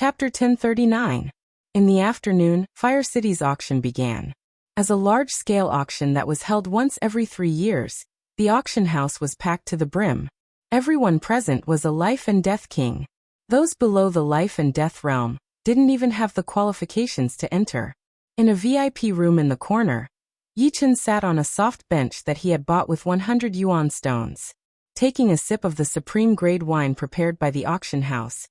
Chapter 1039. In the afternoon, Fire City's auction began. As a large-scale auction that was held once every 3 years, the auction house was packed to the brim. Everyone present was a life and death king. Those below the life and death realm didn't even have the qualifications to enter. In a VIP room in the corner, Yichen sat on a soft bench that he had bought with 100 yuan stones. Taking a sip of the supreme-grade wine prepared by the auction house,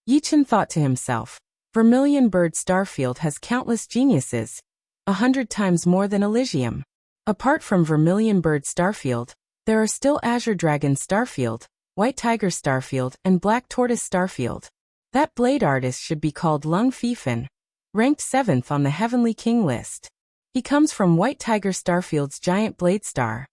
Yichen thought to himself, Vermilion Bird Starfield has countless geniuses, 100 times more than Elysium. Apart from Vermilion Bird Starfield, there are still Azure Dragon Starfield, White Tiger Starfield, and Black Tortoise Starfield. That blade artist should be called Lung Fifan, ranked 7th on the Heavenly King list. He comes from White Tiger Starfield's giant blade star.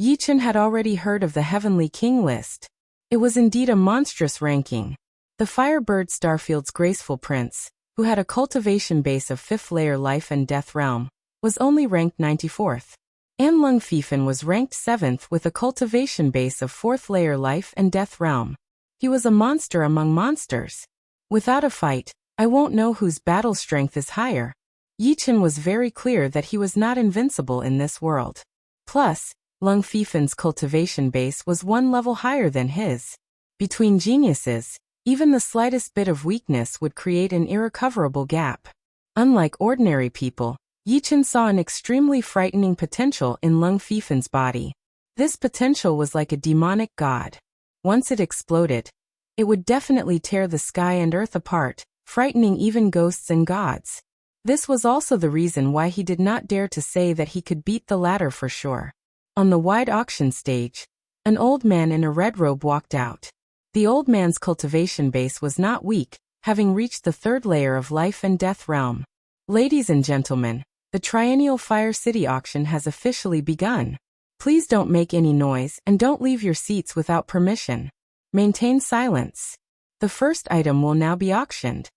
Yichen had already heard of the Heavenly King list. It was indeed a monstrous ranking. The Firebird Starfield's graceful prince, who had a cultivation base of 5th layer life and death realm, was only ranked 94th. And Lung Fifan was ranked 7th with a cultivation base of 4th layer life and death realm. He was a monster among monsters. Without a fight, I won't know whose battle strength is higher. Yichen was very clear that he was not invincible in this world. Plus, Lung Fifan's cultivation base was 1 level higher than his. Between geniuses, even the slightest bit of weakness would create an irrecoverable gap. Unlike ordinary people, Yichen saw an extremely frightening potential in Lung Fifan's body. This potential was like a demonic god. Once it exploded, it would definitely tear the sky and earth apart, frightening even ghosts and gods. This was also the reason why he did not dare to say that he could beat the latter for sure. On the wide auction stage, an old man in a red robe walked out. The old man's cultivation base was not weak, having reached the 3rd layer of life and death realm. Ladies and gentlemen, the Triennial Fire City auction has officially begun. Please don't make any noise and don't leave your seats without permission. Maintain silence. The first item will now be auctioned.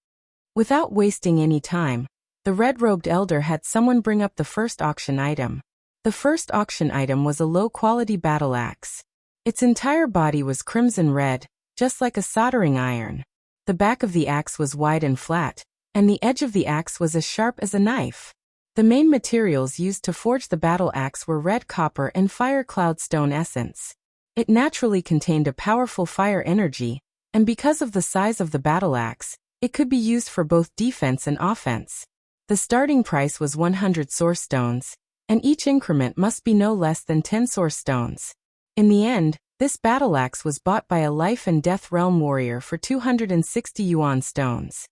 Without wasting any time, the red-robed elder had someone bring up the first auction item. The first auction item was a low-quality battle axe. Its entire body was crimson red, just like a soldering iron. The back of the axe was wide and flat, and the edge of the axe was as sharp as a knife. The main materials used to forge the battle axe were red copper and fire cloud stone essence. It naturally contained a powerful fire energy, and because of the size of the battle axe, it could be used for both defense and offense. The starting price was 100 source stones, and each increment must be no less than 10 source stones. In the end, this battle axe was bought by a life and death realm warrior for 260 yuan stones.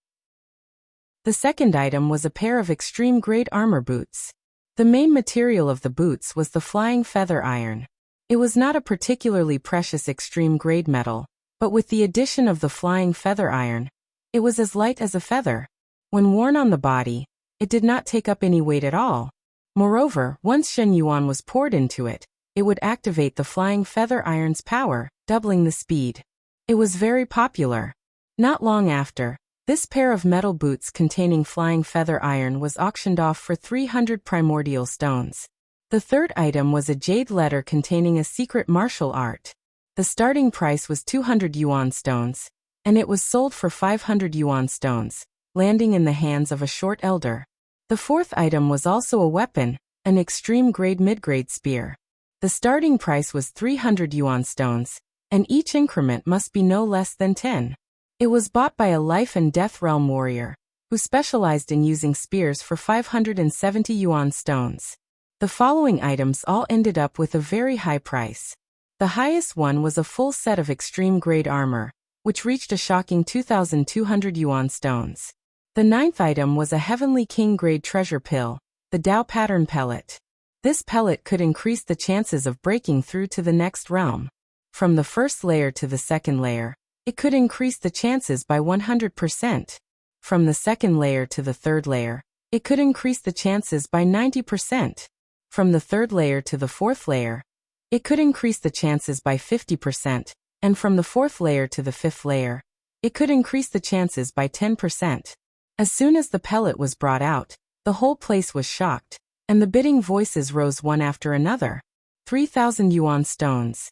The second item was a pair of extreme-grade armor boots. The main material of the boots was the flying feather iron. It was not a particularly precious extreme-grade metal, but with the addition of the flying feather iron, it was as light as a feather. When worn on the body, it did not take up any weight at all. Moreover, once Shen Yuan was poured into it, it would activate the flying feather iron's power, doubling the speed. It was very popular. Not long after, this pair of metal boots containing flying feather iron was auctioned off for 300 primordial stones. The third item was a jade letter containing a secret martial art. The starting price was 200 yuan stones, and it was sold for 500 yuan stones, landing in the hands of a short elder. The fourth item was also a weapon, an extreme-grade mid-grade spear. The starting price was 300 yuan stones, and each increment must be no less than 10. It was bought by a life and death realm warrior, who specialized in using spears for 570 yuan stones. The following items all ended up with a very high price. The highest one was a full set of extreme-grade armor, which reached a shocking 2,200 yuan stones. The ninth item was a Heavenly King-grade treasure pill, the Tao Pattern Pellet. This pellet could increase the chances of breaking through to the next realm. From the 1st layer to the 2nd layer, it could increase the chances by 100%. From the 2nd layer to the 3rd layer, it could increase the chances by 90%. From the 3rd layer to the 4th layer, it could increase the chances by 50%, and from the 4th layer to the 5th layer, it could increase the chances by 10%. As soon as the pellet was brought out, the whole place was shocked, and the bidding voices rose one after another. 3,000 yuan stones.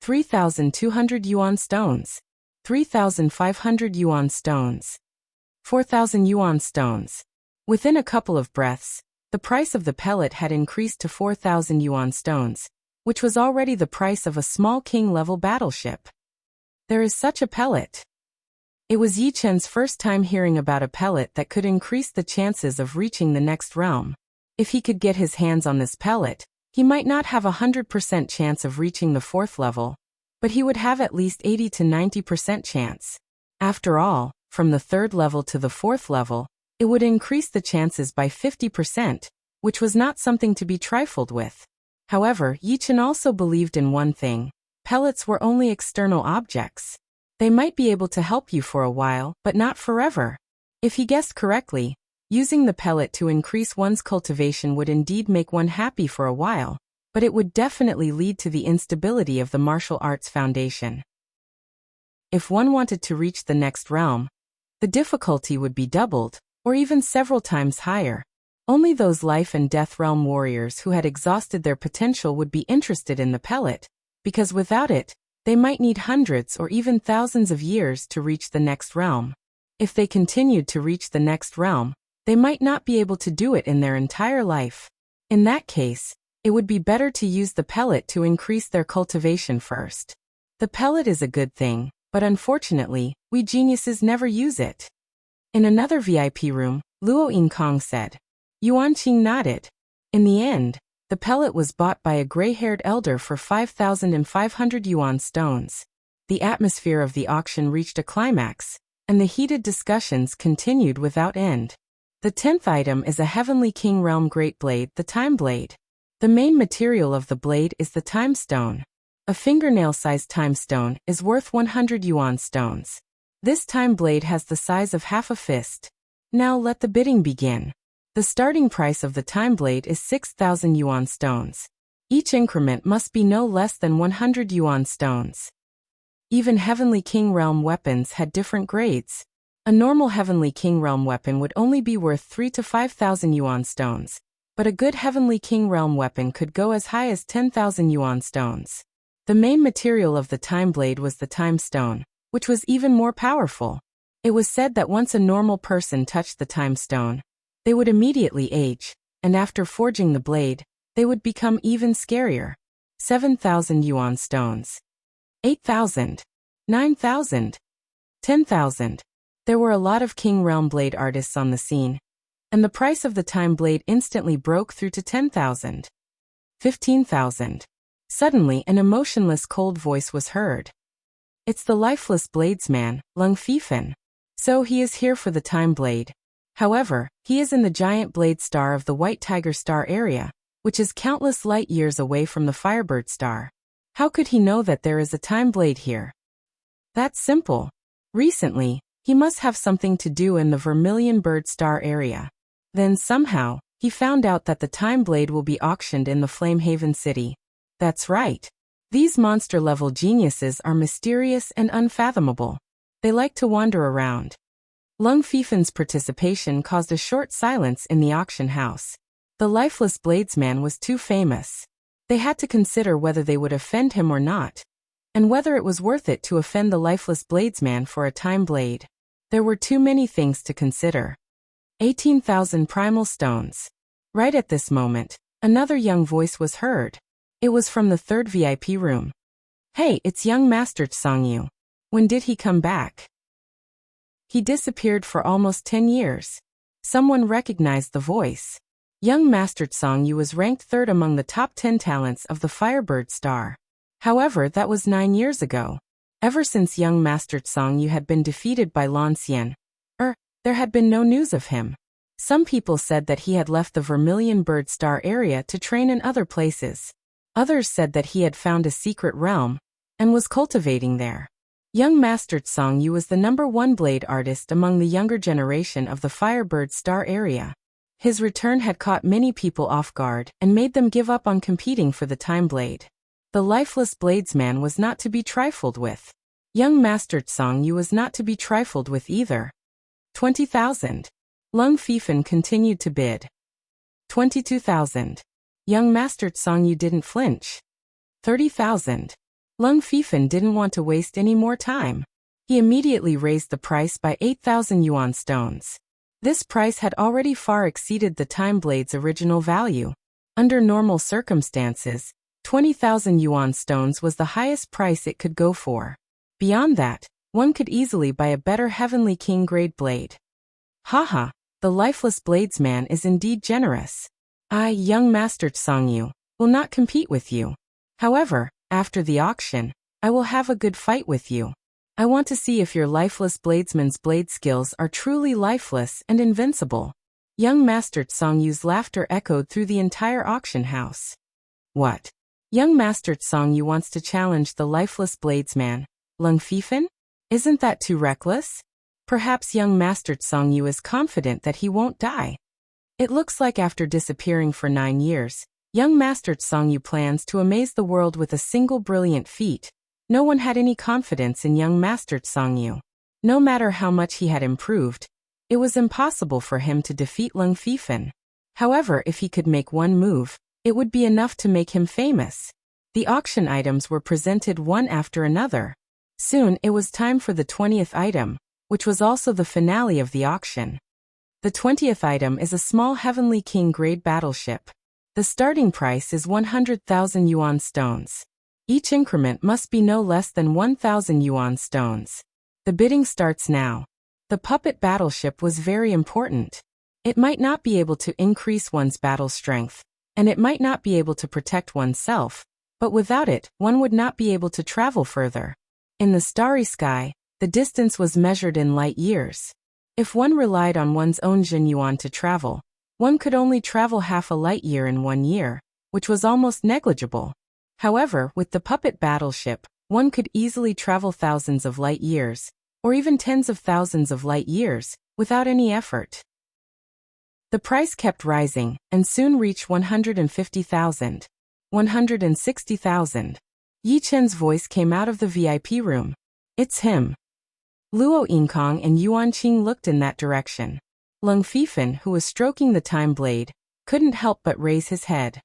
3,200 yuan stones. 3,500 yuan stones. 4,000 yuan stones. Within a couple of breaths, the price of the pellet had increased to 4,000 yuan stones, which was already the price of a small king-level battleship. There is such a pellet. It was Yi Chen's first time hearing about a pellet that could increase the chances of reaching the next realm. If he could get his hands on this pellet, he might not have 100% chance of reaching the 4th level, but he would have at least 80 to 90% chance. After all, from the 3rd level to the 4th level, it would increase the chances by 50%, which was not something to be trifled with. However, Yi Chen also believed in one thing: pellets were only external objects. They might be able to help you for a while, but not forever. If he guessed correctly, using the pellet to increase one's cultivation would indeed make one happy for a while, but it would definitely lead to the instability of the martial arts foundation. If one wanted to reach the next realm, the difficulty would be doubled, or even several times higher. Only those life and death realm warriors who had exhausted their potential would be interested in the pellet, because without it, they might need hundreds or even thousands of years to reach the next realm. If they continued to reach the next realm, they might not be able to do it in their entire life. In that case, it would be better to use the pellet to increase their cultivation first. The pellet is a good thing, but unfortunately, we geniuses never use it. In another VIP room, Luo Yinkong said. Yuan Qing nodded. In the end, the pellet was bought by a gray-haired elder for 5,500 yuan stones. The atmosphere of the auction reached a climax, and the heated discussions continued without end. The 10th item is a Heavenly King Realm Great Blade, the Time Blade. The main material of the blade is the Time Stone. A fingernail-sized Time Stone is worth 100 yuan stones. This Time Blade has the size of half a fist. Now let the bidding begin. The starting price of the Time Blade is 6,000 yuan stones. Each increment must be no less than 100 yuan stones. Even Heavenly King Realm weapons had different grades. A normal Heavenly King Realm weapon would only be worth 3 to 5,000 yuan stones, but a good Heavenly King Realm weapon could go as high as 10,000 yuan stones. The main material of the Time Blade was the Time Stone, which was even more powerful. It was said that once a normal person touched the Time Stone, they would immediately age, and after forging the blade, they would become even scarier. 7,000 yuan stones. 8,000. 9,000. 10,000. There were a lot of King Realm blade artists on the scene, and the price of the Time Blade instantly broke through to 10,000. 15,000. Suddenly an emotionless cold voice was heard. It's the lifeless bladesman, Lung Fifen. So he is here for the Time Blade. However, he is in the giant blade star of the White Tiger Star area, which is countless light years away from the Firebird Star. How could he know that there is a Time Blade here? That's simple. Recently, he must have something to do in the Vermilion Bird Star area. Then somehow, he found out that the Time Blade will be auctioned in the Flamehaven City. That's right. These monster-level geniuses are mysterious and unfathomable. They like to wander around. Lung Fifen's participation caused a short silence in the auction house. The lifeless bladesman was too famous. They had to consider whether they would offend him or not, and whether it was worth it to offend the lifeless bladesman for a Time Blade. There were too many things to consider. 18,000 primal stones. Right at this moment, another young voice was heard. It was from the 3rd VIP room. Hey, it's young Master Tsangyu. When did he come back? He disappeared for almost 10 years. Someone recognized the voice. Young Master Tsangyu was ranked 3rd among the top 10 talents of the Firebird Star. However, that was 9 years ago. Ever since young Master Tsangyu had been defeated by Lan Xian, there had been no news of him. Some people said that he had left the Vermilion Bird Star area to train in other places. Others said that he had found a secret realm and was cultivating there. Young Master Tsangyu was the #1 blade artist among the younger generation of the Firebird Star area. His return had caught many people off guard and made them give up on competing for the Time Blade. The lifeless bladesman was not to be trifled with. Young Master Tsangyu was not to be trifled with either. 20,000. Lung Fifen continued to bid. 22,000. Young Master Tsangyu didn't flinch. 30,000. Lung Fifen didn't want to waste any more time. He immediately raised the price by 8,000 yuan stones. This price had already far exceeded the time blade's original value. Under normal circumstances, 20,000 yuan stones was the highest price it could go for. Beyond that, one could easily buy a better Heavenly King grade blade. Haha, the lifeless bladesman is indeed generous. I, young Master Tsangyu, will not compete with you. However, after the auction, I will have a good fight with you. I want to see if your lifeless bladesman's blade skills are truly lifeless and invincible. Young Master Tsangyu's laughter echoed through the entire auction house. What? Young Master Tsangyu wants to challenge the lifeless bladesman, Lung Fifan? Isn't that too reckless? Perhaps young Master Tsangyu is confident that he won't die. It looks like after disappearing for 9 years, young Master Tsangyu plans to amaze the world with a single brilliant feat. No one had any confidence in young Master Tsangyu. No matter how much he had improved, it was impossible for him to defeat Lung Fifan. However, if he could make one move, it would be enough to make him famous. The auction items were presented one after another. Soon it was time for the 20th item, which was also the finale of the auction. The 20th item is a small Heavenly King grade battleship. The starting price is 100,000 yuan stones. Each increment must be no less than 1,000 yuan stones. The bidding starts now. The puppet battleship was very important. It might not be able to increase one's battle strength, and it might not be able to protect oneself, but without it, one would not be able to travel further. In the starry sky, the distance was measured in light years. If one relied on one's own Jinyuan to travel, one could only travel half a light year in 1 year, which was almost negligible. However, with the puppet battleship, one could easily travel thousands of light years, or even tens of thousands of light years, without any effort. The price kept rising, and soon reached 150,000. 160,000. Yi Chen's voice came out of the VIP room. It's him. Luo Yinkong and Yuan Qing looked in that direction. Lung Fifan, who was stroking the time blade, couldn't help but raise his head.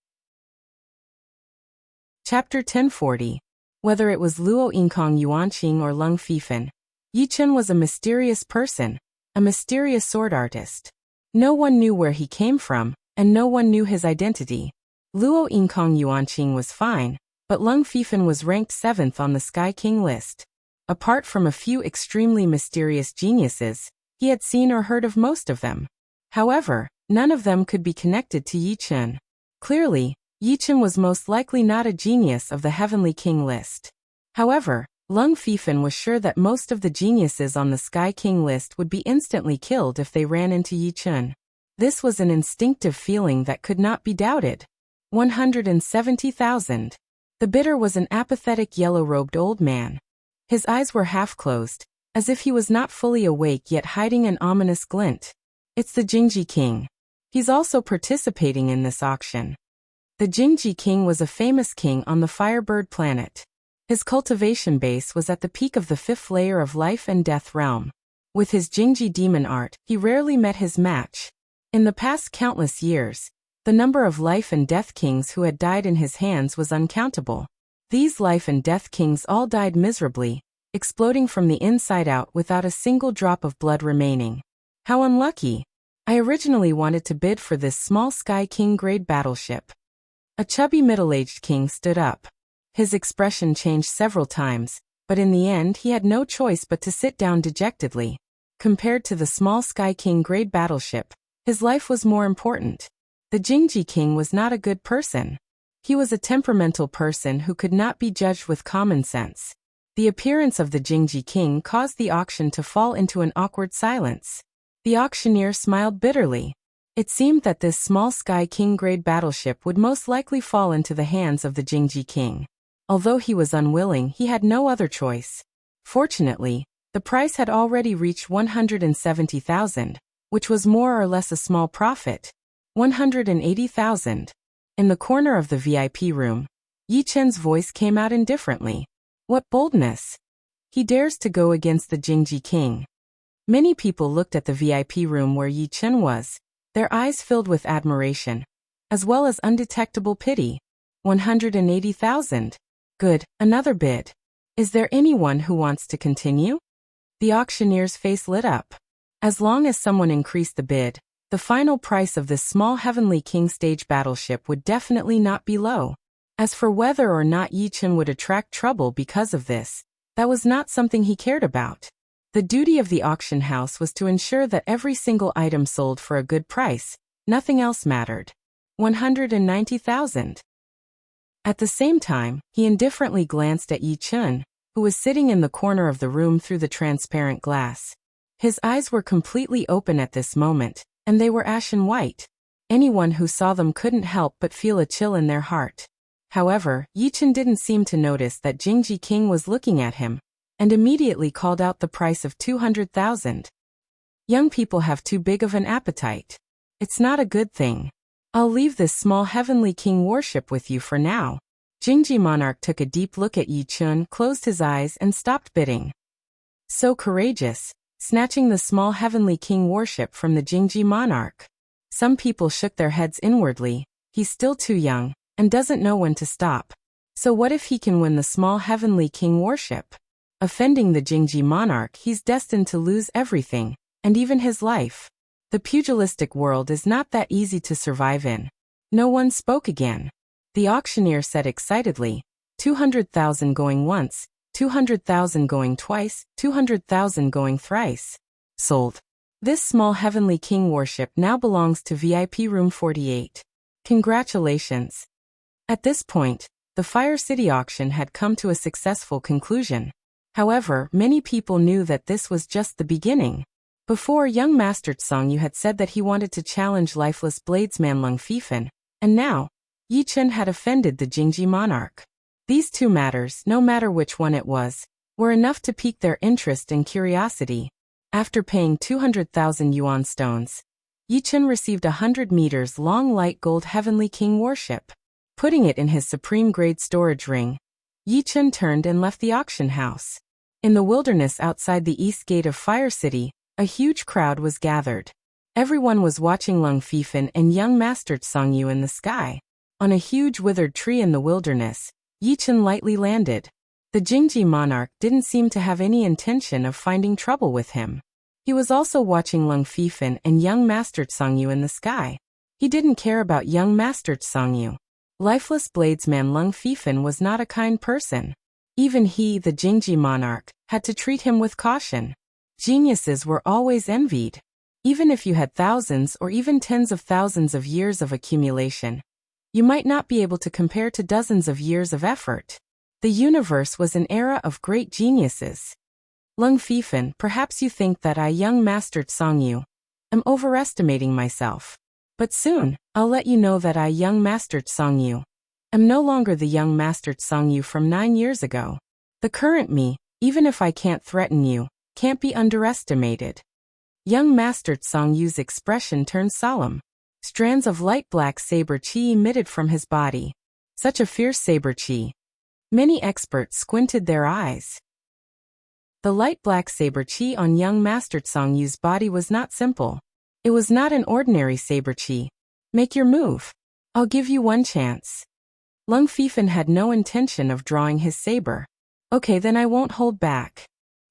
Chapter 1040. Whether it was Luo Yinkong, Yuan Qing, or Lung Fifan, Yi Chen was a mysterious person, a mysterious sword artist. No one knew where he came from, and no one knew his identity. Luo Yinkong Yuan Qing was fine, but Lung Fifan was ranked 7th on the Sky King list. Apart from a few extremely mysterious geniuses, he had seen or heard of most of them. However, none of them could be connected to Yi Chen. Clearly, Yi Chen was most likely not a genius of the Heavenly King list. However, Lung Fifan was sure that most of the geniuses on the Sky King list would be instantly killed if they ran into Yi Chen. This was an instinctive feeling that could not be doubted. 170,000. The bidder was an apathetic yellow-robed old man. His eyes were half-closed, as if he was not fully awake yet hiding an ominous glint. It's the Jingji King. He's also participating in this auction. The Jingji King was a famous king on the Firebird planet. His cultivation base was at the peak of the 5th layer of life and death realm. With his Jingji demon art, he rarely met his match. In the past countless years, the number of life and death kings who had died in his hands was uncountable. These life and death kings all died miserably, exploding from the inside out without a single drop of blood remaining. How unlucky! I originally wanted to bid for this small Sky King grade battleship. A chubby middle-aged king stood up. His expression changed several times, but in the end he had no choice but to sit down dejectedly. Compared to the small Sky King grade battleship, his life was more important. The Jingji King was not a good person. He was a temperamental person who could not be judged with common sense. The appearance of the Jingji King caused the auction to fall into an awkward silence. The auctioneer smiled bitterly. It seemed that this small Sky King grade battleship would most likely fall into the hands of the Jingji King. Although he was unwilling, he had no other choice. Fortunately, the price had already reached 170,000, which was more or less a small profit. 180,000. In the corner of the VIP room, Yi Chen's voice came out indifferently. What boldness! He dares to go against the Jingji King. Many people looked at the VIP room where Yi Chen was, their eyes filled with admiration, as well as undetectable pity. 180,000. Good, another bid. Is there anyone who wants to continue? The auctioneer's face lit up. As long as someone increased the bid, the final price of this small Heavenly King stage battleship would definitely not be low. As for whether or not Yi Chen would attract trouble because of this, that was not something he cared about. The duty of the auction house was to ensure that every single item sold for a good price. Nothing else mattered. 190,000. At the same time, he indifferently glanced at Yi Chen, who was sitting in the corner of the room through the transparent glass. His eyes were completely open at this moment, and they were ashen white. Anyone who saw them couldn't help but feel a chill in their heart. However, Yi Chen didn't seem to notice that Jingji King was looking at him, and immediately called out the price of 200,000. Young people have too big of an appetite. It's not a good thing. I'll leave this small Heavenly King warship with you for now. Jingji Monarch took a deep look at Yi Chen, closed his eyes, and stopped bidding. So courageous, snatching the small Heavenly King warship from the Jingji Monarch. Some people shook their heads inwardly. He's still too young, and doesn't know when to stop. So what if he can win the small Heavenly King warship? Offending the Jingji Monarch, he's destined to lose everything, and even his life. The pugilistic world is not that easy to survive in. No one spoke again. The auctioneer said excitedly, 200,000 going once, 200,000 going twice, 200,000 going thrice. Sold. This small Heavenly King warship now belongs to VIP room 48. Congratulations. At this point, the Fire City auction had come to a successful conclusion. However, many people knew that this was just the beginning. Before, young Master Tsongyu had said that he wanted to challenge lifeless bladesman Lung Fifan, and now, Yi Chen had offended the Jingji Monarch. These two matters, no matter which one it was, were enough to pique their interest and curiosity. After paying 200,000 yuan stones, Yi Chen received a 100 meters long light gold Heavenly King warship. Putting it in his supreme grade storage ring, Yi Chen turned and left the auction house. In the wilderness outside the east gate of Fire City, a huge crowd was gathered. Everyone was watching Lung Fifan and young Master Tsongyu in the sky. On a huge withered tree in the wilderness, Yi Chen lightly landed. The Jingji Monarch didn't seem to have any intention of finding trouble with him. He was also watching Lung Fifan and young Master Tsongyu in the sky. He didn't care about young Master Tsongyu. Lifeless bladesman Lung Fifan was not a kind person. Even he, the Jingji Monarch, had to treat him with caution. Geniuses were always envied. Even if you had thousands or even tens of thousands of years of accumulation, you might not be able to compare to dozens of years of effort. The universe was an era of great geniuses. Lung Fifan, perhaps you think that I, young Master Tsongyu, am overestimating myself. But soon, I'll let you know that I, young Master Tsongyu, am no longer the young Master Tsongyu from 9 years ago. The current me, even if I can't threaten you, can't be underestimated. Young Master Tsongyu's expression turned solemn. Strands of light black saber chi emitted from his body. Such a fierce saber chi. Many experts squinted their eyes. The light black saber chi on young Master Tsongyu's body was not simple. It was not an ordinary saber chi. Make your move. I'll give you one chance. Lung Fifan had no intention of drawing his saber. Okay, then I won't hold back.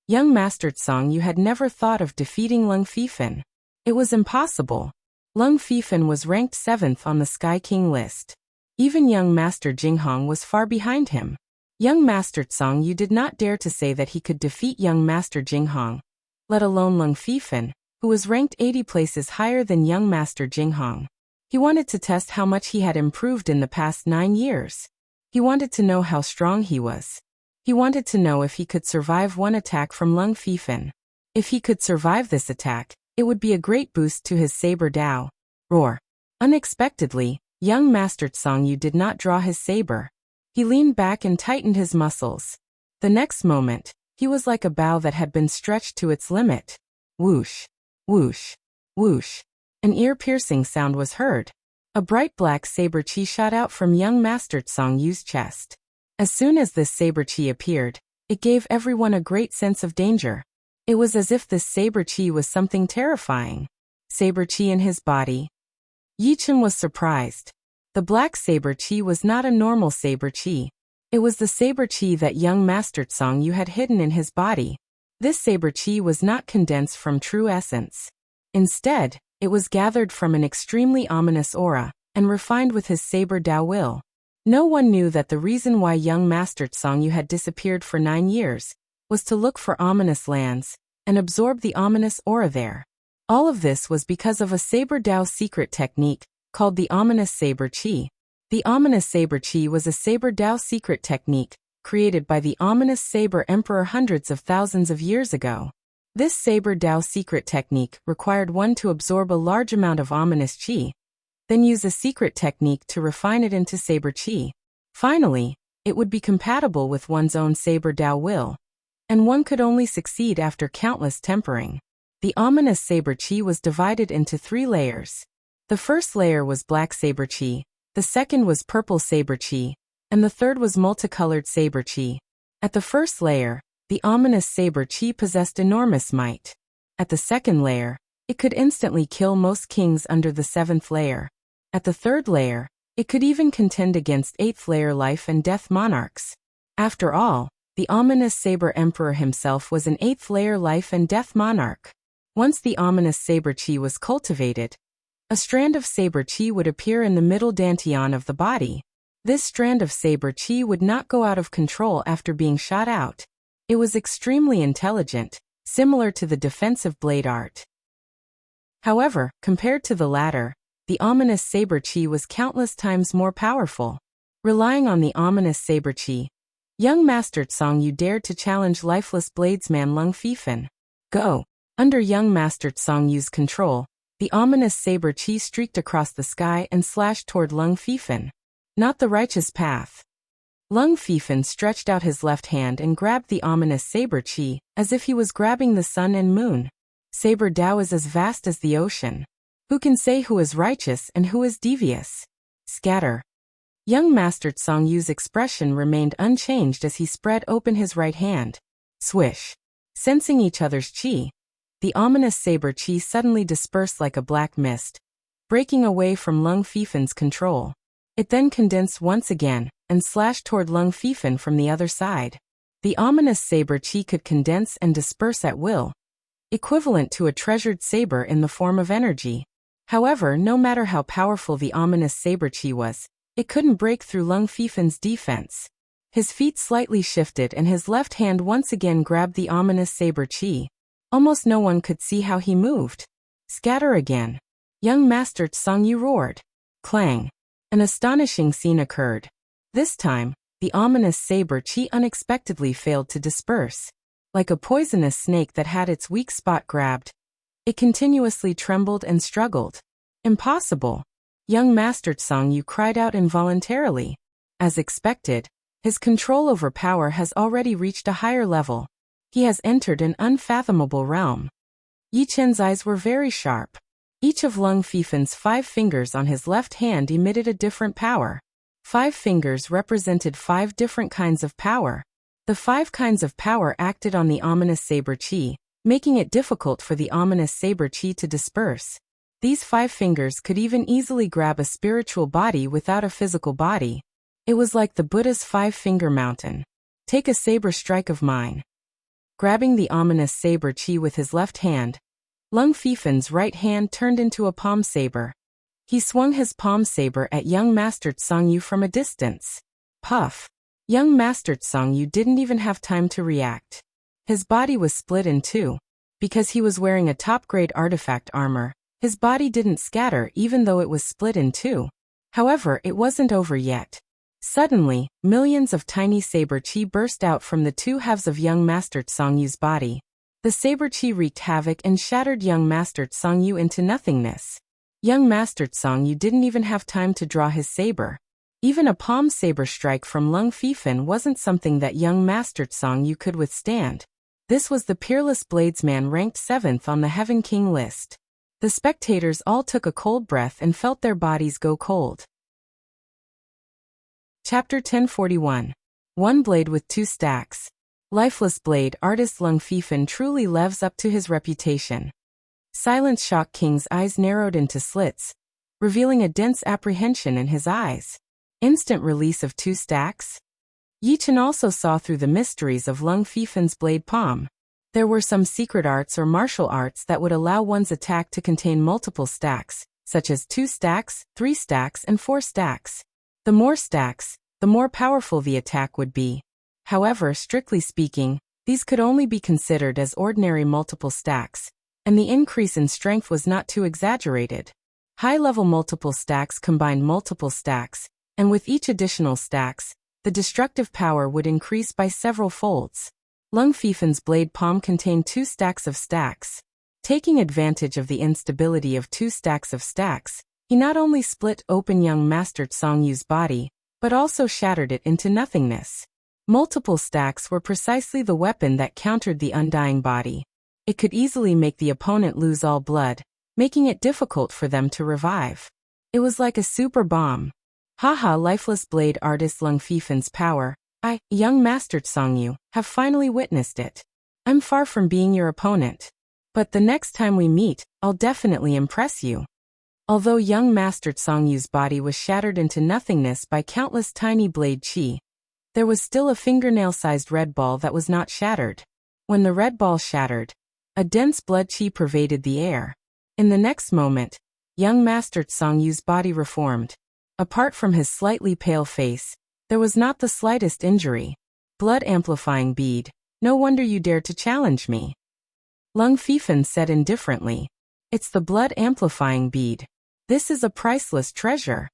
Young Master Tsongyu had never thought of defeating Lung Fifan. It was impossible. Lung Fifan was ranked 7th on the Sky King list. Even young Master Jinghong was far behind him. Young Master Tsongyu did not dare to say that he could defeat young Master Jinghong, let alone Lung Fifan, who was ranked 80 places higher than young Master Jinghong. He wanted to test how much he had improved in the past 9 years. He wanted to know how strong he was. He wanted to know if he could survive one attack from Lung Fifan. If he could survive this attack, it would be a great boost to his saber Dao. Roar. Unexpectedly, young Master Tsongyu did not draw his saber. He leaned back and tightened his muscles. The next moment, he was like a bow that had been stretched to its limit. Whoosh, whoosh, whoosh. An ear-piercing sound was heard. A bright black saber chi shot out from young Master Tsongyu's chest. As soon as this saber chi appeared, it gave everyone a great sense of danger. It was as if this saber chi was something terrifying. Saber chi in his body. Yi Chen was surprised. The black saber chi was not a normal saber chi. It was the saber chi that young Master Tsongyu had hidden in his body. This saber chi was not condensed from true essence. Instead, it was gathered from an extremely ominous aura, and refined with his saber Dao will. No one knew that the reason why young Master Tsongyu had disappeared for 9 years was to look for ominous lands and absorb the ominous aura there. All of this was because of a saber Dao secret technique called the ominous saber chi. The ominous saber chi was a saber Dao secret technique created by the ominous saber emperor hundreds of thousands of years ago. This saber Dao secret technique required one to absorb a large amount of ominous chi, then use a secret technique to refine it into saber chi. Finally, it would be compatible with one's own saber Dao will, and one could only succeed after countless tempering. The ominous saber chi was divided into 3 layers. The first layer was black saber chi, the second was purple saber chi, and the third was multicolored saber chi. At the first layer, the ominous saber chi possessed enormous might. At the second layer, it could instantly kill most kings under the 7th layer. At the 3rd layer, it could even contend against 8th layer life and death monarchs. After all, the ominous saber emperor himself was an 8th layer life and death monarch. Once the ominous saber chi was cultivated, a strand of saber chi would appear in the middle dantian of the body. This strand of saber chi would not go out of control after being shot out. It was extremely intelligent, similar to the defensive blade art. However, compared to the latter, the ominous saber chi was countless times more powerful. Relying on the ominous saber chi, young Master Tsongyu dared to challenge lifeless bladesman Lung Fifan. Go! Under young Master Tsongyu's control, the ominous saber chi streaked across the sky and slashed toward Lung Fifan. Not the righteous path. Lung Fifan stretched out his left hand and grabbed the ominous saber chi, as if he was grabbing the sun and moon. Saber Dao is as vast as the ocean. Who can say who is righteous and who is devious? Scatter. Young Master Tsongyu's expression remained unchanged as he spread open his right hand. Swish. Sensing each other's chi, the ominous saber chi suddenly dispersed like a black mist, breaking away from Lung Fifan's control. It then condensed once again and slashed toward Lung Fifan from the other side. The ominous saber chi could condense and disperse at will, equivalent to a treasured saber in the form of energy. However, no matter how powerful the ominous saber chi was, it couldn't break through Lung Fifan's defense. His feet slightly shifted and his left hand once again grabbed the ominous saber chi. Almost no one could see how he moved. Scatter again. Young Master Tsongyu roared. Clang. An astonishing scene occurred. This time, the ominous saber chi unexpectedly failed to disperse. Like a poisonous snake that had its weak spot grabbed, it continuously trembled and struggled. Impossible. Young Master Tsongyu cried out involuntarily. As expected, his control over power has already reached a higher level. He has entered an unfathomable realm. Yi Chen's eyes were very sharp. Each of Lung Fifan's 5 fingers on his left hand emitted a different power. 5 fingers represented 5 different kinds of power. The 5 kinds of power acted on the ominous saber chi, making it difficult for the ominous saber chi to disperse. These 5 fingers could even easily grab a spiritual body without a physical body. It was like the Buddha's 5-finger mountain. Take a saber strike of mine. Grabbing the ominous saber chi with his left hand, Lung Fifan's right hand turned into a palm saber. He swung his palm saber at young Master Tsongyu from a distance. Puff. Young Master Tsongyu didn't even have time to react. His body was split in 2. Because he was wearing a top-grade artifact armor, his body didn't scatter even though it was split in 2. However, it wasn't over yet. Suddenly, millions of tiny saber chi burst out from the 2 halves of young Master Tsongyu's body. The saber chi wreaked havoc and shattered young Master Tsongyu into nothingness. Young Master Tsongyu didn't even have time to draw his saber. Even a palm saber strike from Lung Fifan wasn't something that young Master Tsongyu could withstand. This was the peerless bladesman ranked 7th on the Heaven King list. The spectators all took a cold breath and felt their bodies go cold. Chapter 1041. One blade with 2 stacks. Lifeless blade artist Lung Fifan truly lives up to his reputation. Silent Shock King's eyes narrowed into slits, revealing a dense apprehension in his eyes. Instant release of 2 stacks? Yi Chen also saw through the mysteries of Lung Fifan's blade palm. There were some secret arts or martial arts that would allow one's attack to contain multiple stacks, such as 2 stacks, 3 stacks, and 4 stacks. The more stacks, the more powerful the attack would be. However, strictly speaking, these could only be considered as ordinary multiple stacks, and the increase in strength was not too exaggerated. High-level multiple stacks combined multiple stacks, and with each additional stacks, the destructive power would increase by several folds. Lung Fifen's blade palm contained 2 stacks of stacks. Taking advantage of the instability of 2 stacks of stacks, he not only split open young Master Song Yu's body, but also shattered it into nothingness. Multiple stacks were precisely the weapon that countered the undying body. It could easily make the opponent lose all blood, making it difficult for them to revive. It was like a super bomb. Haha, lifeless blade artist Lung Fifen's power. I, young Master Song Yu, have finally witnessed it. I'm far from being your opponent. But the next time we meet, I'll definitely impress you. Although young Master Song Yu's body was shattered into nothingness by countless tiny blade chi, there was still a fingernail-sized red ball that was not shattered. When the red ball shattered, a dense blood chi pervaded the air. In the next moment, young Master Song Yu's body reformed. Apart from his slightly pale face, there was not the slightest injury. Blood-amplifying bead, no wonder you dared to challenge me. Lung Fifen said indifferently. It's the blood-amplifying bead. This is a priceless treasure.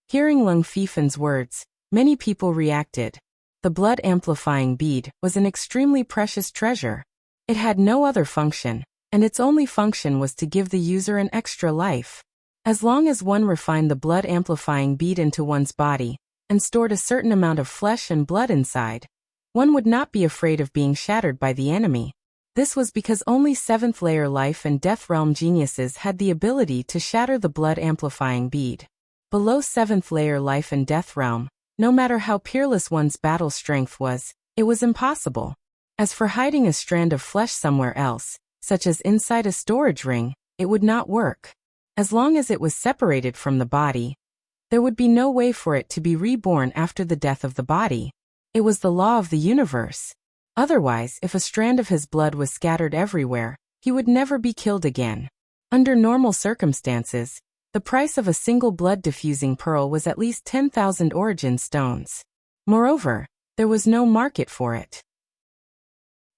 Hearing Lung Fifen's words, many people reacted. The blood-amplifying bead was an extremely precious treasure. It had no other function, and its only function was to give the user an extra life. As long as one refined the blood-amplifying bead into one's body, and stored a certain amount of flesh and blood inside, one would not be afraid of being shattered by the enemy. This was because only 7th layer life and death realm geniuses had the ability to shatter the blood-amplifying bead. Below 7th layer life and death realm, no matter how peerless one's battle strength was, it was impossible. As for hiding a strand of flesh somewhere else, such as inside a storage ring, it would not work. As long as it was separated from the body, there would be no way for it to be reborn after the death of the body. It was the law of the universe. Otherwise, if a strand of his blood was scattered everywhere, he would never be killed again. Under normal circumstances, the price of a single blood-diffusing pearl was at least 10,000 origin stones. Moreover, there was no market for it.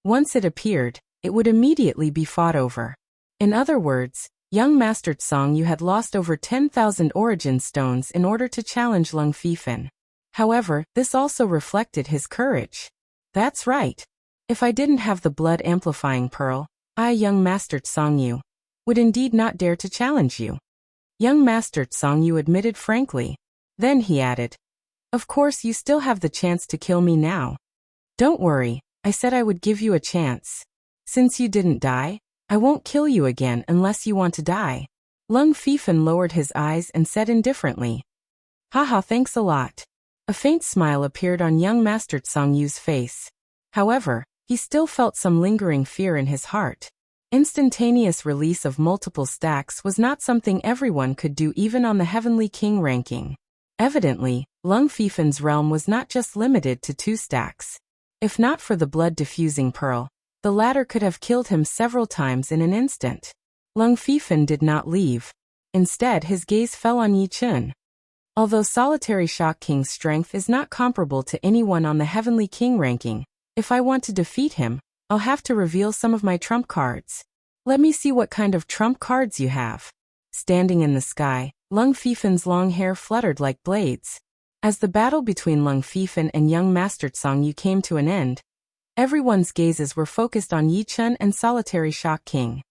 Once it appeared, it would immediately be fought over. In other words, young Master Song Yu had lost over 10,000 origin stones in order to challenge Lung Fifen. However, this also reflected his courage. That's right. If I didn't have the blood-amplifying pearl, I, young Master Song Yu, would indeed not dare to challenge you. Young Master Song Yu admitted frankly. Then he added, of course you still have the chance to kill me now. Don't worry, I said I would give you a chance. Since you didn't die, I won't kill you again unless you want to die. Lung Fifen lowered his eyes and said indifferently. Haha, thanks a lot. A faint smile appeared on young Master Song Yu's face. However, he still felt some lingering fear in his heart. Instantaneous release of multiple stacks was not something everyone could do even on the Heavenly King ranking. Evidently, Lung Fifen's realm was not just limited to 2 stacks. If not for the blood-diffusing pearl, the latter could have killed him several times in an instant. Lung Fifen did not leave. Instead, his gaze fell on Yi Chun. Although Solitary Shock King's strength is not comparable to anyone on the Heavenly King ranking, if I want to defeat him, I'll have to reveal some of my trump cards. Let me see what kind of trump cards you have. Standing in the sky, Lung Fifen's long hair fluttered like blades. As the battle between Lung Fifen and young Master Song Yu came to an end, everyone's gazes were focused on Yi Chun and Solitary Shock King.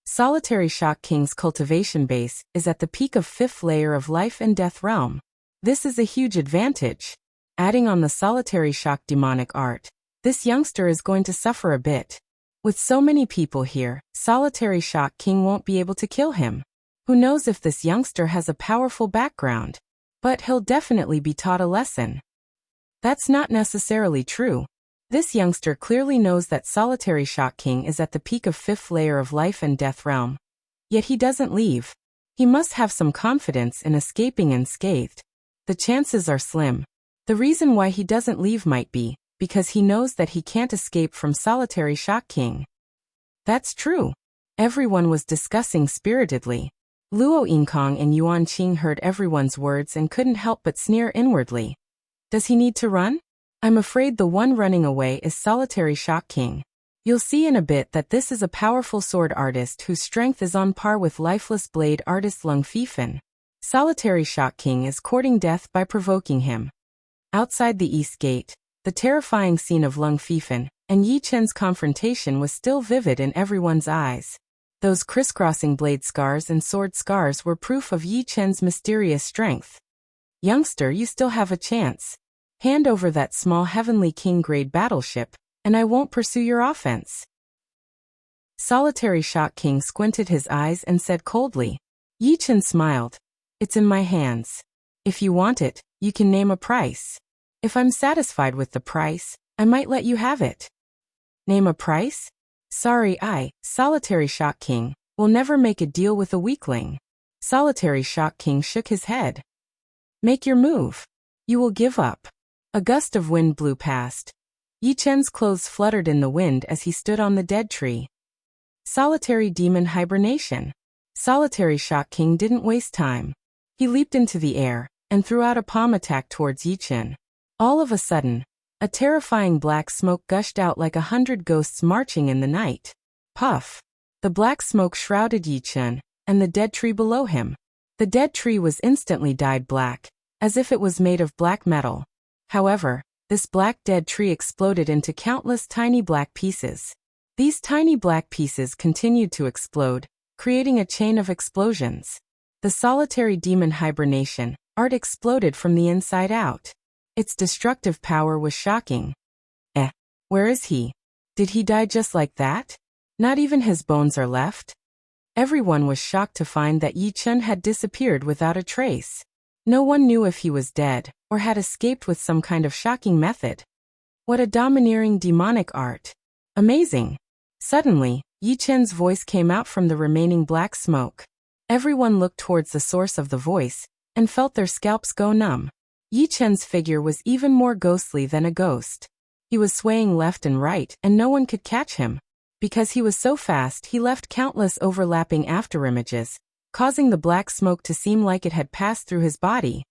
Solitary Shock King's cultivation base is at the peak of 5th layer of life and death realm. This is a huge advantage. Adding on the Solitary Shock demonic art, this youngster is going to suffer a bit. With so many people here, Solitary Shock King won't be able to kill him. Who knows if this youngster has a powerful background? But he'll definitely be taught a lesson. That's not necessarily true. This youngster clearly knows that Solitary Shock King is at the peak of 5th layer of life and death realm. Yet he doesn't leave. He must have some confidence in escaping unscathed. The chances are slim. The reason why he doesn't leave might be because he knows that he can't escape from Solitary Shock King. That's true. Everyone was discussing spiritedly. Luo Yingkong and Yuan Qing heard everyone's words and couldn't help but sneer inwardly. Does he need to run? I'm afraid the one running away is Solitary Shock King. You'll see in a bit that this is a powerful sword artist whose strength is on par with lifeless blade artist Lung Fifan. Solitary Shock King is courting death by provoking him. Outside the East Gate, the terrifying scene of Lung Fifan and Yi Chen's confrontation was still vivid in everyone's eyes. Those crisscrossing blade scars and sword scars were proof of Yi Chen's mysterious strength. Youngster, you still have a chance. Hand over that small Heavenly King-grade battleship, and I won't pursue your offense. Solitary Shock King squinted his eyes and said coldly. Yi Chen smiled. It's in my hands. If you want it, you can name a price. If I'm satisfied with the price, I might let you have it. Name a price? Sorry, Solitary Shock King, will never make a deal with a weakling. Solitary Shock King shook his head. Make your move. You will give up. A gust of wind blew past. Yi Chen's clothes fluttered in the wind as he stood on the dead tree. Solitary Demon Hibernation. Solitary Shock King didn't waste time. He leaped into the air and threw out a palm attack towards Yi Chen. All of a sudden, a terrifying black smoke gushed out like 100 ghosts marching in the night. Puff! The black smoke shrouded Yi Chen and the dead tree below him. The dead tree was instantly dyed black, as if it was made of black metal. However, this black dead tree exploded into countless tiny black pieces. These tiny black pieces continued to explode, creating a chain of explosions. The Solitary Demon Hibernation art exploded from the inside out. Its destructive power was shocking. Where is he? Did he die just like that? Not even his bones are left? Everyone was shocked to find that Yi Chen had disappeared without a trace. No one knew if he was dead or had escaped with some kind of shocking method. What a domineering demonic art. Amazing. Suddenly, Yi Chen's voice came out from the remaining black smoke. Everyone looked towards the source of the voice and felt their scalps go numb. Yi Chen's figure was even more ghostly than a ghost. He was swaying left and right and no one could catch him. Because he was so fast, he left countless overlapping afterimages, causing the black smoke to seem like it had passed through his body.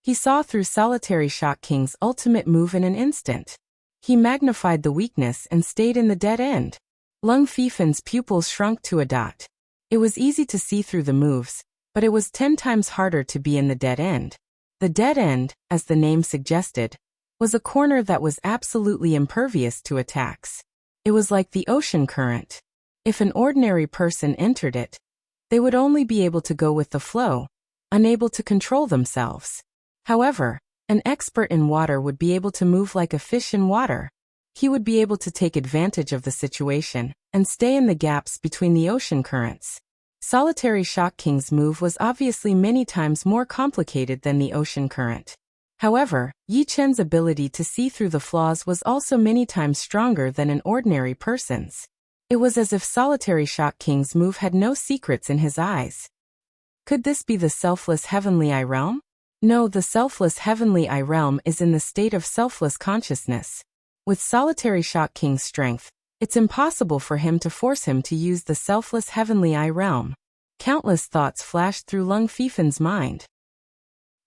He saw through Solitary Shock King's ultimate move in an instant. He magnified the weakness and stayed in the dead end. Lung Fifan's pupils shrunk to a dot. It was easy to see through the moves, but it was 10 times harder to be in the dead end. The dead end, as the name suggested, was a corner that was absolutely impervious to attacks. It was like the ocean current. If an ordinary person entered it, they would only be able to go with the flow, unable to control themselves. However, an expert in water would be able to move like a fish in water. He would be able to take advantage of the situation and stay in the gaps between the ocean currents. Solitary Shock King's move was obviously many times more complicated than the ocean current. However, Yi Chen's ability to see through the flaws was also many times stronger than an ordinary person's. It was as if Solitary Shock King's move had no secrets in his eyes. Could this be the selfless Heavenly Eye Realm? No, the selfless Heavenly Eye Realm is in the state of selfless consciousness. With Solitary Shock King's strength, it's impossible for him to force him to use the selfless Heavenly Eye Realm. Countless thoughts flashed through Lung Fifan's mind.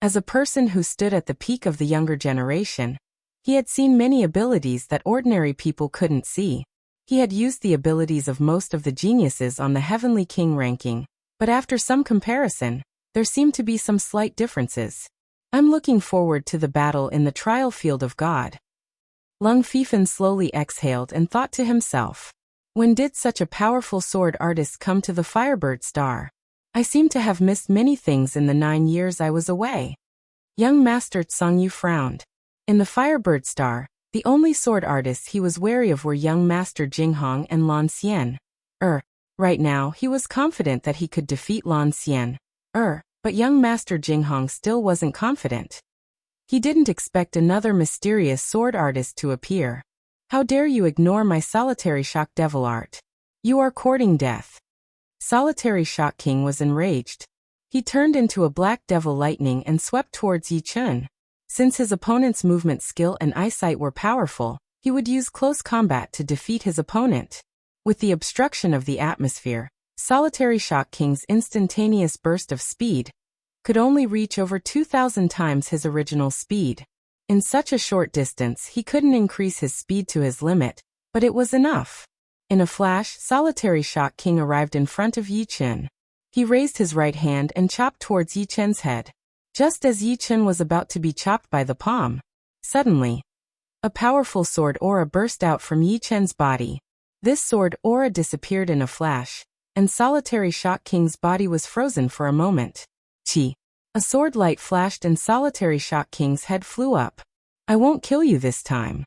As a person who stood at the peak of the younger generation, he had seen many abilities that ordinary people couldn't see. He had used the abilities of most of the geniuses on the Heavenly King ranking, but after some comparison, there seemed to be some slight differences. I'm looking forward to the battle in the trial field of God. Lung Fifan slowly exhaled and thought to himself, when did such a powerful sword artist come to the Firebird Star? I seem to have missed many things in the 9 years I was away. Young Master Tsangyu frowned. In the Firebird Star, the only sword artists he was wary of were young Master Jinghong and Lan Xian. Right now he was confident that he could defeat Lan Xian. But young Master Jinghong still wasn't confident. He didn't expect another mysterious sword artist to appear. How dare you ignore my Solitary Shock Devil art? You are courting death. Solitary Shock King was enraged. He turned into a black devil lightning and swept towards Yi Chen. Since his opponent's movement skill and eyesight were powerful, he would use close combat to defeat his opponent. With the obstruction of the atmosphere, Solitary Shock King's instantaneous burst of speed could only reach over 2,000 times his original speed. In such a short distance, he couldn't increase his speed to his limit, but it was enough. In a flash, Solitary Shock King arrived in front of Yi Chen. He raised his right hand and chopped towards Yi Chen's head. Just as Yi Chen was about to be chopped by the palm, suddenly, a powerful sword aura burst out from Yi Chen's body. This sword aura disappeared in a flash, and Solitary Shock King's body was frozen for a moment. Chi. A sword light flashed and Solitary Shock King's head flew up. I won't kill you this time.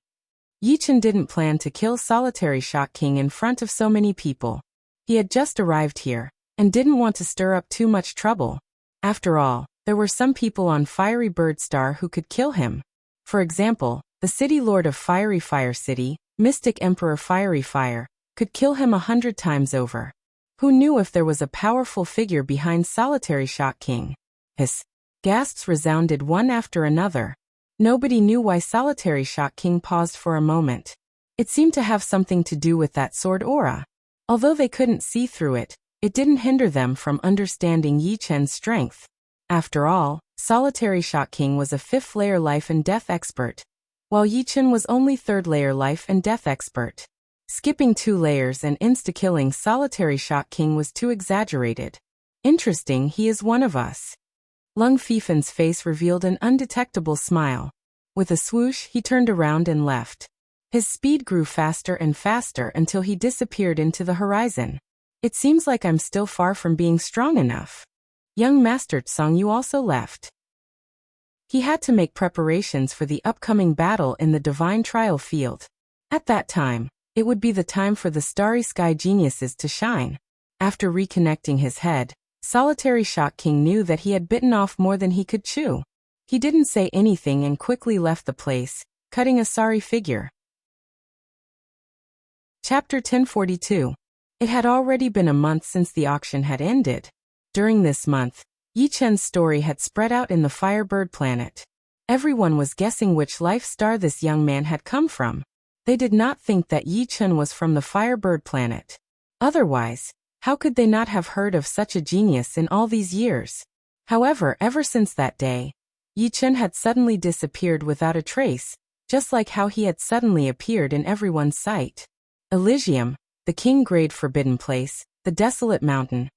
Yi Chen didn't plan to kill Solitary Shock King in front of so many people. He had just arrived here, and didn't want to stir up too much trouble. After all, there were some people on Fiery Bird Star who could kill him. For example, the City Lord of Fiery Fire City, Mystic Emperor Fiery Fire, could kill him 100 times over. Who knew if there was a powerful figure behind Solitary Shock King? Hiss. Gasps resounded one after another. Nobody knew why Solitary Shock King paused for a moment. It seemed to have something to do with that sword aura. Although they couldn't see through it, it didn't hinder them from understanding Yi Chen's strength. After all, Solitary Shock King was a 5th layer life and death expert, while Yi Chen was only 3rd layer life and death expert. Skipping 2 layers and insta-killing Solitary Shock King was too exaggerated. Interesting, he is one of us. Lung Fifen's face revealed an undetectable smile. With a swoosh, he turned around and left. His speed grew faster and faster until he disappeared into the horizon. It seems like I'm still far from being strong enough. Young Master Tsang Yu also left. He had to make preparations for the upcoming battle in the Divine Trial Field. At that time, it would be the time for the Starry Sky Geniuses to shine. After reconnecting his head, Solitary Shock King knew that he had bitten off more than he could chew. He didn't say anything and quickly left the place, cutting a sorry figure. Chapter 1042. It had already been a month since the auction had ended. During this month, Yi Chen's story had spread out in the Firebird planet. Everyone was guessing which life star this young man had come from. They did not think that Yi Chen was from the Firebird planet. Otherwise, how could they not have heard of such a genius in all these years? However, ever since that day, Yi Chen had suddenly disappeared without a trace, just like how he had suddenly appeared in everyone's sight. Elysium, the king-grade forbidden place, the desolate mountain.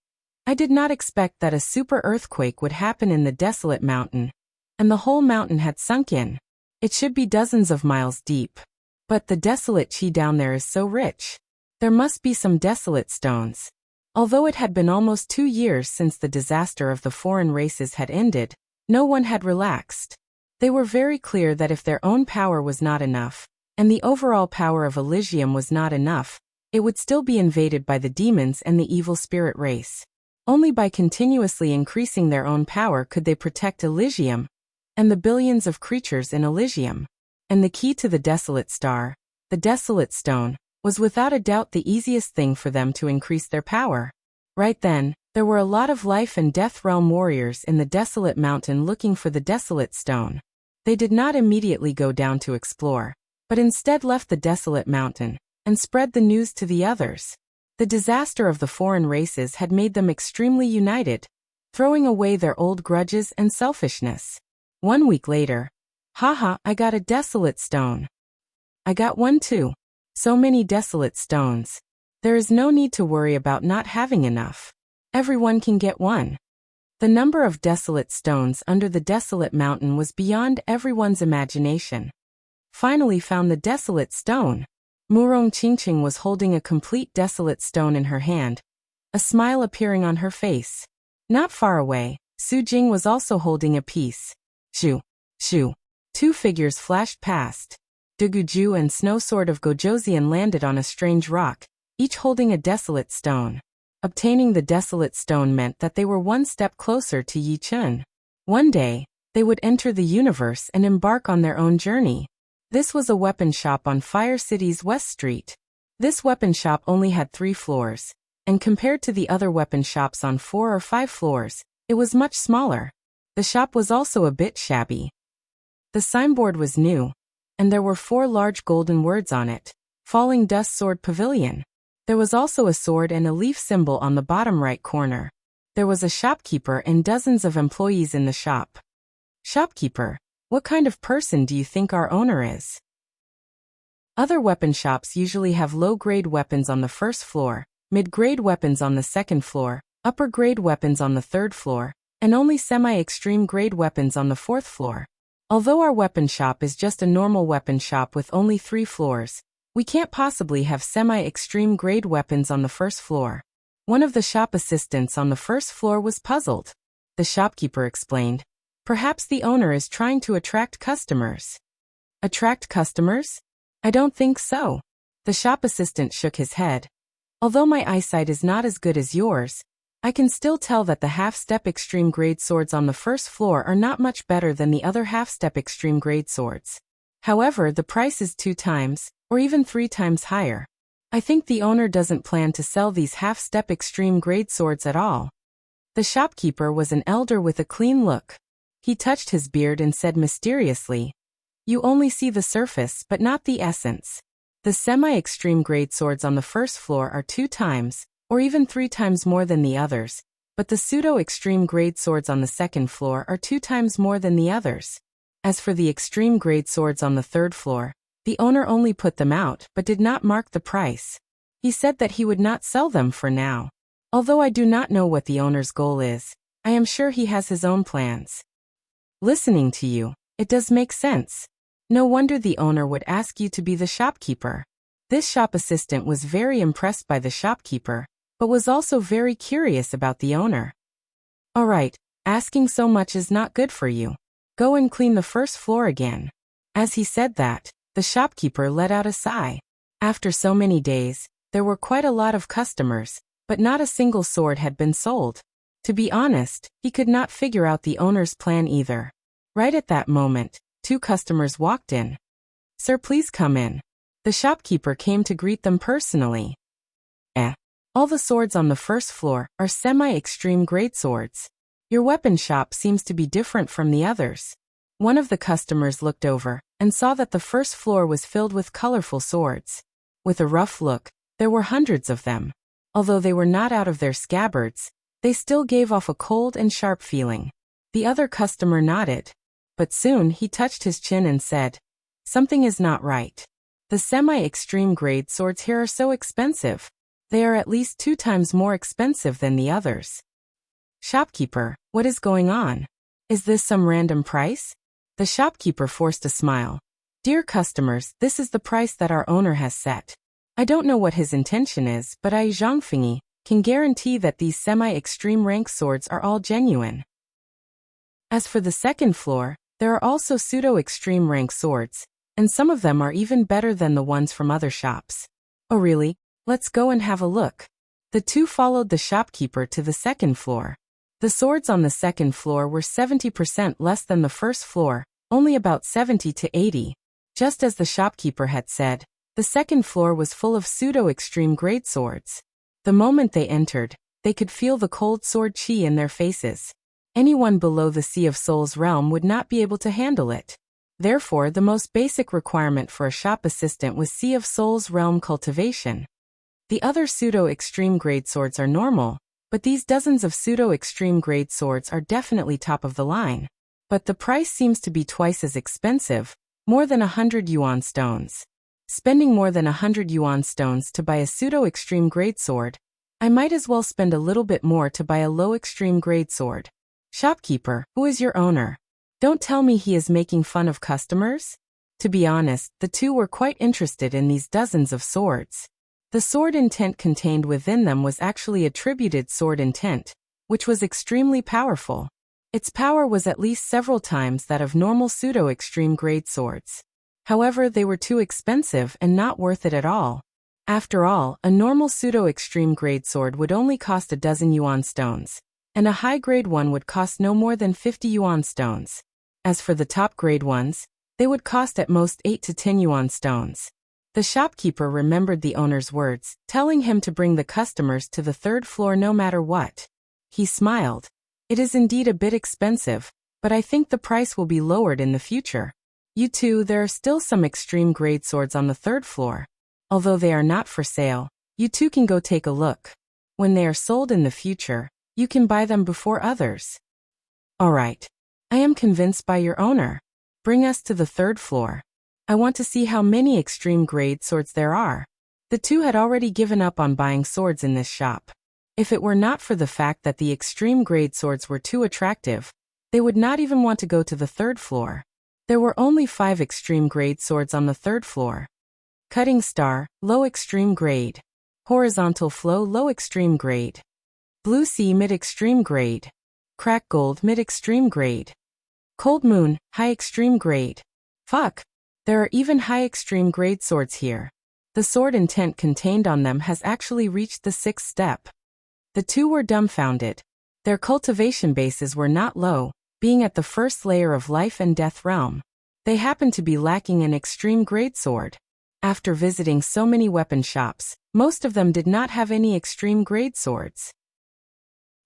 I did not expect that a super earthquake would happen in the desolate mountain, and the whole mountain had sunk in. It should be dozens of miles deep. But the desolate chi down there is so rich. There must be some desolate stones. Although it had been almost 2 years since the disaster of the foreign races had ended, no one had relaxed. They were very clear that if their own power was not enough, and the overall power of Elysium was not enough, it would still be invaded by the demons and the evil spirit race. Only by continuously increasing their own power could they protect Elysium and the billions of creatures in Elysium. And the key to the desolate star, the desolate stone, was without a doubt the easiest thing for them to increase their power. Right then, there were a lot of life and death realm warriors in the desolate mountain looking for the desolate stone. They did not immediately go down to explore, but instead left the desolate mountain and spread the news to the others. The disaster of the foreign races had made them extremely united, throwing away their old grudges and selfishness. 1 week later, haha, I got a desolate stone. I got one too. So many desolate stones. There is no need to worry about not having enough. Everyone can get one. The number of desolate stones under the desolate mountain was beyond everyone's imagination. Finally found the desolate stone. Murong Qingqing was holding a complete desolate stone in her hand, a smile appearing on her face. Not far away, Su Jing was also holding a piece. Shoo, shoo. 2 figures flashed past. Deguju and Snow Sword of Gojoseon landed on a strange rock, each holding a desolate stone. Obtaining the desolate stone meant that they were one step closer to Yi Chen. One day, they would enter the universe and embark on their own journey. This was a weapon shop on Fire City's West Street. This weapon shop only had 3 floors, and compared to the other weapon shops on 4 or 5 floors, it was much smaller. The shop was also a bit shabby. The signboard was new, and there were 4 large golden words on it. Falling Dust Sword Pavilion. There was also a sword and a leaf symbol on the bottom right corner. There was a shopkeeper and dozens of employees in the shop. Shopkeeper, what kind of person do you think our owner is? Other weapon shops usually have low-grade weapons on the first floor, mid-grade weapons on the second floor, upper-grade weapons on the third floor, and only semi-extreme grade weapons on the fourth floor. Although our weapon shop is just a normal weapon shop with only 3 floors, we can't possibly have semi-extreme grade weapons on the first floor. One of the shop assistants on the first floor was puzzled. The shopkeeper explained, "Perhaps the owner is trying to attract customers." Attract customers? I don't think so. The shop assistant shook his head. Although my eyesight is not as good as yours, I can still tell that the half-step extreme grade swords on the first floor are not much better than the other half-step extreme grade swords. However, the price is 2 times, or even 3 times higher. I think the owner doesn't plan to sell these half-step extreme grade swords at all. The shopkeeper was an elder with a clean look. He touched his beard and said mysteriously, "You only see the surface but not the essence. The semi-extreme grade swords on the first floor are 2 times, or even 3 times more than the others, but the pseudo-extreme grade swords on the second floor are 2 times more than the others. As for the extreme grade swords on the third floor, the owner only put them out but did not mark the price. He said that he would not sell them for now. Although I do not know what the owner's goal is, I am sure he has his own plans." Listening to you, it does make sense. No wonder the owner would ask you to be the shopkeeper. This shop assistant was very impressed by the shopkeeper, but was also very curious about the owner. "All right, asking so much is not good for you. Go and clean the first floor again." As he said that, the shopkeeper let out a sigh. After so many days, there were quite a lot of customers, but not a single sword had been sold. To be honest, he could not figure out the owner's plan either. Right at that moment, 2 customers walked in. "Sir, please come in." The shopkeeper came to greet them personally. All the swords on the first floor are semi-extreme grade swords. Your weapon shop seems to be different from the others. One of the customers looked over and saw that the first floor was filled with colorful swords. With a rough look, there were hundreds of them. Although they were not out of their scabbards, they still gave off a cold and sharp feeling. The other customer nodded. But soon he touched his chin and said, "Something is not right. The semi-extreme grade swords here are so expensive. They are at least 2 times more expensive than the others." "Shopkeeper, what is going on? Is this some random price?" The shopkeeper forced a smile. "Dear customers, this is the price that our owner has set. I don't know what his intention is, but I, Zhangfengyi, can guarantee that these semi-extreme rank swords are all genuine." As for the second floor, there are also pseudo-extreme rank swords, and some of them are even better than the ones from other shops. "Oh really? Let's go and have a look." The 2 followed the shopkeeper to the second floor. The swords on the second floor were 70% less than the first floor, only about 70 to 80. Just as the shopkeeper had said, the second floor was full of pseudo-extreme grade swords. The moment they entered, they could feel the cold sword chi in their faces. Anyone below the Sea of Souls realm would not be able to handle it. Therefore, the most basic requirement for a shop assistant was Sea of Souls realm cultivation. The other pseudo-extreme grade swords are normal, but these dozens of pseudo-extreme grade swords are definitely top of the line. But the price seems to be twice as expensive, more than 100 yuan stones. Spending more than 100 yuan stones to buy a pseudo-extreme grade sword, I might as well spend a little bit more to buy a low-extreme grade sword. "Shopkeeper, who is your owner? Don't tell me he is making fun of customers?" To be honest, the 2 were quite interested in these dozens of swords. The sword intent contained within them was actually attributed sword intent, which was extremely powerful. Its power was at least several times that of normal pseudo-extreme grade swords. However, they were too expensive and not worth it at all. After all, a normal pseudo-extreme grade sword would only cost a dozen yuan stones, and a high-grade one would cost no more than 50 yuan stones. As for the top-grade ones, they would cost at most 8 to 10 yuan stones. The shopkeeper remembered the owner's words, telling him to bring the customers to the third floor no matter what. He smiled. "It is indeed a bit expensive, but I think the price will be lowered in the future. You too, there are still some extreme grade swords on the third floor. Although they are not for sale, You too can go take a look. When they are sold in the future, you can buy them before others. Alright. I am convinced by your owner. Bring us to the 3rd floor. I want to see how many extreme grade swords there are. The two had already given up on buying swords in this shop. If it were not for the fact that the extreme grade swords were too attractive, they would not even want to go to the 3rd floor. There were only 5 extreme grade swords on the 3rd floor. Cutting Star, low extreme grade. Horizontal Flow, low extreme grade. Blue Sea, mid extreme grade. Crack Gold, mid extreme grade. Cold Moon, high extreme grade. Fuck. There are even high extreme grade swords here. The sword intent contained on them has actually reached the 6th step. The two were dumbfounded. Their cultivation bases were not low, being at the 1st layer of life and death realm. They happened to be lacking an extreme grade sword. After visiting so many weapon shops, most of them did not have any extreme grade swords.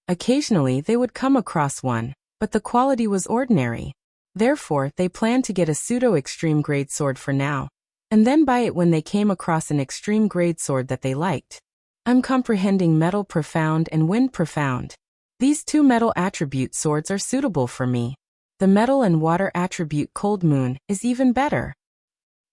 Occasionally they would come across one, but the quality was ordinary. Therefore, they planned to get a pseudo-extreme grade sword for now, and then buy it when they came across an extreme grade sword that they liked. I'm comprehending Metal Profound and Wind Profound. These 2 metal attribute swords are suitable for me. The metal and water attribute Cold Moon is even better.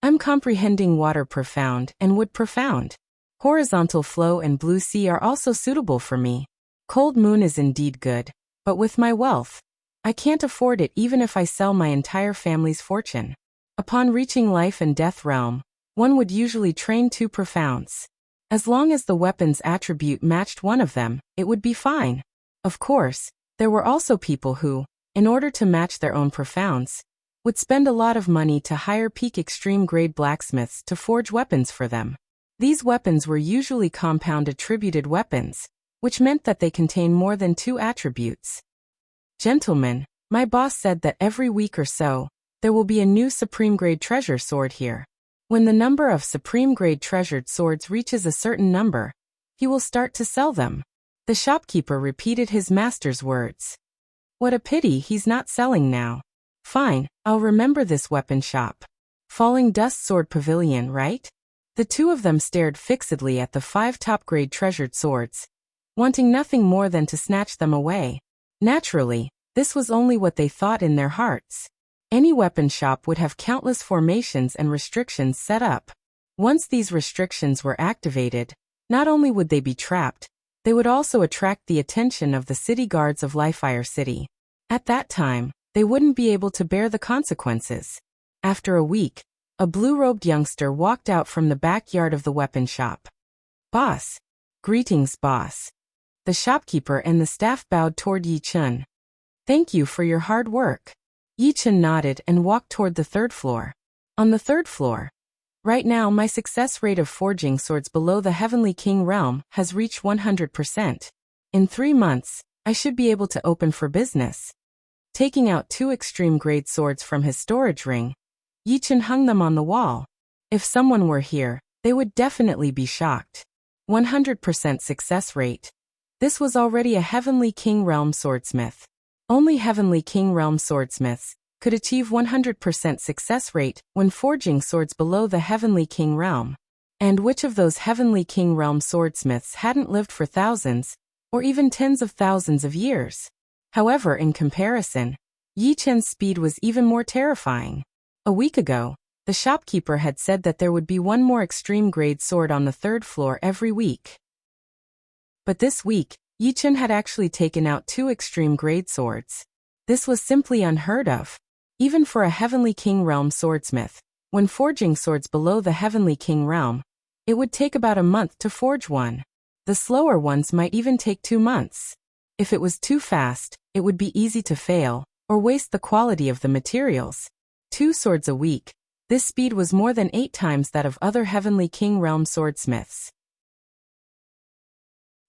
I'm comprehending Water Profound and Wood Profound. Horizontal Flow and Blue Sea are also suitable for me. Cold Moon is indeed good, but with my wealth, I can't afford it even if I sell my entire family's fortune. Upon reaching life and death realm, one would usually train 2 profounds. As long as the weapon's attribute matched one of them, it would be fine. Of course, there were also people who, in order to match their own profounds, would spend a lot of money to hire peak extreme grade blacksmiths to forge weapons for them. These weapons were usually compound attributed weapons, which meant that they contain more than 2 attributes. Gentlemen, my boss said that every week or so, there will be a new supreme grade treasure sword here. When the number of supreme grade treasured swords reaches a certain number, he will start to sell them. The shopkeeper repeated his master's words. What a pity he's not selling now. Fine, I'll remember this weapon shop. Falling Dust Sword Pavilion, right? The 2 of them stared fixedly at the 5 top-grade treasured swords, wanting nothing more than to snatch them away. Naturally, this was only what they thought in their hearts. Any weapon shop would have countless formations and restrictions set up. Once these restrictions were activated, not only would they be trapped, they would also attract the attention of the city guards of Lifefire City. At that time, they wouldn't be able to bear the consequences. After a week, a blue-robed youngster walked out from the backyard of the weapon shop. Boss. Greetings, boss. The shopkeeper and the staff bowed toward Yi Chun. Thank you for your hard work. Yi Chun nodded and walked toward the 3rd floor. On the 3rd floor. Right now my success rate of forging swords below the Heavenly King realm has reached 100%. In 3 months, I should be able to open for business. Taking out 2 extreme grade swords from his storage ring, Yi Chun hung them on the wall. If someone were here, they would definitely be shocked. 100% success rate. This was already a Heavenly King realm swordsmith. Only Heavenly King realm swordsmiths could achieve 100% success rate when forging swords below the Heavenly King realm. And which of those Heavenly King realm swordsmiths hadn't lived for thousands, or even tens of thousands of years? However, in comparison, Yi Chun's speed was even more terrifying. A week ago, the shopkeeper had said that there would be 1 more extreme grade sword on the 3rd floor every week. But this week, Yi Chun had actually taken out 2 extreme grade swords. This was simply unheard of. Even for a Heavenly King realm swordsmith, when forging swords below the Heavenly King realm, it would take about a month to forge one. The slower ones might even take 2 months. If it was too fast, it would be easy to fail, or waste the quality of the materials. 2 swords a week. This speed was more than 8 times that of other Heavenly King realm swordsmiths.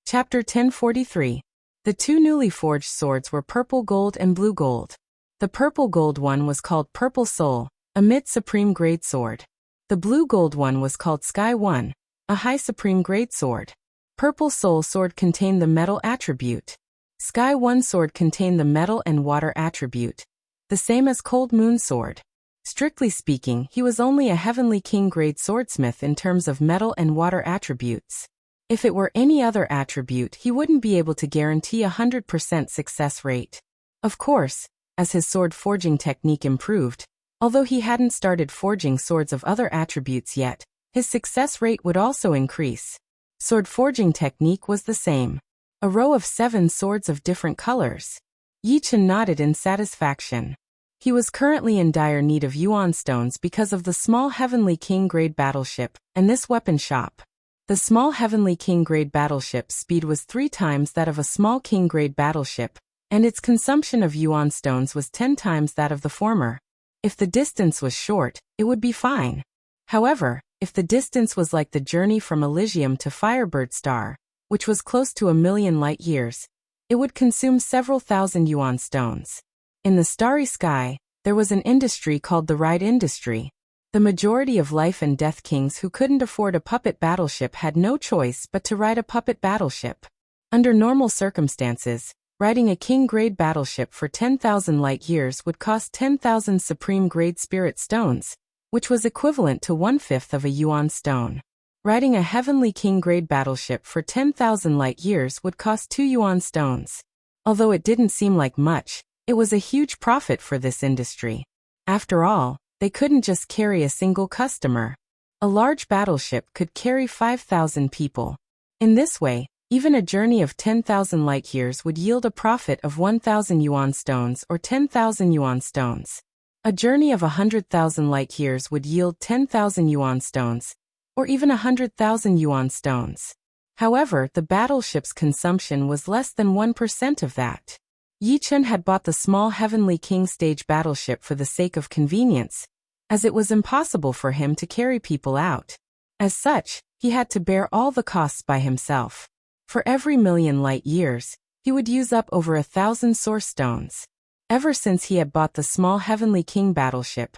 Chapter 1043. The 2 newly forged swords were purple gold and blue gold. The purple gold one was called Purple Soul, a mid-supreme grade sword. The blue gold one was called Sky One, a high supreme grade sword. Purple Soul sword contained the metal attribute. Sky One sword contained the metal and water attribute, the same as Cold Moon sword. Strictly speaking, he was only a Heavenly King grade swordsmith in terms of metal and water attributes. If it were any other attribute, he wouldn't be able to guarantee 100% success rate. Of course, as his sword forging technique improved, although he hadn't started forging swords of other attributes yet, his success rate would also increase. Sword forging technique was the same. A row of 7 swords of different colors. Yi Chen nodded in satisfaction. He was currently in dire need of yuan stones because of the small Heavenly King grade battleship and this weapon shop. The small Heavenly King grade battleship's speed was 3 times that of a small King grade battleship, and its consumption of yuan stones was 10 times that of the former. If the distance was short, it would be fine. However, if the distance was like the journey from Elysium to Firebird Star, which was close to 1,000,000 light-years, it would consume several thousand yuan stones. In the starry sky, there was an industry called the ride industry. The majority of life and death kings who couldn't afford a puppet battleship had no choice but to ride a puppet battleship. Under normal circumstances, riding a king-grade battleship for 10,000 light-years would cost 10,000 supreme-grade spirit stones, which was equivalent to 1/5 of a yuan stone. Riding a Heavenly King-grade battleship for 10,000 light-years would cost 2 yuan stones. Although it didn't seem like much, it was a huge profit for this industry. After all, they couldn't just carry a single customer. A large battleship could carry 5,000 people. In this way, even a journey of 10,000 light-years would yield a profit of 1,000 yuan stones or 10,000 yuan stones. A journey of 100,000 light-years would yield 10,000 yuan stones, or even 100,000 yuan stones. However, the battleship's consumption was less than 1% of that. Yi Chen had bought the small Heavenly King stage battleship for the sake of convenience, as it was impossible for him to carry people out. As such, he had to bear all the costs by himself. For every 1,000,000 light-years, he would use up over 1,000 source stones. Ever since he had bought the small Heavenly King battleship,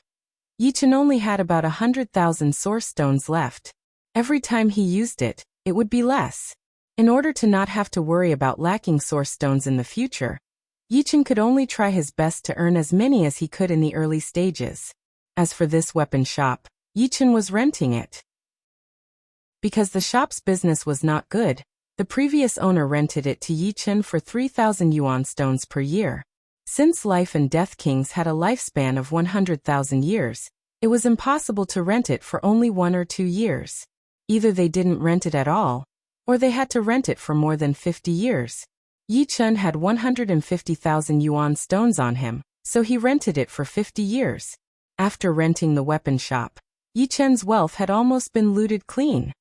Yi Chen only had about 100,000 source stones left. Every time he used it, it would be less. In order to not have to worry about lacking source stones in the future, Yi Chen could only try his best to earn as many as he could in the early stages. As for this weapon shop, Yi Chen was renting it. Because the shop's business was not good, the previous owner rented it to Yi Chen for 3,000 yuan stones per year. Since life and death kings had a lifespan of 100,000 years, it was impossible to rent it for only 1 or 2 years. Either they didn't rent it at all, or they had to rent it for more than 50 years. Yi Chen had 150,000 yuan stones on him, so he rented it for 50 years. After renting the weapon shop, Yi Chen's wealth had almost been looted clean.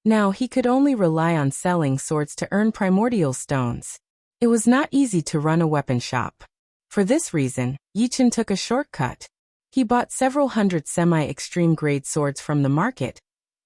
Now he could only rely on selling swords to earn primordial stones. It was not easy to run a weapon shop. For this reason, Yi Chen took a shortcut. He bought several hundred semi-extreme grade swords from the market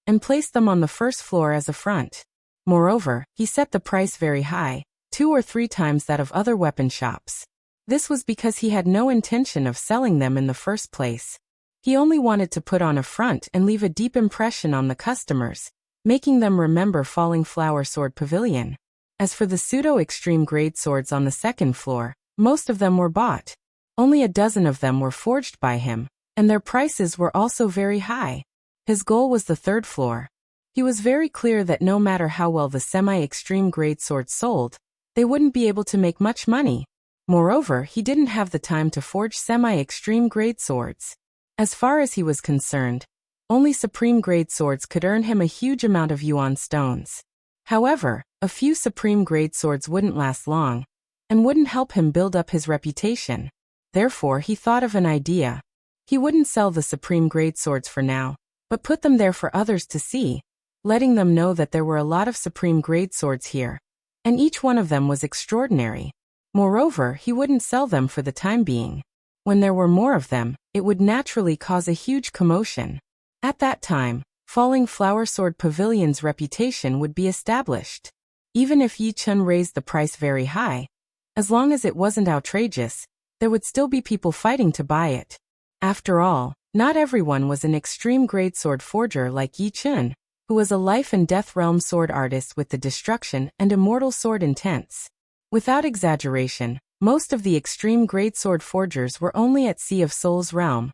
and placed them on the first floor as a front. Moreover, he set the price very high, 2 or 3 times that of other weapon shops. This was because he had no intention of selling them in the first place. He only wanted to put on a front and leave a deep impression on the customers, making them remember Falling Flower Sword Pavilion. As for the pseudo-extreme grade swords on the second floor, most of them were bought. Only a dozen of them were forged by him, and their prices were also very high. His goal was the third floor. He was very clear that no matter how well the semi-extreme grade swords sold, they wouldn't be able to make much money. Moreover, he didn't have the time to forge semi-extreme grade swords. As far as he was concerned, only supreme grade swords could earn him a huge amount of yuan stones. However, a few supreme grade swords wouldn't last long, and wouldn't help him build up his reputation. Therefore, he thought of an idea. He wouldn't sell the supreme grade swords for now, but put them there for others to see, letting them know that there were a lot of supreme grade swords here, and each one of them was extraordinary. Moreover, he wouldn't sell them for the time being. When there were more of them, it would naturally cause a huge commotion. At that time, Falling Flower Sword Pavilion's reputation would be established. Even if Yi Chen raised the price very high, as long as it wasn't outrageous, there would still be people fighting to buy it. After all, not everyone was an extreme grade sword forger like Yi Chen, who was a life and death realm sword artist with the destruction and immortal sword intents. Without exaggeration, most of the extreme grade sword forgers were only at Sea of Souls realm,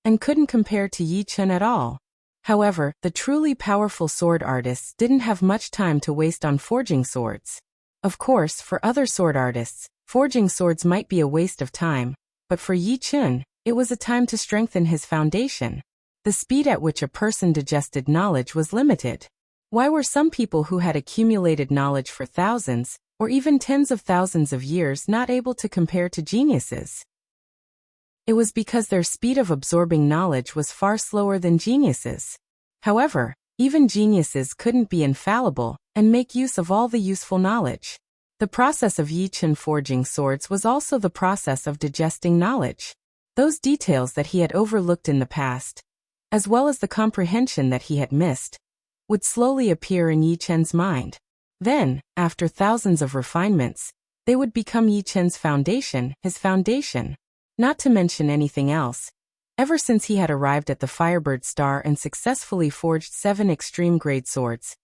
and couldn't compare to Yi Chen at all. However, the truly powerful sword artists didn't have much time to waste on forging swords. Of course, for other sword artists, forging swords might be a waste of time, but for Yi Chun, it was a time to strengthen his foundation. The speed at which a person digested knowledge was limited. Why were some people who had accumulated knowledge for thousands, or even tens of thousands of years not able to compare to geniuses? It was because their speed of absorbing knowledge was far slower than geniuses. However, even geniuses couldn't be infallible and make use of all the useful knowledge. The process of Yi Chun forging swords was also the process of digesting knowledge. Those details that he had overlooked in the past, as well as the comprehension that he had missed, would slowly appear in Yi Chun's mind. Then, after thousands of refinements, they would become Yi Chun's foundation, his foundation. Not to mention anything else. Ever since he had arrived at the Firebird Star and successfully forged 7 extreme-grade swords,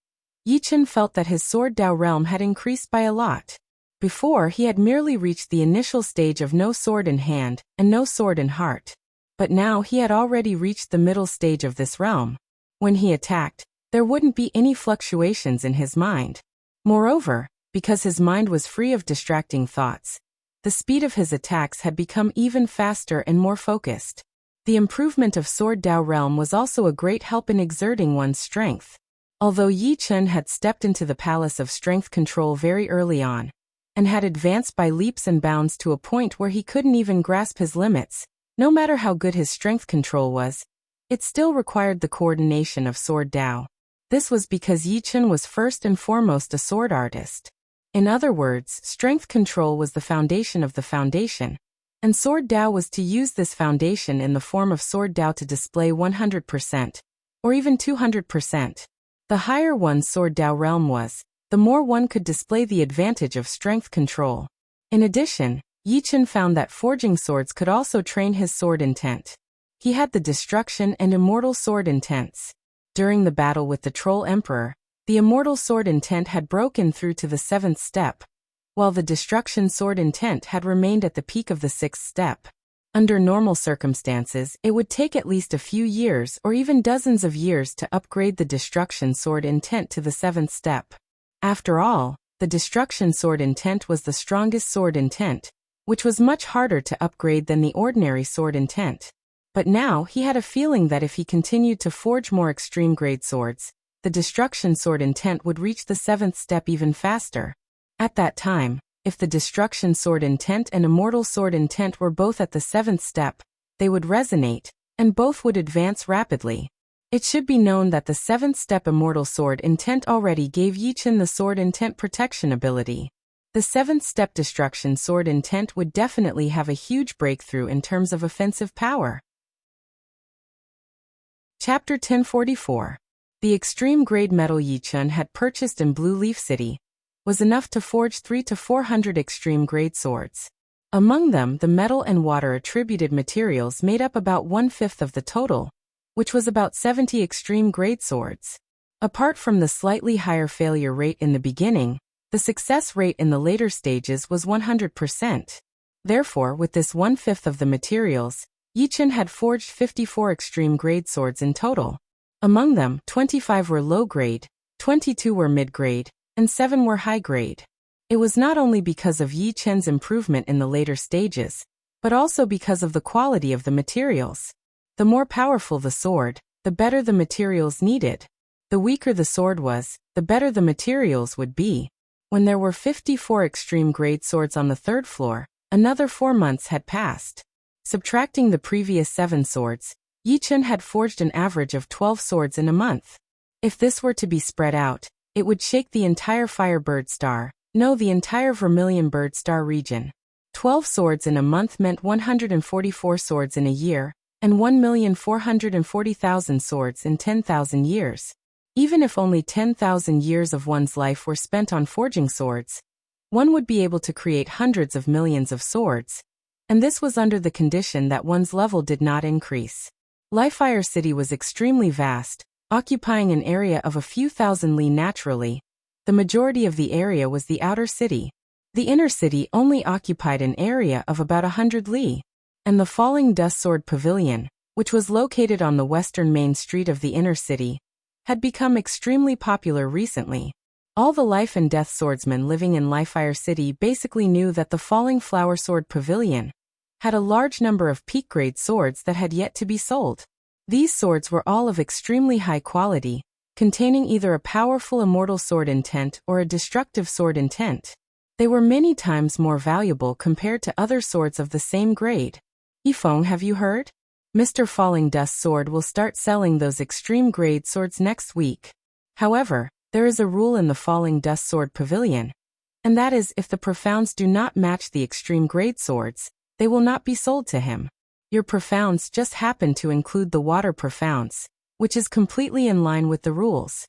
Yi Chun felt that his sword Dao realm had increased by a lot. Before, he had merely reached the initial stage of no sword in hand and no sword in heart. But now he had already reached the middle stage of this realm. When he attacked, there wouldn't be any fluctuations in his mind. Moreover, because his mind was free of distracting thoughts, the speed of his attacks had become even faster and more focused. The improvement of Sword Dao realm was also a great help in exerting one's strength. Although Yi Chun had stepped into the palace of strength control very early on, and had advanced by leaps and bounds to a point where he couldn't even grasp his limits, no matter how good his strength control was, it still required the coordination of Sword Dao. This was because Yi Chun was first and foremost a sword artist. In other words, strength control was the foundation of the foundation, and Sword Dao was to use this foundation in the form of Sword Dao to display 100%, or even 200%. The higher one's Sword Dao realm was, the more one could display the advantage of strength control. In addition, Yi Chun found that forging swords could also train his sword intent. He had the destruction and immortal sword intents. During the battle with the Troll Emperor, the immortal sword intent had broken through to the 7th step, while the destruction sword intent had remained at the peak of the 6th step. Under normal circumstances, it would take at least a few years or even dozens of years to upgrade the destruction sword intent to the 7th step. After all, the destruction sword intent was the strongest sword intent, which was much harder to upgrade than the ordinary sword intent. But now he had a feeling that if he continued to forge more extreme-grade swords, the destruction sword intent would reach the 7th step even faster. At that time, if the destruction sword intent and immortal sword intent were both at the 7th step, they would resonate, and both would advance rapidly. It should be known that the 7th step immortal sword intent already gave Yi Chun the sword intent protection ability. The 7th step destruction sword intent would definitely have a huge breakthrough in terms of offensive power. Chapter 1044. The extreme-grade metal Yi Chun had purchased in Blue Leaf City was enough to forge 300 to 400 extreme-grade swords. Among them, the metal and water-attributed materials made up about 1/5 of the total, which was about 70 extreme-grade swords. Apart from the slightly higher failure rate in the beginning, the success rate in the later stages was 100%. Therefore, with this 1/5 of the materials, Yi Chun had forged 54 extreme-grade swords in total. Among them, 25 were low-grade, 22 were mid-grade, and 7 were high-grade. It was not only because of Yi Chun's improvement in the later stages, but also because of the quality of the materials. The more powerful the sword, the better the materials needed. The weaker the sword was, the better the materials would be. When there were 54 extreme-grade swords on the 3rd floor, another 4 months had passed. Subtracting the previous 7 swords, Yi Chun had forged an average of 12 swords in a month. If this were to be spread out, it would shake the entire Firebird Star, no, the entire Vermilion Bird Star region. 12 swords in a month meant 144 swords in a year, and 1,440,000 swords in 10,000 years. Even if only 10,000 years of one's life were spent on forging swords, one would be able to create hundreds of millions of swords, and this was under the condition that one's level did not increase. Fire City was extremely vast, occupying an area of a few thousand li naturally. The majority of the area was the outer city. The inner city only occupied an area of about 100 li, and the Falling Dust Sword Pavilion, which was located on the western main street of the inner city, had become extremely popular recently. All the life and death swordsmen living in Fire City basically knew that the Falling Flower Sword Pavilion had a large number of peak-grade swords that had yet to be sold. These swords were all of extremely high quality, containing either a powerful immortal sword intent or a destructive sword intent. They were many times more valuable compared to other swords of the same grade. Yifeng, have you heard? Mr. Falling Dust Sword will start selling those extreme grade swords next week. However, there is a rule in the Falling Dust Sword Pavilion, and that is if the profounds do not match the extreme grade swords, they will not be sold to him. Your profounds just happen to include the water profounds, which is completely in line with the rules.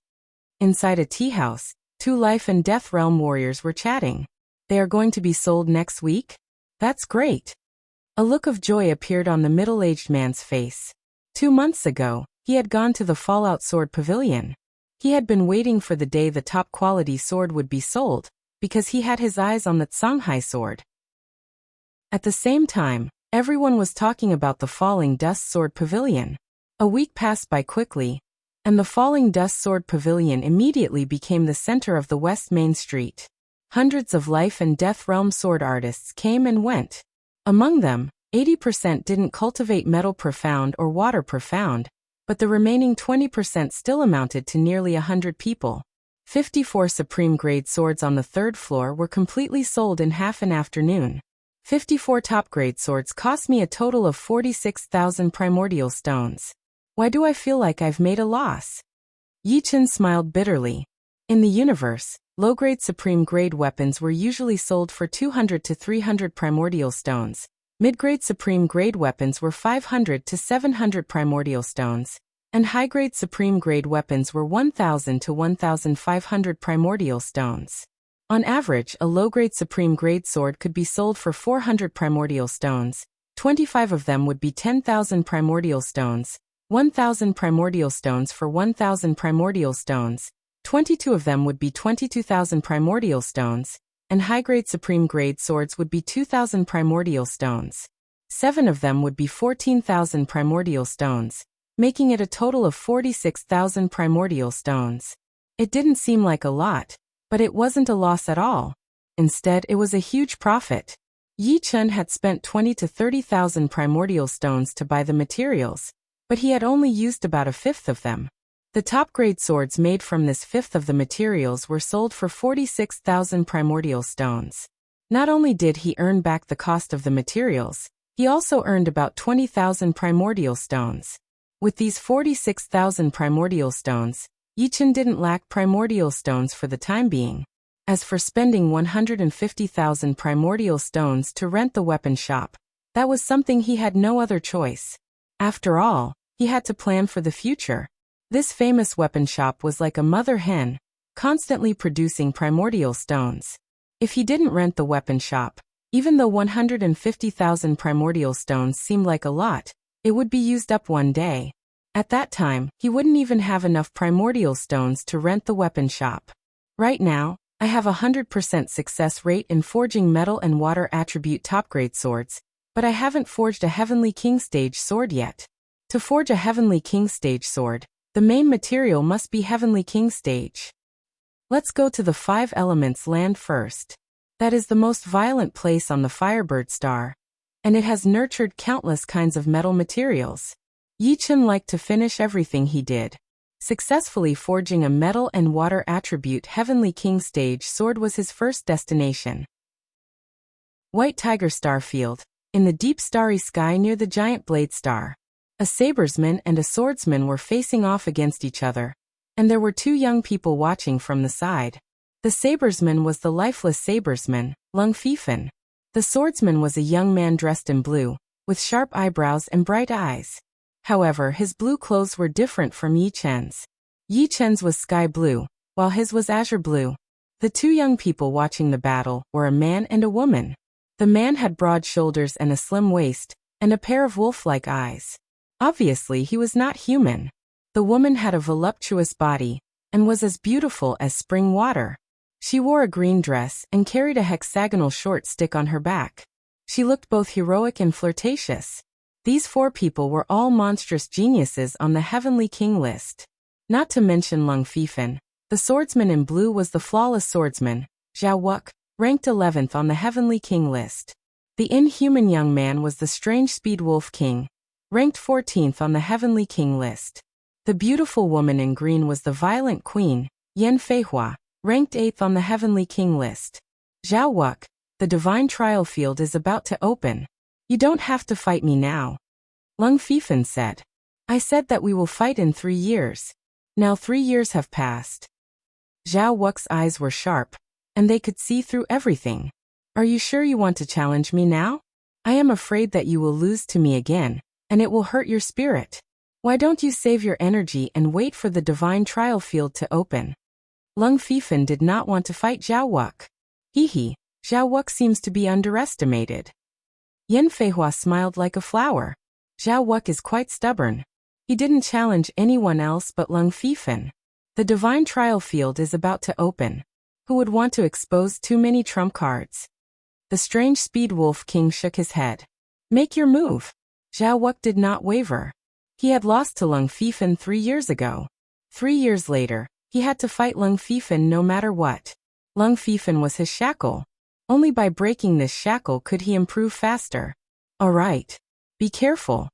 Inside a tea house, two life and death realm warriors were chatting. They are going to be sold next week? That's great. A look of joy appeared on the middle-aged man's face. 2 months ago, he had gone to the Fallout Sword Pavilion. He had been waiting for the day the top-quality sword would be sold, because he had his eyes on the Shanghai sword. At the same time, everyone was talking about the Falling Dust Sword Pavilion. A week passed by quickly, and the Falling Dust Sword Pavilion immediately became the center of the West Main Street. Hundreds of life and death realm sword artists came and went. Among them, 80% didn't cultivate metal profound or water profound, but the remaining 20% still amounted to nearly 100 people. 54 supreme grade swords on the third floor were completely sold in half an afternoon. 54 top grade swords cost me a total of 46,000 primordial stones. Why do I feel like I've made a loss? Yi Chen smiled bitterly. In the universe, low-grade supreme grade weapons were usually sold for 200 to 300 primordial stones. Mid-grade supreme grade weapons were 500 to 700 primordial stones, and high-grade supreme grade weapons were 1,000 to 1,500 primordial stones. On average, a low-grade supreme grade sword could be sold for 400 primordial stones. 25 of them would be 10,000 primordial stones, 1,000 primordial stones for 1,000 primordial stones. 22 of them would be 22,000 primordial stones, and high-grade supreme grade swords would be 2,000 primordial stones. 7 of them would be 14,000 primordial stones, making it a total of 46,000 primordial stones. It didn't seem like a lot, but it wasn't a loss at all. Instead, it was a huge profit. Yi Chen had spent 20 to 30,000 primordial stones to buy the materials, but he had only used about a fifth of them. The top-grade swords made from this fifth of the materials were sold for 46,000 primordial stones. Not only did he earn back the cost of the materials, he also earned about 20,000 primordial stones. With these 46,000 primordial stones, Yi Chen didn't lack primordial stones for the time being. As for spending 150,000 primordial stones to rent the weapon shop, that was something he had no other choice. After all, he had to plan for the future. This famous weapon shop was like a mother hen, constantly producing primordial stones. If he didn't rent the weapon shop, even though 150,000 primordial stones seemed like a lot, it would be used up one day. At that time, he wouldn't even have enough primordial stones to rent the weapon shop. Right now, I have a 100% success rate in forging metal and water attribute top-grade swords, but I haven't forged a Heavenly King Stage sword yet. To forge a Heavenly King Stage sword, the main material must be Heavenly King Stage. Let's go to the 5 Elements land first. That is the most violent place on the Firebird Star, and it has nurtured countless kinds of metal materials. Yi Chen liked to finish everything he did. Successfully forging a metal and water attribute Heavenly King Stage sword was his first destination. White Tiger Star Field, in the deep starry sky near the giant Blade Star. A sabersman and a swordsman were facing off against each other, and there were 2 young people watching from the side. The sabersman was the lifeless sabersman, Lung Fifen. The swordsman was a young man dressed in blue, with sharp eyebrows and bright eyes. However, his blue clothes were different from Yi Chen's. Yi Chen's was sky blue, while his was azure blue. The 2 young people watching the battle were a man and a woman. The man had broad shoulders and a slim waist, and a pair of wolf-like eyes. Obviously, he was not human. The woman had a voluptuous body, and was as beautiful as spring water. She wore a green dress and carried a hexagonal short stick on her back. She looked both heroic and flirtatious. These 4 people were all monstrous geniuses on the Heavenly King list. Not to mention Lung Fifan. The swordsman in blue was the flawless swordsman, Zhao Wuk, ranked 11th on the Heavenly King list. The inhuman young man was the strange speed wolf king, ranked 14th on the Heavenly King list. The beautiful woman in green was the violent queen, Yan Feihua, ranked 8th on the Heavenly King list. Zhao Wuk, the divine trial field is about to open. You don't have to fight me now. Lung Fifan said. I said that we will fight in 3 years. Now 3 years have passed. Zhao Wuk's eyes were sharp, and they could see through everything. Are you sure you want to challenge me now? I am afraid that you will lose to me again, and it will hurt your spirit. Why don't you save your energy and wait for the divine trial field to open? Lung Fifan did not want to fight Zhao Wuk. Hee, Zhao Wuk seems to be underestimated. Yan Feihua smiled like a flower. Zhao Wuk is quite stubborn. He didn't challenge anyone else but Lung Fifan. The divine trial field is about to open. Who would want to expose too many trump cards? The strange speed wolf king shook his head. Make your move. Zhao Wuk did not waver. He had lost to Lung Fifan 3 years ago. 3 years later, he had to fight Lung Fifan no matter what. Lung Fifan was his shackle. Only by breaking this shackle could he improve faster. All right. Be careful.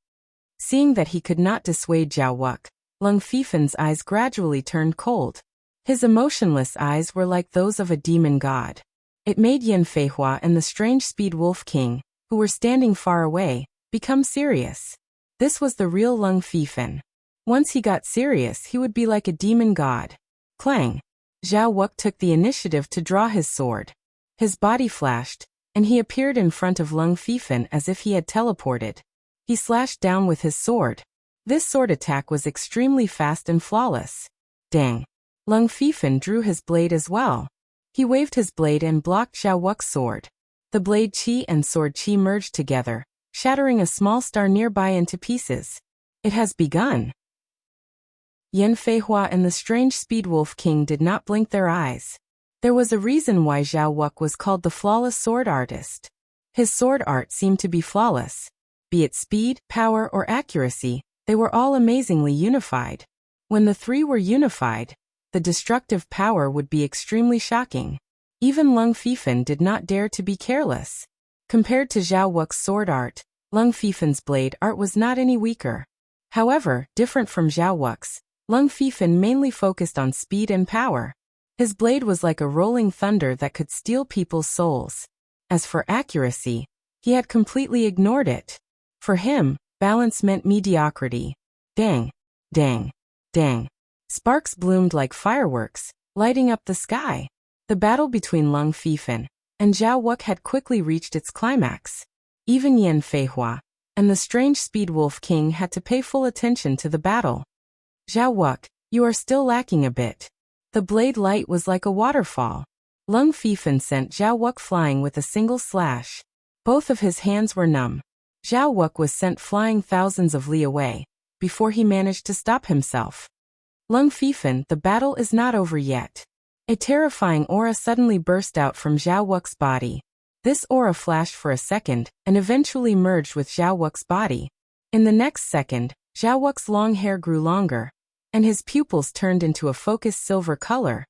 Seeing that he could not dissuade Zhao Wuk, Lung Fifan's eyes gradually turned cold. His emotionless eyes were like those of a demon god. It made Yan Feihua and the strange speed wolf king, who were standing far away, become serious. This was the real Lung Fifan. Once he got serious, he would be like a demon god. Clang! Zhao Wuk took the initiative to draw his sword. His body flashed, and he appeared in front of Lung Fifan as if he had teleported. He slashed down with his sword. This sword attack was extremely fast and flawless. Dang! Lung Fifan drew his blade as well. He waved his blade and blocked Zhao Wuk's sword. The blade chi and sword chi merged together, shattering a small star nearby into pieces. It has begun. Yan Feihua and the strange speed wolf king did not blink their eyes. There was a reason why Zhao Wuk was called the flawless sword artist. His sword art seemed to be flawless. Be it speed, power, or accuracy, they were all amazingly unified. When the 3 were unified, the destructive power would be extremely shocking. Even Lung Fifan did not dare to be careless. Compared to Zhao Wuk's sword art, Lung Fifan's blade art was not any weaker. However, different from Zhao Wuk's, Lung Fifan mainly focused on speed and power. His blade was like a rolling thunder that could steal people's souls. As for accuracy, he had completely ignored it. For him, balance meant mediocrity. Dang, dang, dang. Sparks bloomed like fireworks, lighting up the sky. The battle between Lung Fifan and Zhao Wuk had quickly reached its climax. Even Yan Feihua and the strange speed wolf king had to pay full attention to the battle. Zhao Wuk, you are still lacking a bit. The blade light was like a waterfall. Lung Fifan sent Zhao Wuk flying with a single slash. Both of his hands were numb. Zhao Wuk was sent flying thousands of li away, before he managed to stop himself. Lung Fifan, the battle is not over yet. A terrifying aura suddenly burst out from Zhao Wuk's body. This aura flashed for a second, and eventually merged with Zhao Wuk's body. In the next second, Zhao Wuk's long hair grew longer, and his pupils turned into a focused silver color,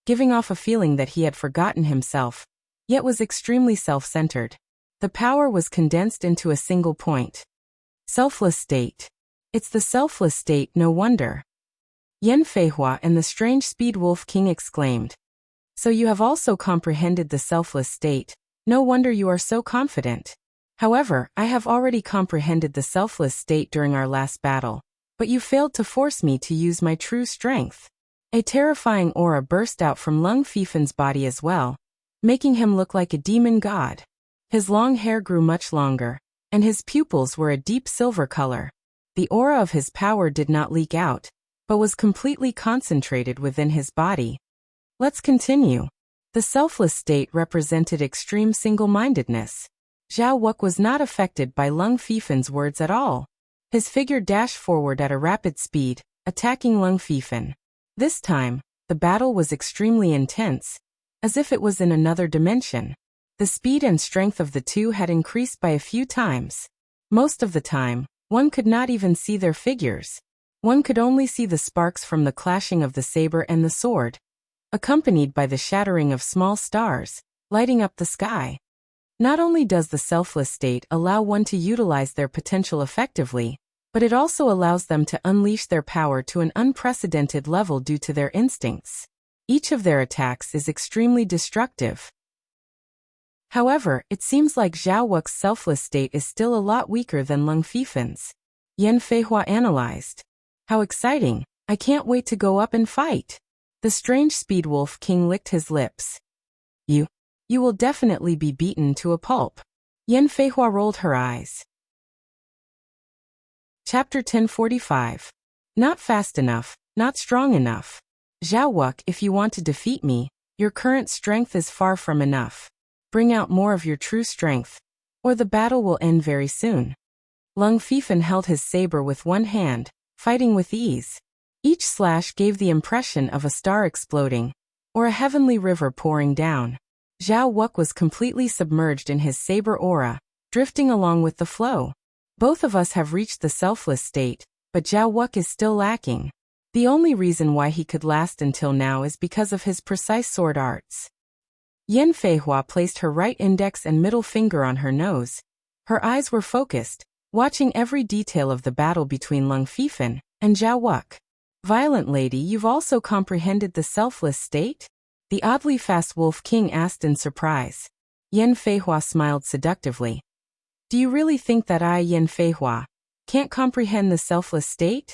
giving off a feeling that he had forgotten himself, yet was extremely self-centered. The power was condensed into a single point. Selfless state. It's the selfless state, no wonder. Yan Feihua and the strange speed wolf king exclaimed. So you have also comprehended the selfless state. No wonder you are so confident. However, I have already comprehended the selfless state during our last battle, but you failed to force me to use my true strength. A terrifying aura burst out from Lung Fifan's body as well, making him look like a demon god. His long hair grew much longer, and his pupils were a deep silver color. The aura of his power did not leak out, but was completely concentrated within his body. Let's continue. The selfless state represented extreme single-mindedness. Zhao Wuk was not affected by Lung Fifan's words at all. His figure dashed forward at a rapid speed, attacking Lung Fifan. This time, the battle was extremely intense, as if it was in another dimension. The speed and strength of the two had increased by a few times. Most of the time, One could not even see their figures. One could only see the sparks from the clashing of the saber and the sword, accompanied by the shattering of small stars, lighting up the sky. Not only does the selfless state allow one to utilize their potential effectively, but it also allows them to unleash their power to an unprecedented level due to their instincts. Each of their attacks is extremely destructive. However, it seems like Zhao Wu's selfless state is still a lot weaker than Lung Fifan's. Yan Feihua analyzed. How exciting! I can't wait to go up and fight. The strange Speed Wolf King licked his lips. You will definitely be beaten to a pulp. Yan Feihua rolled her eyes. Chapter 1045. Not fast enough, not strong enough. Zhao Wu, if you want to defeat me, your current strength is far from enough. Bring out more of your true strength, or the battle will end very soon. Lung Fifan held his saber with one hand, fighting with ease. Each slash gave the impression of a star exploding, or a heavenly river pouring down. Zhao Wu was completely submerged in his saber aura, drifting along with the flow. Both of us have reached the selfless state, but Zhao Wu is still lacking. The only reason why he could last until now is because of his precise sword arts. Yan Feihua placed her right index and middle finger on her nose. Her eyes were focused, watching every detail of the battle between Lung Fifan and Zhao Wu. Violent lady, you've also comprehended the selfless state? The oddly fast Wolf King asked in surprise. Yan Feihua smiled seductively. Do you really think that I, Yan Feihua, can't comprehend the selfless state?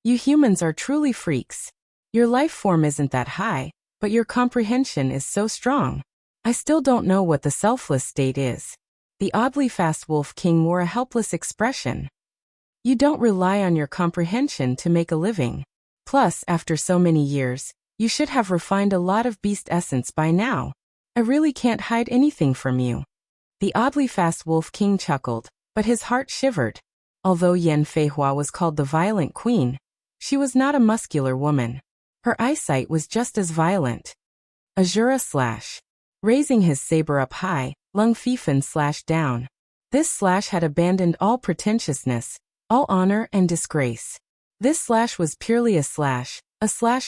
You humans are truly freaks. Your life form isn't that high, but your comprehension is so strong. I still don't know what the selfless state is. The oddly fast Wolf King wore a helpless expression. You don't rely on your comprehension to make a living. Plus, after so many years, you should have refined a lot of beast essence by now. I really can't hide anything from you. The oddly fast Wolf King chuckled, but his heart shivered. Although Yan Feihua was called the Violent Queen, she was not a muscular woman. Her eyesight was just as violent. Azura slash. Raising his saber up high, Lung Fifan slashed down. This slash had abandoned all pretentiousness, all honor and disgrace. This slash was purely a slash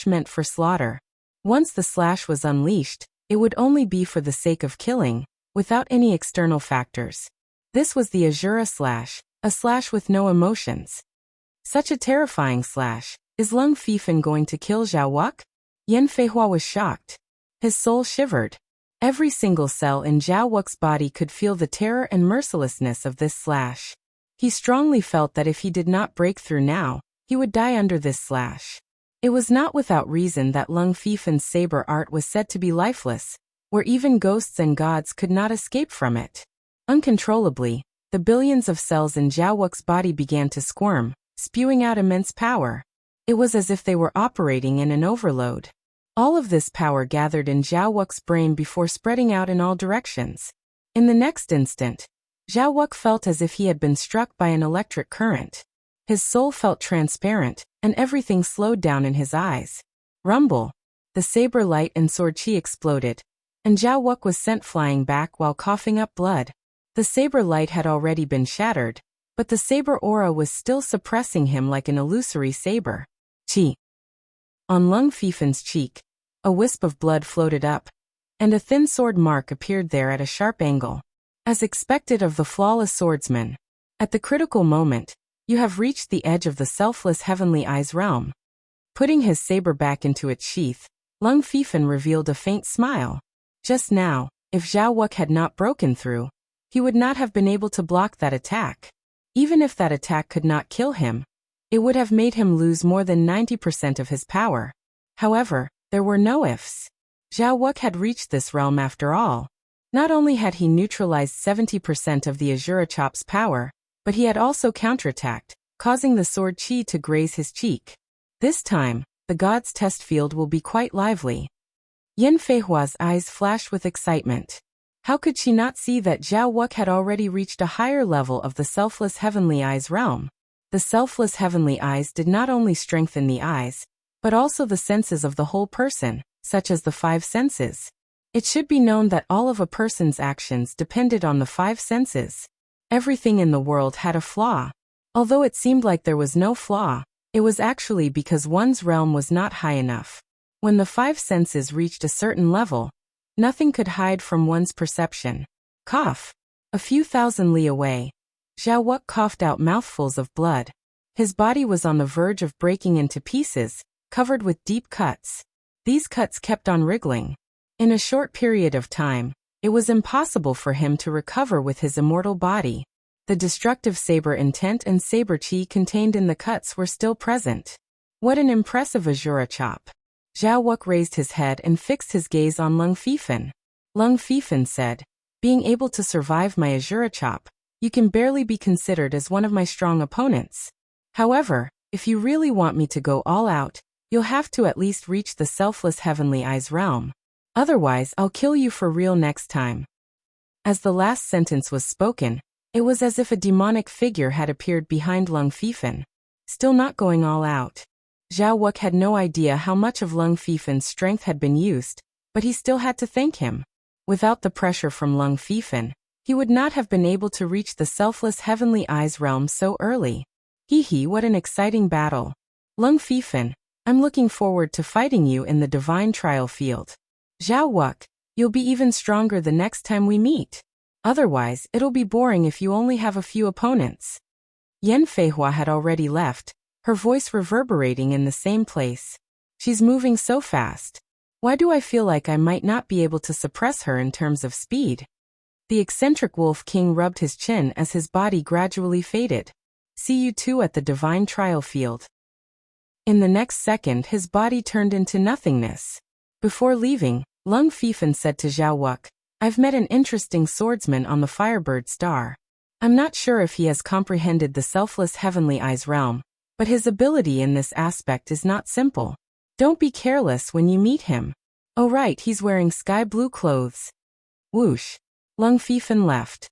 meant for slaughter. Once the slash was unleashed, it would only be for the sake of killing, without any external factors. This was the Azura slash, a slash with no emotions. Such a terrifying slash. Is Lung Fifan going to kill Zhao Wu? Yan Feihua was shocked. His soul shivered. Every single cell in Zhao Wu's body could feel the terror and mercilessness of this slash. He strongly felt that if he did not break through now, he would die under this slash. It was not without reason that Lung Fifan's saber art was said to be lifeless, where even ghosts and gods could not escape from it. Uncontrollably, the billions of cells in Zhao Wu's body began to squirm, spewing out immense power. It was as if they were operating in an overload. All of this power gathered in Zhao Wu's brain before spreading out in all directions. In the next instant, Zhao Wu felt as if he had been struck by an electric current. His soul felt transparent, and everything slowed down in his eyes. Rumble! The saber light and sword chi exploded, and Zhao Wu was sent flying back while coughing up blood. The saber light had already been shattered, but the saber aura was still suppressing him like an illusory saber. Chi. On Lung Fifan's cheek, a wisp of blood floated up, and a thin sword mark appeared there at a sharp angle. As expected of the flawless swordsman, at the critical moment, you have reached the edge of the selfless heavenly eyes realm. Putting his saber back into its sheath, Lung Fifan revealed a faint smile. Just now, if Zhao Wu had not broken through, he would not have been able to block that attack. Even if that attack could not kill him, it would have made him lose more than 90% of his power. However, there were no ifs. Zhao Wu had reached this realm after all. Not only had he neutralized 70% of the Azura Chop's power, but he had also counterattacked, causing the sword chi to graze his cheek. This time, the god's test field will be quite lively. Yan Feihua's eyes flashed with excitement. How could she not see that Zhao Wu had already reached a higher level of the selfless heavenly eyes realm? The selfless heavenly eyes did not only strengthen the eyes, but also the senses of the whole person, such as the 5 senses. It should be known that all of a person's actions depended on the 5 senses. Everything in the world had a flaw. Although it seemed like there was no flaw, it was actually because one's realm was not high enough. When the five senses reached a certain level, nothing could hide from one's perception. Cough. A few thousand li away, Zhao Wuk coughed out mouthfuls of blood. His body was on the verge of breaking into pieces, covered with deep cuts. These cuts kept on wriggling. In a short period of time, it was impossible for him to recover with his immortal body. The destructive saber intent and saber chi contained in the cuts were still present. What an impressive Azura chop. Zhao Wuk raised his head and fixed his gaze on Lung Fifan. Lung Fifan said, "Being able to survive my Azura chop, you can barely be considered as one of my strong opponents. However, if you really want me to go all out, you'll have to at least reach the selfless Heavenly Eyes realm. Otherwise, I'll kill you for real next time." As the last sentence was spoken, it was as if a demonic figure had appeared behind Lung Fifan. Still not going all out. Zhao Wuk had no idea how much of Lung Fifan's strength had been used, but he still had to thank him. Without the pressure from Lung Fifan, he would not have been able to reach the selfless Heavenly Eyes realm so early. Hee, what an exciting battle. Lung Fifan, I'm looking forward to fighting you in the divine trial field. Zhao Wuk, you'll be even stronger the next time we meet. Otherwise, it'll be boring if you only have a few opponents. Yan Feihua had already left, her voice reverberating in the same place. She's moving so fast. Why do I feel like I might not be able to suppress her in terms of speed? The eccentric Wolf King rubbed his chin as his body gradually faded. See you two at the divine trial field. In the next second, his body turned into nothingness. Before leaving, Lung Fifan said to Zhao Wuk, I've met an interesting swordsman on the Firebird Star. I'm not sure if he has comprehended the selfless Heavenly Eyes realm, but his ability in this aspect is not simple. Don't be careless when you meet him. Oh right, he's wearing sky blue clothes. Whoosh. Lung Fifan left.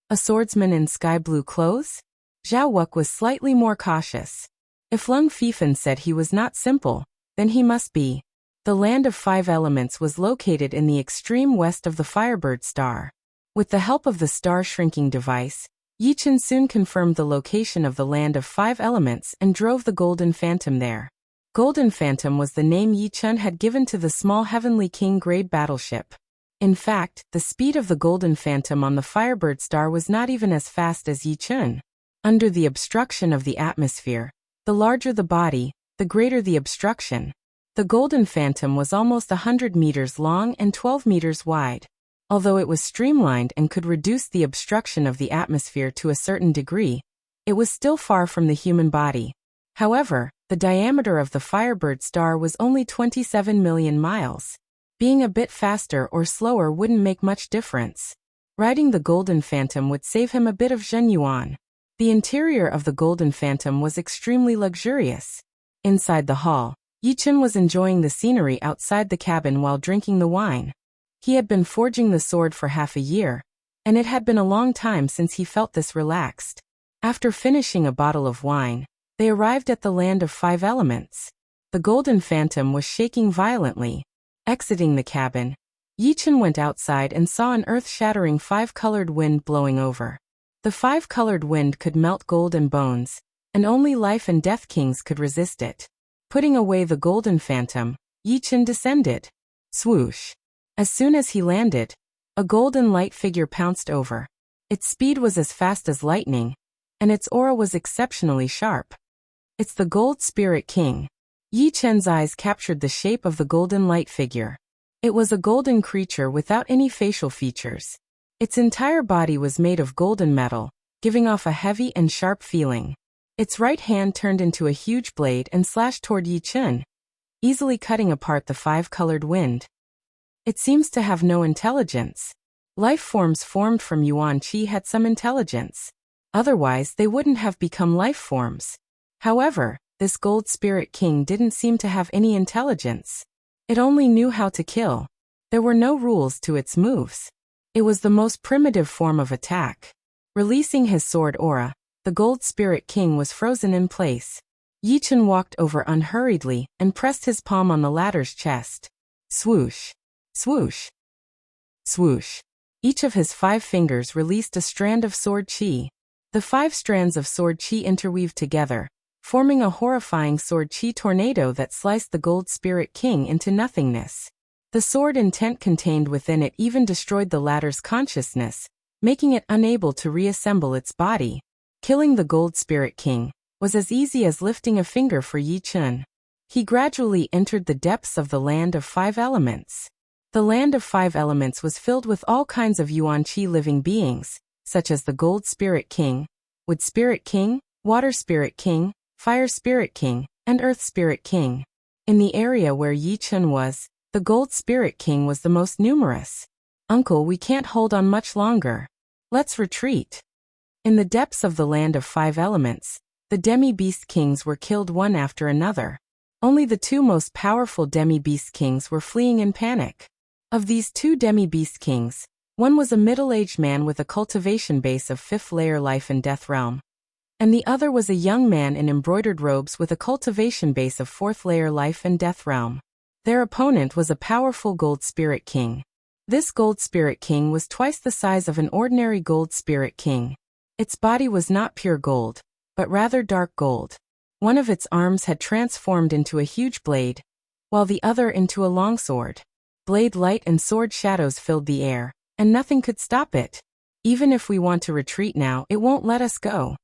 A swordsman in sky blue clothes? Zhao Wuk was slightly more cautious. If Lung Fifan said he was not simple, then he must be. The Land of Five Elements was located in the extreme west of the Firebird Star. With the help of the star-shrinking device, Yichen soon confirmed the location of the Land of Five Elements and drove the Golden Phantom there. Golden Phantom was the name Yichen had given to the small Heavenly King-grade battleship. In fact, the speed of the Golden Phantom on the Firebird Star was not even as fast as Yichen. Under the obstruction of the atmosphere, the larger the body, the greater the obstruction. The Golden Phantom was almost 100 meters long and 12 meters wide. Although it was streamlined and could reduce the obstruction of the atmosphere to a certain degree, it was still far from the human body. However, the diameter of the Firebird Star was only 27 million miles. Being a bit faster or slower wouldn't make much difference. Riding the Golden Phantom would save him a bit of Zhen Yuan. The interior of the Golden Phantom was extremely luxurious. Inside the hall, Yichen was enjoying the scenery outside the cabin while drinking the wine. He had been forging the sword for half a year, and it had been a long time since he felt this relaxed. After finishing a bottle of wine, they arrived at the Land of Five Elements. The Golden Phantom was shaking violently. Exiting the cabin, Yichen went outside and saw an earth-shattering five-colored wind blowing over. The five-colored wind could melt gold and bones, and only Life and Death Kings could resist it. Putting away the Golden Phantom, Yichen descended. Swoosh. As soon as he landed, a golden light figure pounced over. Its speed was as fast as lightning, and its aura was exceptionally sharp. It's the Gold Spirit King. Yichen's eyes captured the shape of the golden light figure. It was a golden creature without any facial features. Its entire body was made of golden metal, giving off a heavy and sharp feeling. Its right hand turned into a huge blade and slashed toward Yichen, easily cutting apart the five-colored wind. It seems to have no intelligence. Life forms formed from Yuan Qi had some intelligence. Otherwise, they wouldn't have become life forms. However, this Gold Spirit King didn't seem to have any intelligence. It only knew how to kill. There were no rules to its moves. It was the most primitive form of attack. Releasing his sword aura, the Gold Spirit King was frozen in place. Yichen walked over unhurriedly and pressed his palm on the latter's chest. Swoosh. Swoosh. Swoosh. Each of his 5 fingers released a strand of sword chi. The 5 strands of sword chi interweaved together, forming a horrifying sword chi tornado that sliced the Gold Spirit King into nothingness. The sword intent contained within it even destroyed the latter's consciousness, making it unable to reassemble its body. Killing the Gold Spirit King was as easy as lifting a finger for Yi Chun. He gradually entered the depths of the Land of 5 Elements. The Land of 5 Elements was filled with all kinds of Yuan Qi living beings, such as the Gold Spirit King, Wood Spirit King, Water Spirit King, Fire Spirit King, and Earth Spirit King. In the area where Yi Chun was, the Gold Spirit King was the most numerous. "Uncle, we can't hold on much longer. Let's retreat." In the depths of the Land of 5 Elements, the Demi-Beast Kings were killed one after another. Only the 2 most powerful Demi-Beast Kings were fleeing in panic. Of these 2 Demi-Beast Kings, one was a middle-aged man with a cultivation base of 5th layer life and death realm, and the other was a young man in embroidered robes with a cultivation base of 4th layer life and death realm. Their opponent was a powerful Gold Spirit King. This Gold Spirit King was twice the size of an ordinary Gold Spirit King. Its body was not pure gold, but rather dark gold. One of its arms had transformed into a huge blade, while the other into a longsword. Blade light and sword shadows filled the air, and nothing could stop it. Even if we want to retreat now, it won't let us go.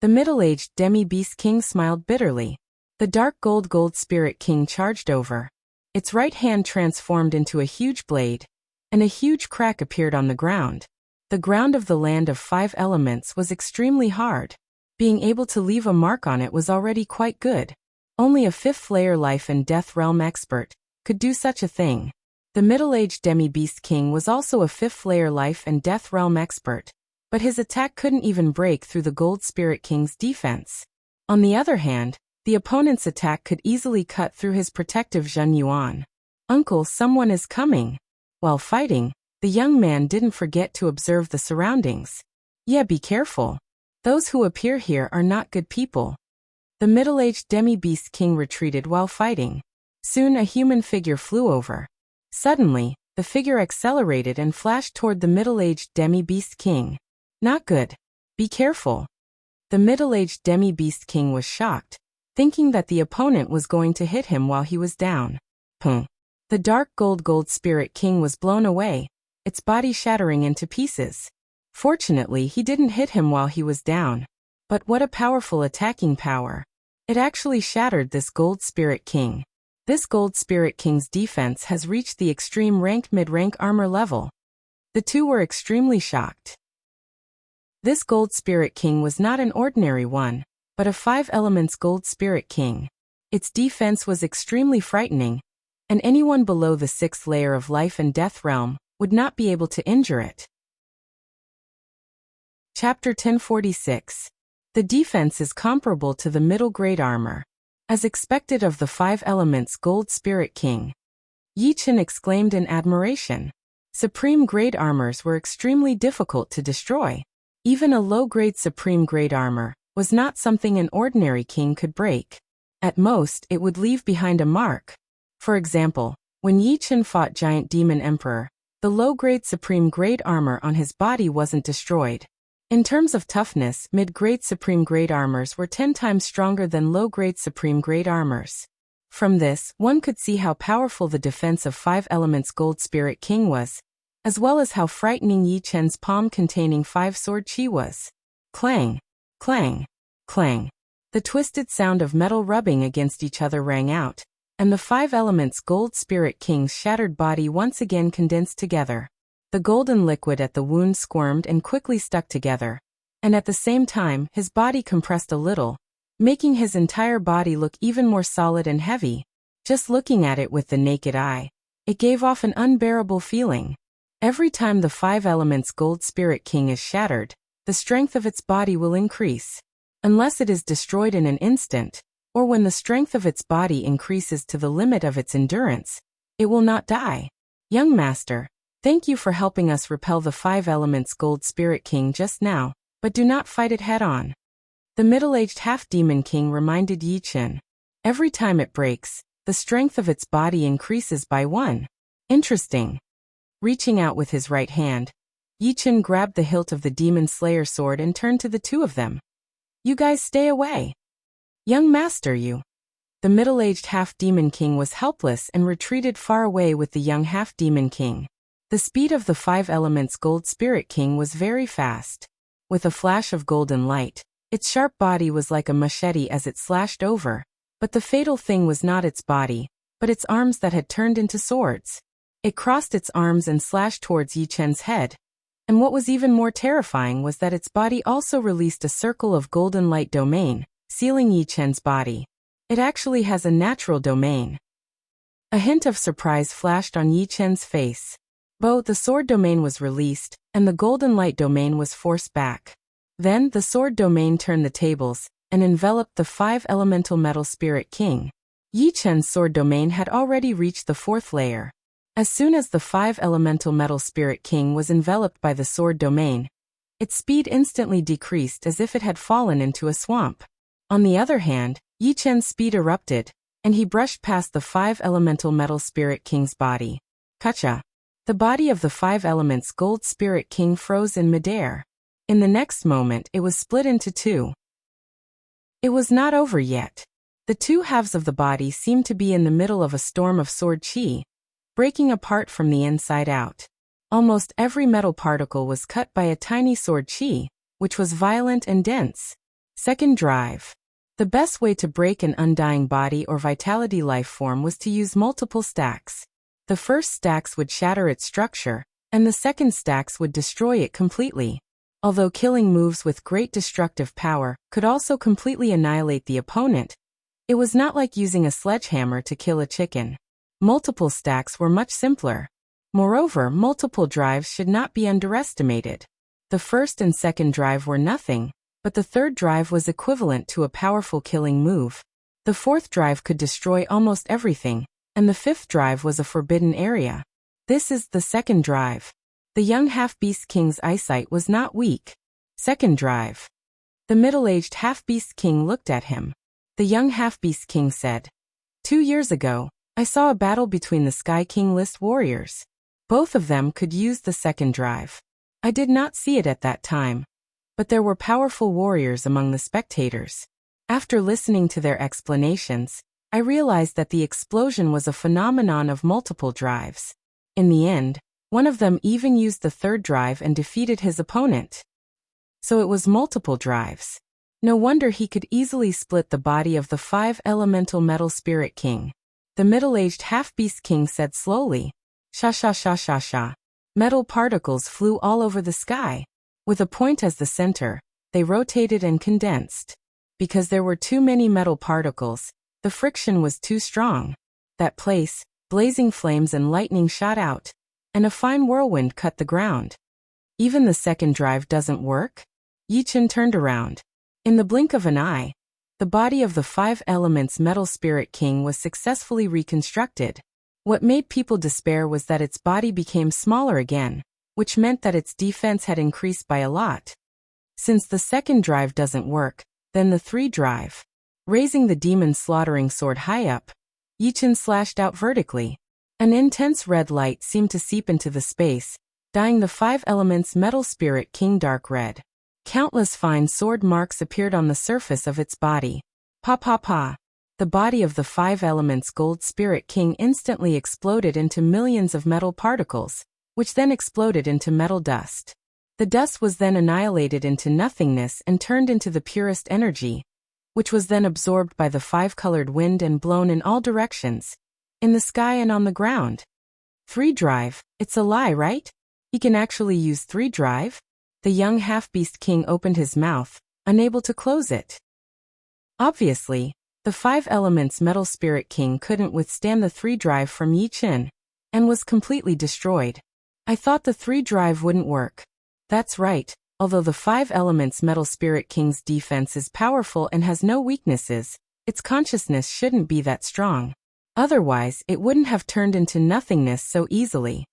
The middle-aged Demi-Beast King smiled bitterly. The dark Gold Spirit King charged over. Its right hand transformed into a huge blade, and a huge crack appeared on the ground. The ground of the Land of 5 Elements was extremely hard. Being able to leave a mark on it was already quite good. Only a 5th layer life and death realm expert could do such a thing. The middle-aged Demi-Beast King was also a 5th layer life and death realm expert, but his attack couldn't even break through the Gold Spirit King's defense. On the other hand, the opponent's attack could easily cut through his protective Zhen Yuan. "Uncle, someone is coming." While fighting, the young man didn't forget to observe the surroundings. "Yeah, be careful. Those who appear here are not good people." The middle-aged Demi-Beast King retreated while fighting. Soon a human figure flew over. Suddenly, the figure accelerated and flashed toward the middle-aged Demi-Beast King. "Not good. Be careful." The middle-aged Demi-Beast King was shocked, thinking that the opponent was going to hit him while he was down. The dark Gold Spirit King was blown away, its body shattering into pieces. Fortunately, he didn't hit him while he was down. But what a powerful attacking power. It actually shattered this Gold Spirit King. This Gold Spirit King's defense has reached the extreme ranked mid-rank armor level. The 2 were extremely shocked. This Gold Spirit King was not an ordinary one, but a 5 Elements Gold Spirit King. Its defense was extremely frightening, and anyone below the 6th layer of life and death realm would not be able to injure it. Chapter 1046. The defense is comparable to the middle grade armor. As expected of the 5 Elements Gold Spirit King, Yi Chun exclaimed in admiration. Supreme grade armors were extremely difficult to destroy. Even a low-grade supreme grade armor was not something an ordinary king could break. At most, it would leave behind a mark. For example, when Yi Chun fought Giant Demon Emperor, the low-grade supreme grade armor on his body wasn't destroyed. In terms of toughness, mid-grade supreme grade armors were 10 times stronger than low-grade supreme grade armors. From this, one could see how powerful the defense of 5 Elements Gold Spirit King was, as well as how frightening Yi Chun's palm containing 5 sword chi was. Clang, clang, clang. The twisted sound of metal rubbing against each other rang out, and the 5 Elements Gold Spirit King's shattered body once again condensed together. The golden liquid at the wound squirmed and quickly stuck together, and at the same time his body compressed a little, making his entire body look even more solid and heavy. Just looking at it with the naked eye, it gave off an unbearable feeling. Every time the 5 Elements Gold Spirit King is shattered, the strength of its body will increase. Unless it is destroyed in an instant, or when the strength of its body increases to the limit of its endurance, it will not die. Young master, thank you for helping us repel the 5 Elements Gold Spirit King just now, but do not fight it head-on. The middle-aged half-demon king reminded Yi Chun. Every time it breaks, the strength of its body increases by 1. Interesting. Reaching out with his right hand, Yi Chen grabbed the hilt of the Demon Slayer sword and turned to the two of them. "You guys stay away. Young master, you." The middle-aged half-demon king was helpless and retreated far away with the young half-demon king. The speed of the five elements gold spirit king was very fast. With a flash of golden light, its sharp body was like a machete as it slashed over. But the fatal thing was not its body, but its arms that had turned into swords. It crossed its arms and slashed towards Yi Chen's head. And what was even more terrifying was that its body also released a circle of golden light domain, sealing Yi Chen's body. It actually has a natural domain. A hint of surprise flashed on Yi Chen's face. Both the sword domain was released, and the golden light domain was forced back. Then the sword domain turned the tables, and enveloped the five elemental metal spirit king. Yi Chen's sword domain had already reached the fourth layer. As soon as the five elemental metal spirit king was enveloped by the sword domain, its speed instantly decreased as if it had fallen into a swamp. On the other hand, Yi Chen's speed erupted, and he brushed past the five elemental metal spirit king's body. Kacha! The body of the five elements gold spirit king froze in midair. In the next moment it was split into two. It was not over yet. The two halves of the body seemed to be in the middle of a storm of sword chi, breaking apart from the inside out. Almost every metal particle was cut by a tiny sword chi, which was violent and dense. Second drive. The best way to break an undying body or vitality life form was to use multiple stacks. The first stacks would shatter its structure, and the second stacks would destroy it completely. Although killing moves with great destructive power could also completely annihilate the opponent, it was not like using a sledgehammer to kill a chicken. Multiple stacks were much simpler. Moreover, multiple drives should not be underestimated. The first and second drive were nothing, but the third drive was equivalent to a powerful killing move. The fourth drive could destroy almost everything, and the fifth drive was a forbidden area. This is the second drive. The young half-beast king's eyesight was not weak. Second drive. The middle-aged half-beast king looked at him. The young half-beast king said, 2 years ago, I saw a battle between the Sky King list warriors. Both of them could use the second drive. I did not see it at that time, but there were powerful warriors among the spectators. After listening to their explanations, I realized that the explosion was a phenomenon of multiple drives. In the end, one of them even used the third drive and defeated his opponent. So it was multiple drives. No wonder he could easily split the body of the five elemental metal spirit king. The middle-aged half-beast king said slowly, "Sha sha sha sha sha." Metal particles flew all over the sky. With a point as the center, they rotated and condensed. Because there were too many metal particles, the friction was too strong. That place, blazing flames and lightning shot out, and a fine whirlwind cut the ground. Even the second drive doesn't work? Yi Chen turned around. In the blink of an eye, the body of the five elements metal spirit king was successfully reconstructed. What made people despair was that its body became smaller again, which meant that its defense had increased by a lot. Since the second drive doesn't work, then the three drive. Raising the demon slaughtering sword high up, Yi Chen slashed out vertically. An intense red light seemed to seep into the space, dyeing the five elements metal spirit king dark red. Countless fine sword marks appeared on the surface of its body. Pa pa pa. The body of the five elements gold spirit king instantly exploded into millions of metal particles, which then exploded into metal dust. The dust was then annihilated into nothingness and turned into the purest energy, which was then absorbed by the five-colored wind and blown in all directions, in the sky and on the ground. Three drive, it's a lie, right? He can actually use three drive? The young half-beast king opened his mouth, unable to close it. Obviously, the five elements metal spirit king couldn't withstand the three drive from Yi Chen, and was completely destroyed. I thought the three drive wouldn't work. That's right, although the five elements metal spirit king's defense is powerful and has no weaknesses, its consciousness shouldn't be that strong. Otherwise, it wouldn't have turned into nothingness so easily.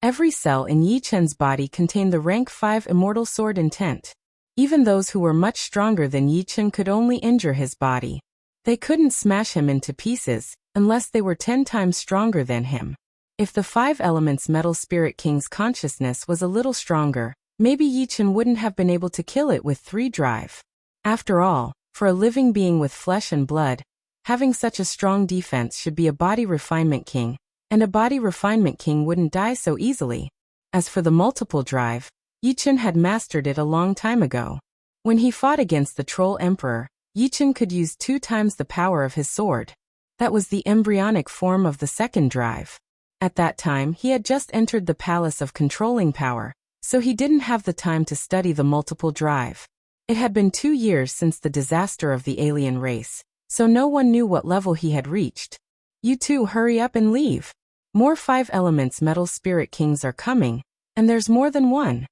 Every cell in Yi Chen's body contained the rank 5 immortal sword intent. Even those who were much stronger than Yi Chen could only injure his body. They couldn't smash him into pieces, unless they were 10 times stronger than him. If the five elements metal spirit king's consciousness was a little stronger, maybe Yichen wouldn't have been able to kill it with 3 drive. After all, for a living being with flesh and blood, having such a strong defense should be a body refinement king, and a body refinement king wouldn't die so easily. As for the multiple drive, Yichen had mastered it a long time ago. When he fought against the Troll Emperor, Yichen could use 2 times the power of his sword. That was the embryonic form of the second drive. At that time he had just entered the palace of controlling power, so he didn't have the time to study the multiple drive. It had been 2 years since the disaster of the alien race, so no one knew what level he had reached. You two hurry up and leave. More 5 elements metal spirit kings are coming, and there's more than one.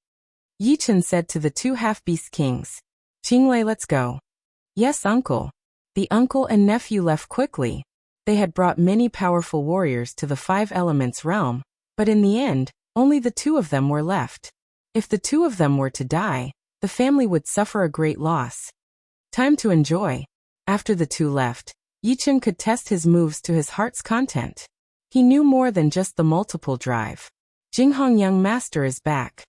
Yichen said to the 2 half-beast kings. Qinglei, let's go. Yes, uncle. The uncle and nephew left quickly. They had brought many powerful warriors to the 5 elements realm, but in the end, only the 2 of them were left. If the 2 of them were to die, the family would suffer a great loss. Time to enjoy. After the 2 left, Yichen could test his moves to his heart's content. He knew more than just the multiple drive. Jinghong Young Master is back.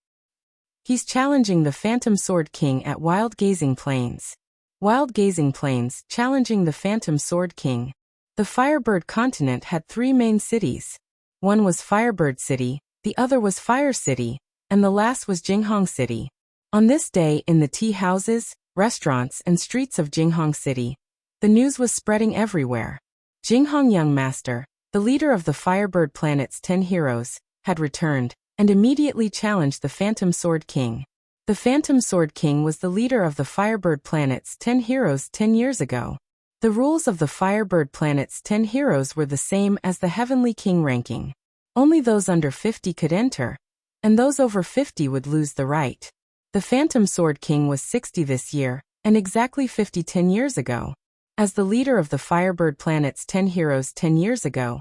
He's challenging the Phantom Sword King at Wild Gazing Plains. Wild Gazing Plains, challenging the Phantom Sword King. The Firebird continent had 3 main cities. One was Firebird City, the other was Fire City, and the last was Jinghong City. On this day, in the tea houses, restaurants, and streets of Jinghong City, the news was spreading everywhere. Jinghong Young Master, the leader of the Firebird planet's 10 heroes, had returned, and immediately challenged the Phantom Sword King. The Phantom Sword King was the leader of the Firebird planet's 10 heroes 10 years ago. The rules of the Firebird planet's 10 heroes were the same as the Heavenly King ranking. Only those under 50 could enter, and those over 50 would lose the right. The Phantom Sword King was 60 this year, and exactly 50 10 years ago. As the leader of the Firebird planet's 10 heroes 10 years ago,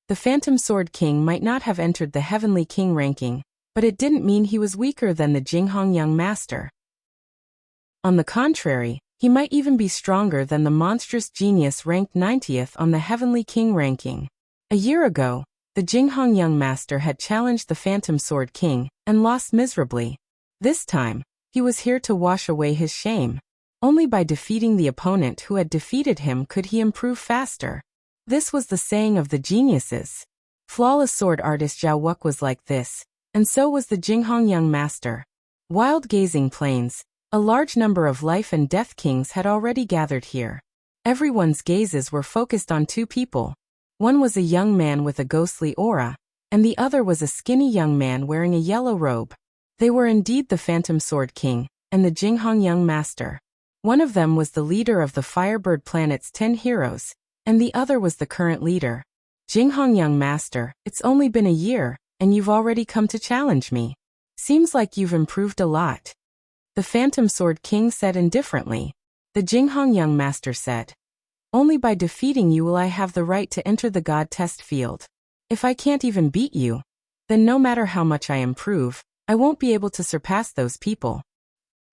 the Phantom Sword King might not have entered the Heavenly King ranking, but it didn't mean he was weaker than the Jinghong Young Master. On the contrary, he might even be stronger than the monstrous genius ranked 90th on the Heavenly King ranking. A year ago, the Jinghong Young Master had challenged the Phantom Sword King and lost miserably. This time, he was here to wash away his shame. Only by defeating the opponent who had defeated him could he improve faster. This was the saying of the geniuses. Flawless sword artist Zhao Wuk was like this, and so was the Jinghong Young Master. Wild Gazing Plains, a large number of life and death kings had already gathered here. Everyone's gazes were focused on 2 people. One was a young man with a ghostly aura, and the other was a skinny young man wearing a yellow robe. They were indeed the Phantom Sword King and the Jinghong Young Master. One of them was the leader of the Firebird planet's 10 heroes, and the other was the current leader. Jinghong Young Master, it's only been a year, and you've already come to challenge me. Seems like you've improved a lot. The Phantom Sword King said indifferently. The Jinghong Young Master said, only by defeating you will I have the right to enter the God test field. If I can't even beat you, then no matter how much I improve, I won't be able to surpass those people.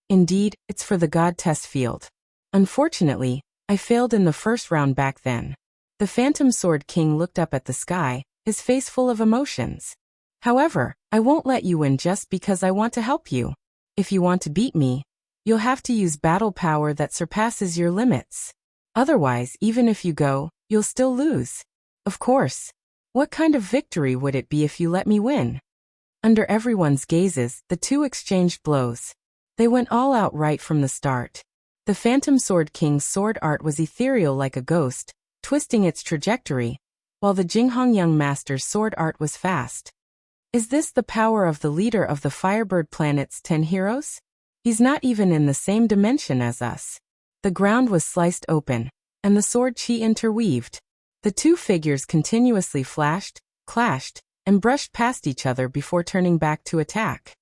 Indeed, it's for the God test field. Unfortunately, I failed in the first round back then. The Phantom Sword King looked up at the sky, his face full of emotions. However, I won't let you win just because I want to help you. If you want to beat me, you'll have to use battle power that surpasses your limits. Otherwise, even if you go, you'll still lose. Of course. What kind of victory would it be if you let me win? Under everyone's gazes, the 2 exchanged blows. They went all out right from the start. The Phantom Sword King's sword art was ethereal like a ghost, twisting its trajectory, while the Jinghong Young Master's sword art was fast. Is this the power of the leader of the Firebird planet's 10 heroes? He's not even in the same dimension as us. The ground was sliced open, and the sword chi interweaved. The 2 figures continuously flashed, clashed, and brushed past each other before turning back to attack.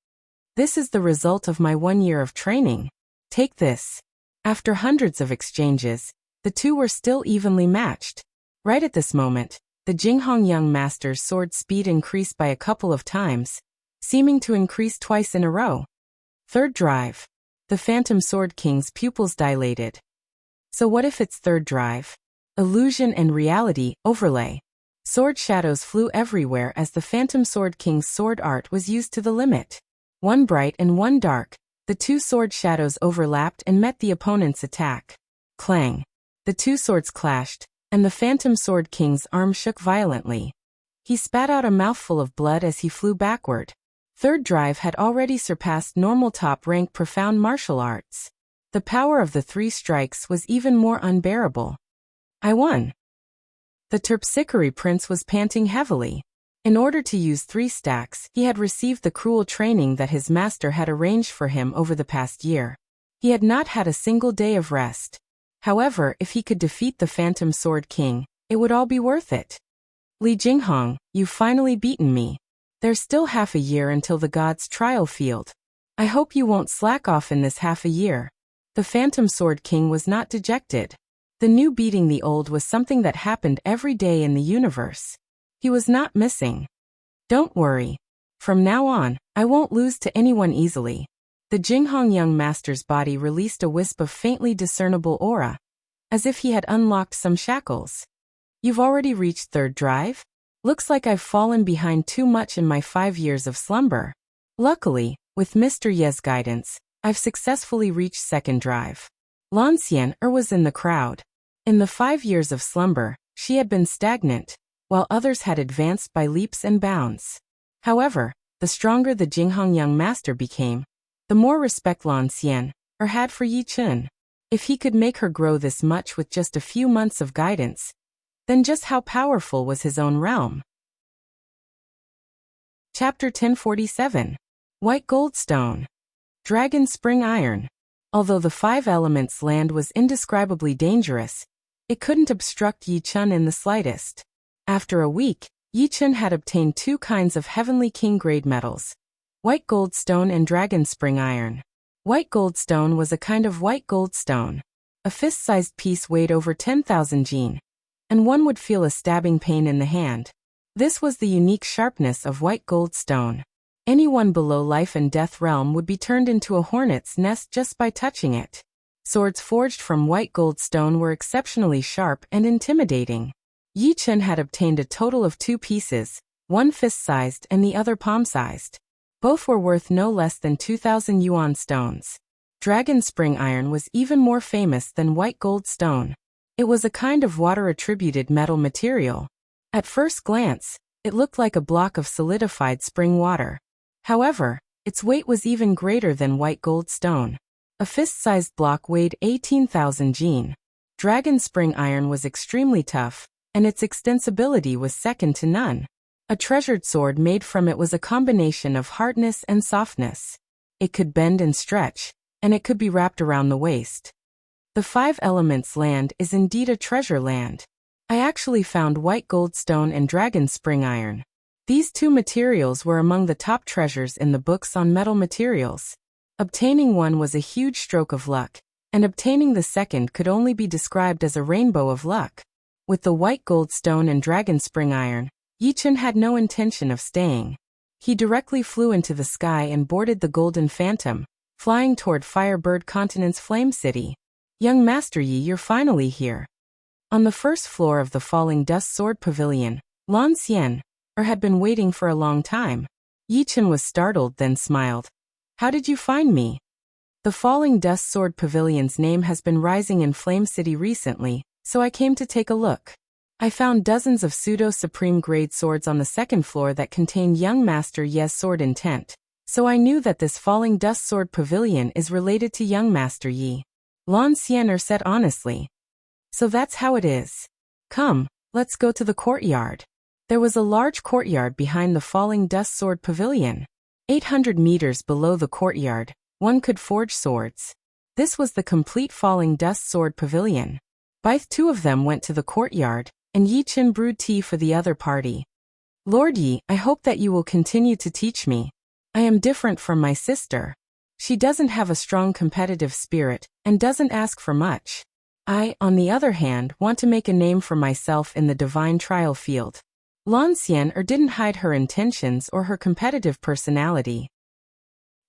This is the result of my 1 year of training. Take this. After hundreds of exchanges, the 2 were still evenly matched. Right at this moment, the Jinghong Young Master's sword speed increased by a couple of times, seeming to increase twice in a row. Third drive. The Phantom Sword King's pupils dilated. So what if it's third drive? Illusion and reality overlay. Sword shadows flew everywhere as the Phantom Sword King's sword art was used to the limit. One bright and one dark, the two sword shadows overlapped and met the opponent's attack. Clang! The two swords clashed, and the Phantom Sword King's arm shook violently. He spat out a mouthful of blood as he flew backward. Third Drive had already surpassed normal top-rank profound martial arts. The power of the three strikes was even more unbearable. I won. The Terpsichore prince was panting heavily. In order to use 3 stacks, he had received the cruel training that his master had arranged for him over the past year. He had not had a single day of rest. However, if he could defeat the Phantom Sword King, it would all be worth it. Li Jinghong, you've finally beaten me. There's still half a year until the gods' trial field. I hope you won't slack off in this half a year. The Phantom Sword King was not dejected. The new beating the old was something that happened every day in the universe. He was not missing. Don't worry. From now on, I won't lose to anyone easily. The Jinghong young master's body released a wisp of faintly discernible aura, as if he had unlocked some shackles. You've already reached third drive? Looks like I've fallen behind too much in my 5 years of slumber. Luckily, with Mr. Ye's guidance, I've successfully reached second drive. Lan Xian'er was in the crowd. In the 5 years of slumber, she had been stagnant, while others had advanced by leaps and bounds. However, the stronger the Jinghong young master became, the more respect Lan Xian'er had for Yi Chun. If he could make her grow this much with just a few months of guidance, then just how powerful was his own realm? Chapter 1047. White Goldstone. Dragon Spring Iron. Although the 5 elements land was indescribably dangerous, it couldn't obstruct Yi Chun in the slightest. After a week, Yi Chun had obtained 2 kinds of Heavenly King grade metals: White Goldstone and Dragon Spring Iron. White Goldstone was a kind of white goldstone. A fist-sized piece weighed over 10,000 jin, and one would feel a stabbing pain in the hand. This was the unique sharpness of white goldstone. Anyone below life and death realm would be turned into a hornet's nest just by touching it. Swords forged from white goldstone were exceptionally sharp and intimidating. Yi Chun had obtained a total of 2 pieces, one fist-sized and the other palm-sized. Both were worth no less than 2,000 yuan stones. Dragon Spring Iron was even more famous than white gold stone. It was a kind of water-attributed metal material. At first glance, it looked like a block of solidified spring water. However, its weight was even greater than white gold stone. A fist-sized block weighed 18,000 jin. Dragon Spring Iron was extremely tough, and its extensibility was second to none. A treasured sword made from it was a combination of hardness and softness. It could bend and stretch, and it could be wrapped around the waist. The 5 elements land is indeed a treasure land. I actually found white goldstone and dragon spring iron. These 2 materials were among the top treasures in the books on metal materials. Obtaining one was a huge stroke of luck, and obtaining the second could only be described as a rainbow of luck. With the white goldstone and dragon spring iron, Yi Chun had no intention of staying. He directly flew into the sky and boarded the Golden Phantom, flying toward Firebird Continent's Flame City. Young Master Yi, you're finally here. On the first floor of the Falling Dust Sword Pavilion, Lan Xian'er had been waiting for a long time. Yi Chun was startled, then smiled. How did you find me? The Falling Dust Sword Pavilion's name has been rising in Flame City recently, so I came to take a look. I found dozens of pseudo-supreme grade swords on the second floor that contain young Master Ye's sword intent, so I knew that this Falling Dust Sword Pavilion is related to young Master Yi. Lan Xian'er said honestly. So that's how it is. Come, let's go to the courtyard. There was a large courtyard behind the Falling Dust Sword Pavilion. 800 meters below the courtyard, one could forge swords. This was the complete Falling Dust Sword Pavilion. Both 2 of them went to the courtyard, and Yi Chun brewed tea for the other party. Lord Yi, I hope that you will continue to teach me. I am different from my sister. She doesn't have a strong competitive spirit, and doesn't ask for much. I, on the other hand, want to make a name for myself in the divine trial field. Lan Xian'er didn't hide her intentions or her competitive personality.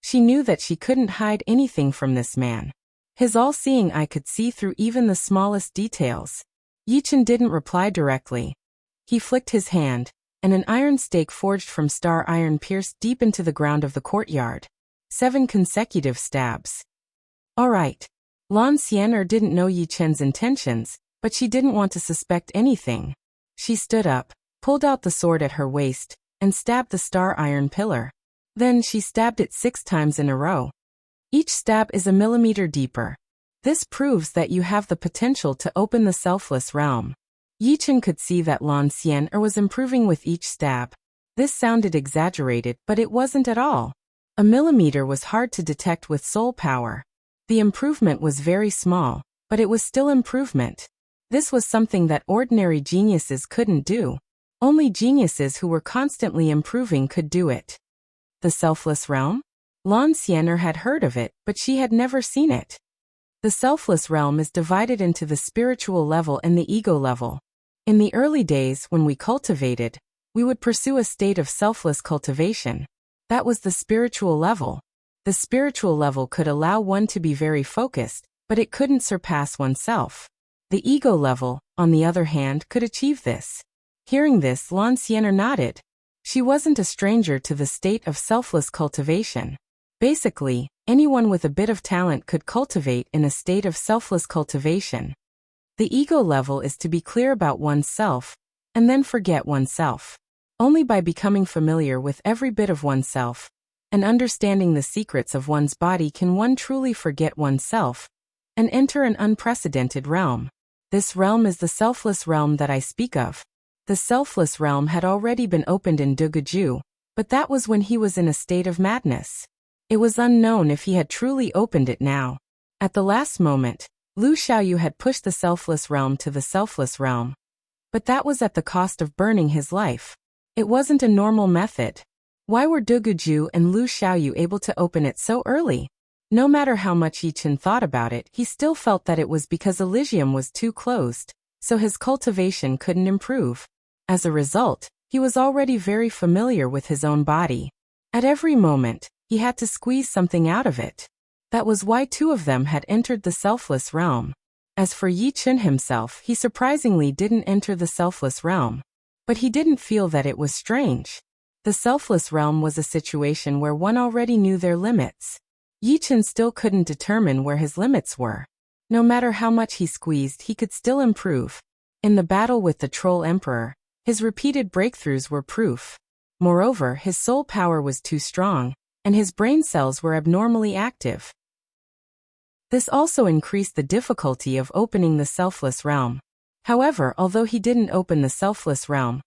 She knew that she couldn't hide anything from this man. His all-seeing eye could see through even the smallest details. Yi Chun didn't reply directly. He flicked his hand, and an iron stake forged from star iron pierced deep into the ground of the courtyard. 7 consecutive stabs. All right. Lan Xian'er didn't know Yi Chen's intentions, but she didn't want to suspect anything. She stood up, pulled out the sword at her waist, and stabbed the star iron pillar. Then she stabbed it 6 times in a row. Each stab is a millimeter deeper. This proves that you have the potential to open the selfless realm. Yi Chen could see that Lan Xian'er was improving with each stab. This sounded exaggerated, but it wasn't at all. A millimeter was hard to detect with soul power. The improvement was very small, but it was still improvement. This was something that ordinary geniuses couldn't do. Only geniuses who were constantly improving could do it. The selfless realm? Lan Xian'er had heard of it, but she had never seen it. The selfless realm is divided into the spiritual level and the ego level. In the early days when we cultivated, we would pursue a state of selfless cultivation. That was the spiritual level. The spiritual level could allow one to be very focused, but it couldn't surpass oneself. The ego level, on the other hand, could achieve this. Hearing this, Lan Xian'er nodded. She wasn't a stranger to the state of selfless cultivation. Basically, anyone with a bit of talent could cultivate in a state of selfless cultivation. The ego level is to be clear about oneself, and then forget oneself. Only by becoming familiar with every bit of oneself, and understanding the secrets of one's body can one truly forget oneself, and enter an unprecedented realm. This realm is the selfless realm that I speak of. The selfless realm had already been opened in Duguju, but that was when he was in a state of madness. It was unknown if he had truly opened it now. At the last moment, Lu Xiaoyu had pushed the selfless realm to the selfless realm. But that was at the cost of burning his life. It wasn't a normal method. Why were Duguju and Lu Xiaoyu able to open it so early? No matter how much Yi Chen thought about it, he still felt that it was because Elysium was too closed, so his cultivation couldn't improve. As a result, he was already very familiar with his own body. At every moment, he had to squeeze something out of it. That was why 2 of them had entered the selfless realm. As for Yi Chen himself, he surprisingly didn't enter the selfless realm. But he didn't feel that it was strange. The selfless realm was a situation where one already knew their limits. Yi Chen still couldn't determine where his limits were. No matter how much he squeezed, he could still improve. In the battle with the Troll Emperor, his repeated breakthroughs were proof. Moreover, his soul power was too strong, and his brain cells were abnormally active. This also increased the difficulty of opening the selfless realm. However, although he didn't open the selfless realm,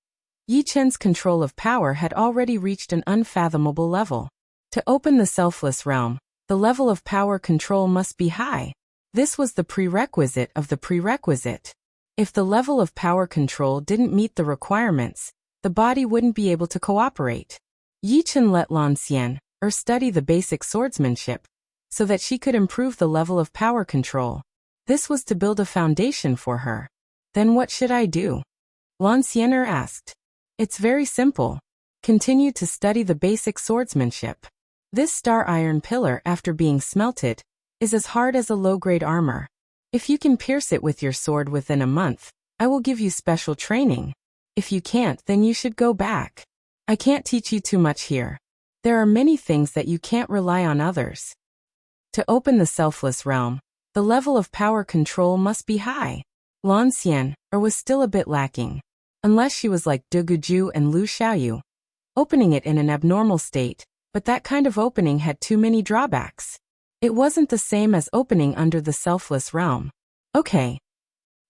Yi Chen's control of power had already reached an unfathomable level. To open the selfless realm, the level of power control must be high. This was the prerequisite of the prerequisite. If the level of power control didn't meet the requirements, the body wouldn't be able to cooperate. Yi Chen let Lan Xian'er study the basic swordsmanship, so that she could improve the level of power control. This was to build a foundation for her. Then what should I do? Lan Xian'er asked. It's very simple. Continue to study the basic swordsmanship. This star iron pillar, after being smelted, is as hard as a low-grade armor. If you can pierce it with your sword within a month, I will give you special training. If you can't, then you should go back. I can't teach you too much here. There are many things that you can't rely on others. To open the selfless realm, the level of power control must be high. Lan Xian'er was still a bit lacking. Unless she was like Duguju and Lu Xiaoyu, opening it in an abnormal state, but that kind of opening had too many drawbacks. It wasn't the same as opening under the selfless realm. Okay.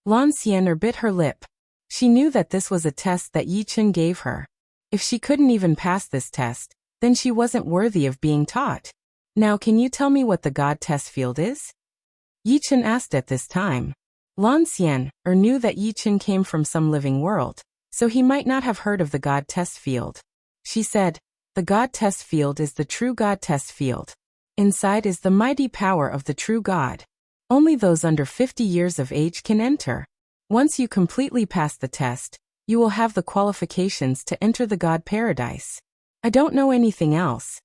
Lan Xian'er bit her lip. She knew that this was a test that Yi Chen gave her. If she couldn't even pass this test, then she wasn't worthy of being taught. Now can you tell me what the God test field is? Yi Chen asked at this time. Lan Xian'er knew that Yi Chen came from some living world, so he might not have heard of the God test field. She said, the God test field is the true God test field. Inside is the mighty power of the true God. Only those under 50 years of age can enter. Once you completely pass the test, you will have the qualifications to enter the God paradise. I don't know anything else.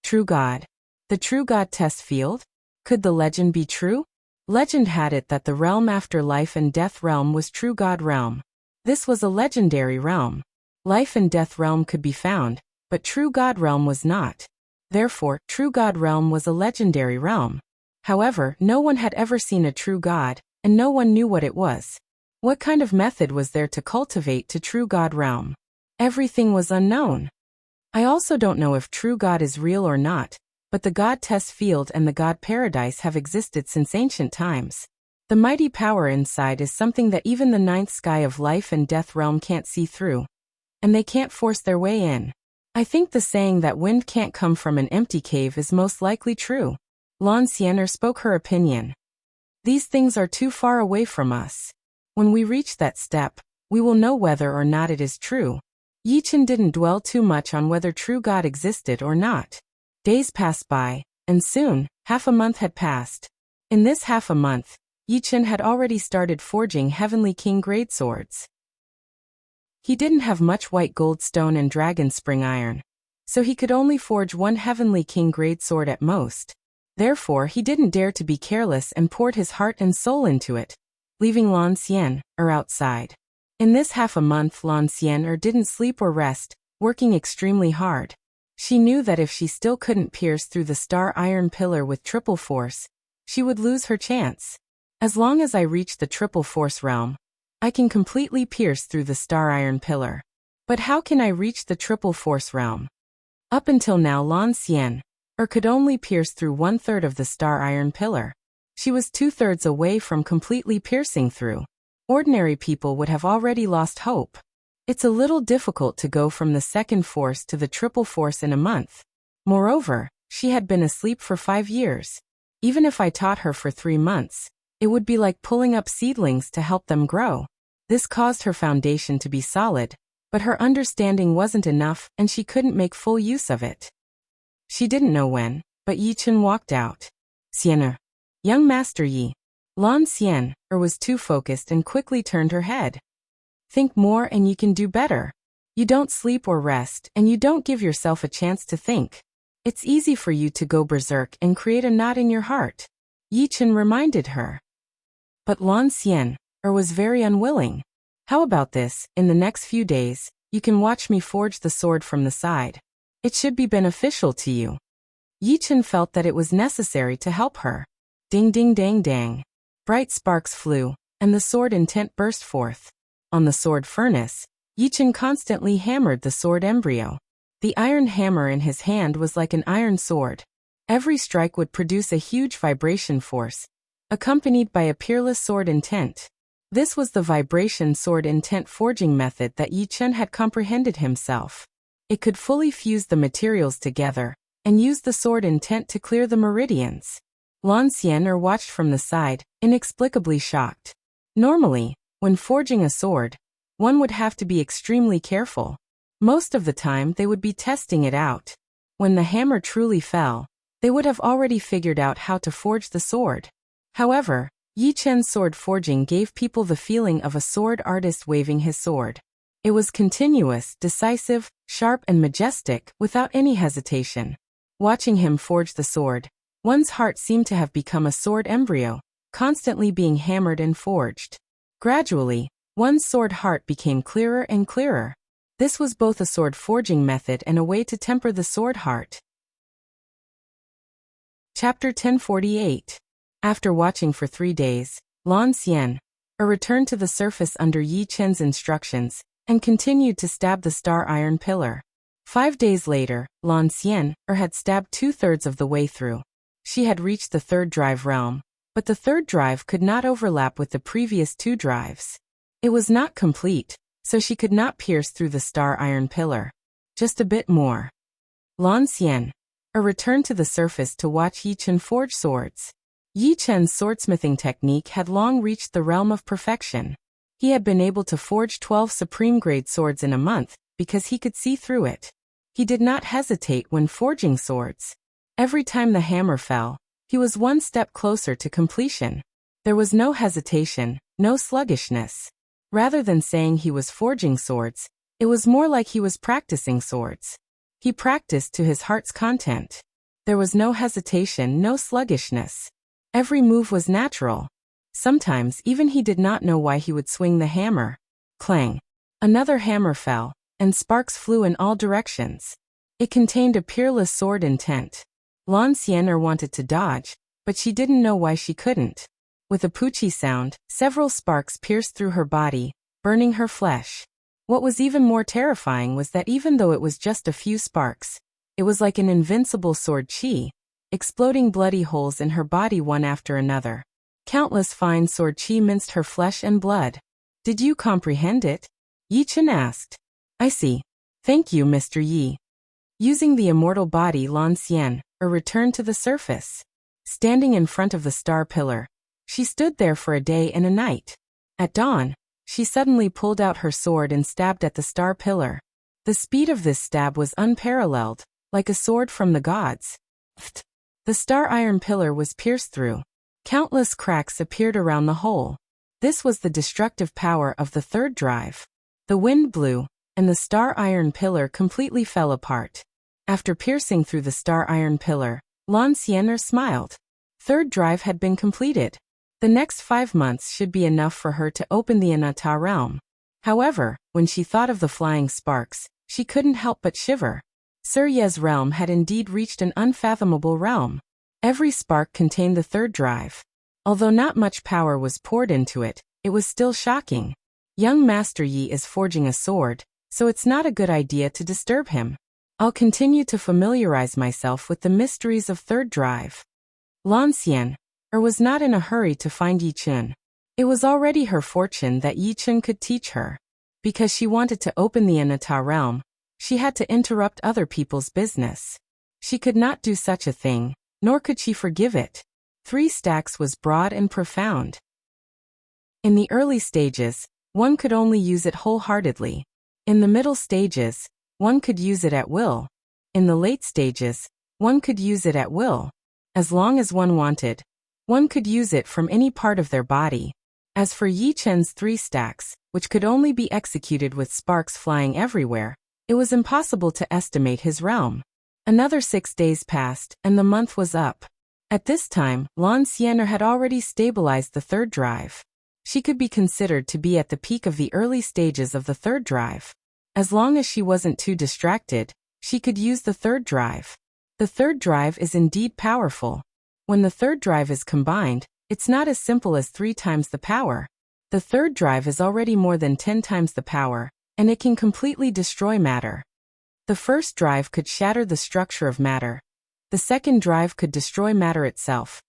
True God. The true God test field? Could the legend be true? Legend had it that the realm after life and death realm was true God realm. This was a legendary realm. Life and death realm could be found, but true God realm was not. Therefore, true God realm was a legendary realm. However, no one had ever seen a true God, and no one knew what it was. What kind of method was there to cultivate to true God realm? Everything was unknown. I also don't know if true God is real or not, but the God test field and the God paradise have existed since ancient times. The mighty power inside is something that even the ninth sky of life and death realm can't see through. And they can't force their way in. I think the saying that wind can't come from an empty cave is most likely true. L'ancienne spoke her opinion. These things are too far away from us. When we reach that step, we will know whether or not it is true. Yichen didn't dwell too much on whether true God existed or not. Days passed by, and soon, half a month had passed. In this half a month, Yichen had already started forging Heavenly King grade swords. He didn't have much white gold stone and dragon spring iron, so he could only forge one Heavenly King grade sword at most. Therefore he didn't dare to be careless and poured his heart and soul into it, leaving L'ancienne outside. In this half a month L'ancienne didn't sleep or rest, working extremely hard. She knew that if she still couldn't pierce through the star iron pillar with triple force, she would lose her chance. As long as I reach the triple force realm, I can completely pierce through the star iron pillar. But how can I reach the triple force realm? Up until now L'ancienne could only pierce through 1/3 of the star iron pillar. She was 2/3 away from completely piercing through. Ordinary people would have already lost hope. It's a little difficult to go from the second force to the triple force in a month. Moreover, she had been asleep for 5 years. Even if I taught her for 3 months, it would be like pulling up seedlings to help them grow. This caused her foundation to be solid, but her understanding wasn't enough and she couldn't make full use of it. She didn't know when, but Yichen walked out. Sienna. Young Master Yi. L'ancienne was too focused and quickly turned her head. Think more and you can do better. You don't sleep or rest and you don't give yourself a chance to think. It's easy for you to go berserk and create a knot in your heart. Yichen reminded her. But L'ancienne was very unwilling. How about this, in the next few days, you can watch me forge the sword from the side. It should be beneficial to you. Yichen felt that it was necessary to help her. Ding ding dang dang. Bright sparks flew, and the sword intent burst forth. On the sword furnace, Yichen constantly hammered the sword embryo. The iron hammer in his hand was like an iron sword. Every strike would produce a huge vibration force, accompanied by a peerless sword intent. This was the vibration sword intent forging method that Yichen had comprehended himself. It could fully fuse the materials together, and use the sword intent to clear the meridians. L'ancienne watched from the side, inexplicably shocked. Normally, when forging a sword, one would have to be extremely careful. Most of the time they would be testing it out. When the hammer truly fell, they would have already figured out how to forge the sword. However, Yichen's sword forging gave people the feeling of a sword artist waving his sword. It was continuous, decisive, sharp and majestic, without any hesitation. Watching him forge the sword, one's heart seemed to have become a sword embryo, constantly being hammered and forged. Gradually, one's sword heart became clearer and clearer. This was both a sword forging method and a way to temper the sword heart. Chapter 1048. After watching for 3 days, L'ancienne returned to the surface under Yichen's instructions, and continued to stab the star iron pillar. 5 days later, L'ancienne had stabbed 2/3 of the way through. She had reached the third drive realm, but the third drive could not overlap with the previous 2 drives. It was not complete, so she could not pierce through the star iron pillar. Just a bit more. L'ancienne returned to the surface to watch Yichen forge swords. Yichen's swordsmithing technique had long reached the realm of perfection. He had been able to forge 12 supreme-grade swords in a month, because he could see through it. He did not hesitate when forging swords. Every time the hammer fell, he was one step closer to completion. There was no hesitation, no sluggishness. Rather than saying he was forging swords, it was more like he was practicing swords. He practiced to his heart's content. There was no hesitation, no sluggishness. Every move was natural. Sometimes even he did not know why he would swing the hammer. Clang. Another hammer fell, and sparks flew in all directions. It contained a peerless sword intent. Lan Xian'er wanted to dodge, but she didn't know why she couldn't. With a poochie sound, several sparks pierced through her body, burning her flesh. What was even more terrifying was that even though it was just a few sparks, it was like an invincible sword qi, exploding bloody holes in her body one after another. Countless fine sword qi minced her flesh and blood. Did you comprehend it? Yi Chen asked. I see. Thank you, Mr. Yi. Using the immortal body, Lan Xian'er returned to the surface. Standing in front of the star pillar, she stood there for a day and a night. At dawn, she suddenly pulled out her sword and stabbed at the star pillar. The speed of this stab was unparalleled, like a sword from the gods. The star iron pillar was pierced through. Countless cracks appeared around the hole. This was the destructive power of the third drive. The wind blew, and the star iron pillar completely fell apart. After piercing through the star iron pillar, Lan Xian'er smiled. Third drive had been completed. The next 5 months should be enough for her to open the Anatta realm. However, when she thought of the flying sparks, she couldn't help but shiver. Sir Ye's realm had indeed reached an unfathomable realm. Every spark contained the third drive. Although not much power was poured into it, it was still shocking. Young Master Yi is forging a sword, so it's not a good idea to disturb him. I'll continue to familiarize myself with the mysteries of third drive. Lan Xian'er was not in a hurry to find Yi Chen. It was already her fortune that Yi Chen could teach her. Because she wanted to open the Anatta realm, she had to interrupt other people's business. She could not do such a thing, nor could she forgive it. 3 stacks was broad and profound. In the early stages, one could only use it wholeheartedly. In the middle stages, one could use it at will. In the late stages, one could use it at will. As long as one wanted, one could use it from any part of their body. As for Yi Chen's 3 stacks, which could only be executed with sparks flying everywhere, it was impossible to estimate his realm. Another 6 days passed, and the month was up. At this time, Lan Xian'er had already stabilized the third drive. She could be considered to be at the peak of the early stages of the third drive. As long as she wasn't too distracted, she could use the third drive. The third drive is indeed powerful. When the third drive is combined, it's not as simple as 3 times the power. The third drive is already more than 10 times the power, and it can completely destroy matter. The first drive could shatter the structure of matter. The second drive could destroy matter itself.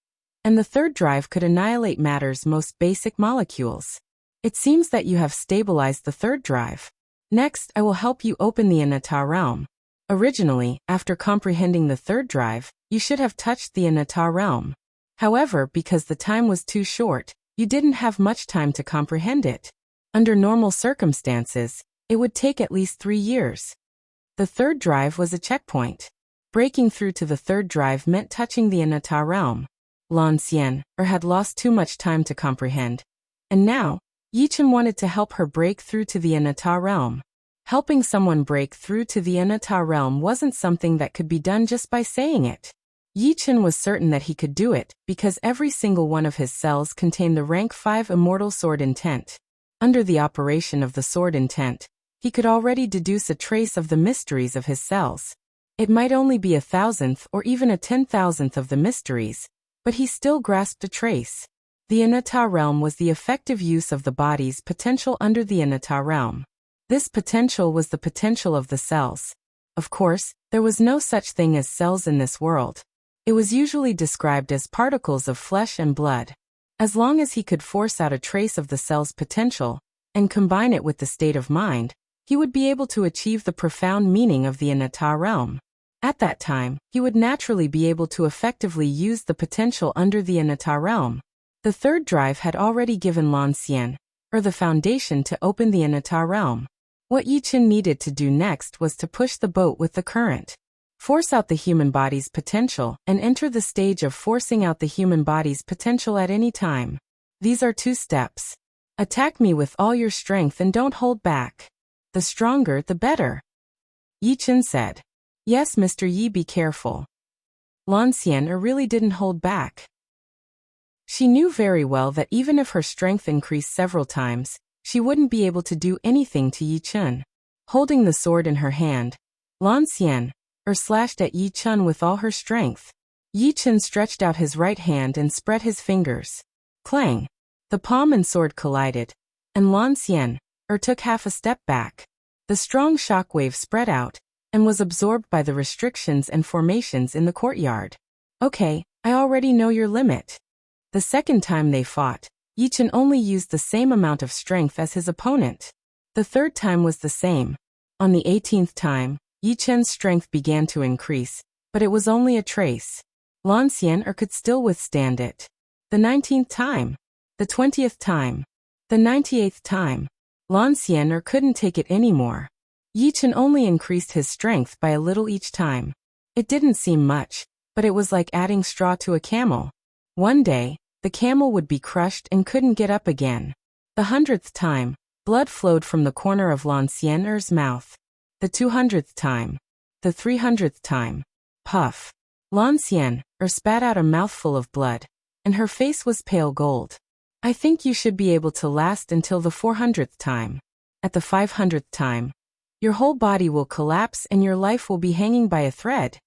And the third drive could annihilate matter's most basic molecules. It seems that you have stabilized the third drive. Next, I will help you open the Anatta realm. Originally, after comprehending the third drive, you should have touched the Anatta realm. However, because the time was too short, you didn't have much time to comprehend it. Under normal circumstances, it would take at least 3 years. The third drive was a checkpoint. Breaking through to the third drive meant touching the Anatta realm. Lan Xian'er had lost too much time to comprehend. And now, Yi Chen wanted to help her break through to the Anatta realm. Helping someone break through to the Anatta realm wasn't something that could be done just by saying it. Yi Chen was certain that he could do it, because every single one of his cells contained the rank 5 immortal sword intent. Under the operation of the sword intent, he could already deduce a trace of the mysteries of his cells. It might only be 1,000th or even a 10,000th of the mysteries, but he still grasped a trace. The Anatta realm was the effective use of the body's potential under the Anatta realm. This potential was the potential of the cells. Of course, there was no such thing as cells in this world. It was usually described as particles of flesh and blood. As long as he could force out a trace of the cell's potential, and combine it with the state of mind, he would be able to achieve the profound meaning of the Anatta realm. At that time, he would naturally be able to effectively use the potential under the Anatta realm. The third drive had already given Lan Xian'er the foundation to open the Anatta realm. What Yi Chen needed to do next was to push the boat with the current. Force out the human body's potential and enter the stage of forcing out the human body's potential at any time. These are 2 steps. Attack me with all your strength and don't hold back. The stronger, the better. Yi Chen said. Yes, Mr. Yi, be careful. Lan Xian'er really didn't hold back. She knew very well that even if her strength increased several times, she wouldn't be able to do anything to Yi Chun. Holding the sword in her hand, Lan Xian slashed at Yi Chun with all her strength. Yi Chun stretched out his right hand and spread his fingers. Clang! The palm and sword collided, and Lan Xian took half a step back. The strong shockwave spread out and was absorbed by the restrictions and formations in the courtyard. Okay, I already know your limit. The second time they fought, Yi Chun only used the same amount of strength as his opponent. The third time was the same. On the 18th time, Yi Chun's strength began to increase, but it was only a trace. Lan Xian could still withstand it. The 19th time, the 20th time, the 98th time, Lan Xian couldn't take it anymore. Yi Chun only increased his strength by a little each time. It didn't seem much, but it was like adding straw to a camel. One day, the camel would be crushed and couldn't get up again. The 100th time, blood flowed from the corner of Lan Xian's mouth. The 200th time, the 300th time, puff. Lan Xian spat out a mouthful of blood, and her face was pale gold. I think you should be able to last until the 400th time. At the 500th time, your whole body will collapse and your life will be hanging by a thread.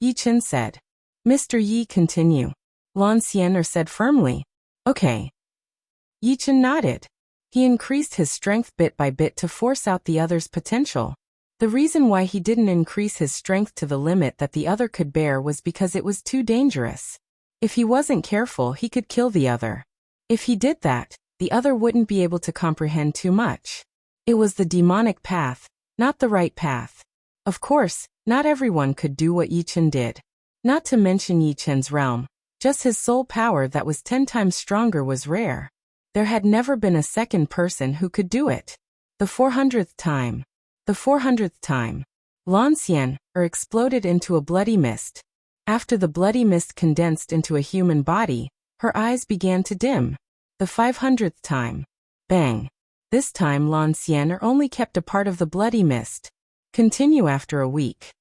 Yi Chun said. Mr. Yi, continue. Lan Xian said firmly. Okay. Yi Chun nodded. He increased his strength bit by bit to force out the other's potential. The reason why he didn't increase his strength to the limit that the other could bear was because it was too dangerous. If he wasn't careful, he could kill the other. If he did that, the other wouldn't be able to comprehend too much. It was the demonic path, not the right path. Of course, not everyone could do what Yi Chun did. Not to mention Yi Chun's realm, just his soul power that was 10 times stronger was rare. There had never been a second person who could do it. The 400th time. The 400th time. Lan Xian exploded into a bloody mist. After the bloody mist condensed into a human body, her eyes began to dim. The 500th time. Bang. This time Lan Xian only kept a part of the bloody mist. Continue after a week.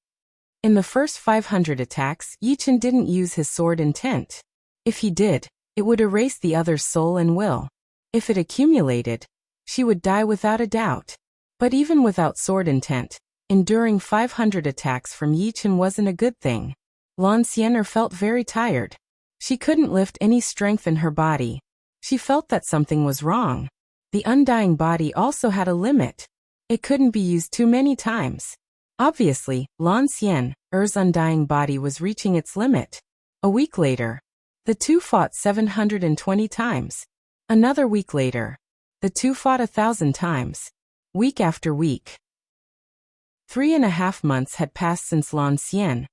In the first 500 attacks, Yi Chun didn't use his sword intent. If he did, it would erase the other's soul and will. If it accumulated, she would die without a doubt. But even without sword intent, enduring 500 attacks from Yi Chun wasn't a good thing. Lan Xian felt very tired. She couldn't lift any strength in her body. She felt that something was wrong. The undying body also had a limit. It couldn't be used too many times. Obviously, Lan Xian's undying body was reaching its limit. A week later, the two fought 720 times. Another week later, the two fought 1,000 times. Week after week. 3.5 months had passed since Lan Xian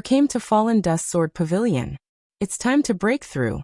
came to Fallen Dust Sword Pavilion. It's time to break through.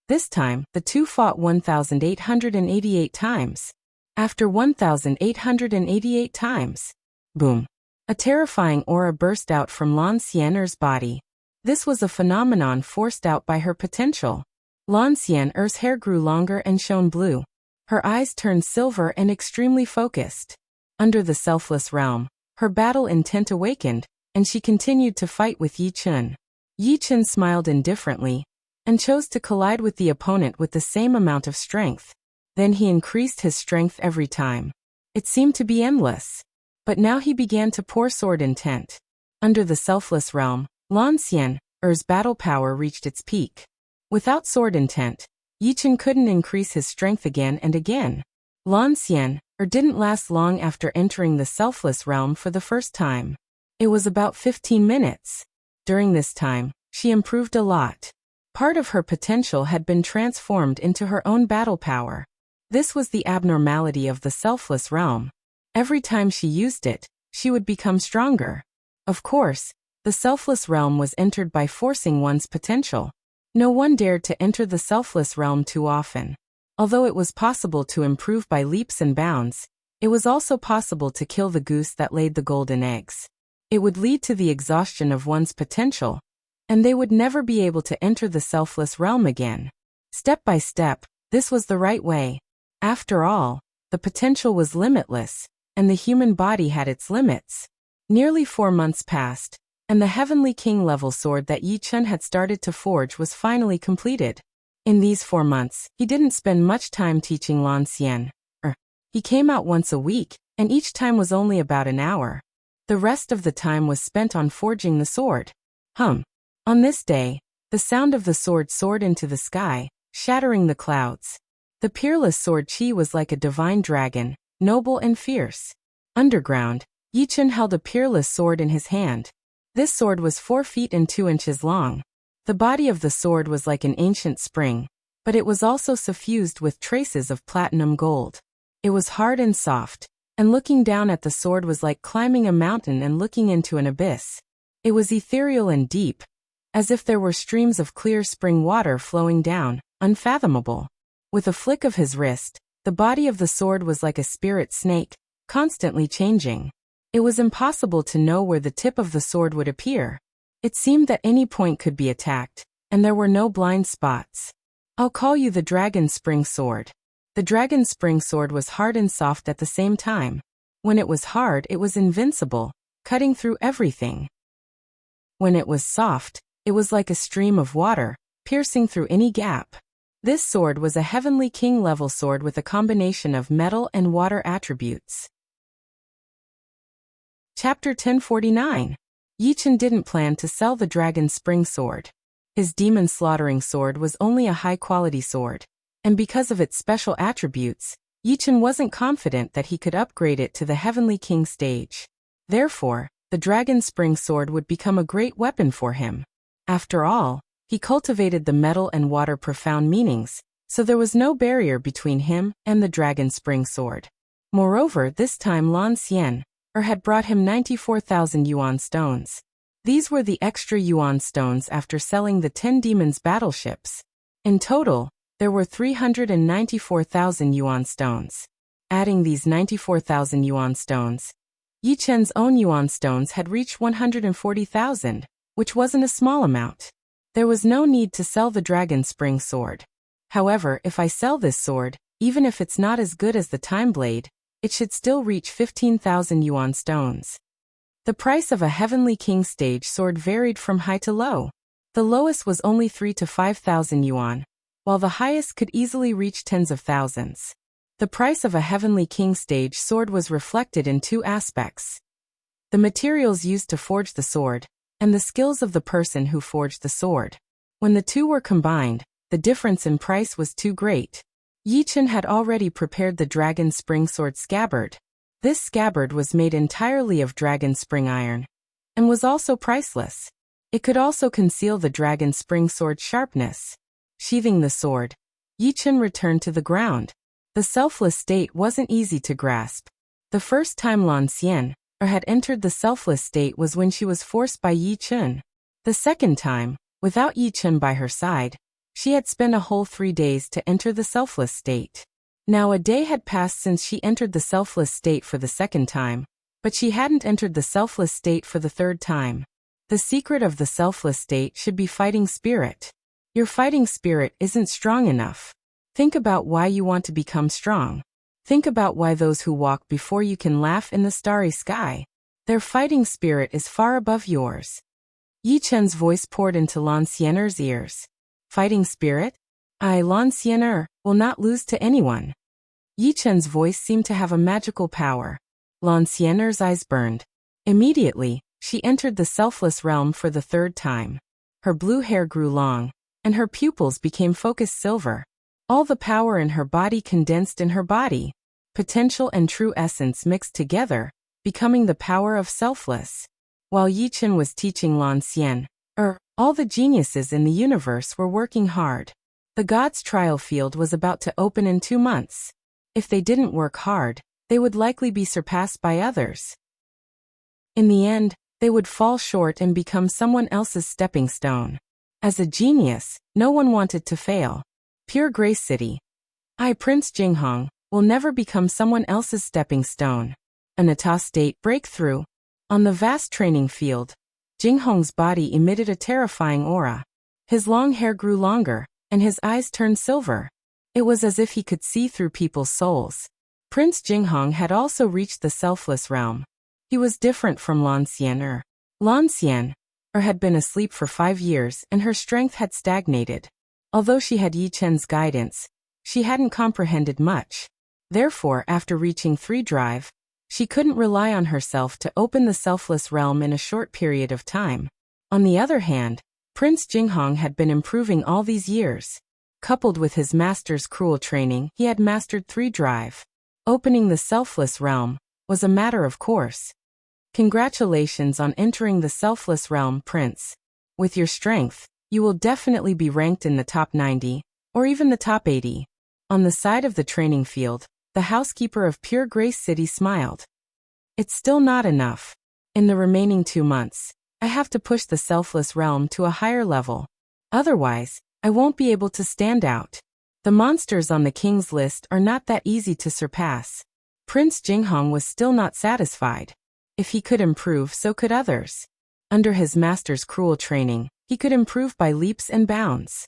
This time, the two fought 1,888 times. After 1,888 times, boom. A terrifying aura burst out from Lan Xian's body. This was a phenomenon forced out by her potential. Lan Xian's hair grew longer and shone blue. Her eyes turned silver and extremely focused. Under the selfless realm, her battle intent awakened, and she continued to fight with Yi Chun. Yi Chun smiled indifferently, and chose to collide with the opponent with the same amount of strength. Then he increased his strength every time. It seemed to be endless. But now he began to pour sword intent. Under the selfless realm, Lan Xian's battle power reached its peak. Without sword intent, Yi Chun couldn't increase his strength again and again. Lan Xian didn't last long after entering the selfless realm for the first time. It was about 15 minutes. During this time, she improved a lot. Part of her potential had been transformed into her own battle power. This was the abnormality of the selfless realm. Every time she used it, she would become stronger. Of course, the selfless realm was entered by forcing one's potential. No one dared to enter the selfless realm too often. Although it was possible to improve by leaps and bounds, it was also possible to kill the goose that laid the golden eggs. It would lead to the exhaustion of one's potential, and they would never be able to enter the selfless realm again. Step by step, this was the right way. After all, the potential was limitless, and the human body had its limits. Nearly 4 months passed, and the Heavenly King level sword that Yi Chun had started to forge was finally completed. In these 4 months, he didn't spend much time teaching Lan Xian He came out once a week, and each time was only about an hour. The rest of the time was spent on forging the sword. On this day, the sound of the sword soared into the sky, shattering the clouds. The peerless sword Qi was like a divine dragon, noble and fierce. Underground, Yichen held a peerless sword in his hand. This sword was 4 feet and 2 inches long. The body of the sword was like an ancient spring, but it was also suffused with traces of platinum gold. It was hard and soft, and looking down at the sword was like climbing a mountain and looking into an abyss. It was ethereal and deep, as if there were streams of clear spring water flowing down, unfathomable. With a flick of his wrist, the body of the sword was like a spirit snake, constantly changing. It was impossible to know where the tip of the sword would appear. It seemed that any point could be attacked, and there were no blind spots. I'll call you the Dragon Spring Sword. The Dragon Spring Sword was hard and soft at the same time. When it was hard, it was invincible, cutting through everything. When it was soft, it was like a stream of water, piercing through any gap. This sword was a Heavenly King level sword with a combination of metal and water attributes. Chapter 1049. Yichen didn't plan to sell the Dragon Spring Sword. His demon slaughtering sword was only a high-quality sword, and because of its special attributes, Yichen wasn't confident that he could upgrade it to the Heavenly King stage. Therefore, the Dragon Spring Sword would become a great weapon for him. After all, he cultivated the metal and water profound meanings, so there was no barrier between him and the Dragon Spring Sword. Moreover, this time Lan Xian had brought him 94,000 yuan stones. These were the extra yuan stones after selling the 10 demons battleships. In total, there were 394,000 yuan stones. Adding these 94,000 yuan stones, Yichen's own yuan stones had reached 140,000, which wasn't a small amount. There was no need to sell the Dragon Spring Sword. However, if I sell this sword, even if it's not as good as the Time Blade, it should still reach 15,000 yuan stones. The price of a Heavenly King stage sword varied from high to low. The lowest was only 3 to 5,000 yuan, while the highest could easily reach tens of thousands. The price of a Heavenly King stage sword was reflected in 2 aspects: the materials used to forge the sword, and the skills of the person who forged the sword. When the 2 were combined, the difference in price was too great. Yichen had already prepared the Dragon Spring Sword scabbard. This scabbard was made entirely of Dragon Spring iron, and was also priceless. It could also conceal the Dragon Spring Sword's sharpness. Sheathing the sword, Yichen returned to the ground. The selfless state wasn't easy to grasp. The first time Lan Xian had entered the selfless state was when she was forced by Yichen. The second time, without Yichen by her side, she had spent a whole 3 days to enter the selfless state. Now a day had passed since she entered the selfless state for the second time, but she hadn't entered the selfless state for the third time. The secret of the selfless state should be fighting spirit. Your fighting spirit isn't strong enough. Think about why you want to become strong. Think about why those who walk before you can laugh in the starry sky. Their fighting spirit is far above yours. Yichen's voice poured into Lan Xian'er's ears. Fighting spirit? I, Lan Xian'er, will not lose to anyone. Yichen's voice seemed to have a magical power. Lan Xian'er's eyes burned. Immediately, she entered the selfless realm for the third time. Her blue hair grew long, and her pupils became focused silver. All the power in her body condensed in her body. Potential and true essence mixed together, becoming the power of selfless. While Yichen was teaching Lan Xian, all the geniuses in the universe were working hard. The gods' trial field was about to open in 2 months. If they didn't work hard, they would likely be surpassed by others. In the end, they would fall short and become someone else's stepping stone. As a genius, no one wanted to fail. Pure Grace City. I, Prince Jinghong, will never become someone else's stepping stone. An apostate breakthrough. On the vast training field, Jinghong's body emitted a terrifying aura. His long hair grew longer, and his eyes turned silver. It was as if he could see through people's souls. Prince Jinghong had also reached the selfless realm. He was different from Lan Xian'er. Lan Xian'er had been asleep for 5 years and her strength had stagnated. Although she had Yichen's guidance, she hadn't comprehended much. Therefore, after reaching 3 drive, she couldn't rely on herself to open the selfless realm in a short period of time. On the other hand, Prince Jinghong had been improving all these years. Coupled with his master's cruel training, he had mastered 3 drive. Opening the selfless realm was a matter of course. Congratulations on entering the selfless realm, Prince. With your strength, you will definitely be ranked in the top 90, or even the top 80. On the side of the training field, the housekeeper of Pure Grace City smiled. It's still not enough. In the remaining 2 months, I have to push the selfless realm to a higher level. Otherwise, I won't be able to stand out. The monsters on the king's list are not that easy to surpass. Prince Jinghong was still not satisfied. If he could improve, so could others. Under his master's cruel training, he could improve by leaps and bounds.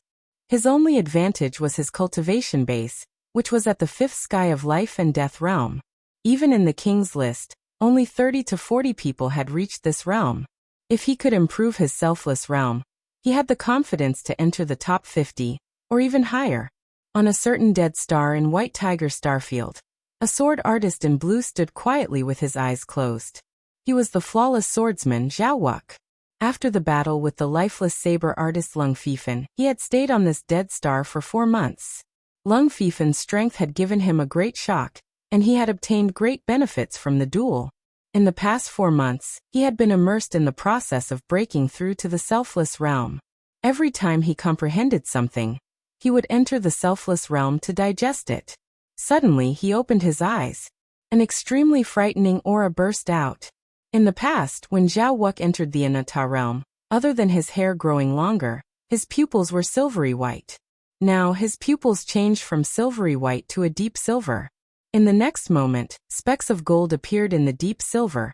His only advantage was his cultivation base, which was at the 5th sky of life and death realm. Even in the king's list, only 30 to 40 people had reached this realm. If he could improve his selfless realm, he had the confidence to enter the top 50, or even higher. On a certain dead star in White Tiger Starfield, a sword artist in blue stood quietly with his eyes closed. He was the flawless swordsman Zhao Wuk. After the battle with the lifeless saber artist Lung Fifan, he had stayed on this dead star for 4 months. Lung Fifan's strength had given him a great shock, and he had obtained great benefits from the duel. In the past 4 months, he had been immersed in the process of breaking through to the selfless realm. Every time he comprehended something, he would enter the selfless realm to digest it. Suddenly he opened his eyes. An extremely frightening aura burst out. In the past, when Zhao Wuk entered the Anatta realm, other than his hair growing longer, his pupils were silvery white. Now his pupils changed from silvery white to a deep silver. In the next moment, specks of gold appeared in the deep silver,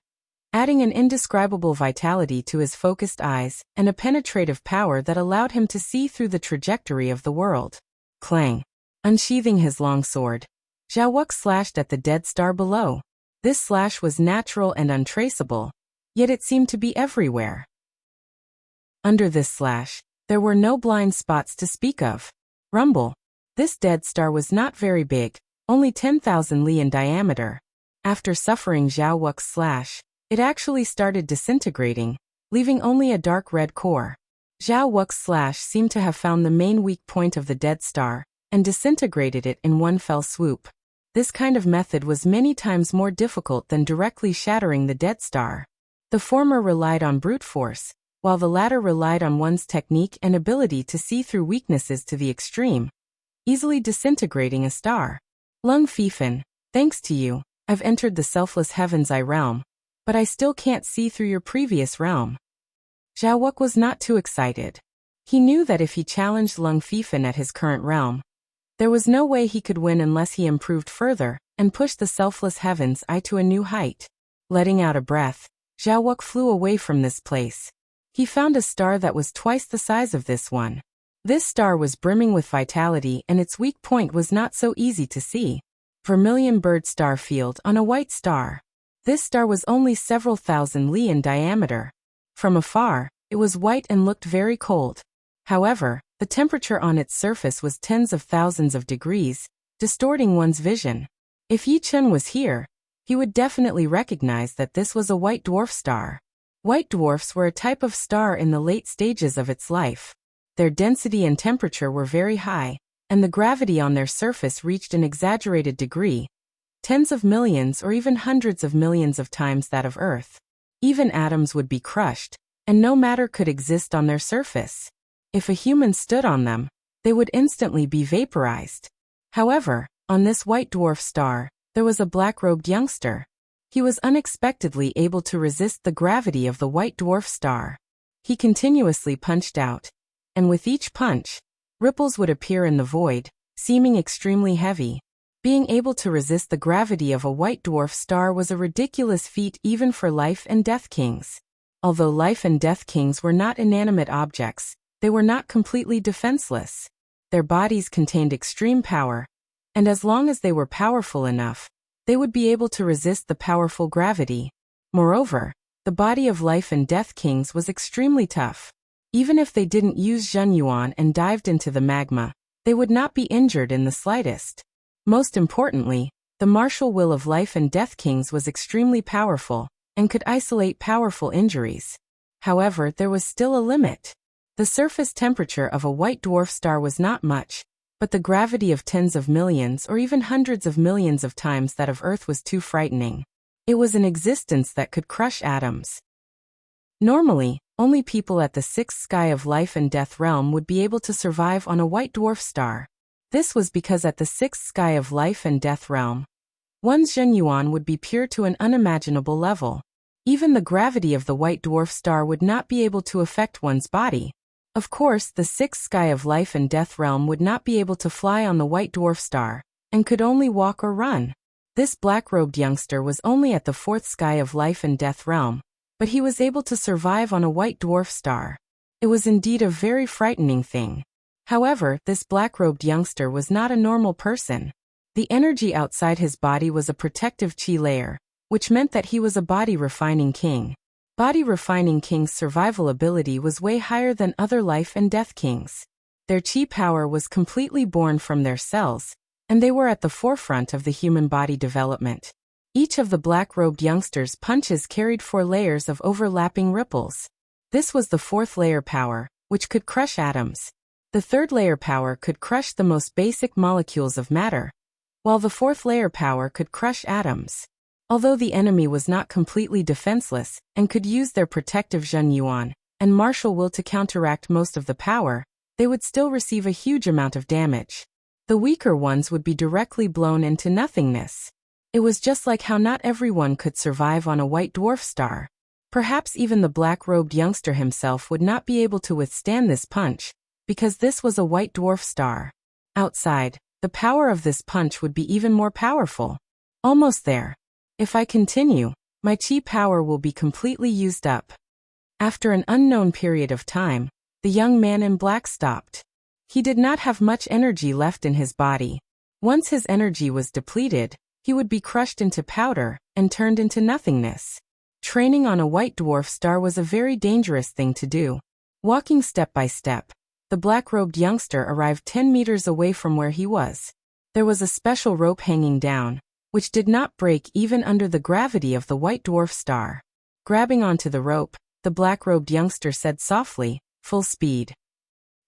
adding an indescribable vitality to his focused eyes and a penetrative power that allowed him to see through the trajectory of the world. Clang! Unsheathing his long sword, Zhao Wuk slashed at the dead star below. This slash was natural and untraceable, yet it seemed to be everywhere. Under this slash, there were no blind spots to speak of. Rumble! This dead star was not very big, only 10,000 li in diameter. After suffering Zhao Wuk's slash, it actually started disintegrating, leaving only a dark red core. Zhao Wuk's slash seemed to have found the main weak point of the dead star, and disintegrated it in one fell swoop. This kind of method was many times more difficult than directly shattering the dead star. The former relied on brute force, while the latter relied on one's technique and ability to see through weaknesses to the extreme, easily disintegrating a star. Lung Fifan, thanks to you, I've entered the selfless heaven's eye realm, but I still can't see through your previous realm. Zhao Wuk was not too excited. He knew that if he challenged Lung Fifan at his current realm, there was no way he could win unless he improved further and pushed the selfless heaven's eye to a new height. Letting out a breath, Zhao Wuk flew away from this place. He found a star that was twice the size of this one. This star was brimming with vitality and its weak point was not so easy to see. Vermilion bird star field on a white star. This star was only several thousand li in diameter. From afar, it was white and looked very cold. However, the temperature on its surface was tens of thousands of degrees, distorting one's vision. If Yi Chun was here, he would definitely recognize that this was a white dwarf star. White dwarfs were a type of star in the late stages of its life. Their density and temperature were very high, and the gravity on their surface reached an exaggerated degree, tens of millions or even hundreds of millions of times that of Earth. Even atoms would be crushed, and no matter could exist on their surface. If a human stood on them, they would instantly be vaporized. However, on this white dwarf star, there was a black-robed youngster. He was unexpectedly able to resist the gravity of the white dwarf star. He continuously punched out, and with each punch, ripples would appear in the void, seeming extremely heavy. Being able to resist the gravity of a white dwarf star was a ridiculous feat even for life and death kings. Although life and death kings were not inanimate objects, they were not completely defenseless. Their bodies contained extreme power, and as long as they were powerful enough, they would be able to resist the powerful gravity. Moreover, the body of life and death kings was extremely tough. Even if they didn't use Zhen Yuan and dived into the magma, they would not be injured in the slightest. Most importantly, The martial will of life and death kings was extremely powerful, and could isolate powerful injuries. However, there was still a limit. The surface temperature of a white dwarf star was not much, but the gravity of tens of millions or even hundreds of millions of times that of Earth was too frightening. It was an existence that could crush atoms. Normally, only people at the sixth sky of life and death realm would be able to survive on a white dwarf star. This was because at the sixth sky of life and death realm, one's Zhenyuan would be pure to an unimaginable level. Even the gravity of the white dwarf star would not be able to affect one's body. Of course, the sixth sky of life and death realm would not be able to fly on the white dwarf star, and could only walk or run. This black-robed youngster was only at the fourth sky of life and death realm, but he was able to survive on a white dwarf star. It was indeed a very frightening thing. However, this black-robed youngster was not a normal person. The energy outside his body was a protective chi layer, which meant that he was a body-refining king. Body-refining kings' survival ability was way higher than other life and death kings. Their chi power was completely born from their cells, and they were at the forefront of the human body development. Each of the black-robed youngsters' punches carried 4 layers of overlapping ripples. This was the 4th layer power, which could crush atoms. The 3rd layer power could crush the most basic molecules of matter, while the 4th layer power could crush atoms. Although the enemy was not completely defenseless and could use their protective Zhenyuan and martial will to counteract most of the power, they would still receive a huge amount of damage. The weaker ones would be directly blown into nothingness. It was just like how not everyone could survive on a white dwarf star. Perhaps even the black-robed youngster himself would not be able to withstand this punch, because this was a white dwarf star. Outside, the power of this punch would be even more powerful. Almost there. If I continue, my chi power will be completely used up. After an unknown period of time, the young man in black stopped. He did not have much energy left in his body. Once his energy was depleted, he would be crushed into powder and turned into nothingness. Training on a white dwarf star was a very dangerous thing to do. Walking step by step, the black-robed youngster arrived 10 meters away from where he was. There was a special rope hanging down, which did not break even under the gravity of the white dwarf star. Grabbing onto the rope, the black-robed youngster said softly, "Full speed."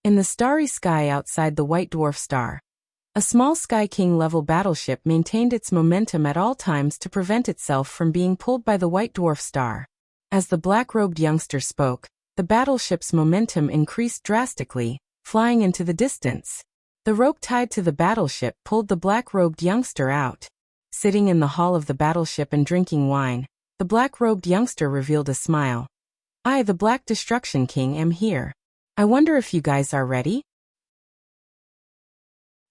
In the starry sky outside the white dwarf star, a small Sky King-level battleship maintained its momentum at all times to prevent itself from being pulled by the white dwarf star. As the black-robed youngster spoke, the battleship's momentum increased drastically, flying into the distance. The rope tied to the battleship pulled the black-robed youngster out. Sitting in the hull of the battleship and drinking wine, the black-robed youngster revealed a smile. "I, the Black Destruction King, am here. I wonder if you guys are ready?"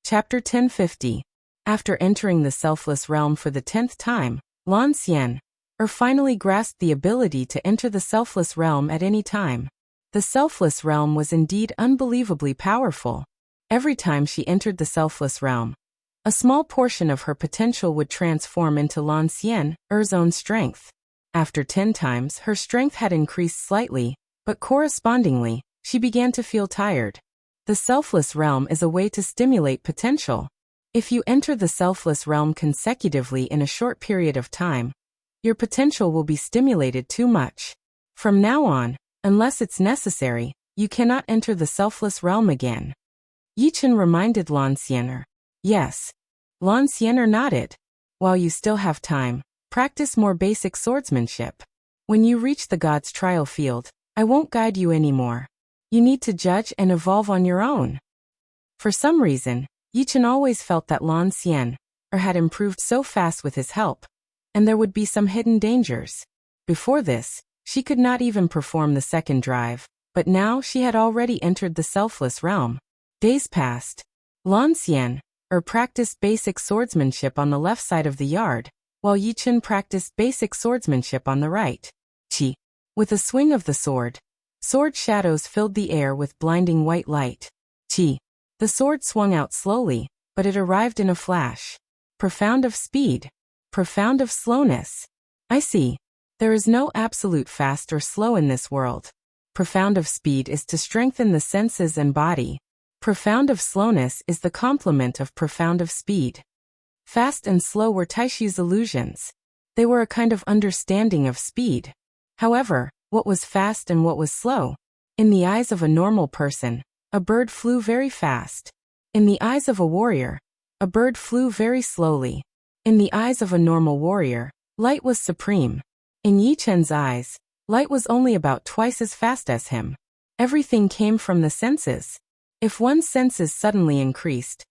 Chapter 1050. After entering the selfless realm for the 10th time, Lan Xian finally grasped the ability to enter the selfless realm at any time. The selfless realm was indeed unbelievably powerful. Every time she entered the selfless realm, a small portion of her potential would transform into Lan Xian's own strength. After 10 times, her strength had increased slightly, but correspondingly, she began to feel tired. The selfless realm is a way to stimulate potential. If you enter the selfless realm consecutively in a short period of time, your potential will be stimulated too much. From now on, unless it's necessary, you cannot enter the selfless realm again. Yichen reminded Lan Xianer. Yes. Lan Xianer nodded. While you still have time, practice more basic swordsmanship. When you reach the god's trial field, I won't guide you anymore. You need to judge and evolve on your own. For some reason, Yichen always felt that Lan Xian had improved so fast with his help, and there would be some hidden dangers. Before this, she could not even perform the second drive, but now she had already entered the selfless realm. Days passed. Lan Xian practiced basic swordsmanship on the left side of the yard, while Yichen practiced basic swordsmanship on the right. Chi. With a swing of the sword shadows filled the air with blinding white light. Chi. The sword swung out slowly, but it arrived in a flash. Profound of speed. Profound of slowness. I see. There is no absolute fast or slow in this world. Profound of speed is to strengthen the senses and body. Profound of slowness is the complement of profound of speed. Fast and slow were Taishi's illusions. They were a kind of understanding of speed. However, what was fast and what was slow? In the eyes of a normal person, a bird flew very fast. In the eyes of a warrior, a bird flew very slowly. In the eyes of a normal warrior, light was supreme. In Yi Chen's eyes, light was only about twice as fast as him. Everything came from the senses. If one's senses suddenly increased,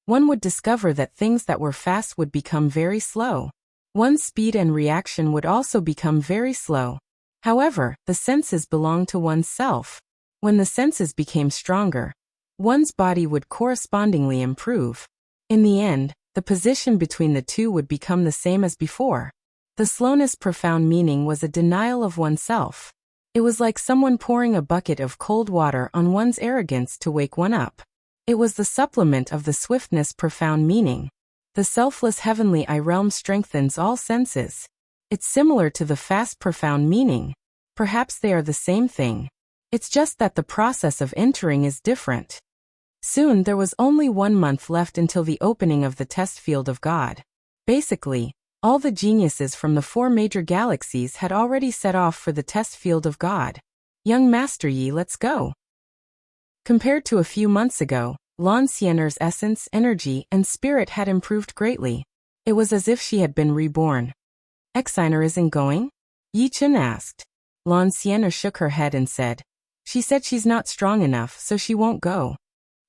one would discover that things that were fast would become very slow. One's speed and reaction would also become very slow. However, the senses belong to one's self. When the senses became stronger, one's body would correspondingly improve. In the end, the position between the two would become the same as before. The slowness' profound meaning was a denial of oneself. It was like someone pouring a bucket of cold water on one's arrogance to wake one up. It was the supplement of the swiftness' profound meaning. The selfless heavenly eye realm strengthens all senses. It's similar to the fast profound meaning. Perhaps they are the same thing. It's just that the process of entering is different. Soon there was only 1 month left until the opening of the test field of God. Basically, all the geniuses from the 4 major galaxies had already set off for the test field of God. Young Master Yi, let's go. Compared to a few months ago, Lan Xiener's essence, energy, and spirit had improved greatly. It was as if she had been reborn. Xiner isn't going? Yi Chen asked. Lan Xiener shook her head and said, "She said she's not strong enough, so she won't go."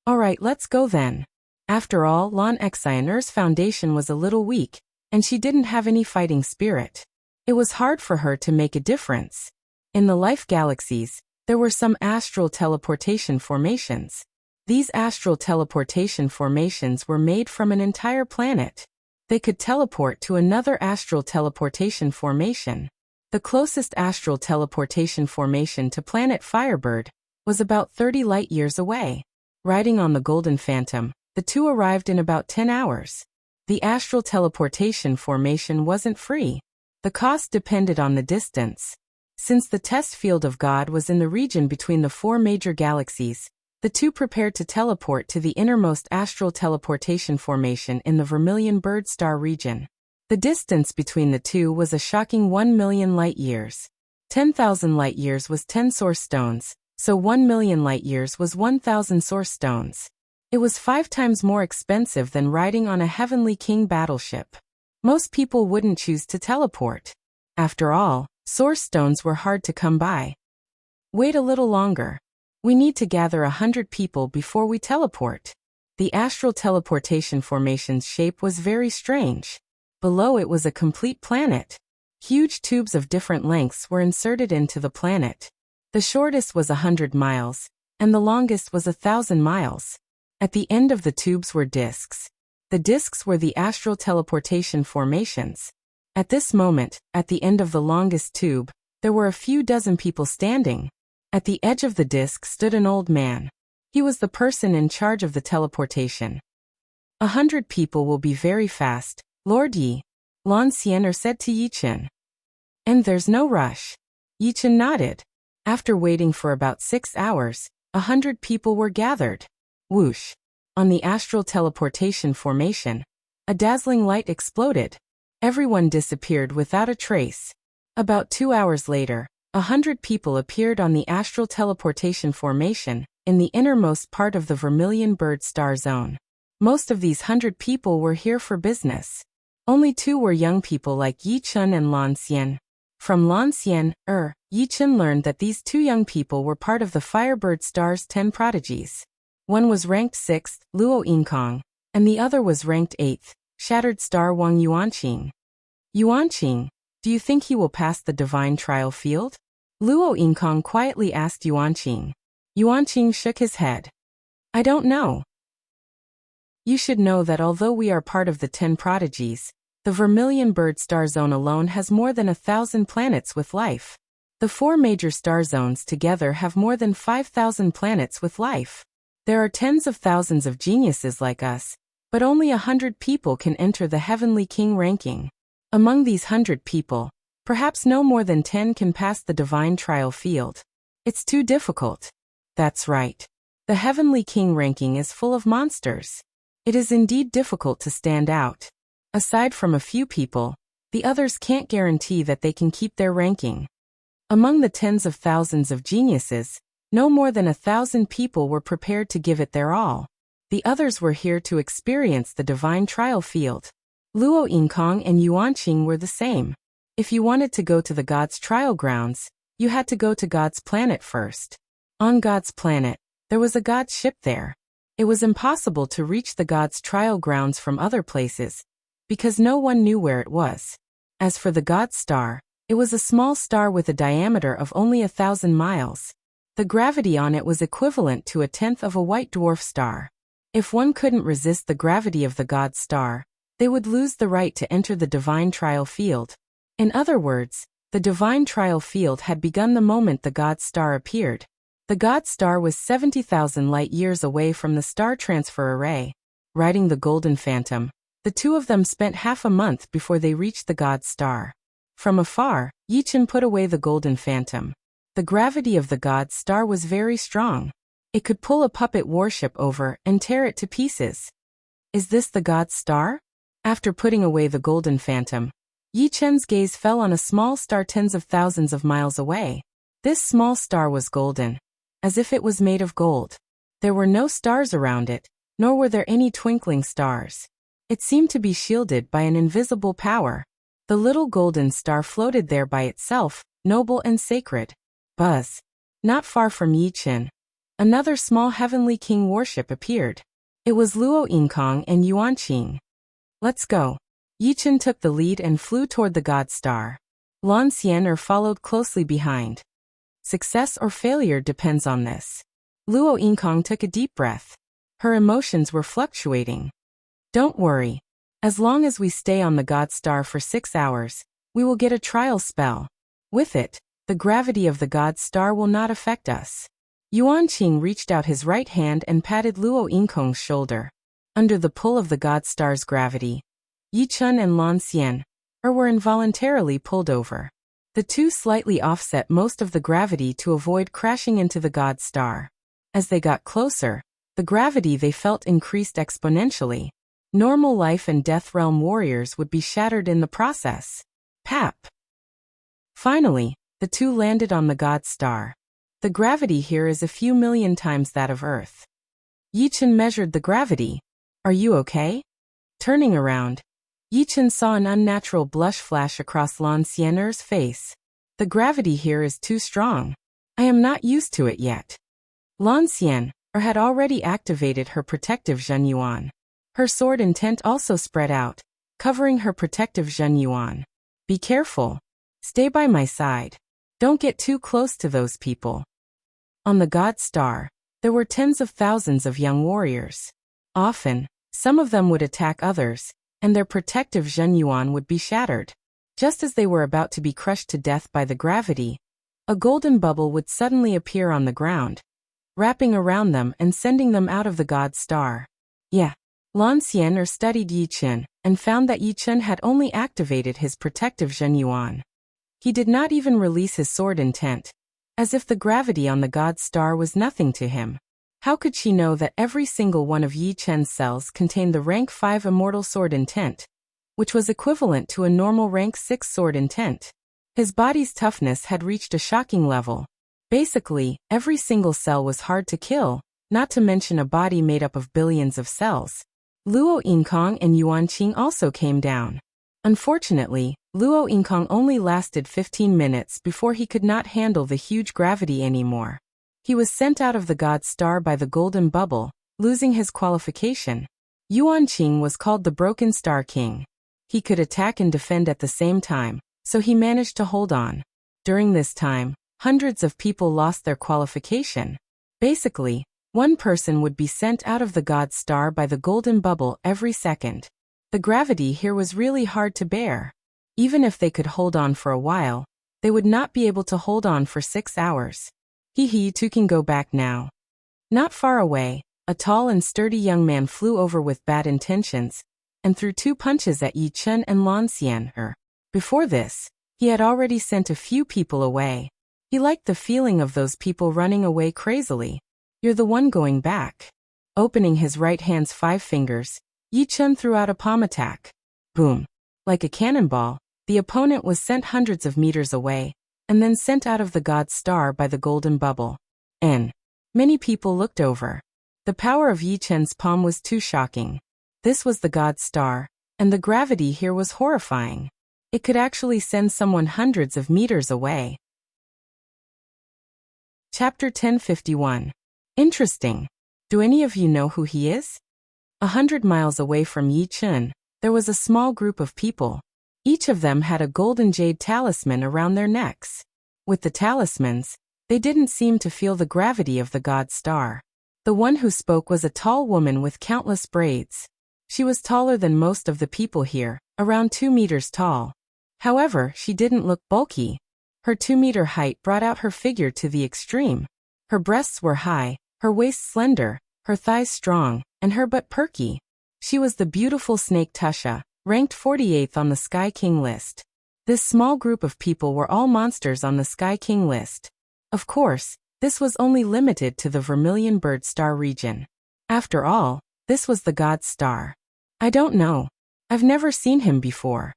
"Alright, let's go then." After all, Lan Xiner's foundation was a little weak, and she didn't have any fighting spirit. It was hard for her to make a difference. In the life galaxies, there were some astral teleportation formations. These astral teleportation formations were made from an entire planet. They could teleport to another astral teleportation formation. The closest astral teleportation formation to planet Firebird was about 30 light-years away. Riding on the Golden Phantom, the two arrived in about 10 hours. The astral teleportation formation wasn't free. The cost depended on the distance. Since the test field of God was in the region between the 4 major galaxies, the two prepared to teleport to the innermost astral teleportation formation in the Vermilion Bird Star region. The distance between the two was a shocking 1 million light-years. 10,000 light-years was 10 source stones, so 1 million light-years was 1,000 source stones. It was 5 times more expensive than riding on a Heavenly King battleship. Most people wouldn't choose to teleport. After all, source stones were hard to come by. Wait a little longer. We need to gather 100 people before we teleport. The astral teleportation formation's shape was very strange. Below it was a complete planet. Huge tubes of different lengths were inserted into the planet. The shortest was 100 miles, and the longest was 1,000 miles. At the end of the tubes were discs. The discs were the astral teleportation formations. At this moment, at the end of the longest tube, there were a few dozen people standing. At the edge of the disc stood an old man. He was the person in charge of the teleportation. 100 people will be very fast, Lord Yi, Lan Xiener said to Yi Chen. And there's no rush. Yi Chen nodded. After waiting for about 6 hours, 100 people were gathered. Whoosh! On the astral teleportation formation, a dazzling light exploded. Everyone disappeared without a trace. About 2 hours later, 100 people appeared on the astral teleportation formation, in the innermost part of the Vermilion Bird Star Zone. Most of these 100 people were here for business. Only 2 were young people like Yi Chen and Lan Xian. From Lan Xian, Yi Chen learned that these 2 young people were part of the Firebird Star's 10 prodigies. One was ranked 6th, Luo Yinkong, and the other was ranked 8th, Shattered Star Wang Yuanqing. Yuanqing, do you think he will pass the divine trial field? Luo Yinkong quietly asked Yuanqing. Yuanqing shook his head. I don't know. You should know that although we are part of the 10 prodigies, the Vermilion Bird Star Zone alone has more than 1,000 planets with life. The 4 major star zones together have more than 5,000 planets with life. There are tens of thousands of geniuses like us, but only 100 people can enter the Heavenly King ranking. Among these 100 people, perhaps no more than 10 can pass the divine trial field. It's too difficult. That's right. The Heavenly King ranking is full of monsters. It is indeed difficult to stand out. Aside from a few people, the others can't guarantee that they can keep their ranking. Among the tens of thousands of geniuses, no more than 1,000 people were prepared to give it their all. The others were here to experience the divine trial field. Luo Yinkong and Yuanqing were the same. If you wanted to go to the gods' trial grounds, you had to go to God's planet first. On God's planet, there was a god ship there. It was impossible to reach the gods' trial grounds from other places, because no one knew where it was. As for the god's star, it was a small star with a diameter of only 1,000 miles. The gravity on it was equivalent to 1/10 of a white dwarf star. If one couldn't resist the gravity of the god's star, they would lose the right to enter the divine trial field. In other words, the divine trial field had begun the moment the god's star appeared. The god's star was 70,000 light-years away from the star transfer array. Riding the golden phantom, the two of them spent half a month before they reached the god's star. From afar, Yichen put away the golden phantom. The gravity of the god's star was very strong. It could pull a puppet warship over and tear it to pieces. Is this the god's star? After putting away the golden phantom, Yichen's gaze fell on a small star tens of thousands of miles away. This small star was golden, as if it was made of gold. There were no stars around it, nor were there any twinkling stars. It seemed to be shielded by an invisible power. The little golden star floated there by itself, noble and sacred. Buzz. Not far from Yichen, another small heavenly king warship appeared. It was Luo Yinkong and Yuanqing. Let's go. Yichen took the lead and flew toward the god star. Lan Xian'er followed closely behind. Success or failure depends on this. Luo Yinkong took a deep breath. Her emotions were fluctuating. Don't worry. As long as we stay on the god star for 6 hours, we will get a trial spell. With it, the gravity of the god star will not affect us. Yuanqing reached out his right hand and patted Luo Yinkong's shoulder. Under the pull of the god star's gravity, Yichen and Lan Xian'er were involuntarily pulled over. The two slightly offset most of the gravity to avoid crashing into the god star. As they got closer, the gravity they felt increased exponentially. Normal life and death realm warriors would be shattered in the process. Pap! Finally, the two landed on the god star. The gravity here is a few million times that of Earth. Yichen measured the gravity. Are you okay? Turning around, Yichen saw an unnatural blush flash across Lan Xian'er's face. The gravity here is too strong. I am not used to it yet. Lan Xian'er had already activated her protective Zhenyuan. Her sword intent also spread out, covering her protective Zhenyuan. Be careful. Stay by my side. Don't get too close to those people. On the god star, there were tens of thousands of young warriors. Often, some of them would attack others, and their protective Zhenyuan would be shattered. Just as they were about to be crushed to death by the gravity, a golden bubble would suddenly appear on the ground, wrapping around them and sending them out of the god star. Yeah. Lan Xian'er studied Yichen and found that Yichen had only activated his protective Zhenyuan. He did not even release his sword intent, as if the gravity on the god star was nothing to him. How could she know that every single one of Yichen's cells contained the rank 5 immortal sword intent, which was equivalent to a normal rank 6 sword intent? His body's toughness had reached a shocking level. Basically, every single cell was hard to kill, not to mention a body made up of billions of cells. Luo Yinkong and Yuanqing also came down. Unfortunately, Luo Yinkong only lasted 15 minutes before he could not handle the huge gravity anymore. He was sent out of the god star by the golden bubble, losing his qualification. Yuanqing was called the Broken Star King. He could attack and defend at the same time, so he managed to hold on. During this time, hundreds of people lost their qualification. Basically, one person would be sent out of the god star by the golden bubble every second. The gravity here was really hard to bear. Even if they could hold on for a while, they would not be able to hold on for 6 hours. You two can go back now. Not far away, a tall and sturdy young man flew over with bad intentions, and threw 2 punches at Yichen and Lan Xian'er. Before this, he had already sent a few people away. He liked the feeling of those people running away crazily. You're the one going back. Opening his right hand's 5 fingers, Yichen threw out a palm attack. Boom. Like a cannonball, the opponent was sent hundreds of meters away, and then sent out of the god's star by the golden bubble. Many people looked over. The power of Yi Chen's palm was too shocking. This was the god's star, and the gravity here was horrifying. It could actually send someone hundreds of meters away. Chapter 1051. Interesting. Do any of you know who he is? 100 miles away from Yi Chen, there was a small group of people. Each of them had a golden jade talisman around their necks. With the talismans, they didn't seem to feel the gravity of the god's star. The one who spoke was a tall woman with countless braids. She was taller than most of the people here, around 2 meters tall. However, she didn't look bulky. Her 2-meter height brought out her figure to the extreme. Her breasts were high, her waist slender, her thighs strong, and her butt perky. She was the beautiful snake Tusha, ranked 48th on the Sky King list. This small group of people were all monsters on the Sky King list. Of course, this was only limited to the Vermilion Bird Star region. After all, this was the god's star. I don't know. I've never seen him before.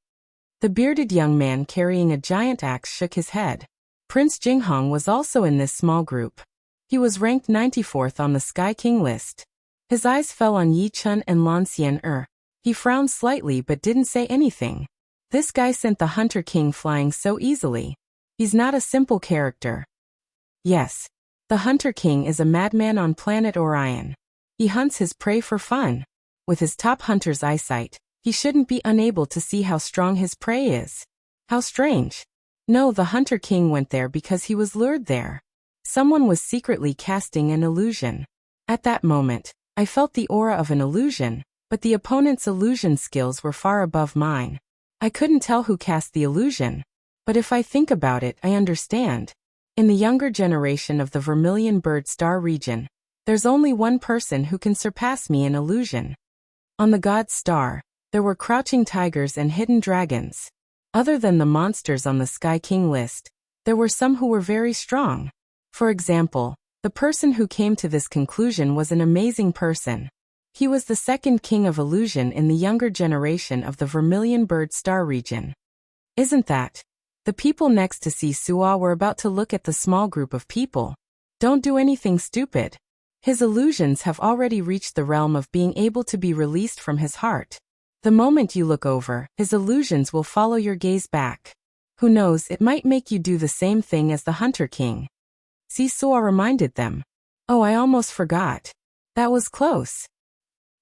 The bearded young man carrying a giant axe shook his head. Prince Jinghong was also in this small group. He was ranked 94th on the Sky King list. His eyes fell on Yi Chen and Lan Xian. He frowned slightly but didn't say anything. This guy sent the Hunter King flying so easily. He's not a simple character. Yes. The Hunter King is a madman on planet Orion. He hunts his prey for fun. With his top hunter's eyesight, he shouldn't be unable to see how strong his prey is. How strange. No, the Hunter King went there because he was lured there. Someone was secretly casting an illusion. At that moment, I felt the aura of an illusion, but the opponent's illusion skills were far above mine. I couldn't tell who cast the illusion. But if I think about it, I understand. In the younger generation of the Vermilion Bird Star region, there's only one person who can surpass me in illusion. On the god's star, there were crouching tigers and hidden dragons. Other than the monsters on the Sky King list, there were some who were very strong. For example, the person who came to this conclusion was an amazing person. He was the second king of illusion in the younger generation of the Vermilion Bird Star region. Isn't that? The people next to Sisua were about to look at the small group of people. Don't do anything stupid. His illusions have already reached the realm of being able to be released from his heart. The moment you look over, his illusions will follow your gaze back. Who knows, it might make you do the same thing as the Hunter King. Sisua reminded them. Oh, I almost forgot. That was close.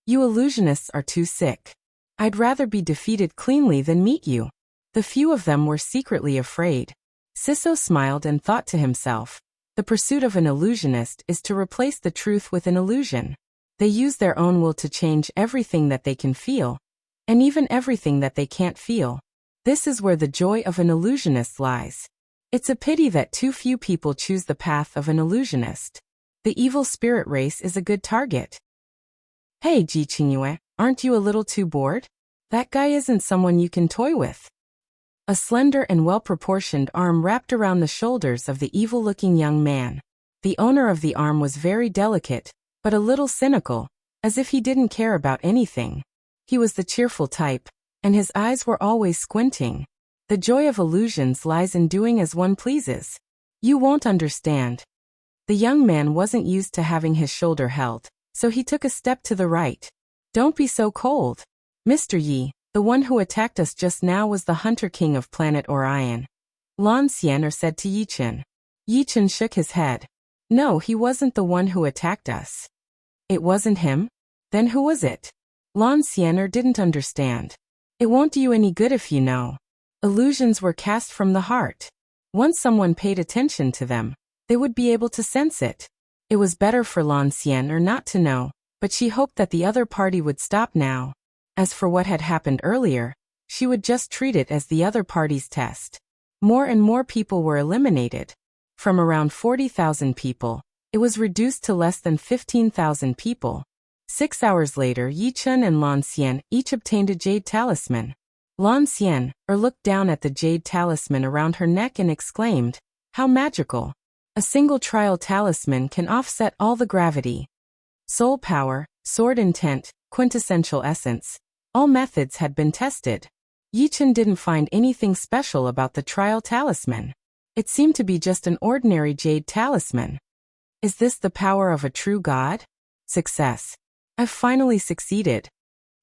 You illusionists are too sick. I'd rather be defeated cleanly than meet you. The few of them were secretly afraid. Siso smiled and thought to himself, the pursuit of an illusionist is to replace the truth with an illusion. They use their own will to change everything that they can feel, and even everything that they can't feel. This is where the joy of an illusionist lies. It's a pity that too few people choose the path of an illusionist. The evil spirit race is a good target. Hey Ji Qingyue, aren't you a little too bored? That guy isn't someone you can toy with. A slender and well-proportioned arm wrapped around the shoulders of the evil-looking young man. The owner of the arm was very delicate, but a little cynical, as if he didn't care about anything. He was the cheerful type, and his eyes were always squinting. The joy of illusions lies in doing as one pleases. You won't understand. The young man wasn't used to having his shoulder held, so he took a step to the right. Don't be so cold. Mr. Yi, the one who attacked us just now was the Hunter King of planet Orion. Lan Xian said to Yi Chen. Yi Chen shook his head. No, he wasn't the one who attacked us. It wasn't him? Then who was it? Lan Xian didn't understand. It won't do you any good if you know. Illusions were cast from the heart. Once someone paid attention to them, they would be able to sense it. It was better for Lan Xian not to know, but she hoped that the other party would stop now. As for what had happened earlier, she would just treat it as the other party's test. More and more people were eliminated. From around 40,000 people, it was reduced to less than 15,000 people. 6 hours later, Yi Chen and Lan Xian each obtained a jade talisman. Lan Xian looked down at the jade talisman around her neck and exclaimed, "How magical! A single trial talisman can offset all the gravity. Soul power, sword intent, quintessential essence. All methods had been tested. Yichen didn't find anything special about the trial talisman. It seemed to be just an ordinary jade talisman. Is this the power of a true god? Success. I've finally succeeded.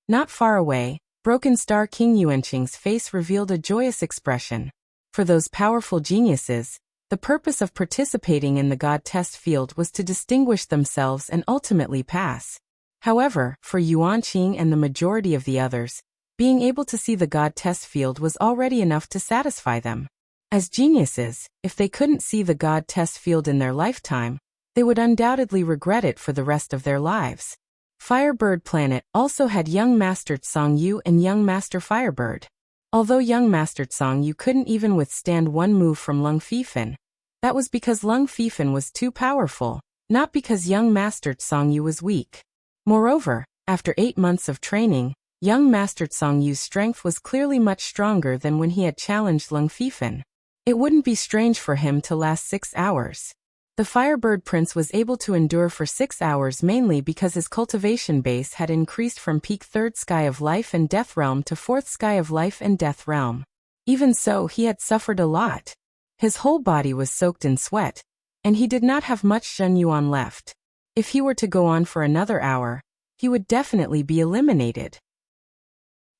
Not far away, Broken Star King Yuanqing's face revealed a joyous expression. For those powerful geniuses, the purpose of participating in the god test field was to distinguish themselves and ultimately pass. However, for Yuanqing and the majority of the others, being able to see the god test field was already enough to satisfy them. As geniuses, if they couldn't see the god test field in their lifetime, they would undoubtedly regret it for the rest of their lives. Firebird Planet also had Young Master Tsang Yu and Young Master Firebird. Although Young Master Tsang Yu couldn't even withstand one move from Lung Fifan, that was because Lung Fifan was too powerful, not because Young Master Tsang Yu was weak. Moreover, after 8 months of training, Young Master Tsang Yu's strength was clearly much stronger than when he had challenged Lung Fifan. It wouldn't be strange for him to last 6 hours. The Firebird Prince was able to endure for 6 hours mainly because his cultivation base had increased from peak 3rd Sky of Life and Death Realm to 4th Sky of Life and Death Realm. Even so, he had suffered a lot. His whole body was soaked in sweat, and he did not have much Zhen Yuan left. If he were to go on for another hour, he would definitely be eliminated.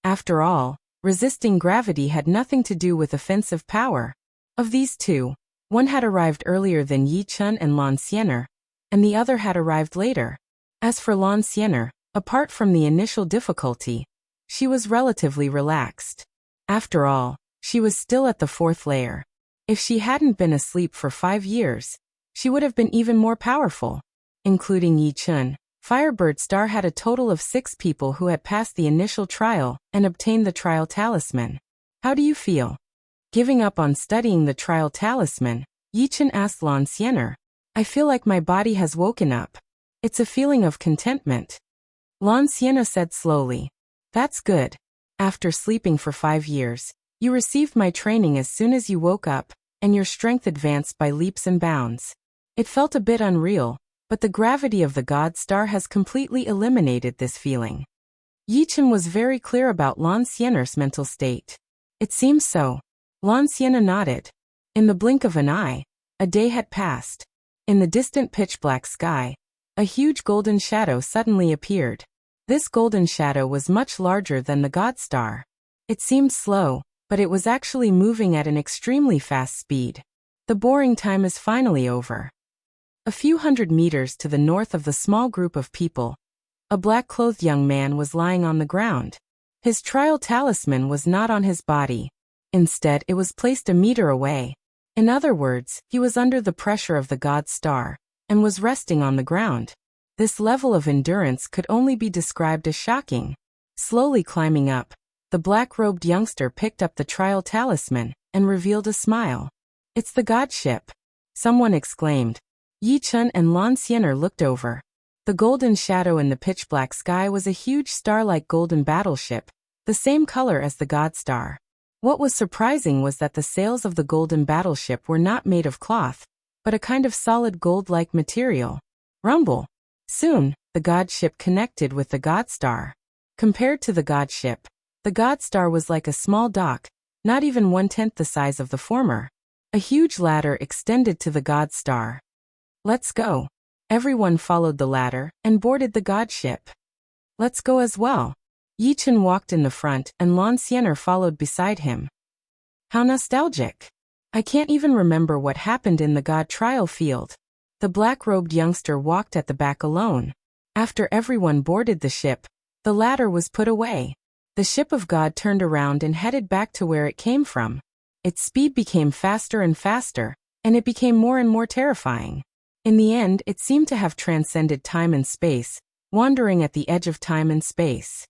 After all, resisting gravity had nothing to do with offensive power. Of these two, one had arrived earlier than Yi Chun and Lan Xiener, and the other had arrived later. As for Lan Xiener, apart from the initial difficulty, she was relatively relaxed. After all, she was still at the 4th layer. If she hadn't been asleep for 5 years, she would have been even more powerful. Including Yi Chun, Firebird Star had a total of 6 people who had passed the initial trial and obtained the trial talisman. How do you feel? Giving up on studying the trial talisman, Yichen asked Lan Xiener. I feel like my body has woken up. It's a feeling of contentment. Lan Xiener said slowly. That's good. After sleeping for 5 years, you received my training as soon as you woke up, and your strength advanced by leaps and bounds. It felt a bit unreal, but the gravity of the God Star has completely eliminated this feeling. Yichen was very clear about Lan Xiener's mental state. It seems so. Lan Xiener nodded. In the blink of an eye, a day had passed. In the distant pitch-black sky, a huge golden shadow suddenly appeared. This golden shadow was much larger than the God Star. It seemed slow, but it was actually moving at an extremely fast speed. The boring time is finally over. A few hundred meters to the north of the small group of people, a black-clothed young man was lying on the ground. His trial talisman was not on his body. Instead, it was placed a meter away. In other words, he was under the pressure of the God Star, and was resting on the ground. This level of endurance could only be described as shocking. Slowly climbing up, the black-robed youngster picked up the trial talisman, and revealed a smile. It's the God Ship. Someone exclaimed. Yi Chun and Lan Xiener looked over. The golden shadow in the pitch-black sky was a huge star-like golden battleship, the same color as the God Star. What was surprising was that the sails of the golden battleship were not made of cloth, but a kind of solid gold-like material. Rumble. Soon, the God Ship connected with the God Star. Compared to the God Ship, the God Star was like a small dock, not even 1/10 the size of the former. A huge ladder extended to the God Star. Let's go. Everyone followed the ladder and boarded the God Ship. Let's go as well. Yichen walked in the front and Lan Xiener followed beside him. How nostalgic. I can't even remember what happened in the God trial field. The black-robed youngster walked at the back alone. After everyone boarded the ship, the ladder was put away. The ship of God turned around and headed back to where it came from. Its speed became faster and faster, and it became more and more terrifying. In the end, it seemed to have transcended time and space, wandering at the edge of time and space.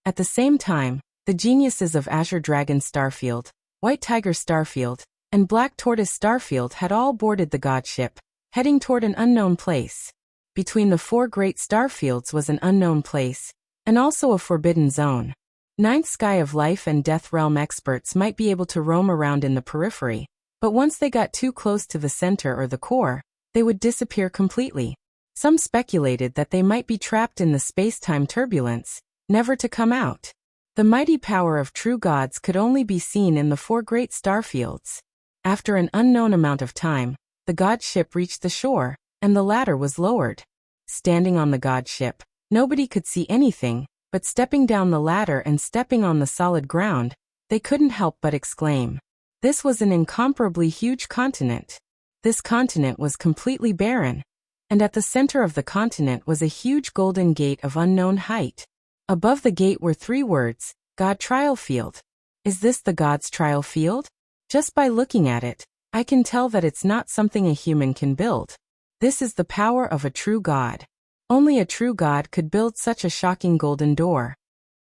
At the same time, the geniuses of Azure Dragon Starfield, White Tiger Starfield, and Black Tortoise Starfield had all boarded the God Ship, heading toward an unknown place. Between the 4 great starfields was an unknown place, and also a forbidden zone. 9th Sky of Life and Death Realm experts might be able to roam around in the periphery, but once they got too close to the center or the core, they would disappear completely. Some speculated that they might be trapped in the space-time turbulence, never to come out. The mighty power of true gods could only be seen in the 4 great starfields. After an unknown amount of time, the god ship reached the shore, and the ladder was lowered. Standing on the god ship, nobody could see anything, but stepping down the ladder and stepping on the solid ground, they couldn't help but exclaim. This was an incomparably huge continent. This continent was completely barren, and at the center of the continent was a huge golden gate of unknown height. Above the gate were 3 words, God Trial Field. Is this the God's trial field? Just by looking at it, I can tell that it's not something a human can build. This is the power of a true God. Only a true God could build such a shocking golden door.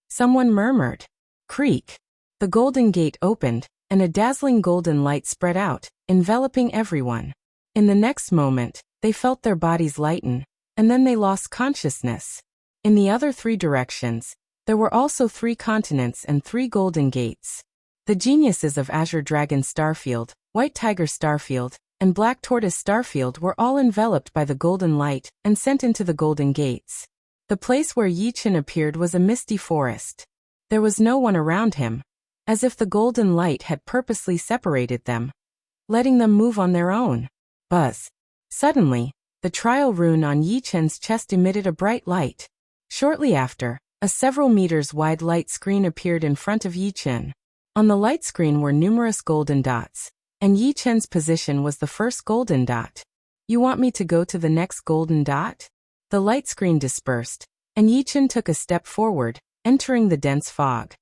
Someone murmured. Creak. The golden gate opened, and a dazzling golden light spread out, enveloping everyone. In the next moment, they felt their bodies lighten, and then they lost consciousness. In the other 3 directions, there were also 3 continents and 3 golden gates. The geniuses of Azure Dragon Starfield, White Tiger Starfield, and Black Tortoise Starfield were all enveloped by the golden light and sent into the golden gates. The place where Yi Chen appeared was a misty forest. There was no one around him, as if the golden light had purposely separated them, letting them move on their own. Buzz. Suddenly, the trial rune on Yi Chen's chest emitted a bright light. Shortly after, a several meters wide light screen appeared in front of Yi Chen. On the light screen were numerous golden dots, and Yi Chen's position was the first golden dot. You want me to go to the next golden dot? The light screen dispersed, and Yi Chen took a step forward, entering the dense fog.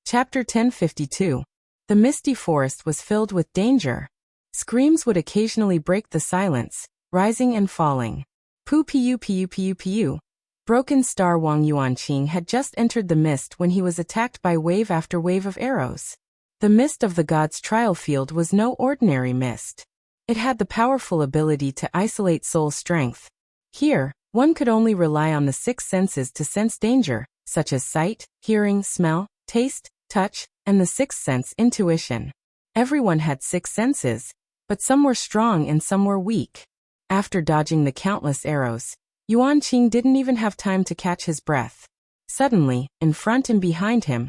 Chapter 1052. The misty forest was filled with danger. Screams would occasionally break the silence, rising and falling. Pu pu pu pu pu. Broken Star Wang Yuanqing had just entered the mist when he was attacked by wave after wave of arrows. The mist of the god's trial field was no ordinary mist. It had the powerful ability to isolate soul strength. Here, one could only rely on the 6 senses to sense danger, such as sight, hearing, smell, taste, touch, and the 6th sense, intuition. Everyone had 6 senses, but some were strong and some were weak. After dodging the countless arrows, Yuanqing didn't even have time to catch his breath. Suddenly, in front and behind him,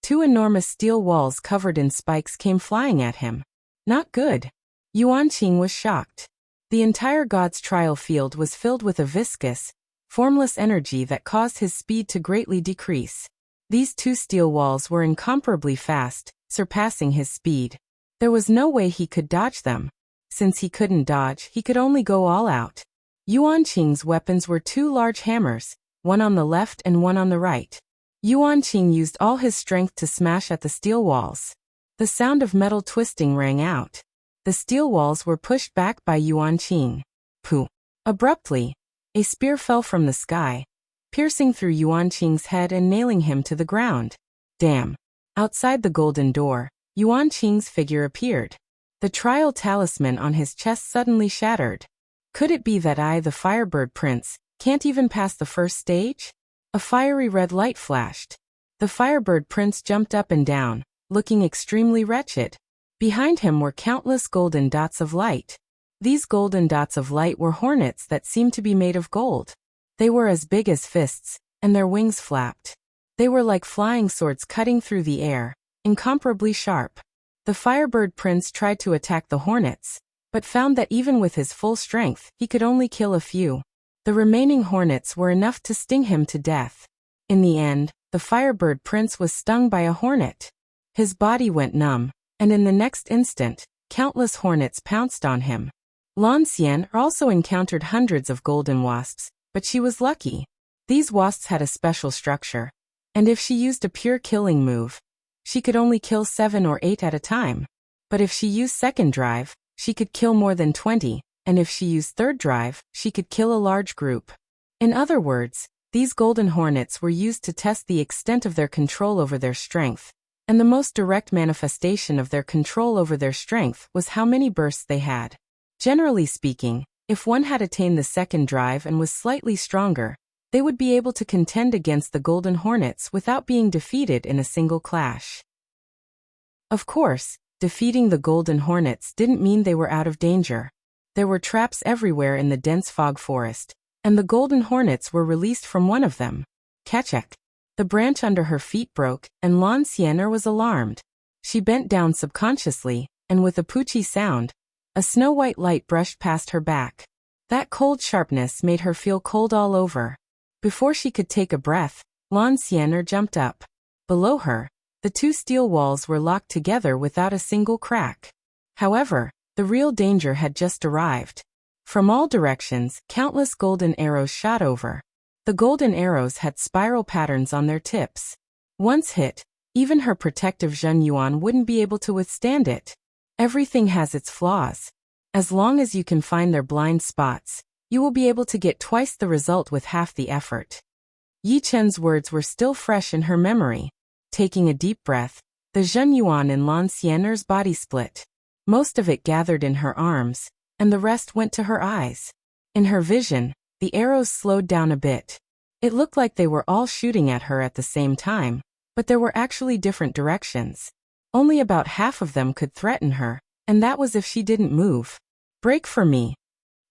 2 enormous steel walls covered in spikes came flying at him. Not good. Yuanqing was shocked. The entire god's trial field was filled with a viscous, formless energy that caused his speed to greatly decrease. These 2 steel walls were incomparably fast, surpassing his speed. There was no way he could dodge them. Since he couldn't dodge, he could only go all out. Yuanqing's weapons were 2 large hammers, one on the left and one on the right. Yuanqing used all his strength to smash at the steel walls. The sound of metal twisting rang out. The steel walls were pushed back by Yuanqing. Pooh! Abruptly, a spear fell from the sky, piercing through Yuanqing's head and nailing him to the ground. Damn! Outside the golden door, Yuanqing's figure appeared. The trial talisman on his chest suddenly shattered. Could it be that I, the Firebird Prince, can't even pass the first stage? A fiery red light flashed. The Firebird Prince jumped up and down, looking extremely wretched. Behind him were countless golden dots of light. These golden dots of light were hornets that seemed to be made of gold. They were as big as fists, and their wings flapped. They were like flying swords cutting through the air, incomparably sharp. The Firebird Prince tried to attack the hornets, but found that even with his full strength, he could only kill a few. The remaining hornets were enough to sting him to death. In the end, the Firebird Prince was stung by a hornet. His body went numb, and in the next instant, countless hornets pounced on him. Lan Xian also encountered hundreds of golden wasps, but she was lucky. These wasps had a special structure, and if she used a pure killing move, she could only kill 7 or 8 at a time. But if she used second drive, she could kill more than 20, and if she used third drive, she could kill a large group. In other words, these golden hornets were used to test the extent of their control over their strength, and the most direct manifestation of their control over their strength was how many bursts they had. Generally speaking, if one had attained the second drive and was slightly stronger, they would be able to contend against the golden hornets without being defeated in a single clash. Of course, defeating the golden hornets didn't mean they were out of danger. There were traps everywhere in the dense fog forest, and the golden hornets were released from one of them. Ketchuk. The branch under her feet broke, and Lan Xian'er was alarmed. She bent down subconsciously, and with a poochy sound, a snow-white light brushed past her back. That cold sharpness made her feel cold all over. Before she could take a breath, Lan Xian'er jumped up. Below her, the two steel walls were locked together without a single crack. However, the real danger had just arrived. From all directions, countless golden arrows shot over. The golden arrows had spiral patterns on their tips. Once hit, even her protective Zhenyuan wouldn't be able to withstand it. Everything has its flaws. As long as you can find their blind spots, you will be able to get twice the result with half the effort. Yi Chen's words were still fresh in her memory. Taking a deep breath, the Zhenyuan in Lan Xian'er's body split. Most of it gathered in her arms, and the rest went to her eyes. In her vision, the arrows slowed down a bit. It looked like they were all shooting at her at the same time, but there were actually different directions. Only about half of them could threaten her, and that was if she didn't move. Break for me.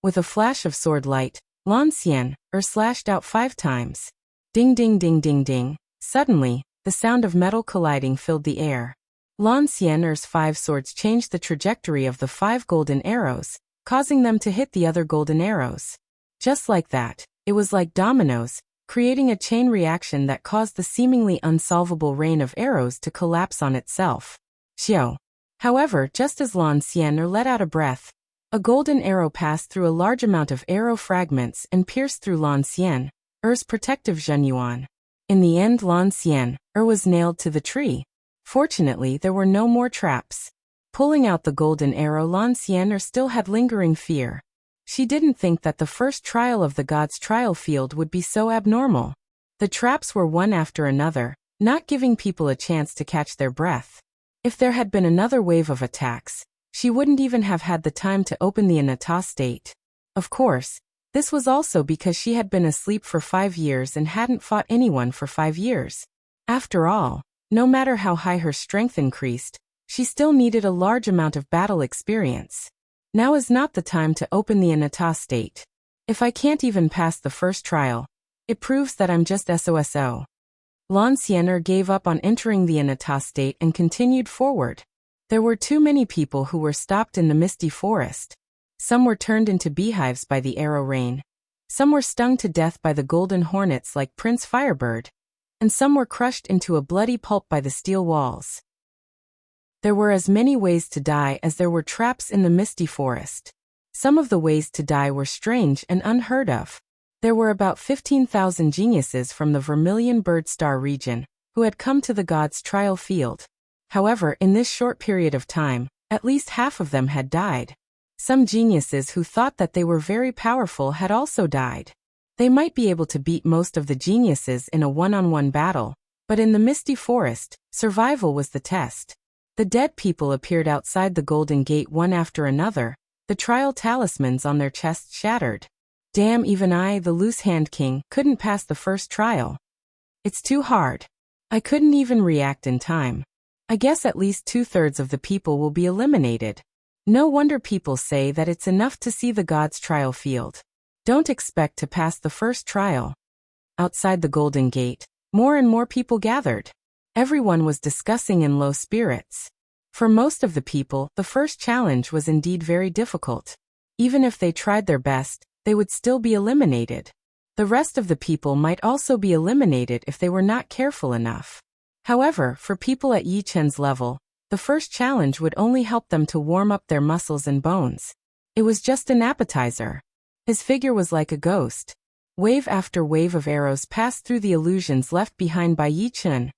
With a flash of sword light, Lan Xian'er slashed out 5 times. Ding ding ding ding ding. Suddenly, the sound of metal colliding filled the air. Lan Xian'er's 5 swords changed the trajectory of the 5 golden arrows, causing them to hit the other golden arrows. Just like that, it was like dominoes, creating a chain reaction that caused the seemingly unsolvable rain of arrows to collapse on itself. Xiao. However, just as Lan Xian'er let out a breath, a golden arrow passed through a large amount of arrow fragments and pierced through Lan Xian'er's protective Zhenyuan. In the end, Lan Xian'er was nailed to the tree. Fortunately, there were no more traps. Pulling out the golden arrow, Lan Xian'er still had lingering fear. She didn't think that the first trial of the gods' trial field would be so abnormal. The traps were one after another, not giving people a chance to catch their breath. If there had been another wave of attacks, she wouldn't even have had the time to open the Anata state. Of course, this was also because she had been asleep for 5 years and hadn't fought anyone for 5 years. After all, no matter how high her strength increased, she still needed a large amount of battle experience. Now is not the time to open the Anata state. If I can't even pass the first trial, it proves that I'm just SOSO. Lan Xian'er gave up on entering the Anata state and continued forward. There were too many people who were stopped in the misty forest. Some were turned into beehives by the arrow rain. Some were stung to death by the golden hornets like Prince Firebird. And some were crushed into a bloody pulp by the steel walls. There were as many ways to die as there were traps in the misty forest. Some of the ways to die were strange and unheard of. There were about 15,000 geniuses from the Vermilion Bird Star region who had come to the gods' trial field. However, in this short period of time, at least half of them had died. Some geniuses who thought that they were very powerful had also died. They might be able to beat most of the geniuses in a one-on-one battle, but in the misty forest, survival was the test. The dead people appeared outside the Golden Gate one after another, the trial talismans on their chests shattered. Damn, even I, the Loose Hand King, couldn't pass the first trial. It's too hard. I couldn't even react in time. I guess at least 2/3 of the people will be eliminated. No wonder people say that it's enough to see the gods' trial field. Don't expect to pass the first trial. Outside the Golden Gate, more and more people gathered. Everyone was discussing in low spirits. For most of the people, the first challenge was indeed very difficult. Even if they tried their best, they would still be eliminated. The rest of the people might also be eliminated if they were not careful enough. However, for people at Yi Chen's level, the first challenge would only help them to warm up their muscles and bones. It was just an appetizer. His figure was like a ghost. Wave after wave of arrows passed through the illusions left behind by Yi Chen,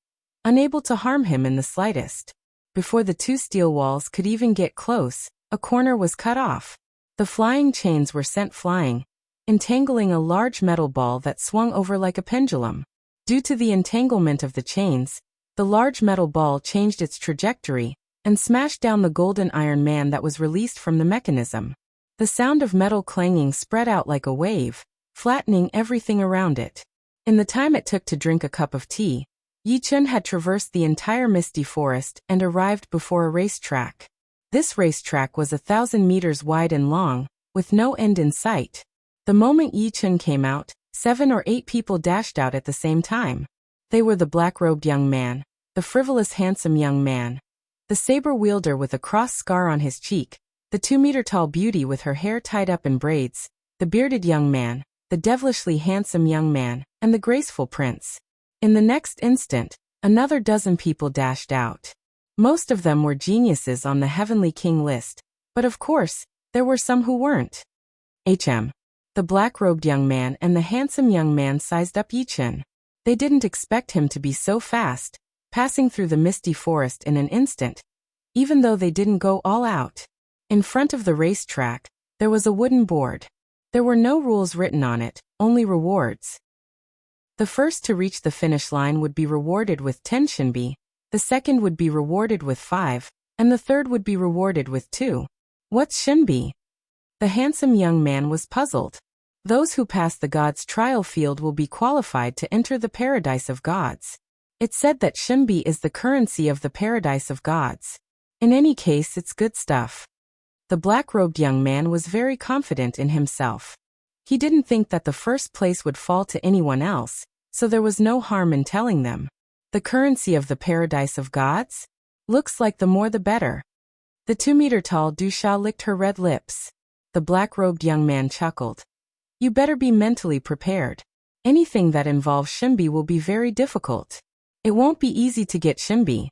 unable to harm him in the slightest. Before the 2 steel walls could even get close, a corner was cut off. The flying chains were sent flying, entangling a large metal ball that swung over like a pendulum. Due to the entanglement of the chains, the large metal ball changed its trajectory and smashed down the golden Iron Man that was released from the mechanism. The sound of metal clanging spread out like a wave, flattening everything around it. In the time it took to drink a cup of tea, Yi Chen had traversed the entire misty forest and arrived before a racetrack. This racetrack was 1,000 meters wide and long, with no end in sight. The moment Yi Chun came out, 7 or 8 people dashed out at the same time. They were the black-robed young man, the frivolous handsome young man, the saber wielder with a cross scar on his cheek, the 2-meter-tall beauty with her hair tied up in braids, the bearded young man, the devilishly handsome young man, and the graceful prince. In the next instant, another dozen people dashed out. Most of them were geniuses on the Heavenly King list, but of course, there were some who weren't. The black-robed young man and the handsome young man sized up Yi Chun. They didn't expect him to be so fast, passing through the misty forest in an instant, even though they didn't go all out. In front of the racetrack, there was a wooden board. There were no rules written on it, only rewards. The first to reach the finish line would be rewarded with 10 shinbi, the second would be rewarded with 5, and the third would be rewarded with 2. What's shinbi? The handsome young man was puzzled. Those who pass the gods' trial field will be qualified to enter the paradise of gods. It said that shinbi is the currency of the paradise of gods. In any case, it's good stuff. The black-robed young man was very confident in himself. He didn't think that the first place would fall to anyone else, so there was no harm in telling them. The currency of the paradise of gods? Looks like the more the better. The 2-meter-tall Dushao licked her red lips. The black-robed young man chuckled. You better be mentally prepared. Anything that involves shinbi will be very difficult. It won't be easy to get shinbi.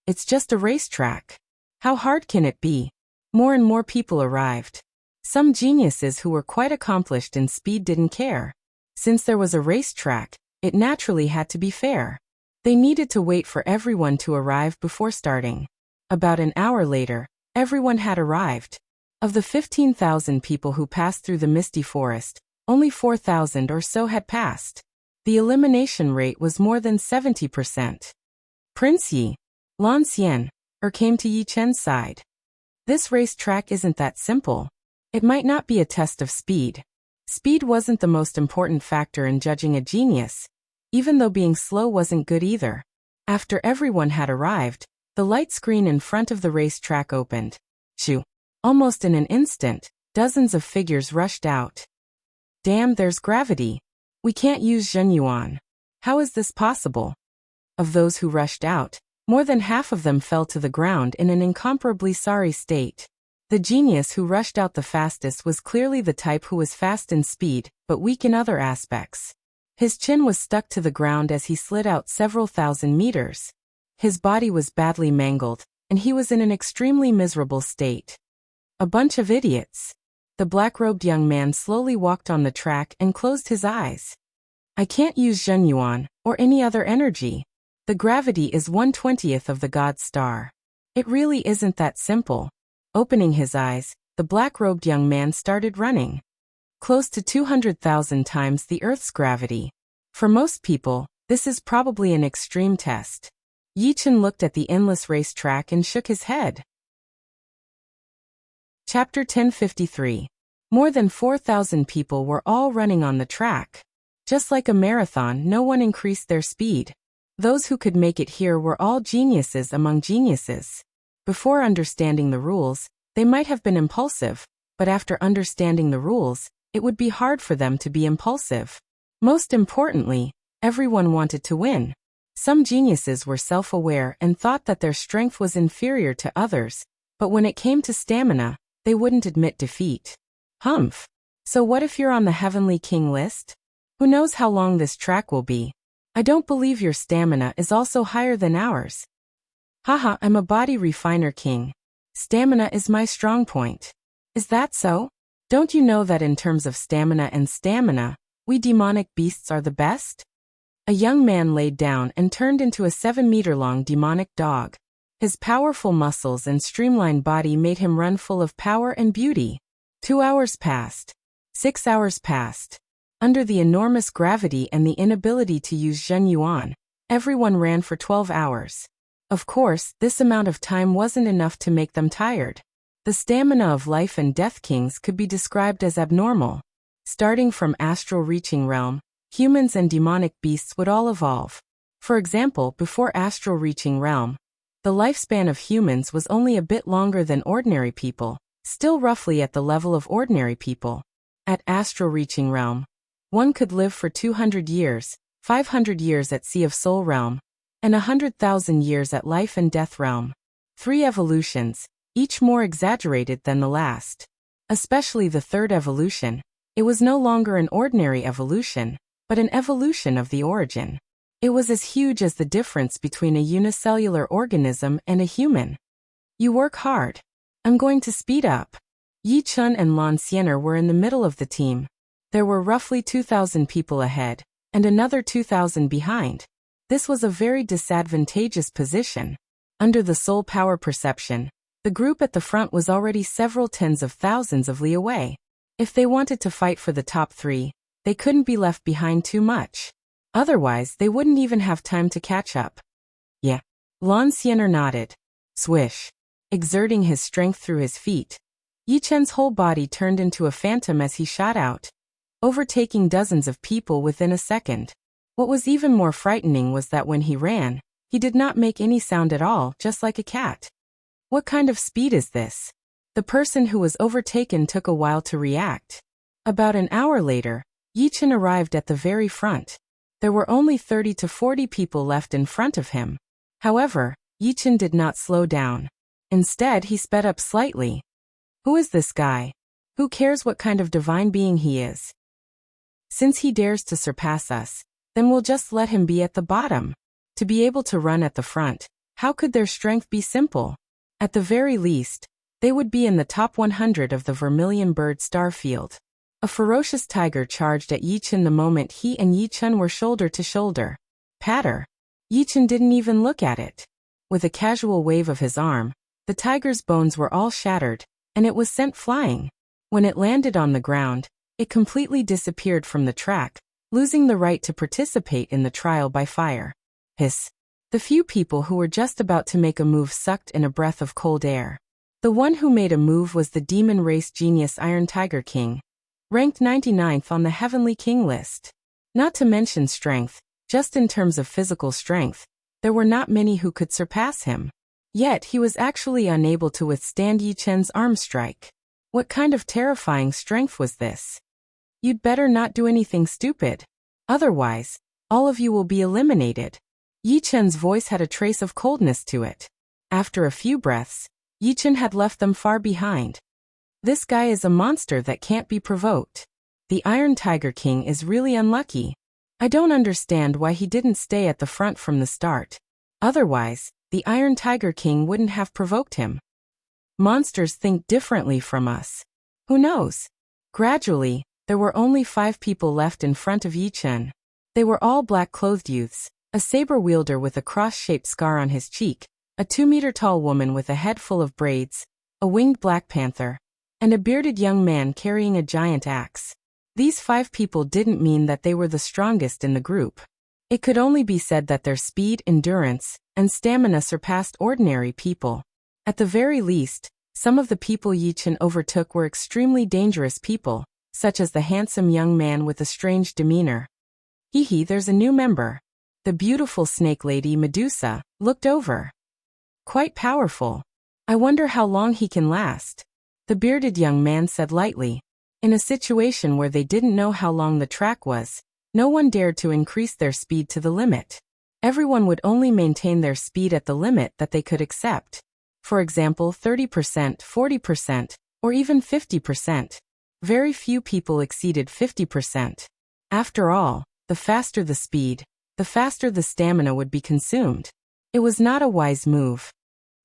It's just a racetrack. How hard can it be? More and more people arrived. Some geniuses who were quite accomplished in speed didn't care. Since there was a racetrack, it naturally had to be fair. They needed to wait for everyone to arrive before starting. About an hour later, everyone had arrived. Of the 15,000 people who passed through the misty forest, only 4,000 or so had passed. The elimination rate was more than 70%. Prince Yi, Lan Xian, came to Yi Chen's side. This racetrack isn't that simple. It might not be a test of speed. Speed wasn't the most important factor in judging a genius, even though being slow wasn't good either. After everyone had arrived, the light screen in front of the racetrack opened. Shoo! Almost in an instant, dozens of figures rushed out. Damn, there's gravity. We can't use Zhenyuan. How is this possible? Of those who rushed out, more than half of them fell to the ground in an incomparably sorry state. The genius who rushed out the fastest was clearly the type who was fast in speed, but weak in other aspects. His chin was stuck to the ground as he slid out several thousand meters. His body was badly mangled, and he was in an extremely miserable state. A bunch of idiots. The black-robed young man slowly walked on the track and closed his eyes. I can't use Zhenyuan, or any other energy. The gravity is 1/20th of the god's star. It really isn't that simple. Opening his eyes, the black-robed young man started running. Close to 200,000 times the Earth's gravity. For most people, this is probably an extreme test. Yi Chun looked at the endless racetrack and shook his head. Chapter 1053. More than 4,000 people were all running on the track. Just like a marathon, no one increased their speed. Those who could make it here were all geniuses among geniuses. Before understanding the rules, they might have been impulsive, but after understanding the rules, it would be hard for them to be impulsive. Most importantly, everyone wanted to win. Some geniuses were self-aware and thought that their strength was inferior to others, but when it came to stamina, they wouldn't admit defeat. Humph. So what if you're on the Heavenly King list? Who knows how long this track will be? I don't believe your stamina is also higher than ours. Haha, I'm a body refiner king. Stamina is my strong point. Is that so? Don't you know that in terms of stamina, we demonic beasts are the best? A young man laid down and turned into a 7-meter-long demonic dog. His powerful muscles and streamlined body made him run full of power and beauty. 2 hours passed. 6 hours passed. Under the enormous gravity and the inability to use Zhenyuan, everyone ran for 12 hours. Of course, this amount of time wasn't enough to make them tired. The stamina of life and death kings could be described as abnormal. Starting from astral reaching realm, humans and demonic beasts would all evolve. For example, before astral reaching realm, the lifespan of humans was only a bit longer than ordinary people, still roughly at the level of ordinary people. At astral reaching realm, one could live for 200 years, 500 years at sea of soul realm, and 100,000 years at life and death realm. 3 evolutions, each more exaggerated than the last. Especially the third evolution. It was no longer an ordinary evolution, but an evolution of the origin. It was as huge as the difference between a unicellular organism and a human. You work hard. I'm going to speed up. Yi Chun and Lan Xiener were in the middle of the team. There were roughly 2,000 people ahead, and another 2,000 behind. This was a very disadvantageous position. Under the soul power perception, the group at the front was already several tens of thousands of li away. If they wanted to fight for the top 3, they couldn't be left behind too much. Otherwise, they wouldn't even have time to catch up. Yeah. Lan Xiener nodded. Swish. Exerting his strength through his feet, Yi Chen's whole body turned into a phantom as he shot out, overtaking dozens of people within a second. What was even more frightening was that when he ran, he did not make any sound at all, just like a cat. What kind of speed is this? The person who was overtaken took a while to react. About an hour later, Yi Chen arrived at the very front. There were only 30 to 40 people left in front of him. However, Yi Chen did not slow down. Instead, he sped up slightly. Who is this guy? Who cares what kind of divine being he is? Since he dares to surpass us, then we'll just let him be at the bottom. To be able to run at the front, how could their strength be simple? At the very least, they would be in the top 100 of the Vermilion Bird star field. A ferocious tiger charged at Yi Chen the moment he and Yi Chun were shoulder to shoulder. Patter. Yi Chen didn't even look at it. With a casual wave of his arm, the tiger's bones were all shattered, and it was sent flying. When it landed on the ground, it completely disappeared from the track, losing the right to participate in the trial by fire. Hiss. The few people who were just about to make a move sucked in a breath of cold air. The one who made a move was the demon race genius Iron Tiger King, ranked 99th on the Heavenly King list. Not to mention strength, just in terms of physical strength, there were not many who could surpass him. Yet he was actually unable to withstand Yi Chen's arm strike. What kind of terrifying strength was this? You'd better not do anything stupid. Otherwise, all of you will be eliminated. Yi Chen's voice had a trace of coldness to it. After a few breaths, Yi Chen had left them far behind. This guy is a monster that can't be provoked. The Iron Tiger King is really unlucky. I don't understand why he didn't stay at the front from the start. Otherwise, the Iron Tiger King wouldn't have provoked him. Monsters think differently from us. Who knows? Gradually, there were only 5 people left in front of Yi Chen. They were all black-clothed youths, a saber wielder with a cross-shaped scar on his cheek, a 2-meter-tall woman with a head full of braids, a winged black panther, and a bearded young man carrying a giant axe. These 5 people didn't mean that they were the strongest in the group. It could only be said that their speed, endurance, and stamina surpassed ordinary people. At the very least, some of the people Yi Chen overtook were extremely dangerous people, such as the handsome young man with a strange demeanor. Hee, there's a new member. The beautiful snake lady Medusa looked over. Quite powerful. I wonder how long he can last. The bearded young man said lightly. In a situation where they didn't know how long the track was, no one dared to increase their speed to the limit. Everyone would only maintain their speed at the limit that they could accept. For example, 30%, 40%, or even 50%. Very few people exceeded 50%. After all, the faster the speed, the faster the stamina would be consumed. It was not a wise move.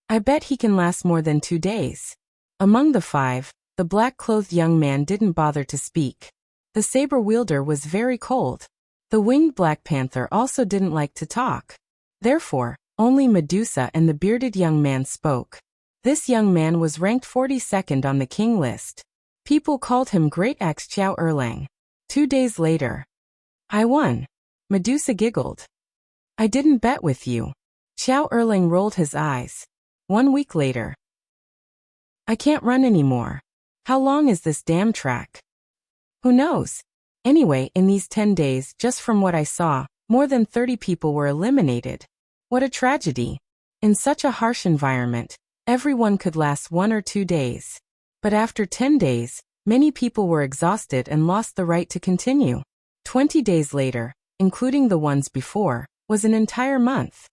I bet he can last more than 2 days. Among the 5, the black-clothed young man didn't bother to speak. The saber wielder was very cold. The winged black panther also didn't like to talk. Therefore, only Medusa and the bearded young man spoke. This young man was ranked 42nd on the king list. People called him Great Axe Xiao Erlang. 2 days later. I won. Medusa giggled. I didn't bet with you. Xiao Erlang rolled his eyes. 1 week later. I can't run anymore. How long is this damn track? Who knows? Anyway, in these 10 days, just from what I saw, more than 30 people were eliminated. What a tragedy. In such a harsh environment, everyone could last 1 or 2 days. But after 10 days, Many people were exhausted and lost the right to continue. 20 days later, including the ones before, was an entire month.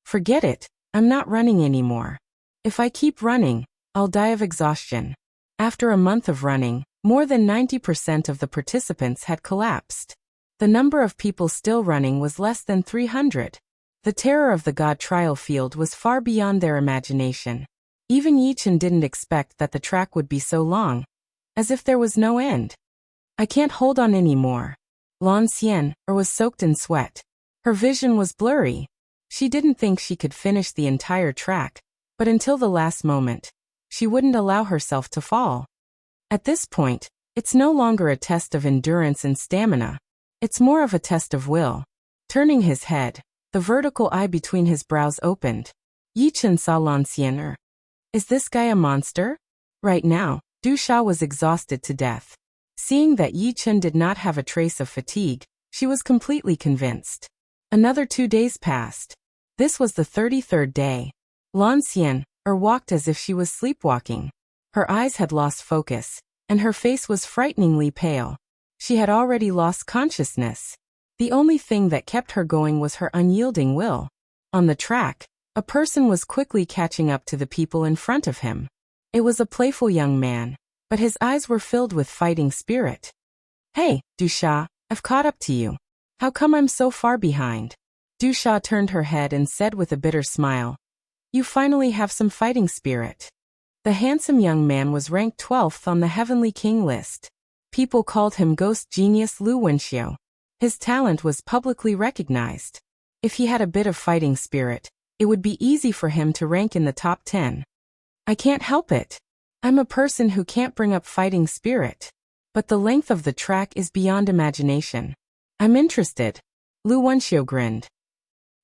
Forget it, I'm not running anymore. If I keep running, I'll die of exhaustion. After a month of running, more than 90% of the participants had collapsed. The number of people still running was less than 300. The terror of the God trial field was far beyond their imagination. Even Yichen didn't expect that the track would be so long. As if there was no end. I can't hold on anymore. Lan Xian was soaked in sweat. Her vision was blurry. She didn't think she could finish the entire track, but until the last moment, she wouldn't allow herself to fall. At this point, it's no longer a test of endurance and stamina. It's more of a test of will. Turning his head, the vertical eye between his brows opened. Yichen saw Lan Xian. Is this guy a monster? Right now, Du Sha was exhausted to death. Seeing that Yichen did not have a trace of fatigue, she was completely convinced. Another 2 days passed. This was the 33rd day. Lan Xian walked as if she was sleepwalking. Her eyes had lost focus, and her face was frighteningly pale. She had already lost consciousness. The only thing that kept her going was her unyielding will. On the track, a person was quickly catching up to the people in front of him. It was a playful young man, but his eyes were filled with fighting spirit. Hey, Du Sha, I've caught up to you. How come I'm so far behind? Du Sha turned her head and said with a bitter smile. You finally have some fighting spirit. The handsome young man was ranked 12th on the Heavenly King list. People called him Ghost Genius Lu Wenxiu. His talent was publicly recognized. If he had a bit of fighting spirit, it would be easy for him to rank in the top 10. I can't help it. I'm a person who can't bring up fighting spirit. But the length of the track is beyond imagination. I'm interested. Lu Wenxiu grinned.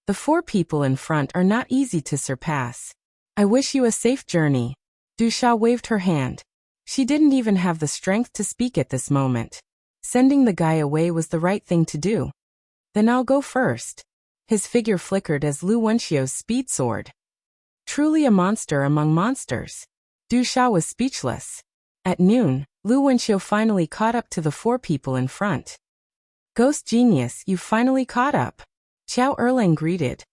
The 4 people in front are not easy to surpass. I wish you a safe journey. Du Sha waved her hand. She didn't even have the strength to speak at this moment. Sending the guy away was the right thing to do. Then I'll go first. His figure flickered as Lu Wenxiu's speed soared. Truly a monster among monsters. Du Sha was speechless. At noon, Lu Wenxiu finally caught up to the 4 people in front. Ghost Genius, you've finally caught up. Qiao Erlang greeted.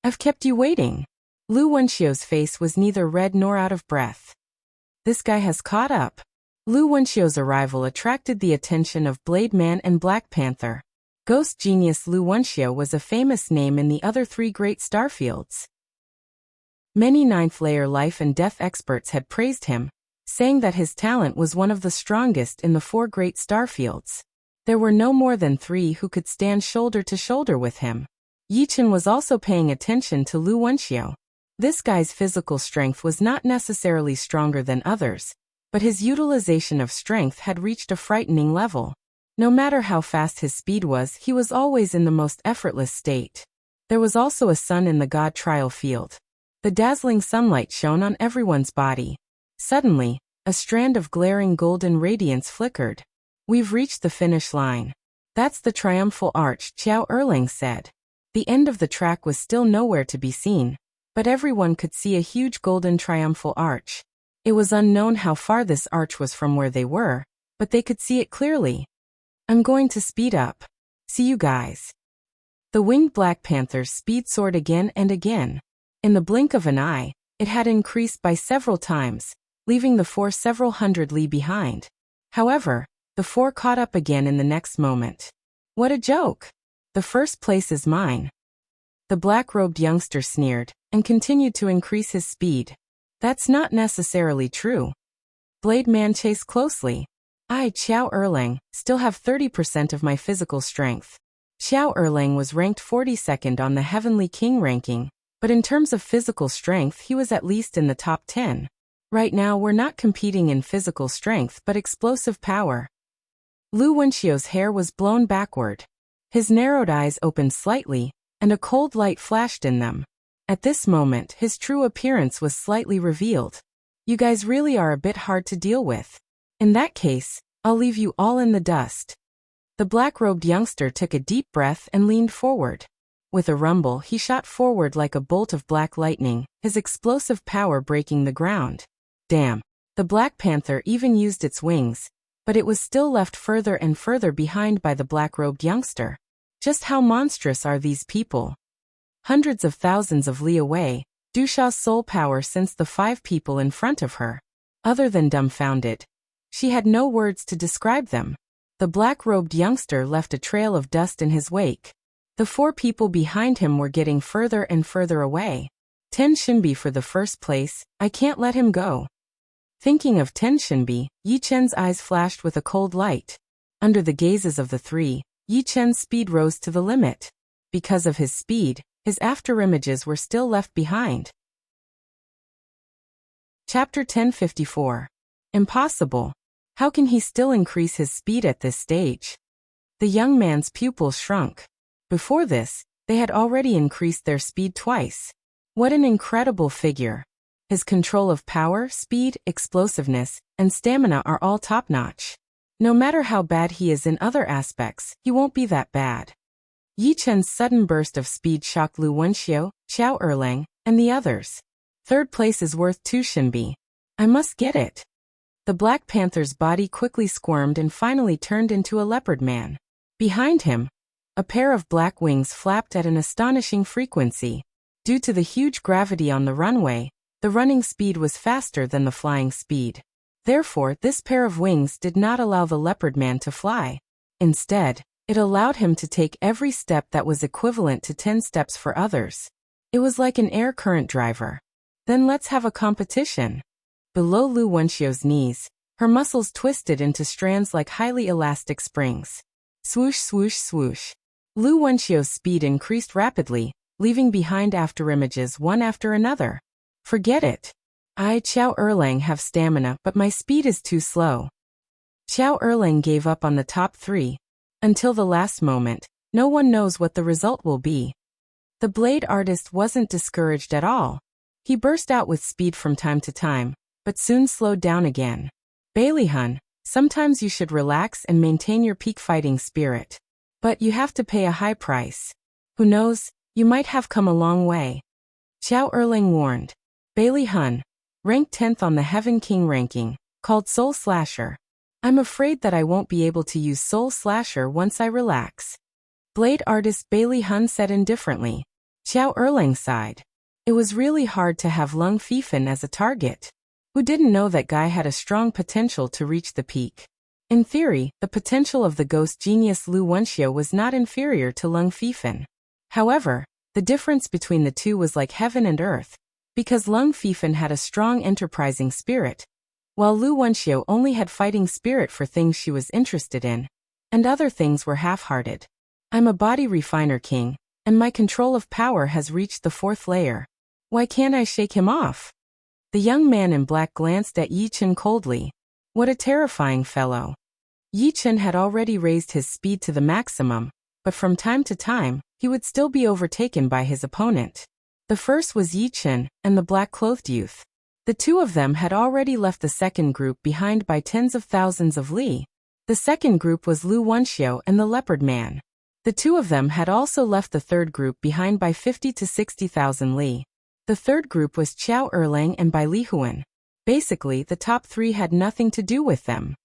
I've kept you waiting. Lu Wenxiu's face was neither red nor out of breath. This guy has caught up. Lu Wenxiu's arrival attracted the attention of Blade Man and Black Panther. Ghost Genius Lu Wenxiu was a famous name in the other 3 great starfields. Many 9th-layer life and death experts had praised him, saying that his talent was one of the strongest in the 4 great starfields. There were no more than 3 who could stand shoulder to shoulder with him. Yichen was also paying attention to Lu Wenxiu. This guy's physical strength was not necessarily stronger than others, but his utilization of strength had reached a frightening level. No matter how fast his speed was, he was always in the most effortless state. There was also a sun in the God trial field. The dazzling sunlight shone on everyone's body. Suddenly, a strand of glaring golden radiance flickered. We've reached the finish line. That's the triumphal arch, Qiao Erlang said. The end of the track was still nowhere to be seen, but everyone could see a huge golden triumphal arch. It was unknown how far this arch was from where they were, but they could see it clearly. I'm going to speed up. See you guys. The winged Black Panther's speed soared again and again. In the blink of an eye, it had increased by several times, leaving the 4 several hundred li behind. However, the 4 caught up again in the next moment. What a joke! The first place is mine. The black-robed youngster sneered, and continued to increase his speed. That's not necessarily true. Blade Man chased closely. I, Qiao Erlang, still have 30% of my physical strength. Qiao Erlang was ranked 42nd on the Heavenly King ranking, but in terms of physical strength he was at least in the top 10. Right now we're not competing in physical strength but explosive power. Lu Wenxiu's hair was blown backward. His narrowed eyes opened slightly, and a cold light flashed in them. At this moment his true appearance was slightly revealed. You guys really are a bit hard to deal with. In that case, I'll leave you all in the dust. The black-robed youngster took a deep breath and leaned forward. With a rumble he shot forward like a bolt of black lightning, his explosive power breaking the ground. Damn! The Black Panther even used its wings, but it was still left further and further behind by the black-robed youngster. Just how monstrous are these people? Hundreds of thousands of li away, Du Xiao's soul power sensed the 5 people in front of her. Other than dumbfounded, she had no words to describe them. The black-robed youngster left a trail of dust in his wake. The 4 people behind him were getting further and further away. Ten Xinbi for the first place, I can't let him go. Thinking of Ten Xinbi, Yi Chen's eyes flashed with a cold light. Under the gazes of the 3, Yi Chen's speed rose to the limit. Because of his speed, his afterimages were still left behind. Chapter 1054. Impossible. How can he still increase his speed at this stage? The young man's pupils shrunk. Before this, they had already increased their speed twice. What an incredible figure. His control of power, speed, explosiveness, and stamina are all top-notch. No matter how bad he is in other aspects, he won't be that bad. Yi Chen's sudden burst of speed shocked Lu Wenxiu, Xiao Erlang, and the others. Third place is worth 2 Xinbi. I must get it. The Black Panther's body quickly squirmed and finally turned into a leopard man. Behind him, a pair of black wings flapped at an astonishing frequency. Due to the huge gravity on the runway, the running speed was faster than the flying speed. Therefore, this pair of wings did not allow the leopard man to fly. Instead, it allowed him to take every step that was equivalent to 10 steps for others. It was like an air current driver. Then let's have a competition. Below Lu Wenxiu's knees, her muscles twisted into strands like highly elastic springs. Swoosh, swoosh, swoosh. Lu Wenxiu's speed increased rapidly, leaving behind afterimages one after another. Forget it. I, Xiao Erlang, have stamina, but my speed is too slow. Xiao Erlang gave up on the top 3. Until the last moment, no one knows what the result will be. The blade artist wasn't discouraged at all. He burst out with speed from time to time, but soon slowed down again. Baileyhun, sometimes you should relax and maintain your peak fighting spirit. But you have to pay a high price. Who knows, you might have come a long way. Xiao Erlang warned. Baileyhun, ranked 10th on the Heaven King ranking, called Soul Slasher. I'm afraid that I won't be able to use Soul Slasher once I relax. Blade artist Baileyhun said indifferently. Xiao Erlang sighed. It was really hard to have Lung Fifan as a target. Who didn't know that guy had a strong potential to reach the peak? In theory, the potential of the ghost genius Lu Wenxiu was not inferior to Lung Fifan. However, the difference between the two was like heaven and earth, because Lung Fifan had a strong enterprising spirit, while Lu Wenxiu only had fighting spirit for things she was interested in, and other things were half-hearted. I'm a body refiner king, and my control of power has reached the 4th layer. Why can't I shake him off? The young man in black glanced at Yi Chen coldly. What a terrifying fellow. Yi Chen had already raised his speed to the maximum, but from time to time, he would still be overtaken by his opponent. The first was Yi Chen and the black-clothed youth. The two of them had already left the second group behind by tens of thousands of li. The second group was Lu Wenxiu and the leopard man. The two of them had also left the third group behind by 50 to 60,000 li. The third group was Xiao Erlang and Bai Lihuan. Basically, the top 3 had nothing to do with them.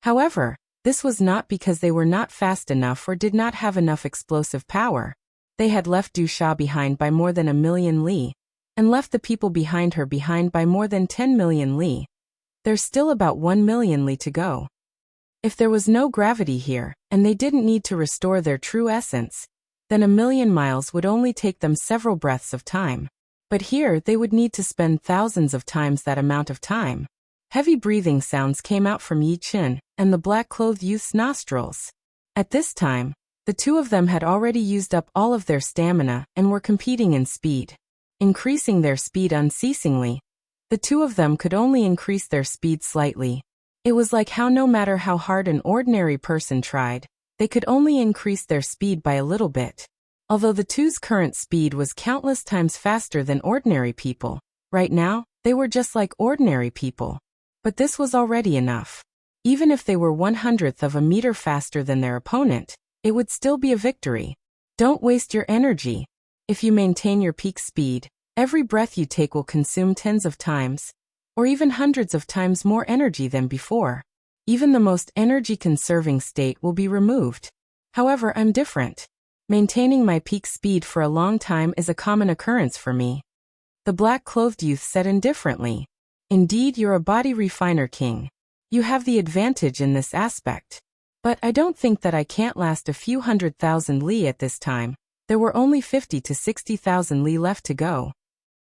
However, this was not because they were not fast enough or did not have enough explosive power. They had left Du Xia behind by more than 1 million li, and left the people behind her behind by more than 10 million li. There's still about 1 million li to go. If there was no gravity here, and they didn't need to restore their true essence, then 1 million miles would only take them several breaths of time. But here they would need to spend thousands of times that amount of time. Heavy breathing sounds came out from Yi Chen and the black-clothed youth's nostrils. At this time, the two of them had already used up all of their stamina and were competing in speed. Increasing their speed unceasingly, the two of them could only increase their speed slightly. It was like how no matter how hard an ordinary person tried, they could only increase their speed by a little bit. Although the two's current speed was countless times faster than ordinary people, right now, they were just like ordinary people. But this was already enough. Even if they were 1/100th of a meter faster than their opponent, it would still be a victory. Don't waste your energy. If you maintain your peak speed, every breath you take will consume tens of times, or even hundreds of times more energy than before. Even the most energy-conserving state will be removed. However, I'm different. Maintaining my peak speed for a long time is a common occurrence for me. The black-clothed youth said indifferently. Indeed, you're a body refiner king. You have the advantage in this aspect. But I don't think that I can't last a few 100,000 li at this time. There were only 50 to 60,000 li left to go.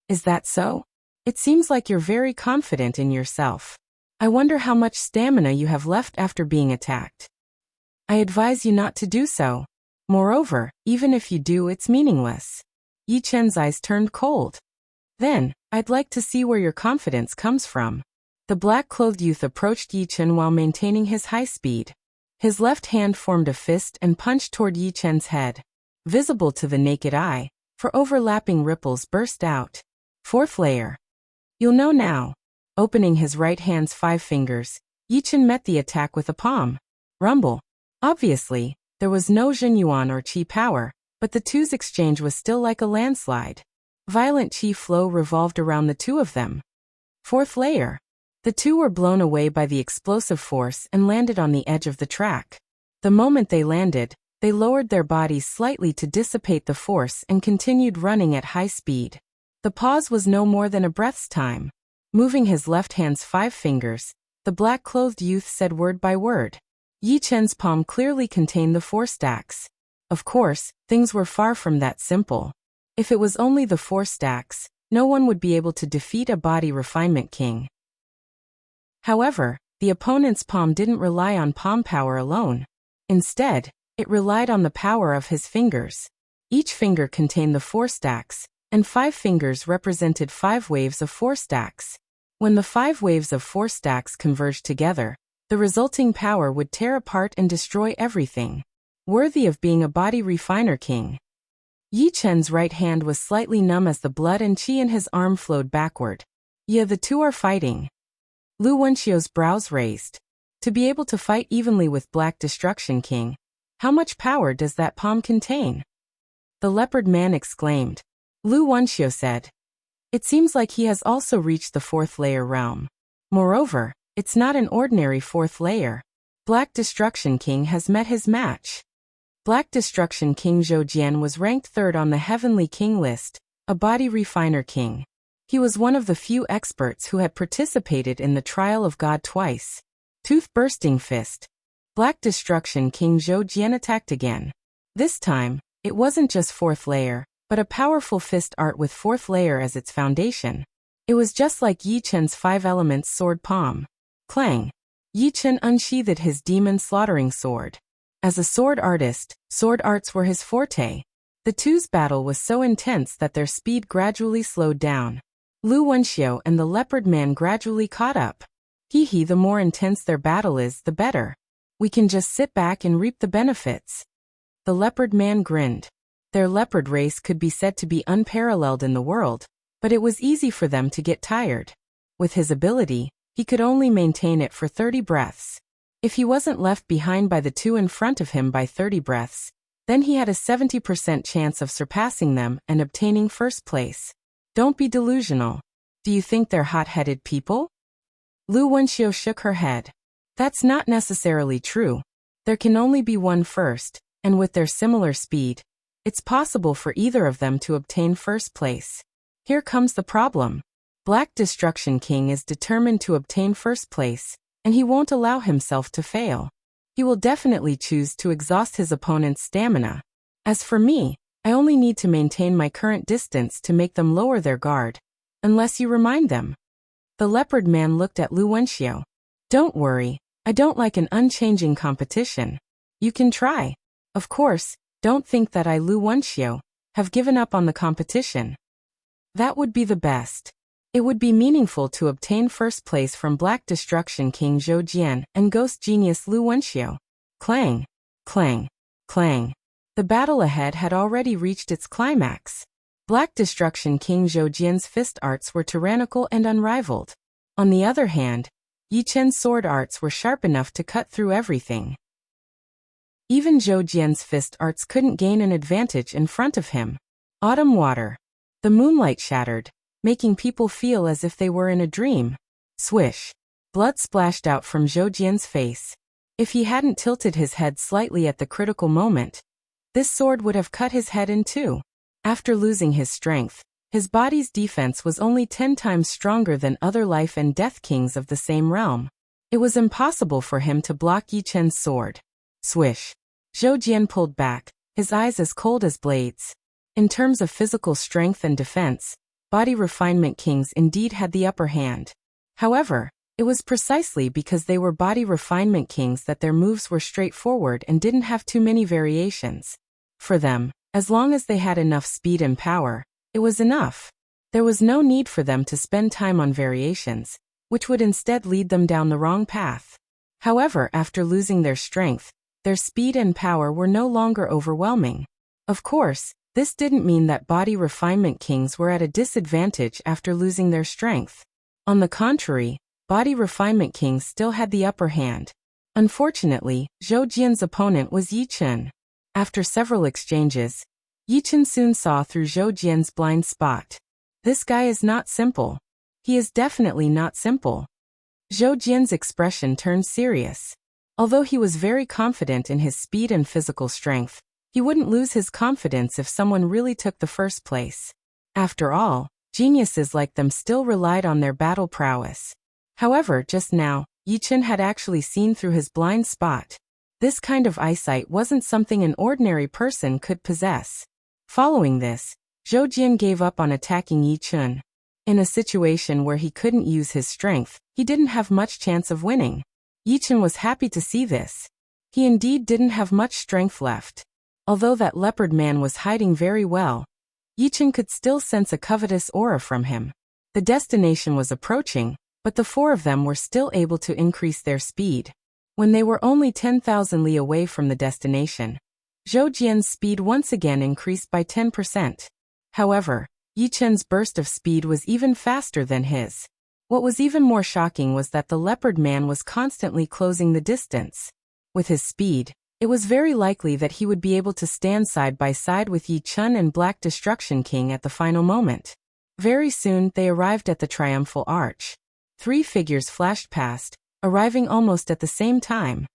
Is that so? It seems like you're very confident in yourself. I wonder how much stamina you have left after being attacked. I advise you not to do so. Moreover, even if you do, it's meaningless. Yi Chen's eyes turned cold. Then, I'd like to see where your confidence comes from. The black-clothed youth approached Yi Chen while maintaining his high speed. His left hand formed a fist and punched toward Yi Chen's head. Visible to the naked eye, for overlapping ripples burst out. Fourth layer. You'll know now. Opening his right hand's 5 fingers, Yi Chen met the attack with a palm. Rumble. Obviously, there was no Zhenyuan or Qi power, but the two's exchange was still like a landslide. Violent Qi flow revolved around the two of them. Fourth layer. The two were blown away by the explosive force and landed on the edge of the track. The moment they landed, they lowered their bodies slightly to dissipate the force and continued running at high speed. The pause was no more than a breath's time. Moving his left hand's 5 fingers, the black-clothed youth said word by word. Yi Chen's palm clearly contained the 4 stacks. Of course, things were far from that simple. If it was only the 4 stacks, no one would be able to defeat a body refinement king. However, the opponent's palm didn't rely on palm power alone. Instead, it relied on the power of his fingers. Each finger contained the 4 stacks, and 5 fingers represented 5 waves of 4 stacks. When the 5 waves of 4 stacks converged together, the resulting power would tear apart and destroy everything. Worthy of being a body refiner king. Yi Chen's right hand was slightly numb as the blood and qi in his arm flowed backward. Yeah, the two are fighting. Lu Wenxiu's brows raised. To be able to fight evenly with Black Destruction King, how much power does that palm contain? The leopard man exclaimed. Lu Wenxiu said. It seems like he has also reached the 4th layer realm. Moreover, it's not an ordinary 4th layer. Black Destruction King has met his match. Black Destruction King Zhou Jian was ranked 3rd on the Heavenly King list, a body refiner king. He was one of the few experts who had participated in the trial of God twice. Tooth-bursting fist. Black Destruction King Zhou Jian attacked again. This time, it wasn't just 4th layer, but a powerful fist art with 4th layer as its foundation. It was just like Yi Chen's 5 elements sword palm. Clang. Yi Chen unsheathed his demon slaughtering sword. As a sword artist, sword arts were his forte. The two's battle was so intense that their speed gradually slowed down. Lu Wenxiu and the leopard man gradually caught up. Hee, the more intense their battle is, the better. We can just sit back and reap the benefits. The leopard man grinned. Their leopard race could be said to be unparalleled in the world, but it was easy for them to get tired. With his ability, he could only maintain it for 30 breaths. If he wasn't left behind by the two in front of him by 30 breaths, then he had a 70% chance of surpassing them and obtaining first place. Don't be delusional. Do you think they're hot-headed people? Lu Wenxiu shook her head. That's not necessarily true. There can only be one first, and with their similar speed, it's possible for either of them to obtain first place. Here comes the problem. Black Destruction King is determined to obtain first place, and he won't allow himself to fail. He will definitely choose to exhaust his opponent's stamina. As for me, I only need to maintain my current distance to make them lower their guard, unless you remind them. The leopard man looked at Lu Wenxiu. Don't worry, I don't like an unchanging competition. You can try. Of course, don't think that I, Lu Wenxiu, have given up on the competition. That would be the best. It would be meaningful to obtain first place from Black Destruction King Zhou Jian and Ghost Genius Lu Wenxiu. Clang, clang, clang. The battle ahead had already reached its climax. Black Destruction King Zhou Jian's fist arts were tyrannical and unrivaled. On the other hand, Yi Chen's sword arts were sharp enough to cut through everything. Even Zhou Jian's fist arts couldn't gain an advantage in front of him. Autumn water. The moonlight shattered, making people feel as if they were in a dream. Swish. Blood splashed out from Zhou Jian's face. If he hadn't tilted his head slightly at the critical moment, this sword would have cut his head in two. After losing his strength, his body's defense was only 10 times stronger than other life and death kings of the same realm. It was impossible for him to block Yi Chen's sword. Swish. Zhou Jian pulled back, his eyes as cold as blades. In terms of physical strength and defense, body refinement kings indeed had the upper hand. However, it was precisely because they were body refinement kings that their moves were straightforward and didn't have too many variations. For them, as long as they had enough speed and power, it was enough. There was no need for them to spend time on variations, which would instead lead them down the wrong path. However, after losing their strength, their speed and power were no longer overwhelming. Of course, this didn't mean that body refinement kings were at a disadvantage after losing their strength. On the contrary, body refinement kings still had the upper hand. Unfortunately, Zhou Jian's opponent was Yi Chen. After several exchanges, Yi Chen soon saw through Zhou Jian's blind spot. This guy is not simple. He is definitely not simple. Zhou Jian's expression turned serious. Although he was very confident in his speed and physical strength, he wouldn't lose his confidence if someone really took the first place. After all, geniuses like them still relied on their battle prowess. However, just now, Yi Chen had actually seen through his blind spot. This kind of eyesight wasn't something an ordinary person could possess. Following this, Zhou Jian gave up on attacking Yi Chen. In a situation where he couldn't use his strength, he didn't have much chance of winning. Yi Chen was happy to see this. He indeed didn't have much strength left. Although that leopard man was hiding very well, Yi Chen could still sense a covetous aura from him. The destination was approaching, but the four of them were still able to increase their speed. When they were only 10,000 li away from the destination, Zhou Jian's speed once again increased by 10%. However, Yi Chen's burst of speed was even faster than his. What was even more shocking was that the leopard man was constantly closing the distance. With his speed, it was very likely that he would be able to stand side by side with Yi Chen and Black Destruction King at the final moment. Very soon they arrived at the Triumphal Arch. 3 figures flashed past, arriving almost at the same time.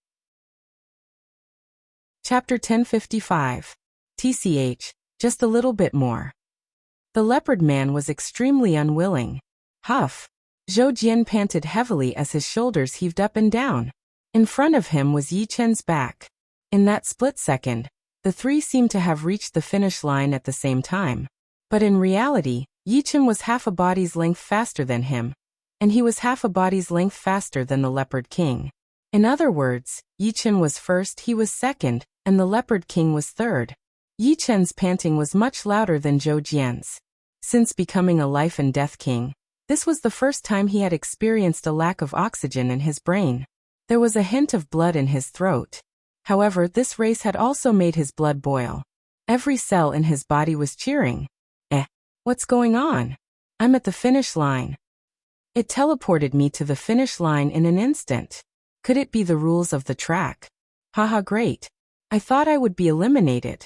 Chapter 1055. TCH, just a little bit more. The leopard man was extremely unwilling. Huff. Zhou Jian panted heavily as his shoulders heaved up and down. In front of him was Yi Chen's back. In that split second, the three seemed to have reached the finish line at the same time. But in reality, Yi Chen was half a body's length faster than him, and he was half a body's length faster than the Leopard King. In other words, Yi Chen was first, he was second, and the Leopard King was third. Yi Chen's panting was much louder than Zhou Jian's. Since becoming a life and death king, this was the first time he had experienced a lack of oxygen in his brain. There was a hint of blood in his throat. However, this race had also made his blood boil. Every cell in his body was cheering. What's going on? I'm at the finish line. It teleported me to the finish line in an instant. Could it be the rules of the track? Haha, great. I thought I would be eliminated.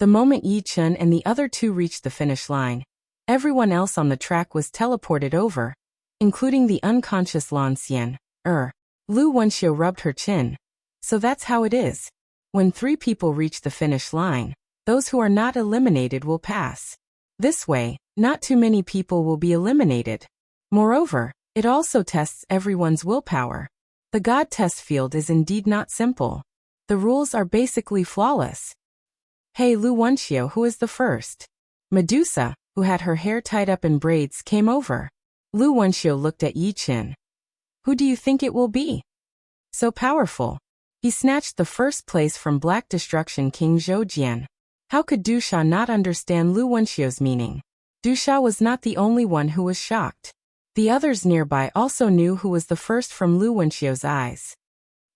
The moment Yi Chen and the other two reached the finish line, everyone else on the track was teleported over, including the unconscious Lan Xian. Lu Wenxiu rubbed her chin. So that's how it is. When 3 people reach the finish line, those who are not eliminated will pass. This way, not too many people will be eliminated. Moreover, it also tests everyone's willpower. The God test field is indeed not simple. The rules are basically flawless. Hey Lu Wenxiu, who is the first? Medusa, who had her hair tied up in braids, came over. Lu Wenxiu looked at Yi Chen. Who do you think it will be? So powerful. He snatched the first place from Black Destruction King Zhou Jian. How could Du Sha not understand Lu Wenxiu's meaning? Du Sha was not the only one who was shocked. The others nearby also knew who was the first from Lu Wenxiu's eyes.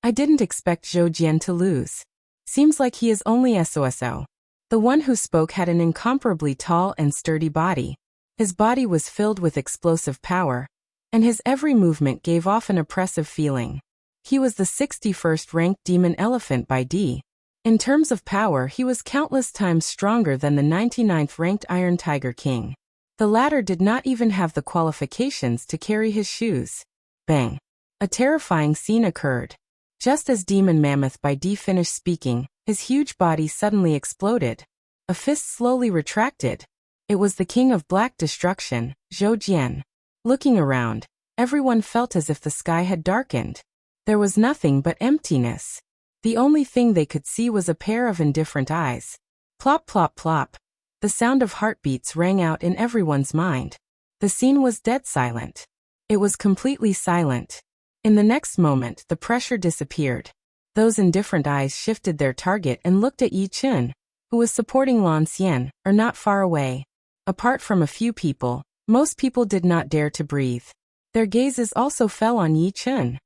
I didn't expect Zhou Jian to lose. Seems like he is only SOSO. The one who spoke had an incomparably tall and sturdy body. His body was filled with explosive power, and his every movement gave off an oppressive feeling. He was the 61st ranked demon elephant by D. In terms of power, he was countless times stronger than the 99th ranked Iron Tiger King. The latter did not even have the qualifications to carry his shoes. Bang! A terrifying scene occurred. Just as Demon Mammoth by D finished speaking, his huge body suddenly exploded. A fist slowly retracted. It was the King of Black Destruction, Zhou Jian. Looking around, everyone felt as if the sky had darkened. There was nothing but emptiness. The only thing they could see was a pair of indifferent eyes. Plop plop plop. The sound of heartbeats rang out in everyone's mind. The scene was dead silent. It was completely silent. In the next moment, the pressure disappeared. Those indifferent eyes shifted their target and looked at Yi Chun, who was supporting Lan Xian, or not far away. Apart from a few people, most people did not dare to breathe. Their gazes also fell on Yi Chun.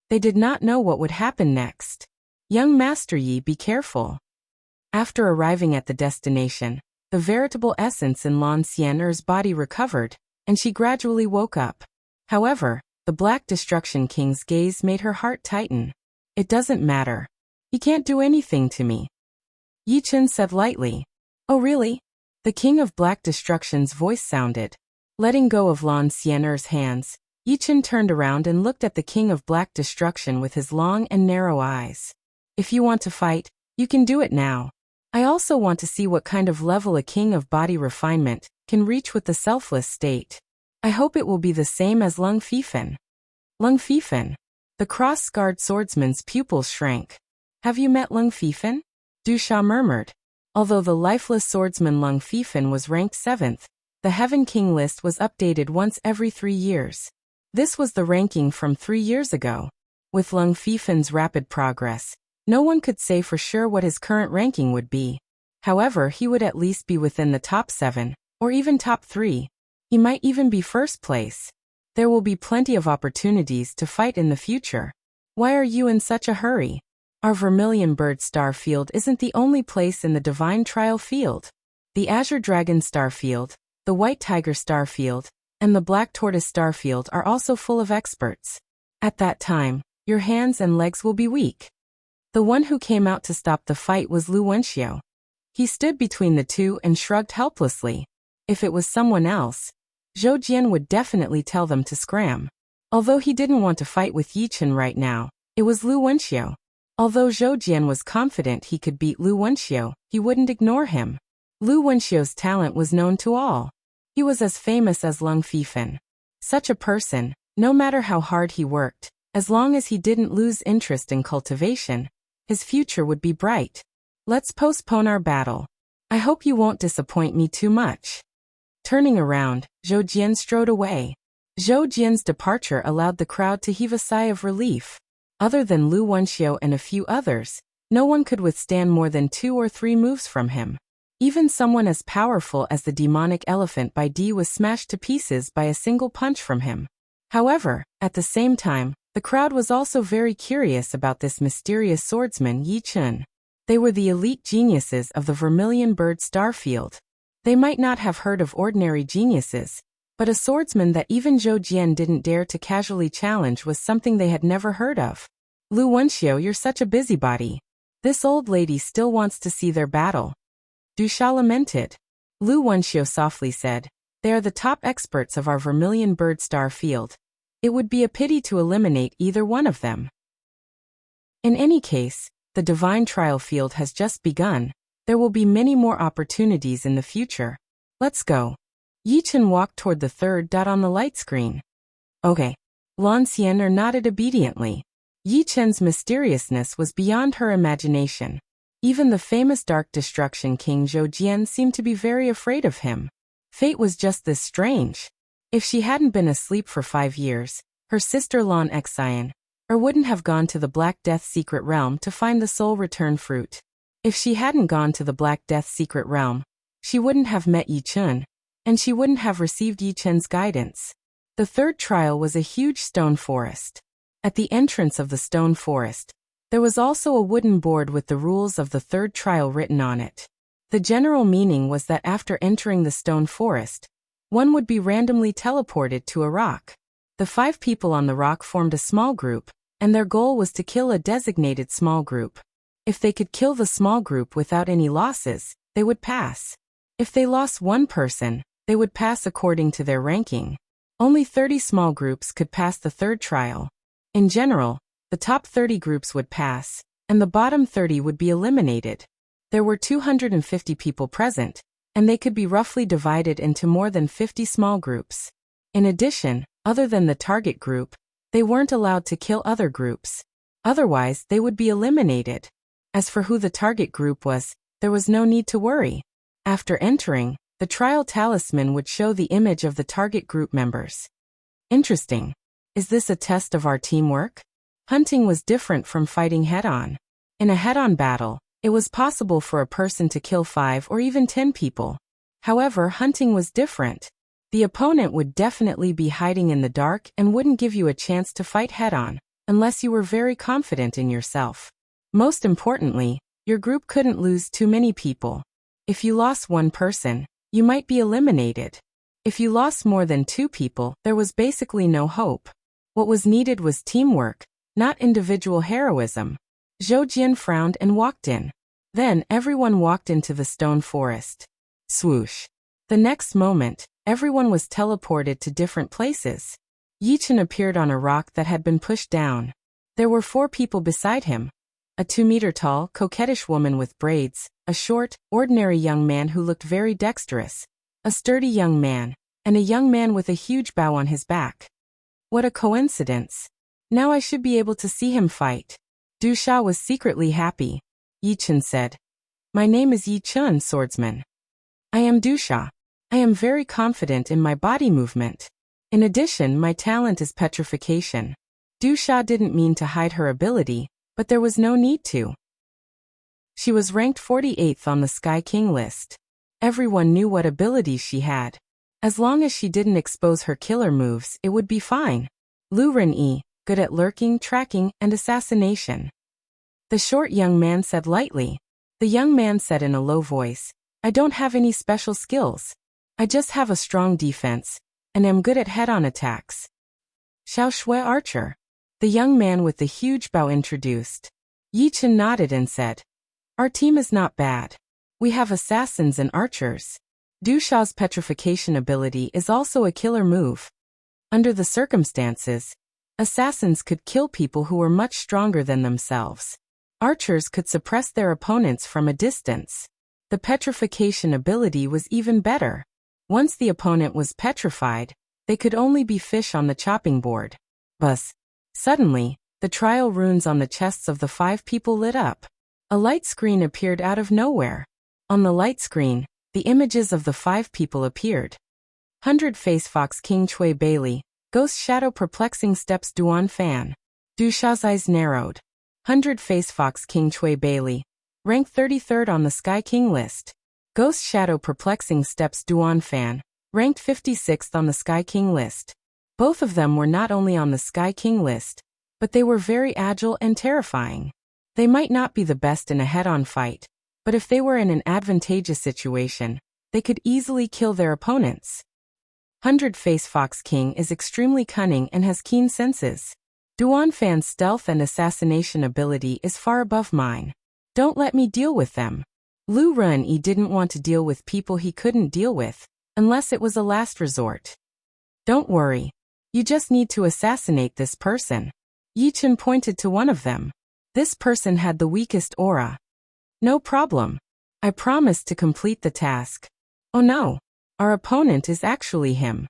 They did not know what would happen next. Young Master Yi, be careful. After arriving at the destination, the veritable essence in Lan Xian'er's body recovered, and she gradually woke up. However, the Black Destruction King's gaze made her heart tighten. It doesn't matter. He can't do anything to me. Yi Chun said lightly. Oh really? The King of Black Destruction's voice sounded. Letting go of Lan Xian'er's hands, Yi Chun turned around and looked at the King of Black Destruction with his long and narrow eyes. If you want to fight, you can do it now. I also want to see what kind of level a King of Body Refinement can reach with the selfless state. I hope it will be the same as Lung Fifen. Lung Fifen. The cross-scarred swordsman's pupils shrank. Have you met Lung Fifen? Du Sha murmured. Although the lifeless swordsman Lung Fifen was ranked 7th, the Heaven King list was updated once every 3 years. This was the ranking from 3 years ago. With Lung Fifen's rapid progress, no one could say for sure what his current ranking would be. However, he would at least be within the top 7, or even top 3. He might even be first place. There will be plenty of opportunities to fight in the future. Why are you in such a hurry? Our Vermilion Bird Star Field isn't the only place in the Divine Trial Field. The Azure Dragon Star Field, the White Tiger Star Field, and the Black Tortoise Star Field are also full of experts. At that time, your hands and legs will be weak. The one who came out to stop the fight was Lu Wenxiu. He stood between the two and shrugged helplessly. If it was someone else, Zhou Jian would definitely tell them to scram. Although he didn't want to fight with Yi Chun right now, it was Lu Wenxiu. Although Zhou Jian was confident he could beat Lu Wenxiu, he wouldn't ignore him. Lu Wenxiu's talent was known to all. He was as famous as Lung Fifen. Such a person, no matter how hard he worked, as long as he didn't lose interest in cultivation, his future would be bright. Let's postpone our battle. I hope you won't disappoint me too much. Turning around, Zhou Jian strode away. Zhou Jian's departure allowed the crowd to heave a sigh of relief. Other than Lu Wenxiu and a few others, no one could withstand more than 2 or 3 moves from him. Even someone as powerful as the demonic elephant by D was smashed to pieces by a single punch from him. However, at the same time, the crowd was also very curious about this mysterious swordsman Yi Chun. They were the elite geniuses of the Vermilion Bird Star Field. They might not have heard of ordinary geniuses, but a swordsman that even Zhou Jian didn't dare to casually challenge was something they had never heard of. Lu Wenxiu, you're such a busybody. This old lady still wants to see their battle. Du Sha lamented. Lu Wenxiu softly said, they are the top experts of our Vermilion Bird Star Field. It would be a pity to eliminate either one of them. In any case, the Divine Trial Field has just begun. There will be many more opportunities in the future. Let's go. Yi Chun walked toward the 3rd dot on the light screen. Okay. Lan Xian'er nodded obediently. Yi Chun's mysteriousness was beyond her imagination. Even the famous Dark Destruction King Zhou Jian seemed to be very afraid of him. Fate was just this strange. If she hadn't been asleep for 5 years, her sister Lan Xian, or wouldn't have gone to the Black Death Secret Realm to find the Soul Return Fruit. If she hadn't gone to the Black Death Secret Realm, she wouldn't have met Yi Chun, and she wouldn't have received Yi Chun's guidance. The 3rd trial was a huge stone forest. At the entrance of the stone forest, there was also a wooden board with the rules of the 3rd trial written on it. The general meaning was that after entering the stone forest, one would be randomly teleported to a rock. The 5 people on the rock formed a small group, and their goal was to kill a designated small group. If they could kill the small group without any losses, they would pass. If they lost one person, they would pass according to their ranking. Only 30 small groups could pass the third trial. In general, the top 30 groups would pass, and the bottom 30 would be eliminated. There were 250 people present, and they could be roughly divided into more than 50 small groups. In addition, other than the target group, they weren't allowed to kill other groups. Otherwise, they would be eliminated. As for who the target group was, there was no need to worry. After entering, the trial talisman would show the image of the target group members. Interesting. Is this a test of our teamwork? Hunting was different from fighting head-on. In a head-on battle, it was possible for a person to kill 5 or even 10 people. However, hunting was different. The opponent would definitely be hiding in the dark and wouldn't give you a chance to fight head-on, unless you were very confident in yourself. Most importantly, your group couldn't lose too many people. If you lost one person, you might be eliminated. If you lost more than 2 people, there was basically no hope. What was needed was teamwork, not individual heroism. Zhou Jian frowned and walked in. Then everyone walked into the stone forest. Swoosh. The next moment, everyone was teleported to different places. Yi Chen appeared on a rock that had been pushed down. There were 4 people beside him. A 2-meter-tall, coquettish woman with braids, a short, ordinary young man who looked very dexterous, a sturdy young man, and a young man with a huge bow on his back. What a coincidence. Now I should be able to see him fight. Du Sha was secretly happy. Yi Chen said, "My name is Yi Chen, swordsman. I am Du Sha. I am very confident in my body movement. In addition, my talent is petrification." Du Sha didn't mean to hide her ability, but there was no need to. She was ranked 48th on the Sky King list. Everyone knew what abilities she had. As long as she didn't expose her killer moves, it would be fine. Lu Renyi, good at lurking, tracking, and assassination. The short young man said lightly. The young man said in a low voice, "I don't have any special skills. I just have a strong defense, and am good at head-on attacks." Xiao Shui Archer. The young man with the huge bow introduced. Yi Chen nodded and said, "Our team is not bad. We have assassins and archers." Du Sha's petrification ability is also a killer move. Under the circumstances, assassins could kill people who were much stronger than themselves. Archers could suppress their opponents from a distance. The petrification ability was even better. Once the opponent was petrified, they could only be fish on the chopping board. Buzz. Suddenly, the trial runes on the chests of the 5 people lit up. A light screen appeared out of nowhere. On the light screen, the images of the 5 people appeared. 100 Face Fox King Chui Bailey, Ghost Shadow Perplexing Steps Duan Fan. Du Sha's eyes narrowed. 100 Face Fox King Chui Bailey, ranked 33rd on the Sky King list. Ghost Shadow Perplexing Steps Duan Fan, ranked 56th on the Sky King list. Both of them were not only on the Sky King list, but they were very agile and terrifying. They might not be the best in a head-on fight, but if they were in an advantageous situation, they could easily kill their opponents. 100 Face Fox King is extremely cunning and has keen senses. Duan Fan's stealth and assassination ability is far above mine. Don't let me deal with them. Lu Renyi didn't want to deal with people he couldn't deal with, unless it was a last resort. Don't worry. You just need to assassinate this person. Yi Chen pointed to one of them. This person had the weakest aura. No problem. I promise to complete the task. Oh no. Our opponent is actually him.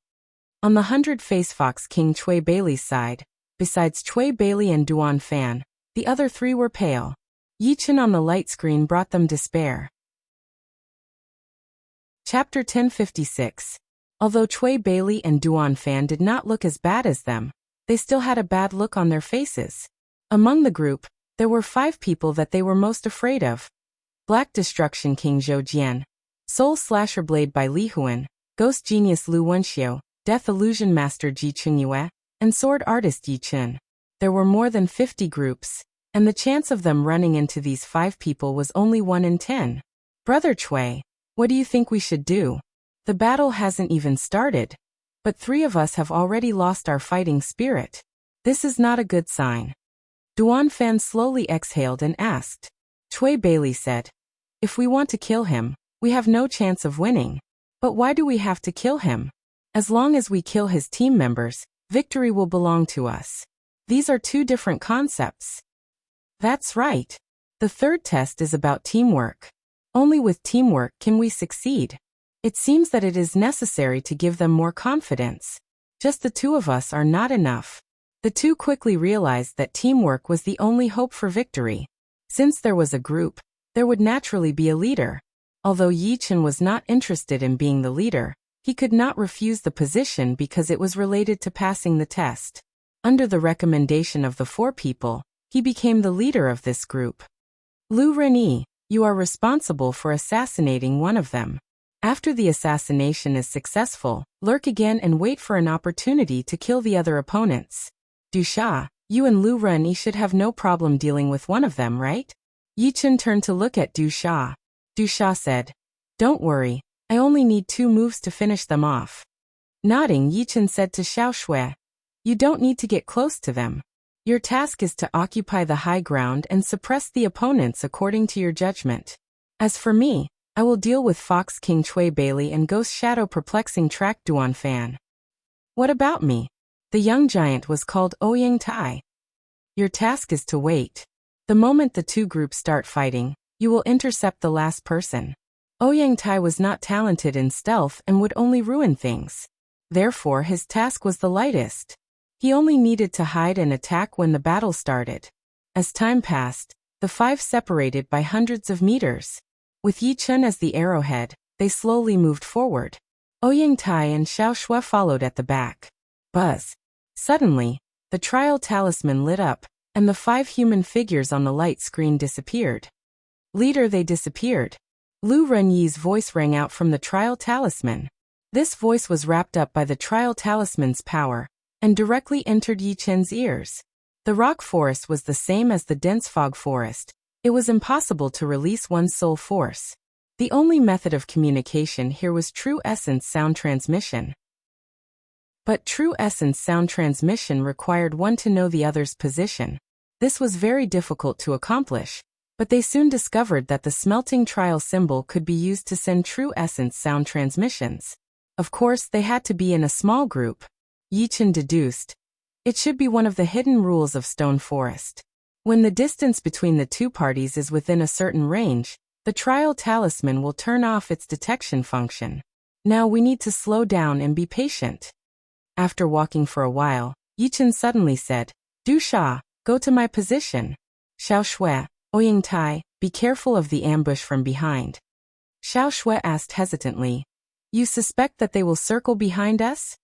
On the 100 Face Fox King Chui Bailey's side, besides Chui Bailey and Duan Fan, the other 3 were pale. Yi Chen on the light screen brought them despair. Chapter 1056. Although Chui Bailey and Duan Fan did not look as bad as them, they still had a bad look on their faces. Among the group, there were 5 people that they were most afraid of. Black Destruction King Zhou Jian, Soul Slasher Blade by Li Huan, Ghost Genius Lu Wenxiu, Death Illusion Master Ji Chungyue, and Sword Artist Yi Chen. There were more than 50 groups, and the chance of them running into these 5 people was only 1 in 10. Brother Chui, what do you think we should do? The battle hasn't even started, but 3 of us have already lost our fighting spirit. This is not a good sign. Duan Fan slowly exhaled and asked. Chui Bailey said, "If we want to kill him, we have no chance of winning. But why do we have to kill him? As long as we kill his team members, victory will belong to us. These are two different concepts. That's right. The third test is about teamwork. Only with teamwork can we succeed. It seems that it is necessary to give them more confidence. Just the two of us are not enough. The two quickly realized that teamwork was the only hope for victory. Since there was a group, there would naturally be a leader. Although Yi Chen was not interested in being the leader, he could not refuse the position because it was related to passing the test. Under the recommendation of the four people, he became the leader of this group. Lu Renyi, you are responsible for assassinating one of them. After the assassination is successful, lurk again and wait for an opportunity to kill the other opponents. Du Sha, you and Lu Renyi should have no problem dealing with one of them, right? Yi Chen turned to look at Du Sha. Du Sha said, "Don't worry, I only need 2 moves to finish them off." Nodding, Yi Chen said to Xiao Shui, "You don't need to get close to them. Your task is to occupy the high ground and suppress the opponents according to your judgment. As for me, I will deal with Fox King Chui Bailey and Ghost Shadow Perplexing Track Duan Fan." "What about me?" The young giant was called Ouyang Tai. "Your task is to wait. The moment the two groups start fighting, you will intercept the last person." Ouyang Tai was not talented in stealth and would only ruin things. Therefore his task was the lightest. He only needed to hide and attack when the battle started. As time passed, the 5 separated by hundreds of meters. With Yi Chen as the arrowhead, they slowly moved forward. Ouyang Tai and Xiao Shui followed at the back. Buzz. Suddenly, the trial talisman lit up, and the 5 human figures on the light screen disappeared. "Leader," they disappeared. Lu Renyi's voice rang out from the trial talisman. This voice was wrapped up by the trial talisman's power, and directly entered Yi Chen's ears. The rock forest was the same as the dense fog forest. It was impossible to release one's soul force. The only method of communication here was true essence sound transmission. But true essence sound transmission required one to know the other's position. This was very difficult to accomplish, but they soon discovered that the smelting trial symbol could be used to send true essence sound transmissions. Of course, they had to be in a small group. Yi Chen deduced, it should be one of the hidden rules of Stone Forest. When the distance between the two parties is within a certain range, the trial talisman will turn off its detection function. Now we need to slow down and be patient. After walking for a while, Yi Chen suddenly said, "Du Sha, go to my position. Xiao Shui, Ouyang Tai, be careful of the ambush from behind." Xiao Shui asked hesitantly, "You suspect that they will circle behind us?"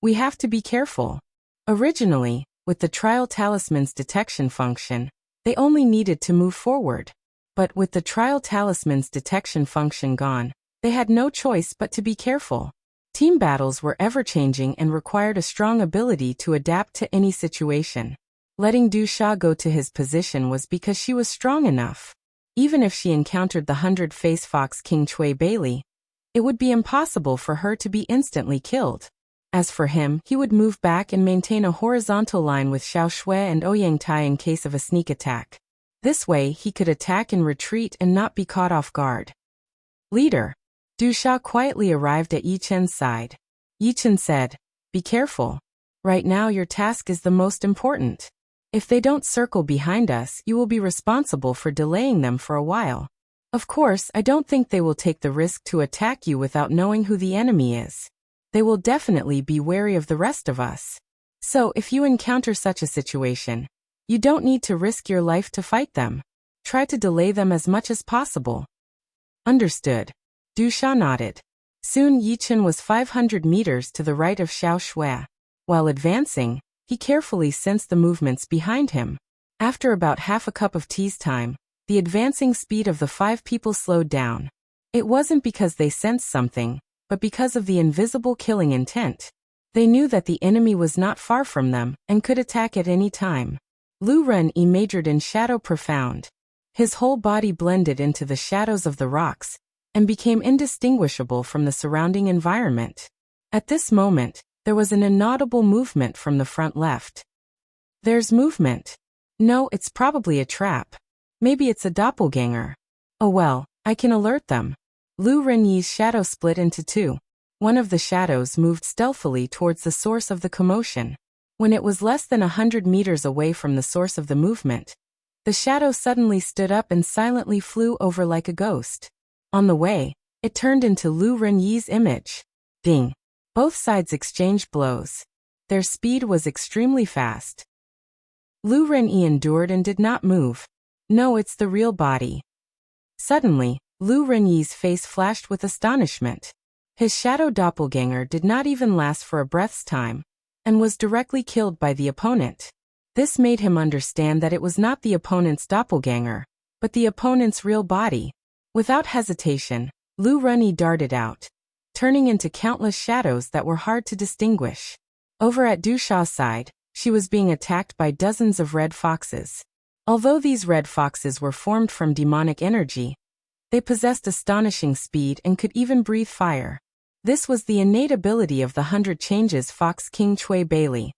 "We have to be careful." Originally, with the trial talisman's detection function, they only needed to move forward. But with the trial talisman's detection function gone, they had no choice but to be careful. Team battles were ever-changing and required a strong ability to adapt to any situation. Letting Du Sha go to his position was because she was strong enough. Even if she encountered the 100-face Fox King Chui Bailey, it would be impossible for her to be instantly killed. As for him, he would move back and maintain a horizontal line with Xiao Shui and Ouyang Tai in case of a sneak attack. This way, he could attack and retreat and not be caught off guard. "Leader." Du Sha quietly arrived at Yi Chen's side. Yi Chen said, "Be careful. Right now your task is the most important. If they don't circle behind us, you will be responsible for delaying them for a while. Of course, I don't think they will take the risk to attack you without knowing who the enemy is. They will definitely be wary of the rest of us. So if you encounter such a situation, you don't need to risk your life to fight them. Try to delay them as much as possible." "Understood." Du Sha nodded. Soon Yi Chen was 500 meters to the right of Xiao Shui. While advancing, he carefully sensed the movements behind him. After about half a cup of tea's time, the advancing speed of the 5 people slowed down. It wasn't because they sensed something, but because of the invisible killing intent. They knew that the enemy was not far from them and could attack at any time. Lu Renyi majored in Shadow Profound. His whole body blended into the shadows of the rocks and became indistinguishable from the surrounding environment. At this moment, there was an inaudible movement from the front left. "There's movement. No, it's probably a trap. Maybe it's a doppelganger. Oh well, I can alert them." Lu Renyi's shadow split into 2. One of the shadows moved stealthily towards the source of the commotion. When it was less than 100 meters away from the source of the movement, the shadow suddenly stood up and silently flew over like a ghost. On the way, it turned into Lu Renyi's image. Ding! Both sides exchanged blows. Their speed was extremely fast. Lu Renyi endured and did not move. No, it's the real body. Suddenly, Lu Renyi's face flashed with astonishment. His shadow doppelganger did not even last for a breath's time, and was directly killed by the opponent. This made him understand that it was not the opponent's doppelganger, but the opponent's real body. Without hesitation, Lu Renyi darted out, turning into countless shadows that were hard to distinguish. Over at Du Sha's side, she was being attacked by dozens of red foxes. Although these red foxes were formed from demonic energy, they possessed astonishing speed and could even breathe fire. This was the innate ability of the 100 Changes Fox King Chui Bailey.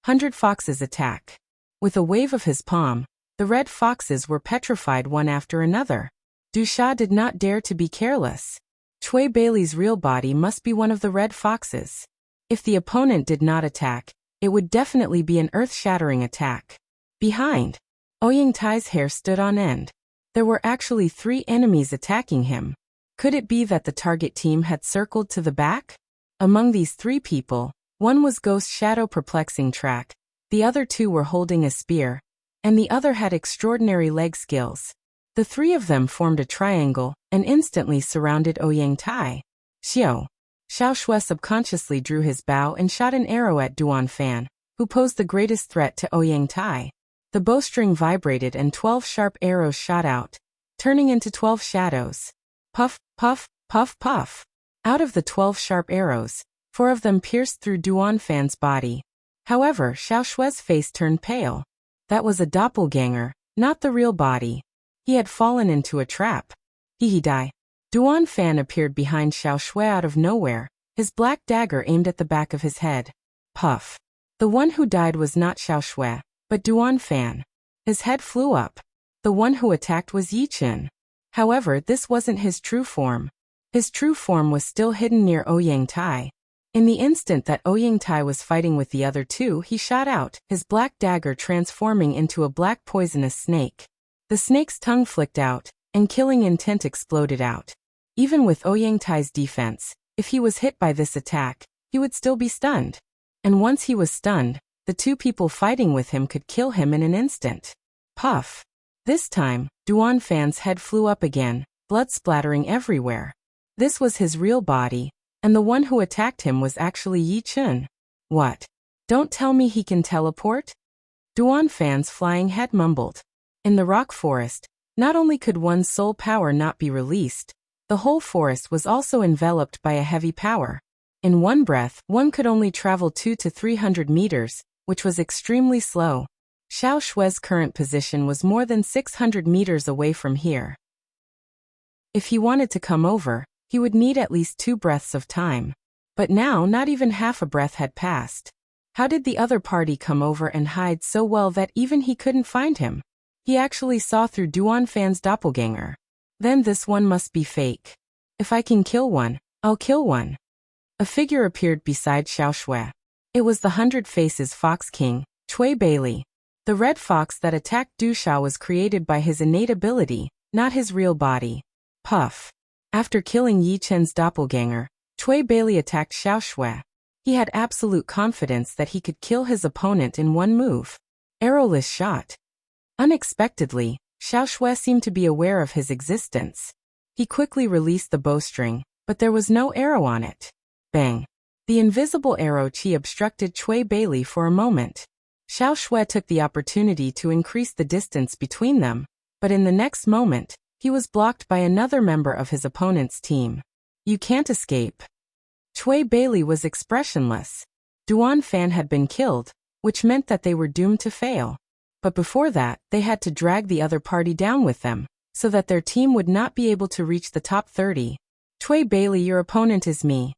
100 Foxes attack. With a wave of his palm, the red foxes were petrified one after another. Du Sha did not dare to be careless. Chui Bailey's real body must be one of the red foxes. If the opponent did not attack, it would definitely be an earth-shattering attack. Behind, Ouyang Tai's hair stood on end. There were actually 3 enemies attacking him. Could it be that the target team had circled to the back? Among these 3 people, one was Ghost Shadow Perplexing Track, the other 2 were holding a spear, and the other had extraordinary leg skills. The 3 of them formed a triangle and instantly surrounded Ouyang Tai. Xiao Shui subconsciously drew his bow and shot an arrow at Duan Fan, who posed the greatest threat to Ouyang Tai. The bowstring vibrated and 12 sharp arrows shot out, turning into 12 shadows. Puff, puff, puff, puff. Out of the 12 sharp arrows, 4 of them pierced through Duan Fan's body. However, Xiao Shui's face turned pale. That was a doppelganger, not the real body. He had fallen into a trap. He died. Duan Fan appeared behind Xiao Shui out of nowhere, his black dagger aimed at the back of his head. Puff. The one who died was not Xiao Shui, but Duan Fan. His head flew up. The one who attacked was Yi Chen. However, this wasn't his true form. His true form was still hidden near Ouyang Tai. In the instant that Ouyang Tai was fighting with the other 2, he shot out, his black dagger transforming into a black poisonous snake. The snake's tongue flicked out, and killing intent exploded out. Even with Ouyang Tai's defense, if he was hit by this attack, he would still be stunned. And once he was stunned, the 2 people fighting with him could kill him in an instant. Puff. This time, Duan Fan's head flew up again, blood splattering everywhere. This was his real body, and the one who attacked him was actually Yi Chen. What? Don't tell me he can teleport? Duan Fan's flying head mumbled. In the rock forest, not only could one's soul power not be released, the whole forest was also enveloped by a heavy power. In one breath, one could only travel 200 to 300 meters, which was extremely slow. Xiao Shui's current position was more than 600 meters away from here. If he wanted to come over, he would need at least 2 breaths of time. But now not even half a breath had passed. How did the other party come over and hide so well that even he couldn't find him? He actually saw through Duan Fan's doppelganger. Then this one must be fake. If I can kill one, I'll kill one. A figure appeared beside Xiao Shui. It was the 100 Faces Fox King, Chui Bailey. The red fox that attacked Du Sha was created by his innate ability, not his real body. Puff. After killing Yi Chen's doppelganger, Chui Bailey attacked Xiao Shui. He had absolute confidence that he could kill his opponent in one move. Arrowless shot. Unexpectedly, Xiao Shui seemed to be aware of his existence. He quickly released the bowstring, but there was no arrow on it. Bang. The invisible arrow chi obstructed Chui Bailey for a moment. Xiao Shui took the opportunity to increase the distance between them, but in the next moment, he was blocked by another member of his opponent's team. You can't escape. Chui Bailey was expressionless. Duan Fan had been killed, which meant that they were doomed to fail. But before that, they had to drag the other party down with them, so that their team would not be able to reach the top 30. Chui Bailey, your opponent is me.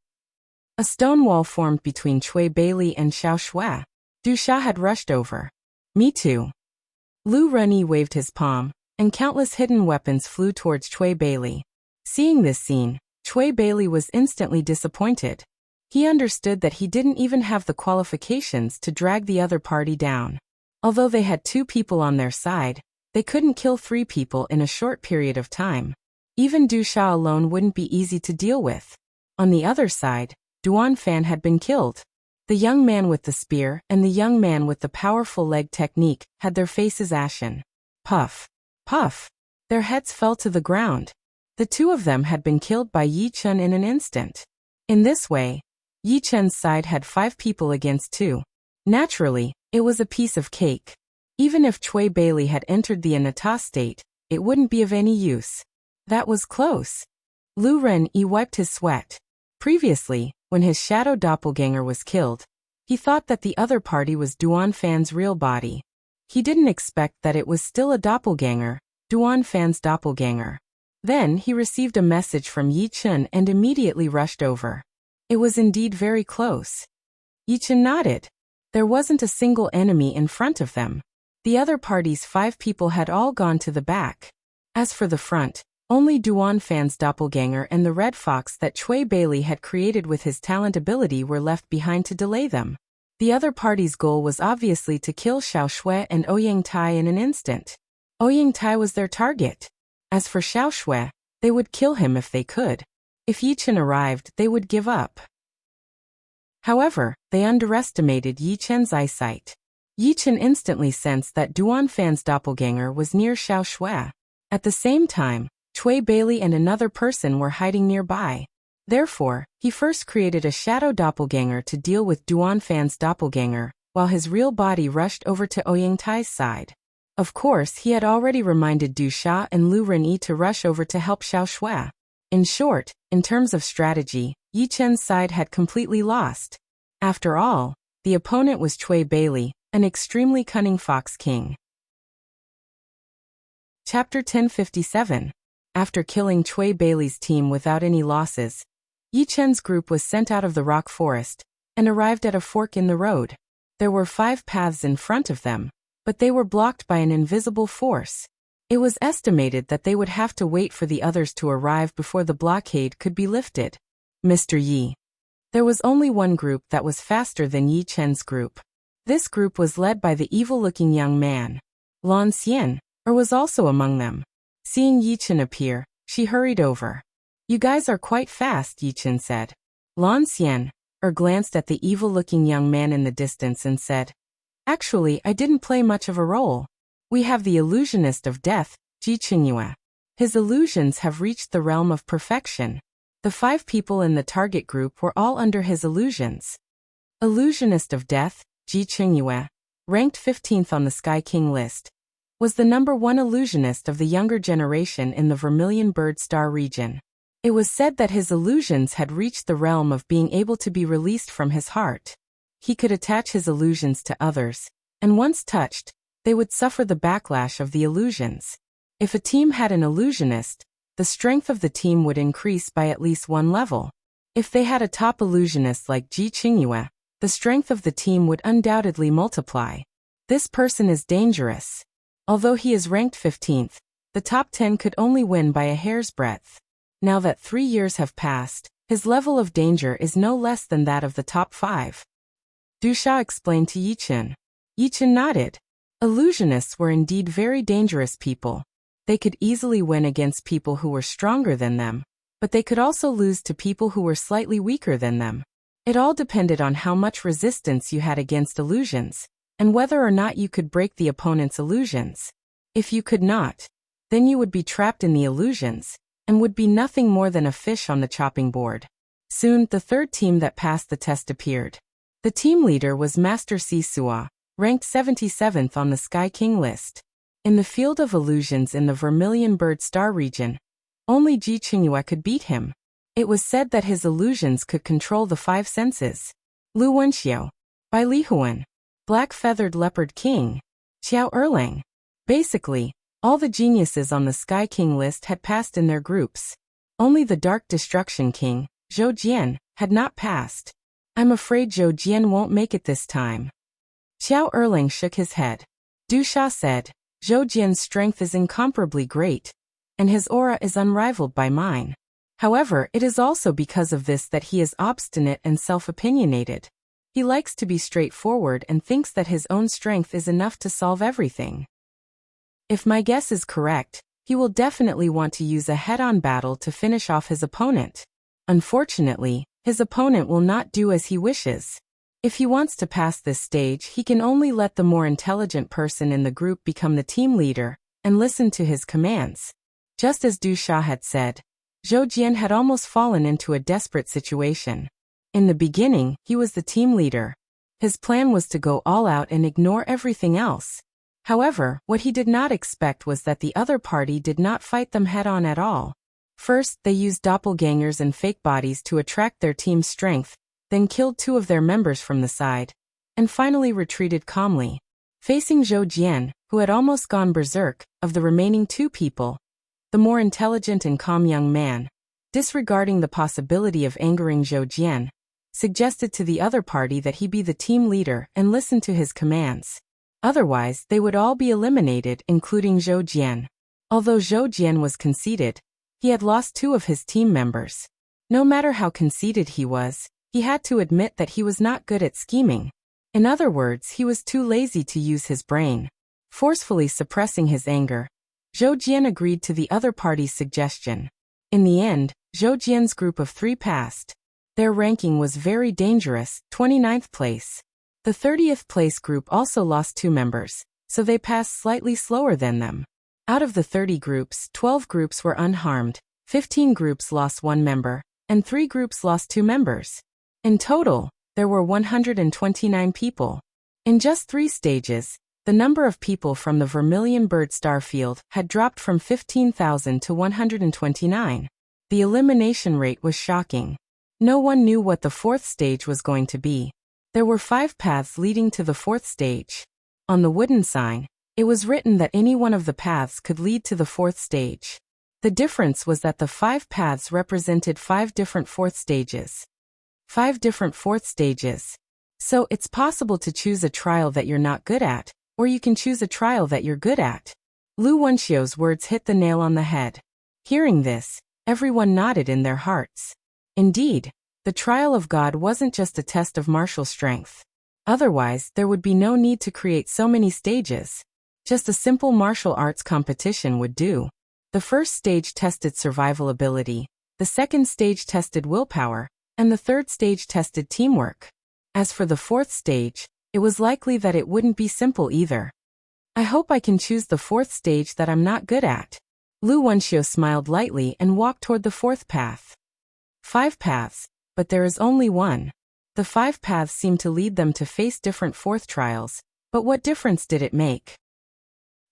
A stone wall formed between Chui Bailey and Xiao Shui. Du Sha had rushed over. Me too. Lu Renyi waved his palm, and countless hidden weapons flew towards Chui Bailey. Seeing this scene, Chui Bailey was instantly disappointed. He understood that he didn't even have the qualifications to drag the other party down. Although they had 2 people on their side, they couldn't kill 3 people in a short period of time. Even Du Sha alone wouldn't be easy to deal with. On the other side, Duan Fan had been killed. The young man with the spear and the young man with the powerful leg technique had their faces ashen. Puff. Puff. Their heads fell to the ground. The 2 of them had been killed by Yi Chen in an instant. In this way, Yi Chen's side had 5 people against 2. Naturally, it was a piece of cake. Even if Cui Bailey had entered the Anata state, it wouldn't be of any use. That was close. Lu Renyi wiped his sweat. Previously, when his shadow doppelganger was killed, he thought that the other party was Duan Fan's real body. He didn't expect that it was still a doppelganger, Duan Fan's doppelganger. Then he received a message from Yi Chen and immediately rushed over. It was indeed very close. Yi Chen nodded. There wasn't a single enemy in front of them. The other party's 5 people had all gone to the back. As for the front, only Duan Fan's doppelganger and the red fox that Cui Bailey had created with his talent ability were left behind to delay them. The other party's goal was obviously to kill Xiao Shui and Ouyang Tai in an instant. Ouyang Tai was their target. As for Xiao Shui, they would kill him if they could. If Yi Chen arrived, they would give up. However, they underestimated Yi Chen's eyesight. Yi Chen instantly sensed that Duan Fan's doppelganger was near Xiao Shui. At the same time, Cui Bailey and another person were hiding nearby. Therefore, he first created a shadow doppelganger to deal with Duan Fan's doppelganger, while his real body rushed over to Ouyang Tai's side. Of course, he had already reminded Du Sha and Lu Renyi to rush over to help Xiao Shui. In short, in terms of strategy, Yi Chen's side had completely lost. After all, the opponent was Cui Bailey, an extremely cunning fox king. Chapter 1057. After killing Cui Bailey's team without any losses, Yi Chen's group was sent out of the rock forest and arrived at a fork in the road. There were 5 paths in front of them, but they were blocked by an invisible force. It was estimated that they would have to wait for the others to arrive before the blockade could be lifted. Mr. Yi. There was only one group that was faster than Yi Chen's group. This group was led by the evil-looking young man. Lan Xian, was also among them. Seeing Yi Chen appear, she hurried over. You guys are quite fast, Yi Chen said. Lan Xian, glanced at the evil-looking young man in the distance and said, Actually, I didn't play much of a role. We have the illusionist of death, Ji Qingyue. His illusions have reached the realm of perfection. The 5 people in the target group were all under his illusions. Illusionist of death, Ji Qingyue, ranked 15th on the Sky King list, was the number 1 illusionist of the younger generation in the Vermilion Bird Star region. It was said that his illusions had reached the realm of being able to be released from his heart. He could attach his illusions to others, and once touched, they would suffer the backlash of the illusions. If a team had an illusionist, the strength of the team would increase by at least 1 level. If they had a top illusionist like Ji Qingyue, the strength of the team would undoubtedly multiply. This person is dangerous. Although he is ranked 15th, the top 10 could only win by a hair's breadth. Now that 3 years have passed, his level of danger is no less than that of the top 5. Du Sha explained to Yi Chen. Yi Chen nodded. Illusionists were indeed very dangerous people. They could easily win against people who were stronger than them, but they could also lose to people who were slightly weaker than them. It all depended on how much resistance you had against illusions, and whether or not you could break the opponent's illusions. If you could not, then you would be trapped in the illusions, and would be nothing more than a fish on the chopping board. Soon, the 3rd team that passed the test appeared. The team leader was Master Sisua, ranked 77th on the Sky King list. In the field of illusions in the Vermilion Bird Star region, only Ji Qingyue could beat him. It was said that his illusions could control the 5 senses. Lu Wenxiu, by Li Huan, Black-Feathered Leopard King, Xiao Erlang. Basically, all the geniuses on the Sky King list had passed in their groups. Only the Dark Destruction King, Zhou Jian, had not passed. I'm afraid Zhou Jian won't make it this time. Xiao Erlang shook his head. Du Sha said, Zhou Jian's strength is incomparably great, and his aura is unrivaled by mine. However, it is also because of this that he is obstinate and self-opinionated. He likes to be straightforward and thinks that his own strength is enough to solve everything. If my guess is correct, he will definitely want to use a head-on battle to finish off his opponent. Unfortunately, his opponent will not do as he wishes. If he wants to pass this stage, he can only let the more intelligent person in the group become the team leader and listen to his commands. Just as Du Sha had said, Zhou Jian had almost fallen into a desperate situation. In the beginning, he was the team leader. His plan was to go all out and ignore everything else. However, what he did not expect was that the other party did not fight them head-on at all. First, they used doppelgangers and fake bodies to attract their team's strength, then killed 2 of their members from the side, and finally retreated calmly. Facing Zhou Jian, who had almost gone berserk, of the remaining 2 people, the more intelligent and calm young man, disregarding the possibility of angering Zhou Jian, suggested to the other party that he be the team leader and listen to his commands. Otherwise, they would all be eliminated, including Zhou Jian. Although Zhou Jian was conceited, he had lost 2 of his team members. No matter how conceited he was, he had to admit that he was not good at scheming. In other words, he was too lazy to use his brain. Forcefully suppressing his anger, Zhou Jian agreed to the other party's suggestion. In the end, Zhou Jian's group of 3 passed. Their ranking was very dangerous, 29th place. The 30th place group also lost 2 members, so they passed slightly slower than them. Out of the 30 groups, 12 groups were unharmed, 15 groups lost 1 member, and 3 groups lost 2 members. In total, there were 129 people. In just 3 stages, the number of people from the Vermilion Bird Starfield had dropped from 15,000 to 129. The elimination rate was shocking. No one knew what the 4th stage was going to be. There were 5 paths leading to the 4th stage. On the wooden sign, it was written that any one of the paths could lead to the 4th stage. The difference was that the 5 paths represented 5 different 4th stages. 5 different 4th stages. So it's possible to choose a trial that you're not good at, or you can choose a trial that you're good at. Lu Wenxiu's words hit the nail on the head. Hearing this, everyone nodded in their hearts. Indeed, the trial of God wasn't just a test of martial strength. Otherwise, there would be no need to create so many stages. Just a simple martial arts competition would do. The first stage tested survival ability, the second stage tested willpower, and the third stage tested teamwork. As for the 4th stage, it was likely that it wouldn't be simple either. I hope I can choose the 4th stage that I'm not good at. Lu Wenxiu smiled lightly and walked toward the 4th path. 5 paths, but there is only one. The 5 paths seemed to lead them to face different 4th trials, but what difference did it make?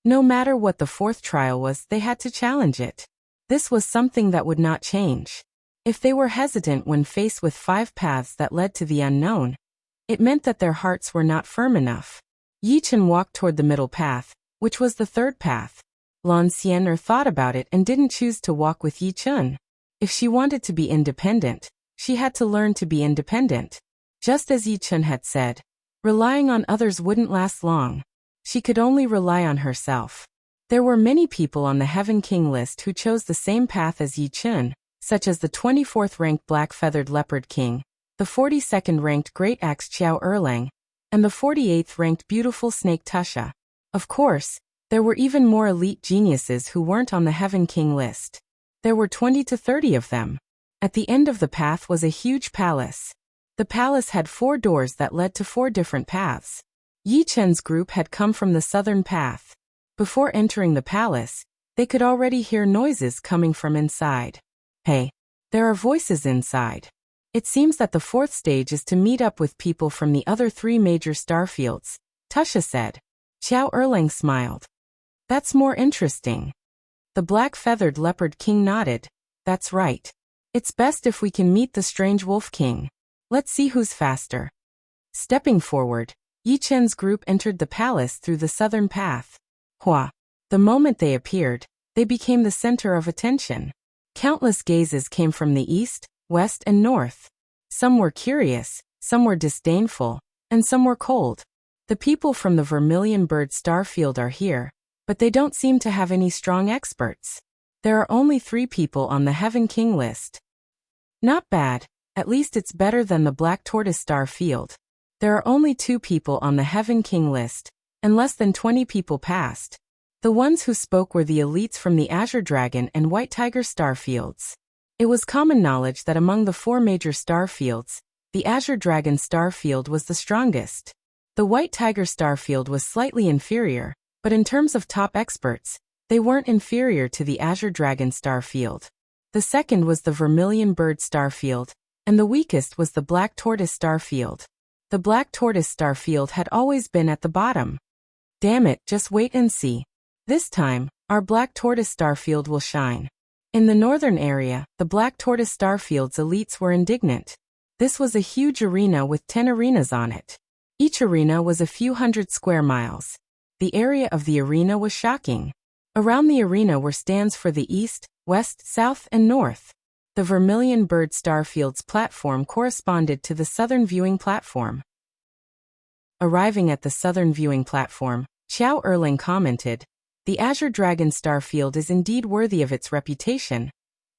No matter what the 4th trial was, they had to challenge it. This was something that would not change. If they were hesitant when faced with 5 paths that led to the unknown, it meant that their hearts were not firm enough. Yi Chen walked toward the middle path, which was the 3rd path. Lan Xian'er thought about it and didn't choose to walk with Yi Chen. If she wanted to be independent, she had to learn to be independent. Just as Yi Chen had said, relying on others wouldn't last long. She could only rely on herself. There were many people on the Heaven King list who chose the same path as Yi Chen, such as the 24th ranked Black Feathered Leopard King, the 42nd ranked Great Axe Qiao Erlang, and the 48th ranked Beautiful Snake Tusha. Of course, there were even more elite geniuses who weren't on the Heaven King list. There were 20 to 30 of them. At the end of the path was a huge palace. The palace had 4 doors that led to 4 different paths. Yi Chen's group had come from the southern path. Before entering the palace, they could already hear noises coming from inside. Hey, there are voices inside. It seems that the 4th stage is to meet up with people from the other 3 major starfields, Tusha said. Qiao Erlang smiled. That's more interesting. The Black Feathered Leopard King nodded. That's right. It's best if we can meet the Strange Wolf King. Let's see who's faster. Stepping forward, Yi Chen's group entered the palace through the southern path. Hua. The moment they appeared, they became the center of attention. Countless gazes came from the east, west, and north. Some were curious, some were disdainful, and some were cold. The people from the Vermilion Bird Starfield are here, but they don't seem to have any strong experts. There are only 3 people on the Heaven King list. Not bad, at least it's better than the Black Tortoise Star Field. There are only 2 people on the Heaven King list, and less than 20 people passed. The ones who spoke were the elites from the Azure Dragon and White Tiger star fields. It was common knowledge that among the 4 major star fields, the Azure Dragon star field was the strongest. The White Tiger star field was slightly inferior, but in terms of top experts, they weren't inferior to the Azure Dragon star field. The second was the Vermilion Bird star field, and the weakest was the Black Tortoise star field. The Black Tortoise star field had always been at the bottom. Damn it, just wait and see. This time, our Black Tortoise star field will shine. In the northern area, the Black Tortoise star field's elites were indignant. This was a huge arena with 10 arenas on it. Each arena was a few hundred square miles. The area of the arena was shocking. Around the arena were stands for the east, west, south, and north. The Vermilion Bird star field's platform corresponded to the southern viewing platform. Arriving at the southern viewing platform, Xiao Erling commented, "The Azure Dragon star field is indeed worthy of its reputation.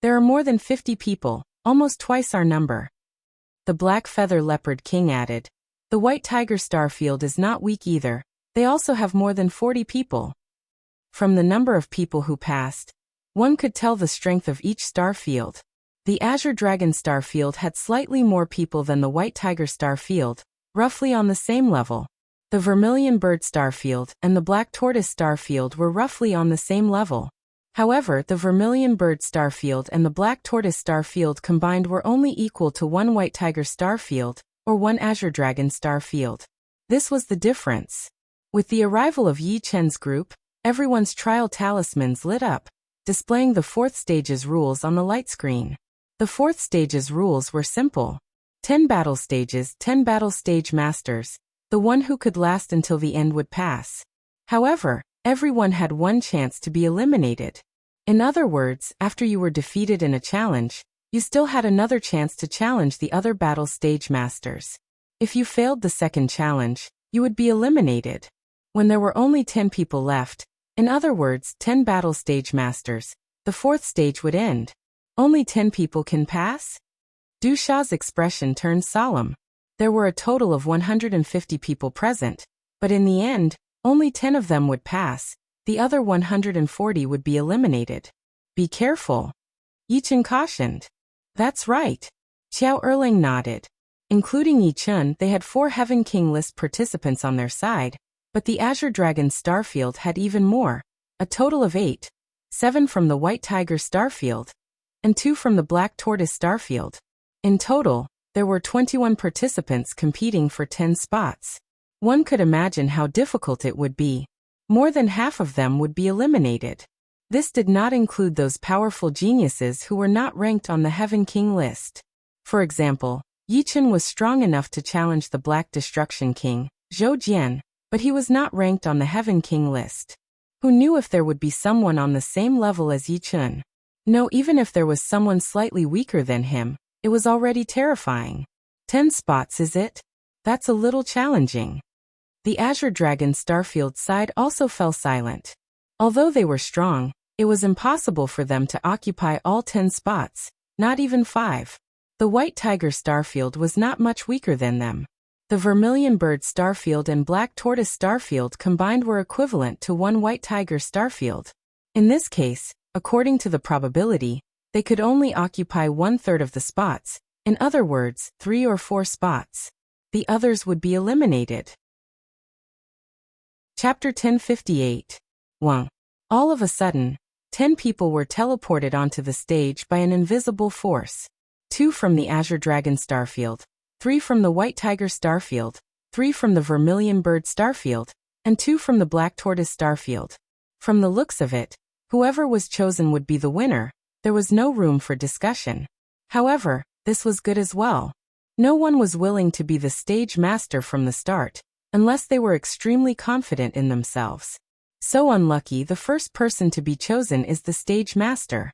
There are more than 50 people, almost twice our number." The Black Feather Leopard King added, "The White Tiger star field is not weak either. They also have more than 40 people." From the number of people who passed, one could tell the strength of each star field. The Azure Dragon star field had slightly more people than the White Tiger star field, roughly on the same level. The Vermilion Bird star field and the Black Tortoise star field were roughly on the same level. However, the Vermilion Bird star field and the Black Tortoise star field combined were only equal to 1 White Tiger star field, or 1 Azure Dragon star field. This was the difference. With the arrival of Yi Chen's group, everyone's trial talismans lit up, displaying the 4th stage's rules on the light screen. The 4th stage's rules were simple. 10 battle stages, 10 battle stage masters. The one who could last until the end would pass. However, everyone had 1 chance to be eliminated. In other words, after you were defeated in a challenge, you still had another chance to challenge the other battle stage masters. If you failed the second challenge, you would be eliminated. When there were only 10 people left, in other words, 10 battle stage masters, the 4th stage would end. Only 10 people can pass? Du Sha's expression turned solemn. There were a total of 150 people present, but in the end, only 10 of them would pass. The other 140 would be eliminated. Be careful. Yi Chen cautioned. That's right. Xiao Erling nodded. Including Yi Chen, they had 4 Heaven King list participants on their side, but the Azure Dragon Starfield had even more, a total of 8. 7 from the White Tiger Starfield, and 2 from the Black Tortoise Starfield. In total, there were 21 participants competing for 10 spots. One could imagine how difficult it would be. More than half of them would be eliminated. This did not include those powerful geniuses who were not ranked on the Heaven King list. For example, Yi Chen was strong enough to challenge the Black Destruction King, Zhou Jian, but he was not ranked on the Heaven King list. Who knew if there would be someone on the same level as Yi Chen? No, even if there was someone slightly weaker than him, it was already terrifying. 10 spots, is it? That's a little challenging. The Azure Dragon Starfield side also fell silent. Although they were strong, it was impossible for them to occupy all 10 spots, not even 5. The White Tiger Starfield was not much weaker than them. The Vermilion Bird Starfield and Black Tortoise Starfield combined were equivalent to 1 White Tiger Starfield. In this case, according to the probability, they could only occupy 1/3 of the spots, in other words, 3 or 4 spots. The others would be eliminated. Chapter 1058. 1. All of a sudden, 10 people were teleported onto the stage by an invisible force. 2 from the Azure Dragon Starfield, 3 from the White Tiger Starfield, 3 from the Vermilion Bird Starfield, and 2 from the Black Tortoise Starfield. From the looks of it, whoever was chosen would be the winner. There was no room for discussion. However, this was good as well. No one was willing to be the stage master from the start, unless they were extremely confident in themselves. So unlucky, the first person to be chosen is the stage master.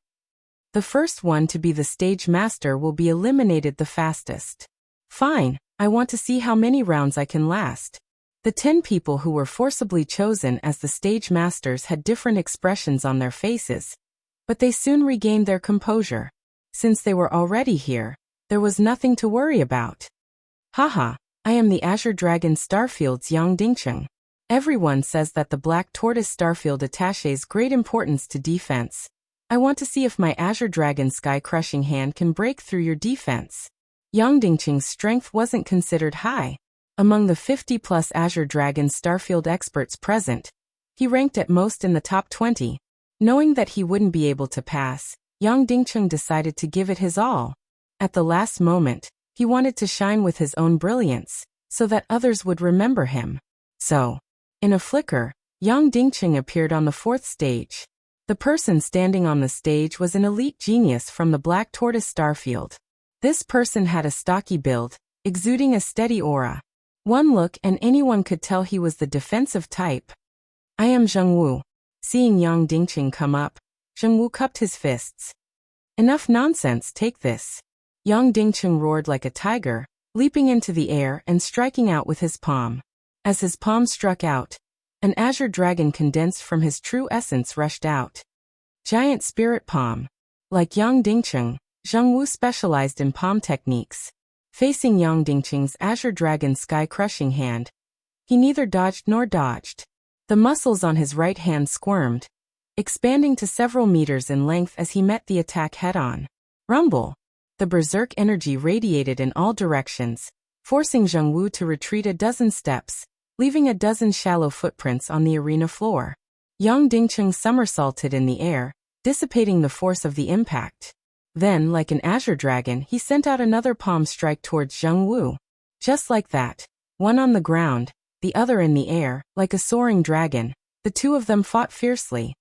The first one to be the stage master will be eliminated the fastest. Fine, I want to see how many rounds I can last. The 10 people who were forcibly chosen as the stage masters had different expressions on their faces. But they soon regained their composure. Since they were already here, there was nothing to worry about. Haha, I am the Azure Dragon Starfield's Yang Dingcheng. Everyone says that the Black Tortoise Starfield attaches great importance to defense. I want to see if my Azure Dragon Sky-Crushing Hand can break through your defense. Yang Dingcheng's strength wasn't considered high. Among the 50-plus Azure Dragon Starfield experts present, he ranked at most in the top 20. Knowing that he wouldn't be able to pass, Yang Dingcheng decided to give it his all. At the last moment, he wanted to shine with his own brilliance, so that others would remember him. So, in a flicker, Yang Dingcheng appeared on the 4th stage. The person standing on the stage was an elite genius from the Black Tortoise Starfield. This person had a stocky build, exuding a steady aura. One look and anyone could tell he was the defensive type. I am Zhengwu. Seeing Yang Dingcheng come up, Zhengwu cupped his fists. Enough nonsense, take this. Yang Dingcheng roared like a tiger, leaping into the air and striking out with his palm. As his palm struck out, an azure dragon condensed from his true essence rushed out. Giant Spirit Palm. Like Yang Dingcheng, Zhengwu specialized in palm techniques. Facing Yang Dingcheng's Azure Dragon Sky-Crushing Hand, he neither dodged nor dodged. The muscles on his right hand squirmed, expanding to several meters in length as he met the attack head-on. Rumble! The berserk energy radiated in all directions, forcing Zhengwu to retreat a dozen steps, leaving a dozen shallow footprints on the arena floor. Yang Dingcheng somersaulted in the air, dissipating the force of the impact. Then, like an azure dragon, he sent out another palm strike towards Zhengwu. Just like that, one on the ground, the other in the air, like a soaring dragon, the two of them fought fiercely.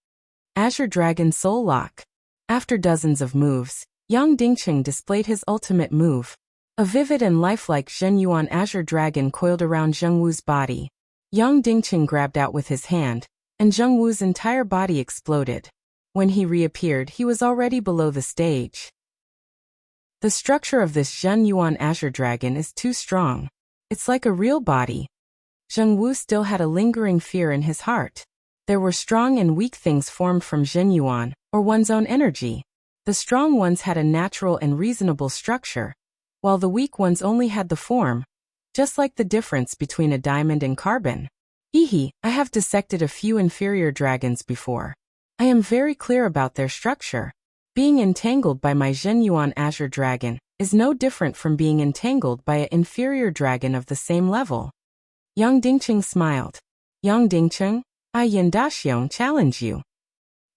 Azure Dragon Soul Lock. After dozens of moves, Yang Dingcheng displayed his ultimate move. A vivid and lifelike Zhenyuan Azure Dragon coiled around Zhengwu's body. Yang Dingcheng grabbed out with his hand, and Zhengwu's entire body exploded. When he reappeared, he was already below the stage. The structure of this Zhenyuan Azure Dragon is too strong. It's like a real body. Zhengwu still had a lingering fear in his heart. There were strong and weak things formed from Zhenyuan, or one's own energy. The strong ones had a natural and reasonable structure, while the weak ones only had the form, just like the difference between a diamond and carbon. I have dissected a few inferior dragons before. I am very clear about their structure. Being entangled by my Zhenyuan Azure Dragon is no different from being entangled by an inferior dragon of the same level. Yang Dingcheng smiled. Yang Dingcheng, I Yan Daxiong challenge you.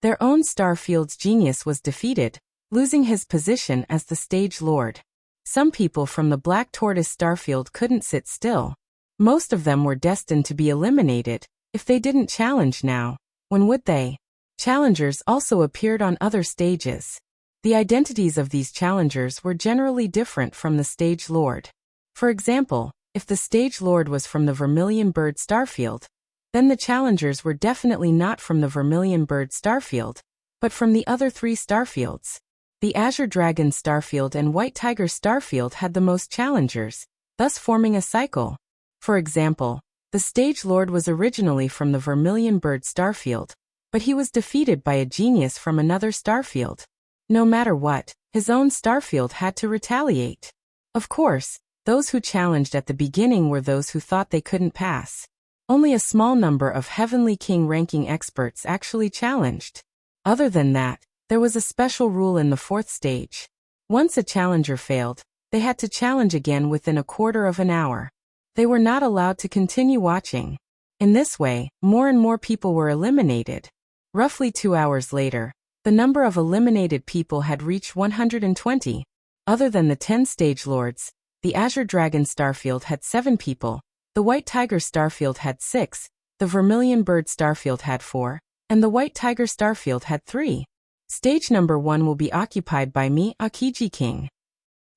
Their own Starfield's genius was defeated, losing his position as the stage lord. Some people from the Black Tortoise Starfield couldn't sit still. Most of them were destined to be eliminated. If they didn't challenge now, when would they? Challengers also appeared on other stages. The identities of these challengers were generally different from the stage lord. For example, if the stage lord was from the Vermilion Bird Starfield, then the challengers were definitely not from the Vermilion Bird Starfield, but from the other 3 Starfields. The Azure Dragon Starfield and White Tiger Starfield had the most challengers, thus forming a cycle. For example, the stage lord was originally from the Vermilion Bird Starfield, but he was defeated by a genius from another Starfield. No matter what, his own Starfield had to retaliate. Of course, those who challenged at the beginning were those who thought they couldn't pass. Only a small number of Heavenly King ranking experts actually challenged. Other than that, there was a special rule in the 4th stage. Once a challenger failed, they had to challenge again within a quarter of an hour. They were not allowed to continue watching. In this way, more and more people were eliminated. Roughly 2 hours later, the number of eliminated people had reached 120. Other than the 10 stage lords, the Azure Dragon Starfield had 7 people, the White Tiger Starfield had 6, the Vermilion Bird Starfield had 4, and the White Tiger Starfield had 3. Stage number 1 will be occupied by me, Akiji King.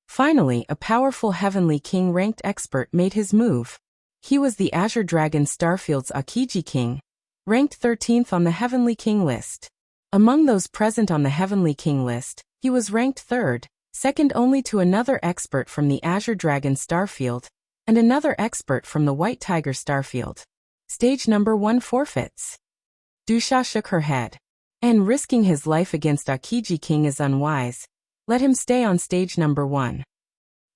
Finally, a powerful Heavenly King ranked expert made his move. He was the Azure Dragon Starfield's Akiji King, ranked 13th on the Heavenly King list. Among those present on the Heavenly King list, he was ranked 3rd, second only to another expert from the Azure Dragon Starfield, and another expert from the White Tiger Starfield. Stage number 1 forfeits. Dusha shook her head. And risking his life against Akiji King is unwise. Let him stay on stage number 1.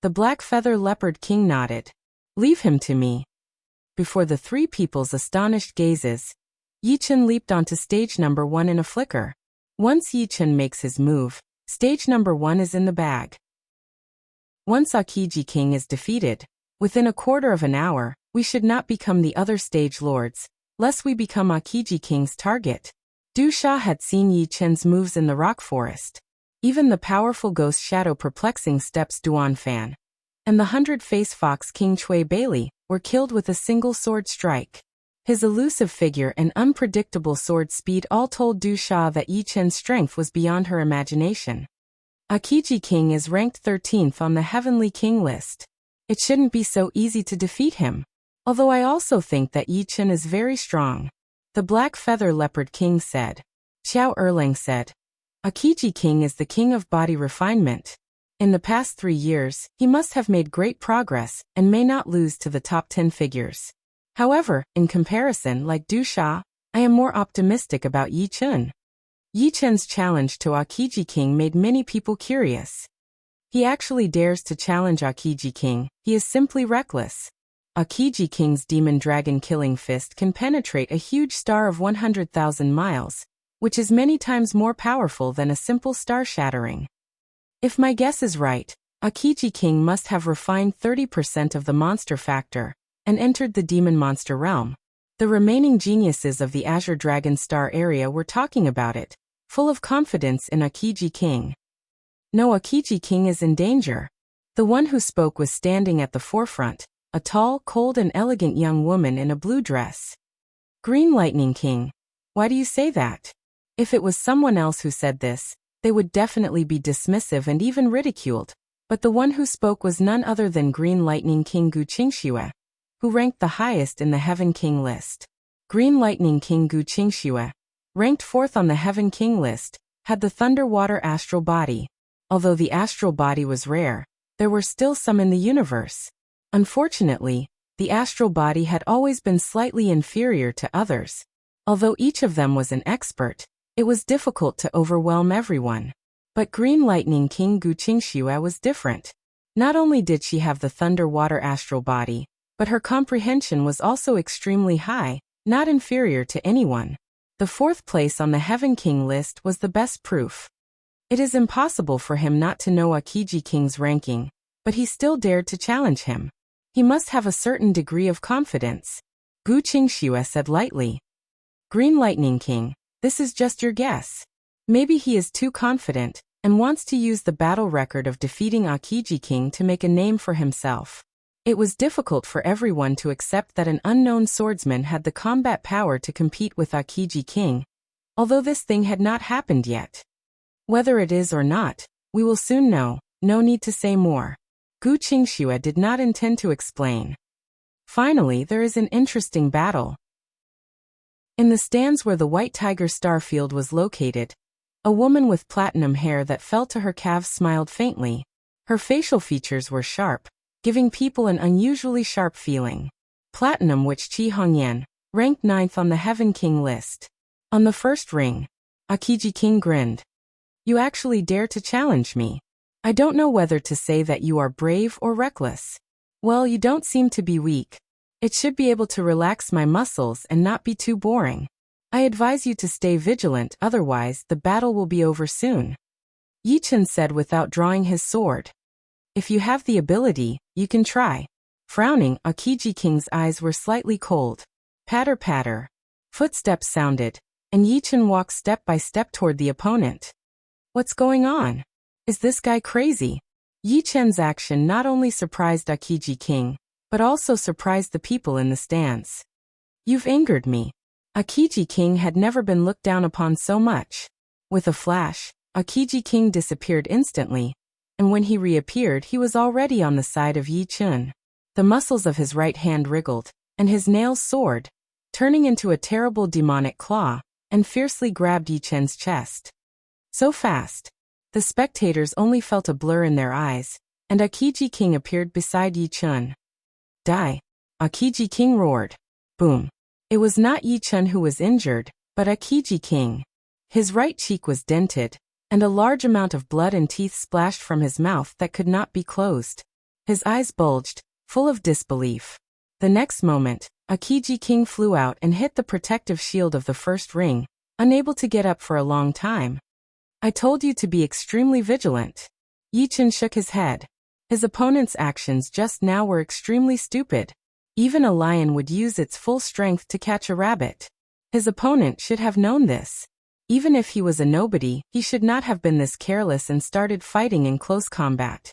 The Black Feather Leopard King nodded. Leave him to me. Before the three people's astonished gazes, Yi Chen leaped onto stage number 1 in a flicker. Once Yi Chen makes his move, stage number 1 is in the bag. Once Akiji King is defeated, within a quarter of an hour, we should not become the other stage lords, lest we become Akiji King's target. Du Sha had seen Yi Chen's moves in the rock forest. Even the powerful ghost shadow perplexing steps Duan Fan and the 100-face fox King Chui Bailey were killed with a single sword strike. His elusive figure and unpredictable sword speed all told Du Sha that Yi Chen's strength was beyond her imagination. Akiji King is ranked 13th on the Heavenly King list. It shouldn't be so easy to defeat him. Although I also think that Yi Chen is very strong. The Black Feather Leopard King said. Xiao Erlang said. Akiji King is the king of body refinement. In the past 3 years, he must have made great progress and may not lose to the top 10 figures. However, in comparison, like Du Sha, I am more optimistic about Yi Chen. Yi Chen's challenge to Akiji King made many people curious. He actually dares to challenge Akiji King. He is simply reckless. Akiji King's demon dragon killing fist can penetrate a huge star of 100,000 miles, which is many times more powerful than a simple star shattering. If my guess is right, Akiji King must have refined 30% of the monster factor and entered the demon monster realm. The remaining geniuses of the Azure Dragon Star area were talking about it, full of confidence in Akiji King. No, Akiji King is in danger. The one who spoke was standing at the forefront, a tall, cold and elegant young woman in a blue dress. Green Lightning King. Why do you say that? If it was someone else who said this, they would definitely be dismissive and even ridiculed. But the one who spoke was none other than Green Lightning King Gu Qingxue, who ranked the highest in the Heaven King list. Green Lightning King Gu Qingxue, ranked 4th on the Heaven King list, had the Thunder Water astral body. Although the astral body was rare, there were still some in the universe. Unfortunately, the astral body had always been slightly inferior to others. Although each of them was an expert, it was difficult to overwhelm everyone. But Green Lightning King Gu Qingxue was different. Not only did she have the Thunder Water astral body, but her comprehension was also extremely high, not inferior to anyone. The 4th place on the Heaven King list was the best proof. It is impossible for him not to know Akiji King's ranking, but he still dared to challenge him. He must have a certain degree of confidence. Gu Qingxue said lightly. Green Lightning King, this is just your guess. Maybe he is too confident and wants to use the battle record of defeating Akiji King to make a name for himself. It was difficult for everyone to accept that an unknown swordsman had the combat power to compete with Akiji King, although this thing had not happened yet. Whether it is or not, we will soon know. No need to say more. Gu Qingxue did not intend to explain. Finally, there is an interesting battle. In the stands where the White Tiger Starfield was located, a woman with platinum hair that fell to her calves smiled faintly. Her facial features were sharp, giving people an unusually sharp feeling. Platinum, which Qi Hongyan, ranked 9th on the Heaven King list. On the first ring, Akiji King grinned. You actually dare to challenge me. I don't know whether to say that you are brave or reckless. Well, you don't seem to be weak. It should be able to relax my muscles and not be too boring. I advise you to stay vigilant, otherwise the battle will be over soon. Yi Chen said without drawing his sword. If you have the ability, you can try. Frowning, Akiji King's eyes were slightly cold. Patter patter. Footsteps sounded, and Yi Chen walked step by step toward the opponent. What's going on? Is this guy crazy? Yi Chen's action not only surprised Akiji King, but also surprised the people in the stands. You've angered me. Akiji King had never been looked down upon so much. With a flash, Akiji King disappeared instantly, and when he reappeared he was already on the side of Yi Chen. The muscles of his right hand wriggled, and his nails soared, turning into a terrible demonic claw, and fiercely grabbed Yi Chen's chest. So fast. The spectators only felt a blur in their eyes, and Akiji King appeared beside Yi Chen. Die! Akiji King roared. Boom! It was not Yi Chen who was injured, but Akiji King. His right cheek was dented, and a large amount of blood and teeth splashed from his mouth that could not be closed. His eyes bulged, full of disbelief. The next moment, Akiji King flew out and hit the protective shield of the first ring, unable to get up for a long time. I told you to be extremely vigilant. Yi Chen shook his head. His opponent's actions just now were extremely stupid. Even a lion would use its full strength to catch a rabbit. His opponent should have known this. Even if he was a nobody, he should not have been this careless and started fighting in close combat.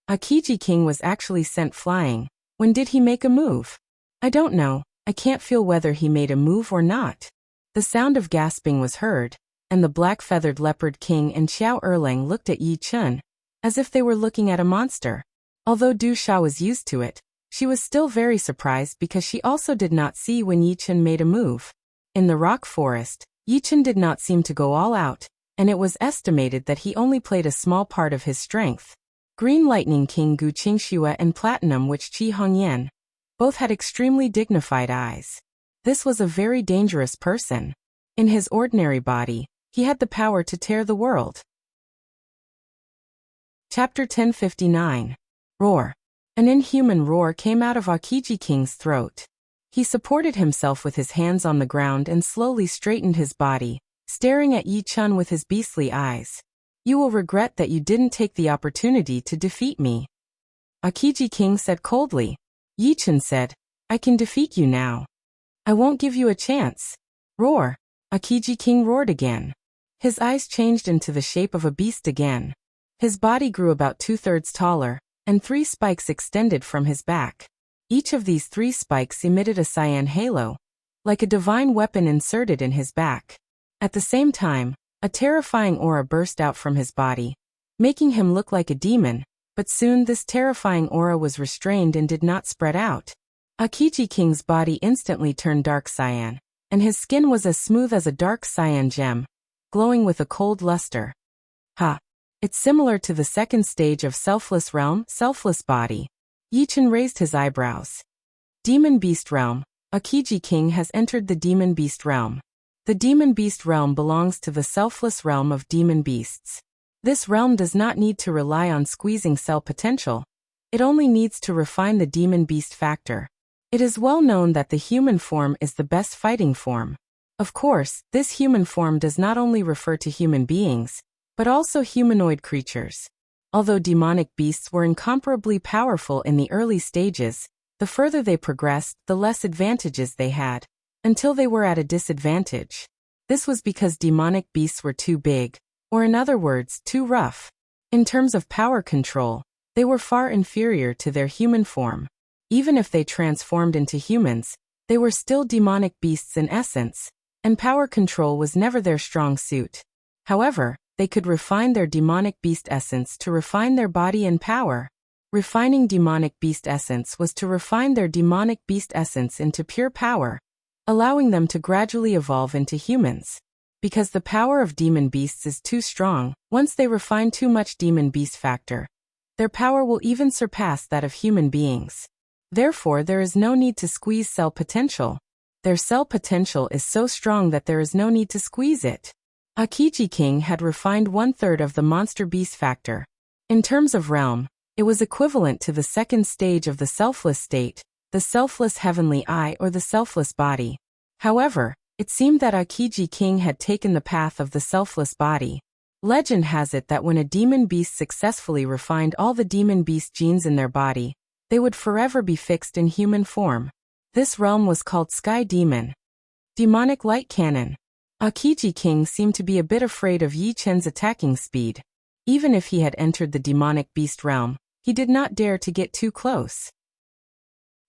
Akiji King was actually sent flying. When did he make a move? I don't know. I can't feel whether he made a move or not. The sound of gasping was heard, and the black-feathered leopard king and Xiao Erlang looked at Yi Chen, as if they were looking at a monster. Although Du Sha was used to it, she was still very surprised because she also did not see when Yi Chen made a move. In the rock forest, Yi Chen did not seem to go all out, and it was estimated that he only played a small part of his strength. Green Lightning King Gu Qingxue and Platinum Witch Qi Hongyan both had extremely dignified eyes. This was a very dangerous person. In his ordinary body, he had the power to tear the world. Chapter 1059. Roar. An inhuman roar came out of Akiji King's throat. He supported himself with his hands on the ground and slowly straightened his body, staring at Yi Chen with his beastly eyes. You will regret that you didn't take the opportunity to defeat me. Akiji King said coldly. Yi Chen said, I can defeat you now. I won't give you a chance. Roar. Akiji King roared again. His eyes changed into the shape of a beast again. His body grew about 2/3 taller, and 3 spikes extended from his back. Each of these 3 spikes emitted a cyan halo, like a divine weapon inserted in his back. At the same time, a terrifying aura burst out from his body, making him look like a demon, but soon this terrifying aura was restrained and did not spread out. Akiji King's body instantly turned dark cyan, and his skin was as smooth as a dark cyan gem, glowing with a cold luster. Ha! It's similar to the second stage of Selfless Realm, Selfless Body. Yi Chen raised his eyebrows. Demon Beast Realm. Akiji King has entered the Demon Beast Realm. The Demon Beast Realm belongs to the Selfless Realm of Demon Beasts. This realm does not need to rely on squeezing cell potential. It only needs to refine the Demon Beast factor. It is well known that the human form is the best fighting form. Of course, this human form does not only refer to human beings, but also humanoid creatures. Although demonic beasts were incomparably powerful in the early stages, the further they progressed, the less advantages they had, until they were at a disadvantage. This was because demonic beasts were too big, or in other words, too rough. In terms of power control, they were far inferior to their human form. Even if they transformed into humans, they were still demonic beasts in essence, and power control was never their strong suit. However, they could refine their demonic beast essence to refine their body and power. Refining demonic beast essence was to refine their demonic beast essence into pure power, allowing them to gradually evolve into humans. Because the power of demon beasts is too strong, once they refine too much demon beast factor, their power will even surpass that of human beings. Therefore, there is no need to squeeze cell potential. Their cell potential is so strong that there is no need to squeeze it. Akiji King had refined 1/3 of the monster beast factor. In terms of realm, it was equivalent to the second stage of the selfless state, the selfless heavenly eye or the selfless body. However, it seemed that Akiji King had taken the path of the selfless body. Legend has it that when a demon beast successfully refined all the demon beast genes in their body, they would forever be fixed in human form. This realm was called Sky Demon. Demonic Light Cannon. Akiji King seemed to be a bit afraid of Yi Chen's attacking speed. Even if he had entered the demonic beast realm, he did not dare to get too close.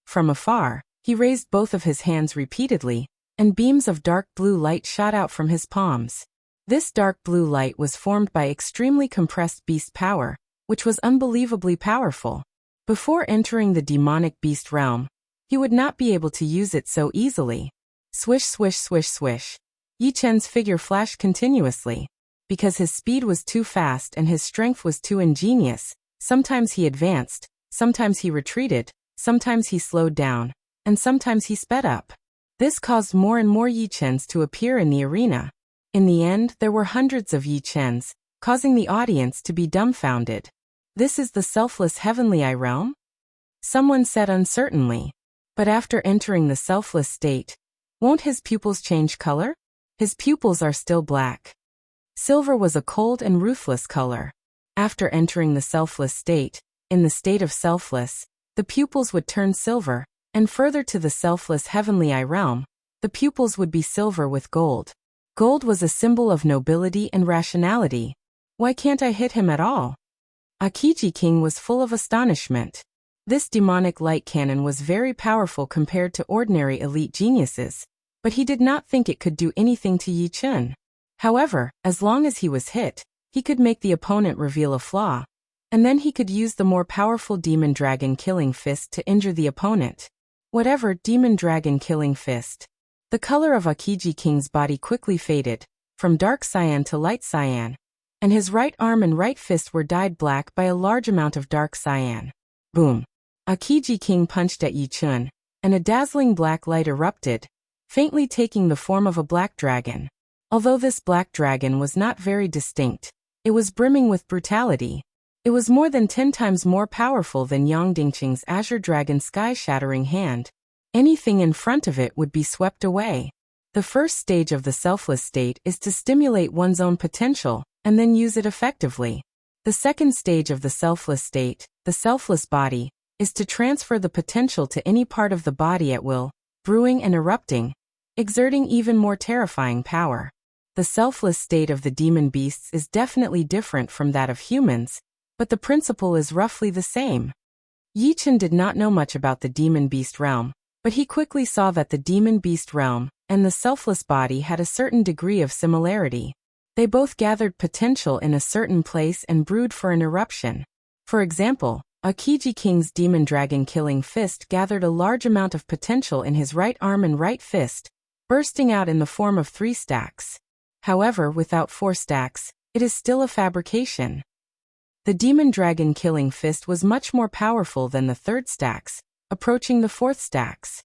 From afar, he raised both of his hands repeatedly, and beams of dark blue light shot out from his palms. This dark blue light was formed by extremely compressed beast power, which was unbelievably powerful. Before entering the demonic beast realm, he would not be able to use it so easily. Swish, swish, swish, swish. Yi Chen's figure flashed continuously. Because his speed was too fast and his strength was too ingenious, sometimes he advanced, sometimes he retreated, sometimes he slowed down, and sometimes he sped up. This caused more and more Yi Chens to appear in the arena. In the end, there were hundreds of Yi Chens, causing the audience to be dumbfounded. This is the selfless heavenly eye realm? Someone said uncertainly. But after entering the selfless state, won't his pupils change color? His pupils are still black. Silver was a cold and ruthless color. After entering the selfless state, in the state of selfless, the pupils would turn silver, and further to the selfless heavenly eye realm, the pupils would be silver with gold. Gold was a symbol of nobility and rationality. Why can't I hit him at all? Akiji King was full of astonishment. This demonic light cannon was very powerful compared to ordinary elite geniuses, but he did not think it could do anything to Yi Chen. However, as long as he was hit, he could make the opponent reveal a flaw, and then he could use the more powerful Demon Dragon Killing Fist to injure the opponent. Whatever Demon Dragon Killing Fist. The color of Akiji King's body quickly faded, from dark cyan to light cyan, and his right arm and right fist were dyed black by a large amount of dark cyan. Boom! Akiji King punched at Yi Chen, and a dazzling black light erupted, faintly taking the form of a black dragon. Although this black dragon was not very distinct, it was brimming with brutality. It was more than 10 times more powerful than Yang Dingqing's Azure Dragon sky-shattering hand. Anything in front of it would be swept away. The first stage of the selfless state is to stimulate one's own potential, and then use it effectively. The second stage of the selfless state, the selfless body, is to transfer the potential to any part of the body at will, brewing and erupting, exerting even more terrifying power. The selfless state of the demon beasts is definitely different from that of humans, but the principle is roughly the same. Yi Chen did not know much about the demon beast realm, but he quickly saw that the demon beast realm and the selfless body had a certain degree of similarity. They both gathered potential in a certain place and brewed for an eruption. For example, Akiji King's Demon Dragon Killing Fist gathered a large amount of potential in his right arm and right fist, bursting out in the form of 3 stacks. However, without 4 stacks, it is still a fabrication. The Demon Dragon Killing Fist was much more powerful than the 3rd stacks, approaching the 4th stacks.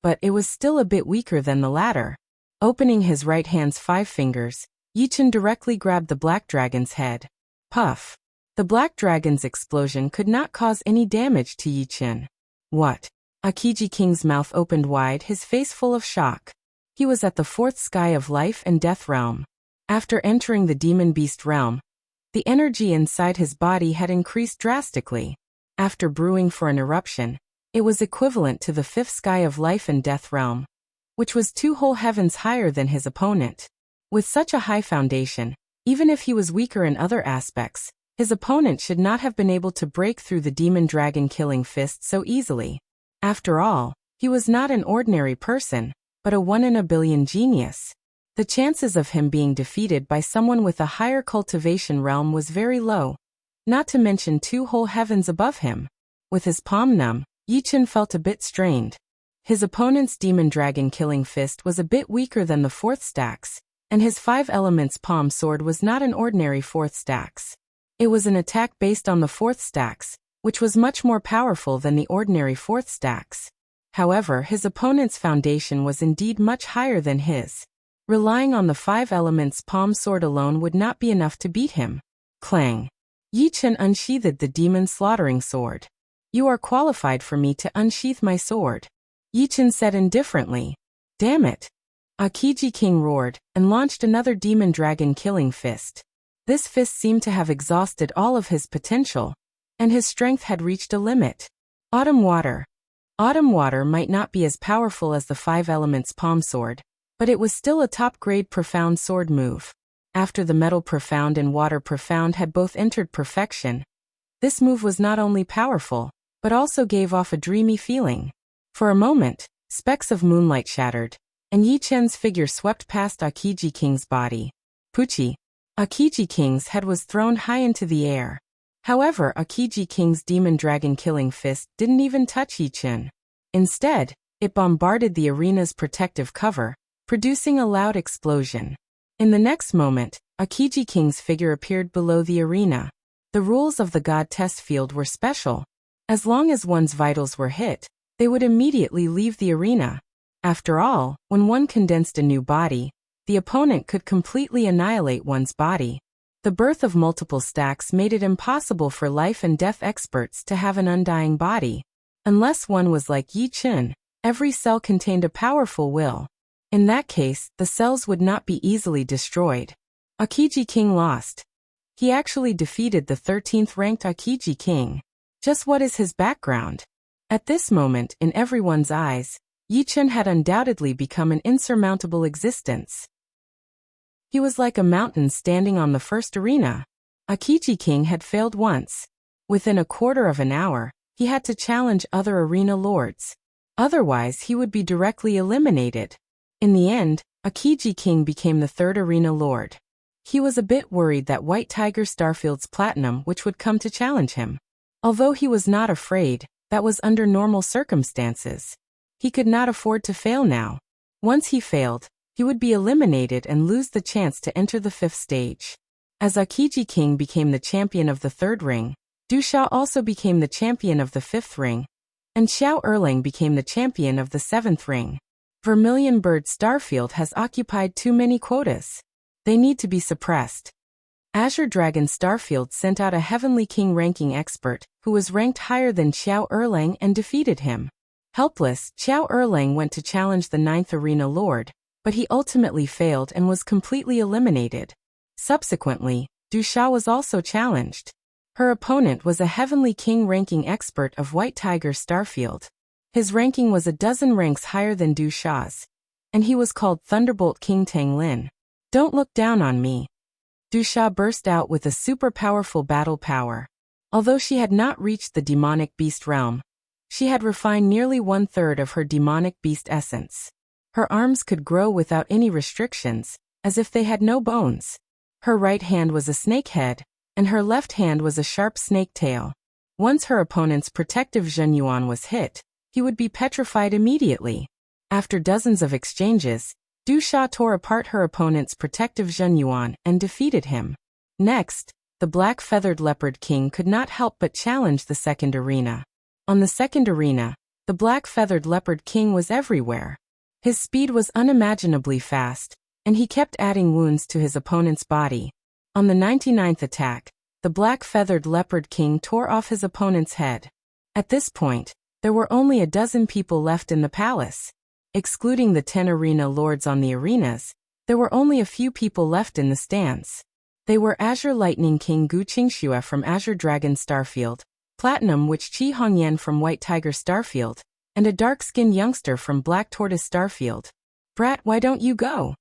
But it was still a bit weaker than the latter. Opening his right hand's 5 fingers, Yi Chen directly grabbed the black dragon's head. Puff! The black dragon's explosion could not cause any damage to Yi Chen. What? Akiji King's mouth opened wide, his face full of shock. He was at the 4th sky of life and death realm. After entering the demon beast realm, the energy inside his body had increased drastically. After brewing for an eruption, it was equivalent to the 5th sky of life and death realm, which was 2 whole heavens higher than his opponent. With such a high foundation, even if he was weaker in other aspects, his opponent should not have been able to break through the Demon Dragon Killing Fist so easily. After all, he was not an ordinary person, but a 1 in a billion genius. The chances of him being defeated by someone with a higher cultivation realm was very low, not to mention 2 whole heavens above him. With his palm numb, Yi Chen felt a bit strained. His opponent's Demon Dragon Killing Fist was a bit weaker than the 4th stacks, and his 5 elements palm sword was not an ordinary 4th stacks. It was an attack based on the 4th stacks, which was much more powerful than the ordinary 4th stacks. However, his opponent's foundation was indeed much higher than his. Relying on the 5 elements palm sword alone would not be enough to beat him. Clang! Yi Chen unsheathed the demon slaughtering sword. You are qualified for me to unsheath my sword, Yi Chen said indifferently. Damn it! Akiji King roared, and launched another Demon Dragon Killing Fist. This fist seemed to have exhausted all of his potential, and his strength had reached a limit. Autumn Water. Autumn Water might not be as powerful as the 5 elements palm sword, but it was still a top-grade profound sword move. After the Metal Profound and Water Profound had both entered perfection, this move was not only powerful, but also gave off a dreamy feeling. For a moment, specks of moonlight shattered, and Yi Chen's figure swept past Akiji King's body. Puchi! Akiji King's head was thrown high into the air. However, Akiji King's Demon Dragon Killing Fist didn't even touch Yi Chen. Instead, it bombarded the arena's protective cover, producing a loud explosion. In the next moment, Akiji King's figure appeared below the arena. The rules of the God Test Field were special. As long as one's vitals were hit, they would immediately leave the arena. After all, when one condensed a new body, the opponent could completely annihilate one's body. The birth of multiple stacks made it impossible for life and death experts to have an undying body. Unless one was like Yi Chun, every cell contained a powerful will. In that case, the cells would not be easily destroyed. Aokiji King lost. He actually defeated the 13th ranked Aokiji King. Just what is his background? At this moment, in everyone's eyes, Yi Chun had undoubtedly become an insurmountable existence. He was like a mountain standing on the first arena. Aokiji King had failed once. Within a quarter of an hour, he had to challenge other arena lords. Otherwise, he would be directly eliminated. In the end, Aokiji King became the third arena lord. He was a bit worried that White Tiger Starfield's Platinum which would come to challenge him. Although he was not afraid, that was under normal circumstances. He could not afford to fail now. Once he failed, he would be eliminated and lose the chance to enter the 5th stage. As Aokiji King became the champion of the 3rd ring, Du Sha also became the champion of the 5th ring, and Xiao Erlang became the champion of the 7th ring. Vermilion Bird Starfield has occupied too many quotas. They need to be suppressed. Azure Dragon Starfield sent out a Heavenly King ranking expert, who was ranked higher than Xiao Erlang and defeated him. Helpless, Xiao Erlang went to challenge the 9th arena lord, but he ultimately failed and was completely eliminated. Subsequently, Du Sha was also challenged. Her opponent was a Heavenly King ranking expert of White Tiger Starfield. His ranking was a dozen ranks higher than Du Sha's, and he was called Thunderbolt King Tang Lin. Don't look down on me. Du Sha burst out with a super powerful battle power. Although she had not reached the demonic beast realm, she had refined nearly 1/3 of her demonic beast essence. Her arms could grow without any restrictions, as if they had no bones. Her right hand was a snake head, and her left hand was a sharp snake tail. Once her opponent's protective Zhenyuan was hit, he would be petrified immediately. After dozens of exchanges, Du Sha tore apart her opponent's protective Zhenyuan and defeated him. Next, the Black Feathered Leopard King could not help but challenge the 2nd arena. On the 2nd arena, the Black Feathered Leopard King was everywhere. His speed was unimaginably fast, and he kept adding wounds to his opponent's body. On the 99th attack, the Black Feathered Leopard King tore off his opponent's head. At this point, there were only a dozen people left in the palace. Excluding the 10 arena lords on the arenas, there were only a few people left in the stands. They were Azure Lightning King Gu Qingxue from Azure Dragon Starfield, Platinum Witch Qi Hongyan from White Tiger Starfield, and a dark-skinned youngster from Black Tortoise Starfield. Brat, why don't you go?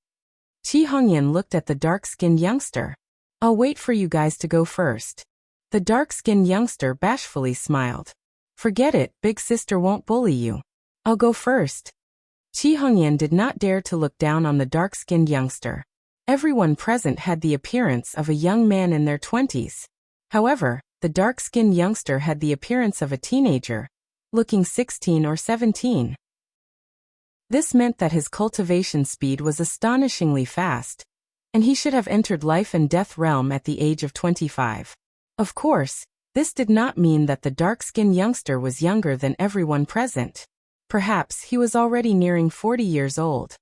Qi Hongyan looked at the dark-skinned youngster. I'll wait for you guys to go first. The dark-skinned youngster bashfully smiled. Forget it, big sister won't bully you. I'll go first. Qi Hongyan did not dare to look down on the dark-skinned youngster. Everyone present had the appearance of a young man in their 20s. However, the dark-skinned youngster had the appearance of a teenager, looking 16 or 17. This meant that his cultivation speed was astonishingly fast, and he should have entered life and death realm at the age of 25. Of course, this did not mean that the dark-skinned youngster was younger than everyone present. Perhaps he was already nearing 40 years old.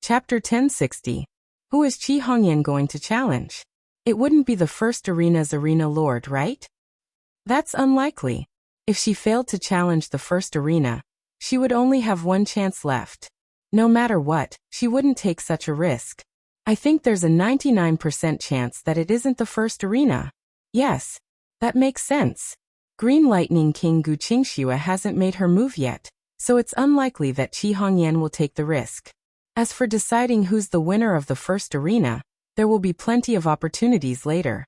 Chapter 1060. Who is Qi Hongyan going to challenge? It wouldn't be the first arena's arena lord, right? That's unlikely. If she failed to challenge the first arena, she would only have one chance left. No matter what, she wouldn't take such a risk. I think there's a 99% chance that it isn't the first arena. Yes, that makes sense. Green Lightning King Gu Qingxue hasn't made her move yet, so it's unlikely that Qi Hongyan will take the risk. As for deciding who's the winner of the first arena, there will be plenty of opportunities later.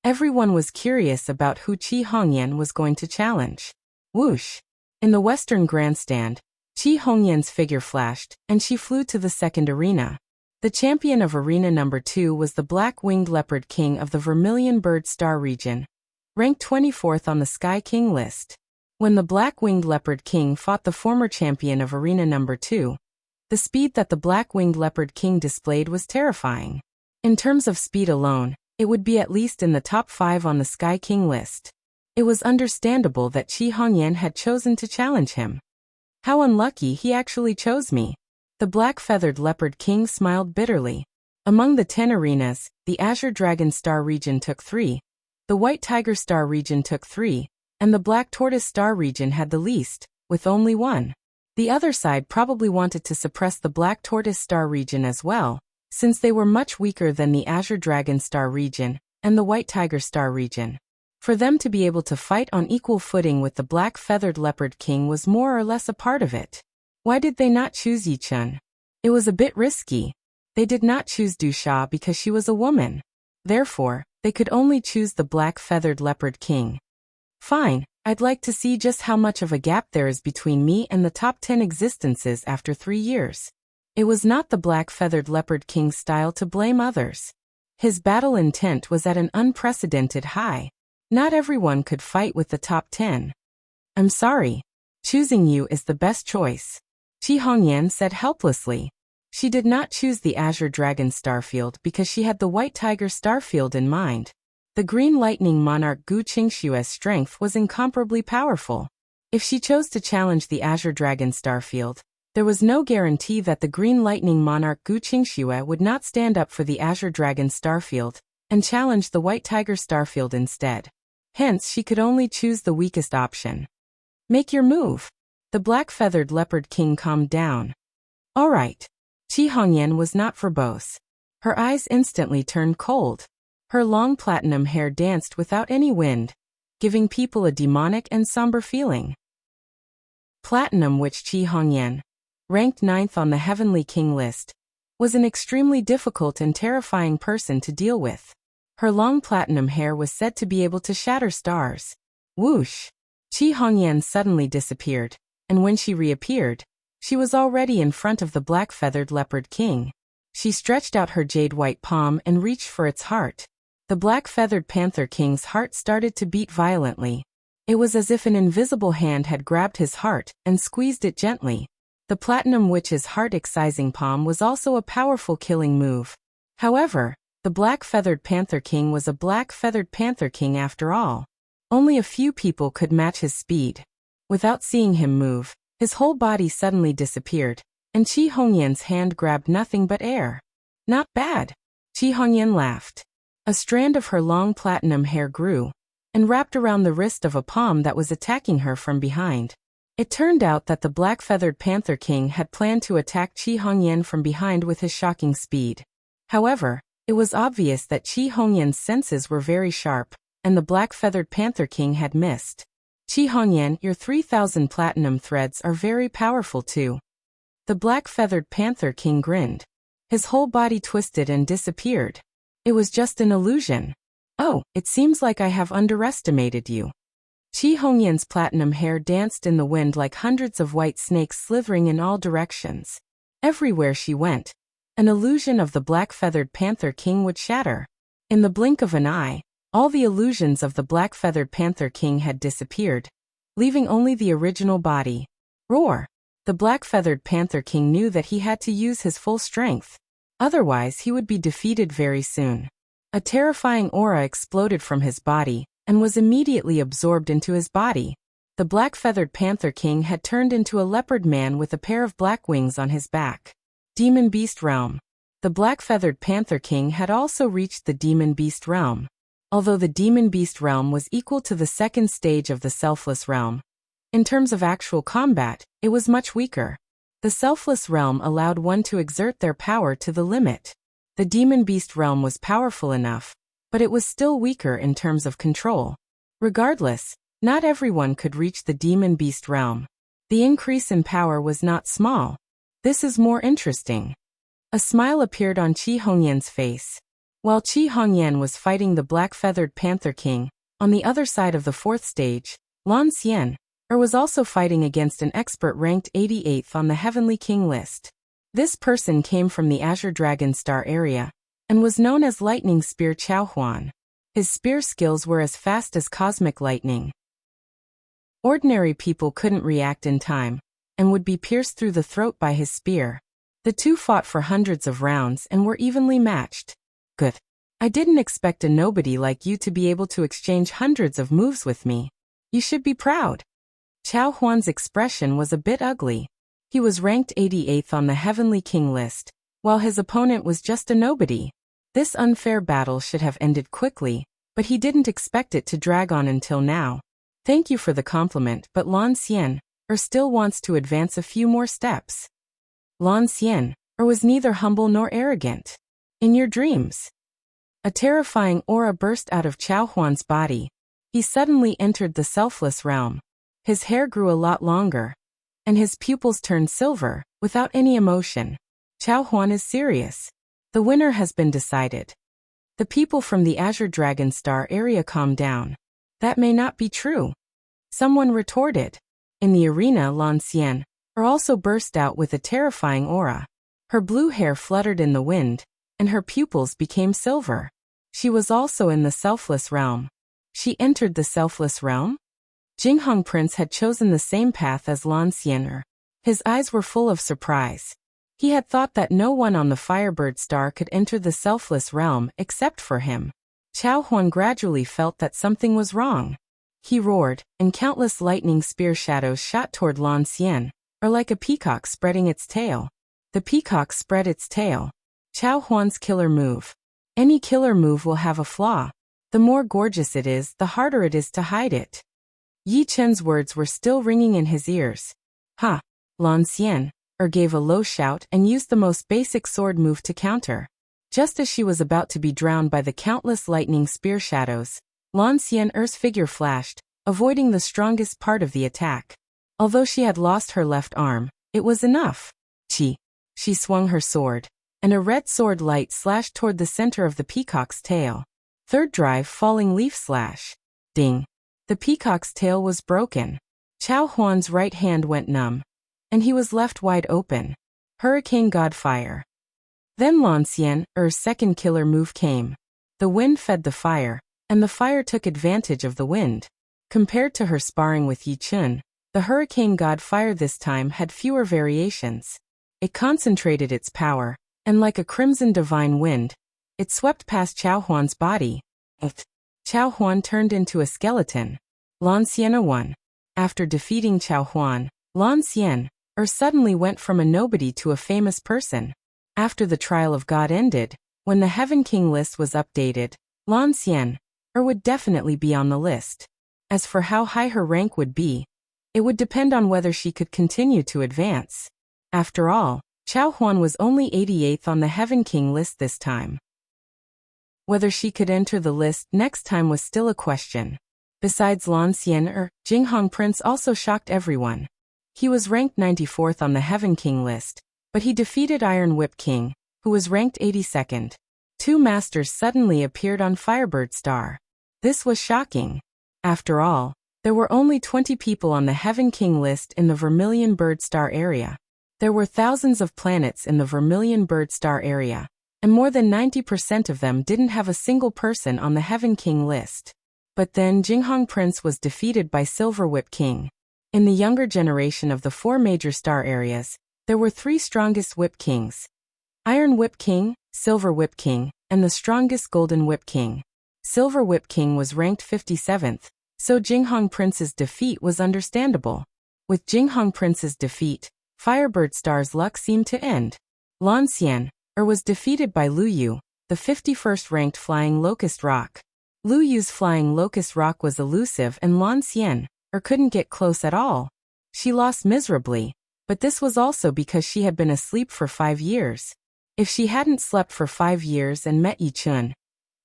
Everyone was curious about who Qi Hongyan was going to challenge. Whoosh! In the Western Grandstand, Qi Hongyan's figure flashed, and she flew to the 2nd arena. The champion of arena number 2 was the Black-Winged Leopard King of the Vermilion Bird Star region, ranked 24th on the Sky King list. When the Black-Winged Leopard King fought the former champion of arena number 2, the speed that the Black-Winged Leopard King displayed was terrifying. In terms of speed alone, it would be at least in the top 5 on the Sky King list. It was understandable that Qi Hongyan had chosen to challenge him. How unlucky he actually chose me. The black-feathered leopard king smiled bitterly. Among the 10 arenas, the Azure Dragon Star region took 3, the White Tiger Star region took 3, and the Black Tortoise Star region had the least, with only 1. The other side probably wanted to suppress the Black Tortoise Star region as well, since they were much weaker than the Azure Dragon Star region and the White Tiger Star region. For them to be able to fight on equal footing with the Black-Feathered Leopard King was more or less a part of it. Why did they not choose Yi Chun? It was a bit risky. They did not choose Du Sha because she was a woman. Therefore, they could only choose the Black-Feathered Leopard King. Fine, I'd like to see just how much of a gap there is between me and the top 10 existences after 3 years. It was not the Black-Feathered Leopard King's style to blame others. His battle intent was at an unprecedented high. Not everyone could fight with the top 10. I'm sorry. Choosing you is the best choice, Qi Hongyan said helplessly. She did not choose the Azure Dragon Starfield because she had the White Tiger Starfield in mind. The Green Lightning Monarch Gu Qingshue's strength was incomparably powerful. If she chose to challenge the Azure Dragon Starfield, there was no guarantee that the Green Lightning Monarch Gu Qingxue would not stand up for the Azure Dragon Starfield and challenge the White Tiger Starfield instead. Hence, she could only choose the weakest option. Make your move. The Black-Feathered Leopard King calmed down. All right. Qi Hongyan was not verbose. Her eyes instantly turned cold. Her long platinum hair danced without any wind, giving people a demonic and somber feeling. Platinum, which Qi Hongyan, ranked 9th on the Heavenly King list, was an extremely difficult and terrifying person to deal with. Her long platinum hair was said to be able to shatter stars. Whoosh! Qi Hongyan suddenly disappeared, and when she reappeared, she was already in front of the Black-Feathered Leopard King. She stretched out her jade-white palm and reached for its heart. The Black-Feathered Panther King's heart started to beat violently. It was as if an invisible hand had grabbed his heart and squeezed it gently. The Platinum Witch's heart-excising palm was also a powerful killing move. However, the Black-Feathered Panther King was a Black-Feathered Panther King after all. Only a few people could match his speed. Without seeing him move, his whole body suddenly disappeared, and Qi Hongyan's hand grabbed nothing but air. Not bad. Qi Hongyan laughed. A strand of her long platinum hair grew and wrapped around the wrist of a palm that was attacking her from behind. It turned out that the Black-Feathered Panther King had planned to attack Qi Hongyan from behind with his shocking speed. However, it was obvious that Qi Hongyan's senses were very sharp, and the Black-Feathered Panther King had missed. Qi Hongyan, your 3,000 platinum threads are very powerful too. The Black-Feathered Panther King grinned. His whole body twisted and disappeared. It was just an illusion. Oh, it seems like I have underestimated you. Qi Hongyan's platinum hair danced in the wind like hundreds of white snakes slithering in all directions. Everywhere she went, an illusion of the Black-Feathered Panther King would shatter. In the blink of an eye, all the illusions of the Black-Feathered Panther King had disappeared, leaving only the original body. Roar! The Black-Feathered Panther King knew that he had to use his full strength. Otherwise, he would be defeated very soon. A terrifying aura exploded from his body and was immediately absorbed into his body. The Black-Feathered Panther King had turned into a leopard man with a pair of black wings on his back. Demon Beast Realm. The Black-Feathered Panther King had also reached the Demon Beast Realm. Although the Demon Beast Realm was equal to the second stage of the Selfless Realm, in terms of actual combat, it was much weaker. The Selfless Realm allowed one to exert their power to the limit. The Demon Beast Realm was powerful enough, but it was still weaker in terms of control. Regardless, not everyone could reach the Demon Beast Realm. The increase in power was not small. This is more interesting. A smile appeared on Qi Hongyan's face. While Qi Hongyan was fighting the Black-Feathered Panther King, on the other side of the 4th stage, Lan Xian was also fighting against an expert ranked 88th on the Heavenly King list. This person came from the Azure Dragon Star area and was known as Lightning Spear Chao Huan. His spear skills were as fast as cosmic lightning. Ordinary people couldn't react in time and would be pierced through the throat by his spear. The two fought for hundreds of rounds and were evenly matched. Good. I didn't expect a nobody like you to be able to exchange hundreds of moves with me. You should be proud. Chao Huan's expression was a bit ugly. He was ranked 88th on the Heavenly King list, while his opponent was just a nobody. This unfair battle should have ended quickly, but he didn't expect it to drag on until now. Thank you for the compliment, but Lan Xian still wants to advance a few more steps. Lan Xian was neither humble nor arrogant. In your dreams. A terrifying aura burst out of Chao Huan's body. He suddenly entered the selfless realm. His hair grew a lot longer, and his pupils turned silver, without any emotion. Chao Huan is serious. The winner has been decided. The people from the Azure Dragon Star area calmed down. That may not be true. Someone retorted. In the arena, Lan Xian also burst out with a terrifying aura. Her blue hair fluttered in the wind, and her pupils became silver. She was also in the selfless realm. She entered the selfless realm? Jinghong Prince had chosen the same path as Lan Xian. His eyes were full of surprise. He had thought that no one on the Firebird Star could enter the selfless realm except for him. Chao Huan gradually felt that something was wrong. He roared, and countless lightning spear shadows shot toward Lan Xian, like a peacock spreading its tail. The peacock spread its tail. Chao Huan's killer move. Any killer move will have a flaw. The more gorgeous it is, the harder it is to hide it. Yi Chen's words were still ringing in his ears. Ha! Lan Xian gave a low shout and used the most basic sword move to counter. Just as she was about to be drowned by the countless lightning spear shadows, Lan Xian's figure flashed, avoiding the strongest part of the attack. Although she had lost her left arm, it was enough. She swung her sword, and a red sword light slashed toward the center of the peacock's tail. Third drive falling leaf slash. Ding. The peacock's tail was broken. Chao Huan's right hand went numb, and he was left wide open. Hurricane God Fire. Then Lan Xian's second killer move came. The wind fed the fire, and the fire took advantage of the wind. Compared to her sparring with Yi Chun, the Hurricane God Fire this time had fewer variations. It concentrated its power, and like a crimson divine wind, it swept past Chao Huan's body. Chao Huan turned into a skeleton. Lan Xian won. After defeating Chao Huan, Lan Xian suddenly went from a nobody to a famous person. After the trial of God ended, when the Heaven King list was updated, Lan Xian would definitely be on the list. As for how high her rank would be, it would depend on whether she could continue to advance. After all, Chao Huan was only 88th on the Heaven King list this time. Whether she could enter the list next time was still a question. Besides Lan Xian, Jinghong Prince also shocked everyone. He was ranked 94th on the Heaven King list, but he defeated Iron Whip King, who was ranked 82nd. Two masters suddenly appeared on Firebird Star. This was shocking. After all, there were only 20 people on the Heaven King list in the Vermilion Bird Star area. There were thousands of planets in the Vermilion Bird Star area, and more than 90% of them didn't have a single person on the Heaven King list. But then Jinghong Prince was defeated by Silver Whip King. In the younger generation of the 4 major star areas, there were 3 strongest Whip Kings: Iron Whip King, Silver Whip King, and the strongest Golden Whip King. Silver Whip King was ranked 57th, so Jinghong Prince's defeat was understandable. With Jinghong Prince's defeat, Firebird Star's luck seemed to end. Lan Xian was defeated by Lu Yu, the 51st ranked Flying Locust Rock. Lu Yu's Flying Locust Rock was elusive and Lan Xian couldn't get close at all. She lost miserably, but this was also because she had been asleep for 5 years. If she hadn't slept for 5 years and met Yi Chun,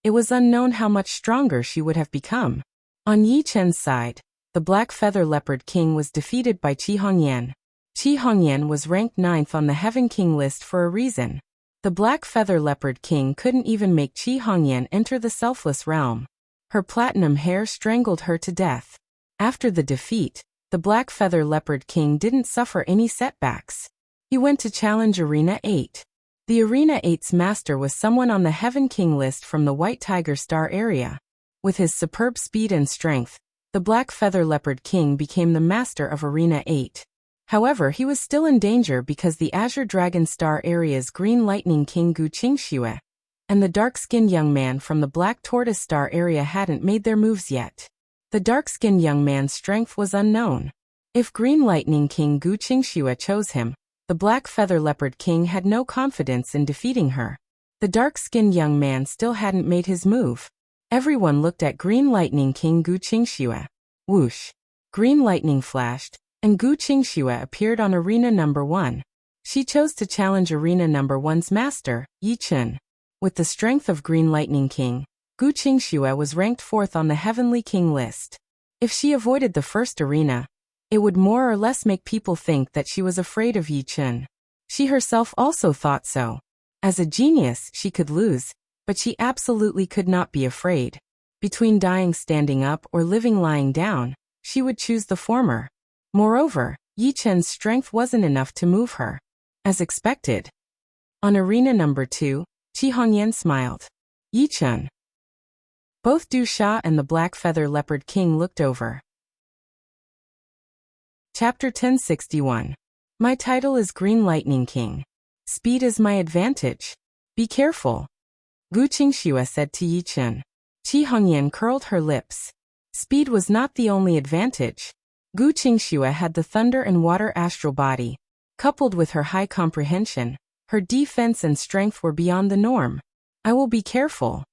it was unknown how much stronger she would have become. On Yi Chen's side, the Black Feather Leopard King was defeated by Qi Hongyan. Qi Hongyan was ranked 9th on the Heaven King list for a reason. The Black Feather Leopard King couldn't even make Qi Hongyan enter the selfless realm. Her platinum hair strangled her to death. After the defeat, the Black Feather Leopard King didn't suffer any setbacks. He went to challenge Arena 8. The Arena 8's master was someone on the Heaven King list from the White Tiger Star area. With his superb speed and strength, the Black Feather Leopard King became the master of Arena 8. However, he was still in danger because the Azure Dragon Star area's Green Lightning King Gu Qingxue and the dark-skinned young man from the Black Tortoise Star area hadn't made their moves yet. The dark-skinned young man's strength was unknown. If Green Lightning King Gu Qingxue chose him, the Black Feather Leopard King had no confidence in defeating her. The dark-skinned young man still hadn't made his move. Everyone looked at Green Lightning King Gu Qingxue. Whoosh! Green lightning flashed, and Gu Qingxue appeared on Arena Number 1. She chose to challenge Arena Number 1's master, Yi Chen. With the strength of Green Lightning King, Gu Qingxue was ranked 4th on the Heavenly King list. If she avoided the first arena, it would more or less make people think that she was afraid of Yi Chen. She herself also thought so. As a genius, she could lose, but she absolutely could not be afraid. Between dying standing up or living lying down, she would choose the former. Moreover, Yi Chen's strength wasn't enough to move her. As expected. On Arena Number 2, Qi Hongyan smiled. Yi Chen. Both Du Sha and the Black Feather Leopard King looked over. Chapter 1061. My title is Green Lightning King. Speed is my advantage. Be careful. Gu Qingxue said to Yi Chen. Qi Hongyan curled her lips. Speed was not the only advantage. Gu Qingxue had the thunder and water astral body. Coupled with her high comprehension, her defense and strength were beyond the norm. I will be careful.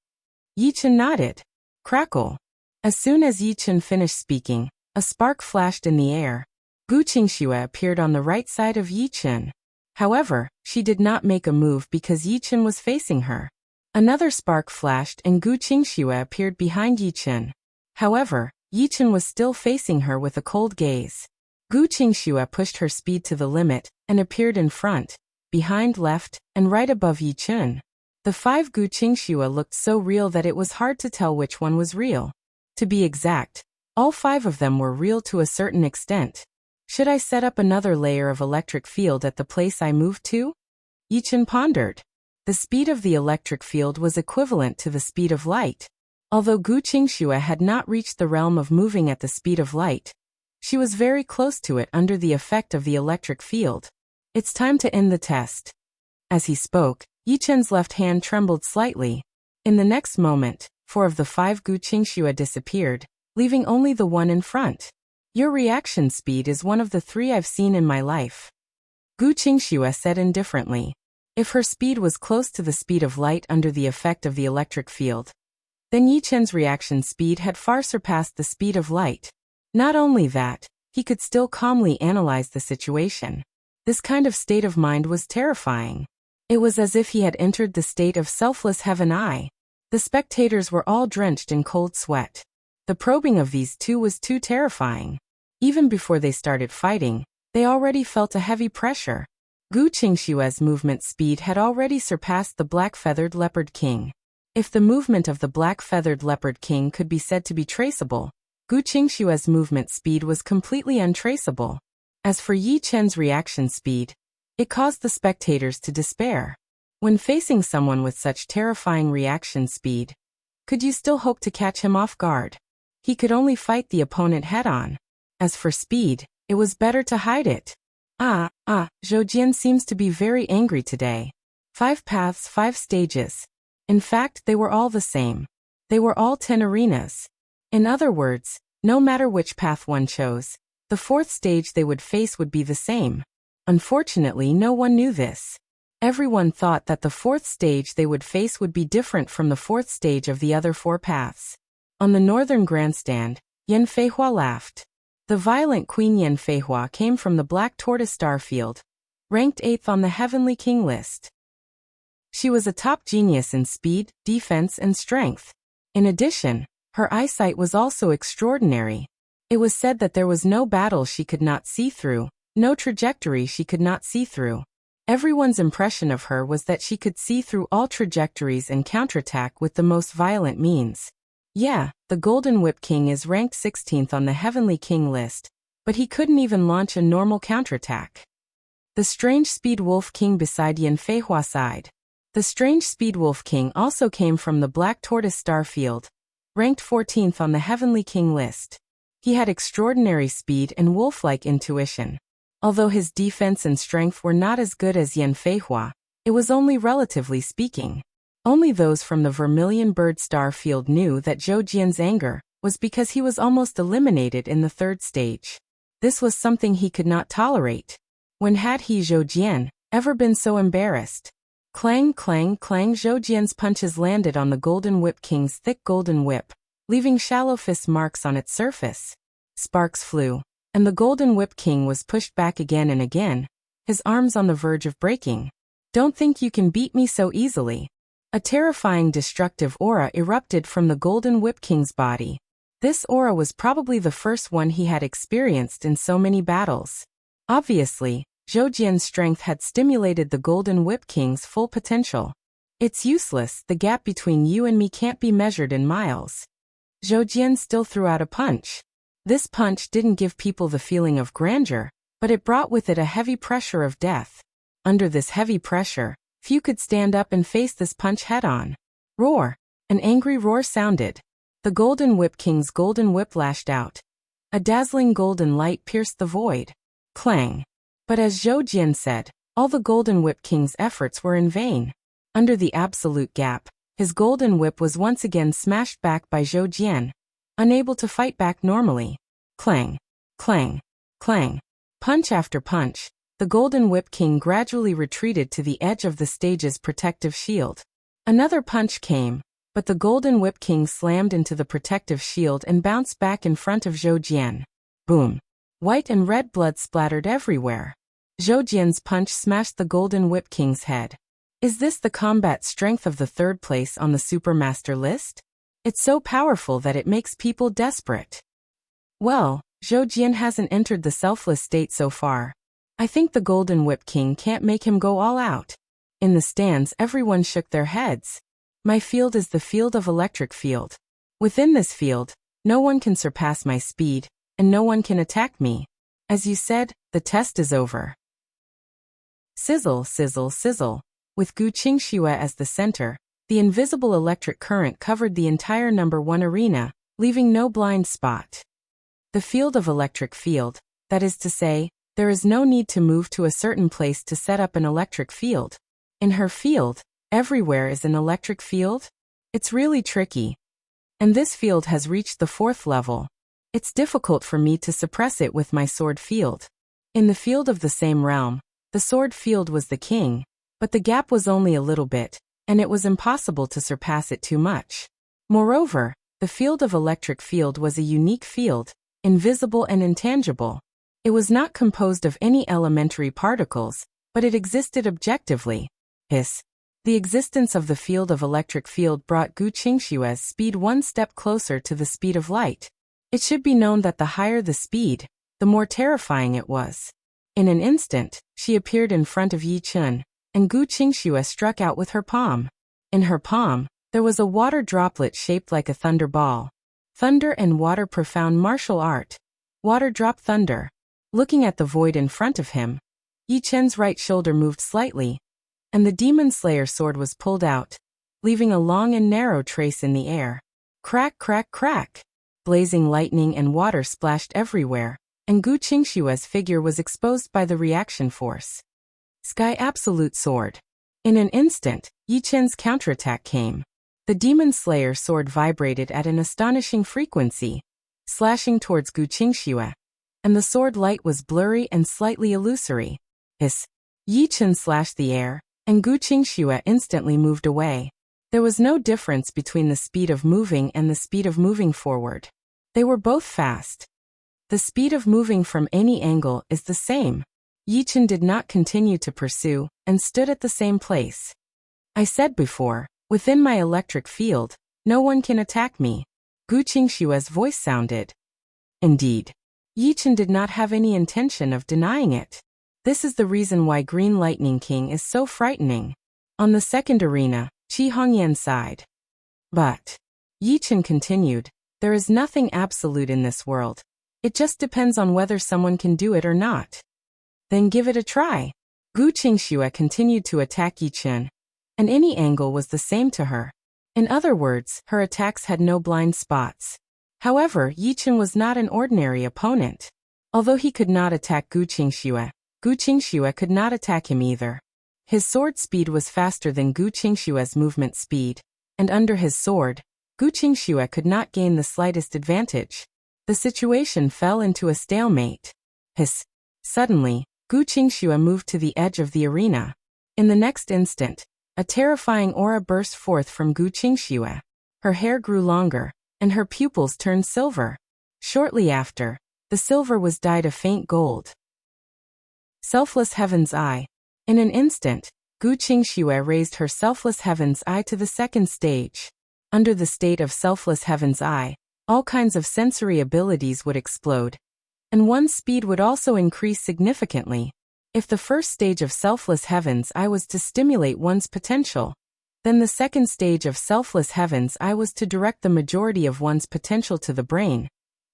Yi Chen nodded. Crackle. As soon as Yi Chen finished speaking, a spark flashed in the air. Gu Qingxue appeared on the right side of Yi Chen. However, she did not make a move because Yi Chen was facing her. Another spark flashed and Gu Qingxue appeared behind Yi Chen. However, Yi Chen was still facing her with a cold gaze. Gu Qingxue pushed her speed to the limit and appeared in front, behind, left, and right above Yi Chen. The 5 Gu Qingxue looked so real that it was hard to tell which one was real. To be exact, all 5 of them were real to a certain extent. Should I set up another layer of electric field at the place I moved to? Yi Chen pondered. The speed of the electric field was equivalent to the speed of light. Although Gu Qingxue had not reached the realm of moving at the speed of light, she was very close to it under the effect of the electric field. It's time to end the test. As he spoke, Yi Chen's left hand trembled slightly. In the next moment, 4 of the 5 Gu Qingxue disappeared, leaving only the one in front. Your reaction speed is one of the 3 I've seen in my life. Gu Qingxue said indifferently. If her speed was close to the speed of light under the effect of the electric field, then Yi Chen's reaction speed had far surpassed the speed of light. Not only that, he could still calmly analyze the situation. This kind of state of mind was terrifying. It was as if he had entered the state of selfless heaven. The spectators were all drenched in cold sweat. The probing of these 2 was too terrifying. Even before they started fighting, they already felt a heavy pressure. Gu Qingxue's movement speed had already surpassed the Black-Feathered Leopard King. If the movement of the Black-Feathered Leopard King could be said to be traceable, Gu Qingxue's movement speed was completely untraceable. As for Yi Chen's reaction speed, it caused the spectators to despair. When facing someone with such terrifying reaction speed, could you still hope to catch him off guard? He could only fight the opponent head-on. As for speed, it was better to hide it. Zhou Jian seems to be very angry today. 5 paths, 5 stages. In fact, they were all the same. They were all 10 arenas. In other words, no matter which path one chose, the 4th stage they would face would be the same. Unfortunately, no one knew this. Everyone thought that the 4th stage they would face would be different from the 4th stage of the other 4 paths. On the northern grandstand, Yan Feihua laughed. The violent Queen Yan Feihua came from the Black Tortoise Star Field, ranked 8th on the Heavenly King list. She was a top genius in speed, defense, and strength. In addition, her eyesight was also extraordinary. It was said that there was no battle she could not see through, no trajectory she could not see through. Everyone's impression of her was that she could see through all trajectories and counterattack with the most violent means. Yeah, the Golden Whip King is ranked 16th on the Heavenly King list, but he couldn't even launch a normal counterattack. The Strange Speed Wolf King beside Yan Feihua's side. The Strange Speed Wolf King also came from the Black Tortoise Star Field, ranked 14th on the Heavenly King list. He had extraordinary speed and wolf-like intuition. Although his defense and strength were not as good as Yan Feihua, it was only relatively speaking. Only those from the Vermilion Bird Star Field knew that Zhou Jian's anger was because he was almost eliminated in the 3rd stage. This was something he could not tolerate. When had he, Zhou Jian, ever been so embarrassed? Clang, clang, clang. Zhou Jian's punches landed on the Golden Whip King's thick golden whip, leaving shallow fist marks on its surface. Sparks flew, and the Golden Whip King was pushed back again and again, his arms on the verge of breaking. Don't think you can beat me so easily. A terrifying destructive aura erupted from the Golden Whip King's body. This aura was probably the first one he had experienced in so many battles. Obviously, Zhou Jian's strength had stimulated the Golden Whip King's full potential. It's useless, the gap between you and me can't be measured in miles. Zhou Jian still threw out a punch. This punch didn't give people the feeling of grandeur, but it brought with it a heavy pressure of death. Under this heavy pressure, few could stand up and face this punch head-on. Roar! An angry roar sounded. The Golden Whip King's golden whip lashed out. A dazzling golden light pierced the void. Clang! But as Zhou Jian said, all the Golden Whip King's efforts were in vain. Under the absolute gap, his golden whip was once again smashed back by Zhou Jian, unable to fight back normally. Clang! Clang! Clang! Punch after punch, the Golden Whip King gradually retreated to the edge of the stage's protective shield. Another punch came, but the Golden Whip King slammed into the protective shield and bounced back in front of Zhou Jian. Boom! White and red blood splattered everywhere. Zhou Jian's punch smashed the Golden Whip King's head. Is this the combat strength of the third place on the Supermaster list? It's so powerful that it makes people desperate. Well, Zhou Jian hasn't entered the selfless state so far. I think the Golden Whip King can't make him go all out. In the stands, everyone shook their heads. My field is the field of electric field. Within this field, no one can surpass my speed, and no one can attack me. As you said, the test is over. Sizzle, sizzle, sizzle. With Gu Qingxue as the center, the invisible electric current covered the entire number 1 arena, leaving no blind spot. The field of electric field, that is to say, there is no need to move to a certain place to set up an electric field. In her field, everywhere is an electric field? It's really tricky. And this field has reached the 4th level. It's difficult for me to suppress it with my sword field. In the field of the same realm, the sword field was the king, but the gap was only a little bit, and it was impossible to surpass it too much. Moreover, the field of electric field was a unique field, invisible and intangible. It was not composed of any elementary particles, but it existed objectively. Hiss. The existence of the field of electric field brought Gu Qingxue's speed one step closer to the speed of light. It should be known that the higher the speed, the more terrifying it was. In an instant, she appeared in front of Yi Chun, and Gu Qingxue struck out with her palm. In her palm, there was a water droplet shaped like a thunder ball. Thunder and water, profound martial art. Water drop thunder. Looking at the void in front of him, Yi Chen's right shoulder moved slightly, and the Demon Slayer sword was pulled out, leaving a long and narrow trace in the air. Crack, crack, crack. Blazing lightning and water splashed everywhere, and Gu Qingxue's figure was exposed by the reaction force. Sky Absolute Sword. In an instant, Yi Chen's counterattack came. The Demon Slayer sword vibrated at an astonishing frequency, slashing towards Gu Qingxue, and the sword light was blurry and slightly illusory. Hiss. Yi Chen slashed the air, and Gu Qingxue instantly moved away. There was no difference between the speed of moving and the speed of moving forward. They were both fast. The speed of moving from any angle is the same. Yi Chen did not continue to pursue, and stood at the same place. I said before, within my electric field, no one can attack me. Gu Qingxue's voice sounded. Indeed. Yi Chen did not have any intention of denying it. This is the reason why Green Lightning King is so frightening. On the second arena, Qi Hongyan sighed. But, Yi Chen continued, there is nothing absolute in this world. It just depends on whether someone can do it or not. Then give it a try. Gu Qingxue continued to attack Yi Chen, and any angle was the same to her. In other words, her attacks had no blind spots. However, Yi Chen was not an ordinary opponent. Although he could not attack Gu Qingxue could not attack him either. His sword speed was faster than Gu Qingxue's movement speed, and under his sword, Gu Qingxue could not gain the slightest advantage. The situation fell into a stalemate. Hiss. Suddenly, Gu Qingxue moved to the edge of the arena. In the next instant, a terrifying aura burst forth from Gu Qingxue. Her hair grew longer, and her pupils turned silver. Shortly after, the silver was dyed a faint gold. Selfless Heaven's Eye. In an instant, Gu Qingxue raised her Selfless Heaven's Eye to the second stage. Under the state of Selfless Heaven's Eye, all kinds of sensory abilities would explode, and one's speed would also increase significantly. If the first stage of Selfless Heaven's Eye was to stimulate one's potential, then the second stage of Selfless Heaven's Eye was to direct the majority of one's potential to the brain,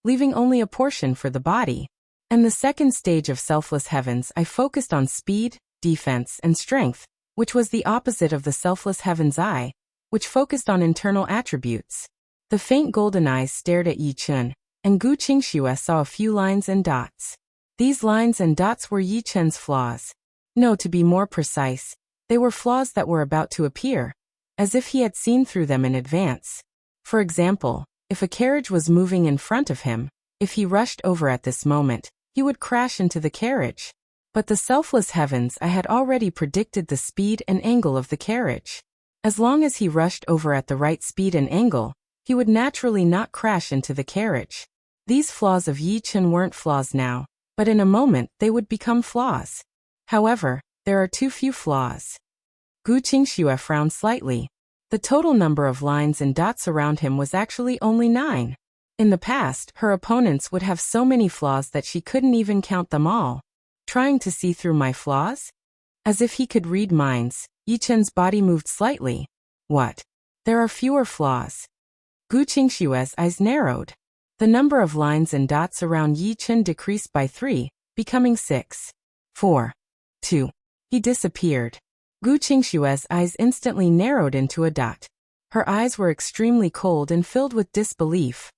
leaving only a portion for the body. And the second stage of Selfless Heaven's Eye focused on speed, defense, and strength, which was the opposite of the Selfless Heaven's Eye, which focused on internal attributes. The faint golden eyes stared at Yi Chen, and Gu Qingxue saw a few lines and dots. These lines and dots were Yi Chen's flaws. No, to be more precise, they were flaws that were about to appear, as if he had seen through them in advance. For example, if a carriage was moving in front of him, if he rushed over at this moment, he would crash into the carriage. But the Selfless Heavens Eye had already predicted the speed and angle of the carriage. As long as he rushed over at the right speed and angle, he would naturally not crash into the carriage. These flaws of Yi Chen weren't flaws now, but in a moment they would become flaws. However, there are too few flaws. Gu Qingxue frowned slightly. The total number of lines and dots around him was actually only 9. In the past, her opponents would have so many flaws that she couldn't even count them all. Trying to see through my flaws? As if he could read minds, Yi Chen's body moved slightly. What? There are fewer flaws. Gu Qingxue's eyes narrowed. The number of lines and dots around Yi Chen decreased by 3, becoming 6. 4. 2. He disappeared. Gu Qingxue's eyes instantly narrowed into a dot. Her eyes were extremely cold and filled with disbelief.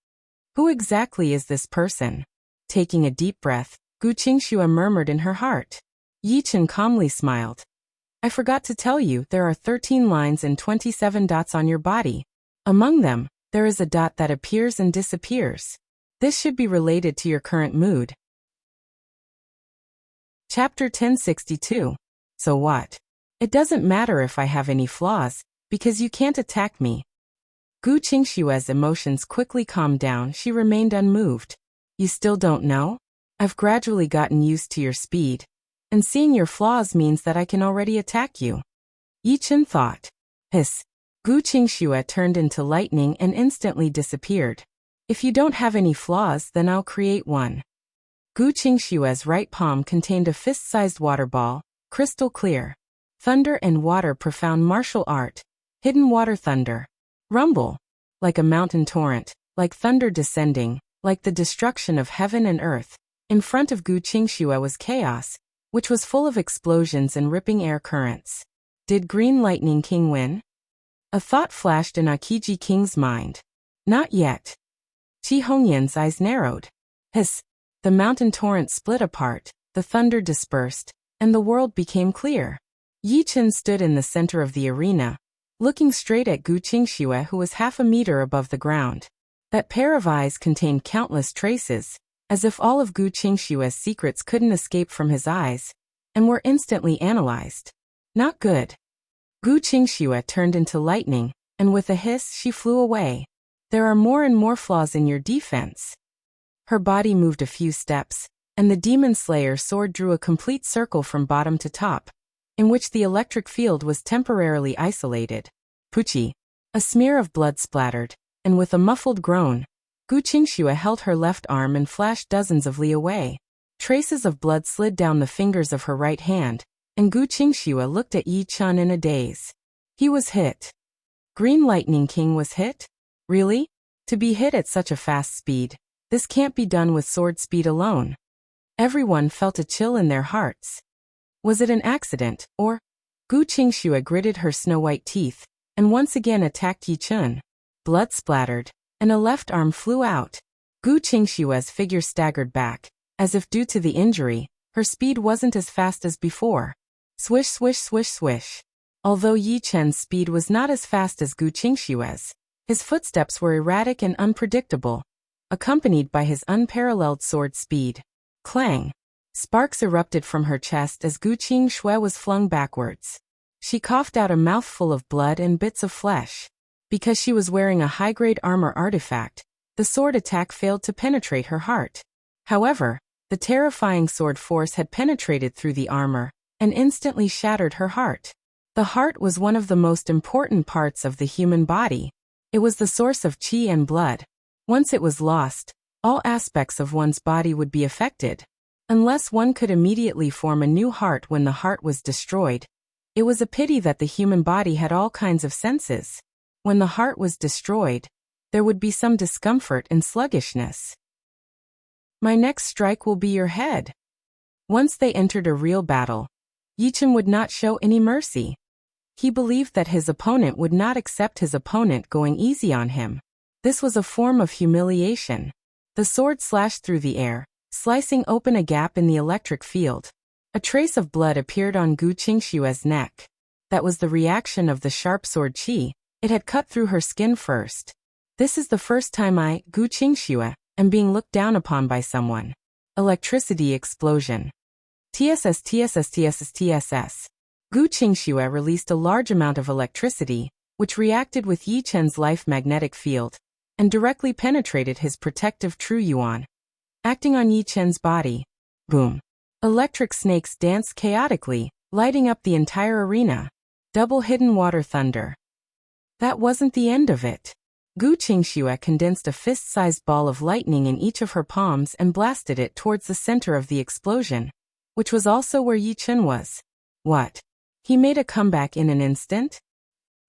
Who exactly is this person? Taking a deep breath, Gu Qingxue murmured in her heart. Yi Chen calmly smiled. I forgot to tell you, there are 13 lines and 27 dots on your body. Among them, there is a dot that appears and disappears. This should be related to your current mood. Chapter 1062. So what? It doesn't matter if I have any flaws, because you can't attack me. Gu Qingxue's emotions quickly calmed down. She remained unmoved. You still don't know? I've gradually gotten used to your speed, and seeing your flaws means that I can already attack you. Yi Chen thought. Hiss. Gu Qingxue turned into lightning and instantly disappeared. If you don't have any flaws, then I'll create one. Gu Qingxue's right palm contained a fist-sized water ball, crystal clear. Thunder and water, profound martial art. Hidden water thunder. Rumble. Like a mountain torrent, like thunder descending, like the destruction of heaven and earth. In front of Gu Qingxue was chaos, which was full of explosions and ripping air currents. Did Green Lightning King win? A thought flashed in Akiji King's mind. Not yet. Qi Hongyan's eyes narrowed. Hiss. The mountain torrent split apart, the thunder dispersed, and the world became clear. Yi Chen stood in the center of the arena, looking straight at Gu Qingxue, who was half a meter above the ground. That pair of eyes contained countless traces, as if all of Gu Qingxue's secrets couldn't escape from his eyes, and were instantly analyzed. Not good. Gu Qingxue turned into lightning, and with a hiss she flew away. There are more and more flaws in your defense. Her body moved a few steps, and the Demon Slayer's sword drew a complete circle from bottom to top, in which the electric field was temporarily isolated. Puchi. A smear of blood splattered, and with a muffled groan, Gu Qingxue held her left arm and flashed dozens of li away. Traces of blood slid down the fingers of her right hand, and Gu Qingxue looked at Yi Chen in a daze. He was hit. Green Lightning King was hit? Really? To be hit at such a fast speed, this can't be done with sword speed alone. Everyone felt a chill in their hearts. Was it an accident, or? Gu Qingxue gritted her snow-white teeth, and once again attacked Yi Chen. Blood splattered, and a left arm flew out. Gu Qingxue's figure staggered back, as if due to the injury, her speed wasn't as fast as before. Swish, swish, swish, swish. Although Yi Chen's speed was not as fast as Gu Qingxue's, his footsteps were erratic and unpredictable, accompanied by his unparalleled sword speed. Clang. Sparks erupted from her chest as Gu Qingxue was flung backwards. She coughed out a mouthful of blood and bits of flesh. Because she was wearing a high-grade armor artifact, the sword attack failed to penetrate her heart. However, the terrifying sword force had penetrated through the armor and instantly shattered her heart. The heart was one of the most important parts of the human body. It was the source of qi and blood. Once it was lost, all aspects of one's body would be affected. Unless one could immediately form a new heart when the heart was destroyed. It was a pity that the human body had all kinds of senses. When the heart was destroyed, there would be some discomfort and sluggishness. My next strike will be your head. Once they entered a real battle, Yichen would not show any mercy. He believed that his opponent would not accept his opponent going easy on him. This was a form of humiliation. The sword slashed through the air, slicing open a gap in the electric field. A trace of blood appeared on Gu Qingxue's neck. That was the reaction of the sharp sword qi. It had cut through her skin first. This is the first time I, Gu Qingxue, am being looked down upon by someone. Electricity explosion. TSS. Gu Qingxue released a large amount of electricity, which reacted with Yi Chen's life magnetic field, and directly penetrated his protective True Yuan. Acting on Yi Chen's body. Boom. Electric snakes danced chaotically, lighting up the entire arena. Double hidden water thunder. That wasn't the end of it. Gu Qingxue condensed a fist-sized ball of lightning in each of her palms and blasted it towards the center of the explosion, which was also where Yi Chen was. What? He made a comeback in an instant?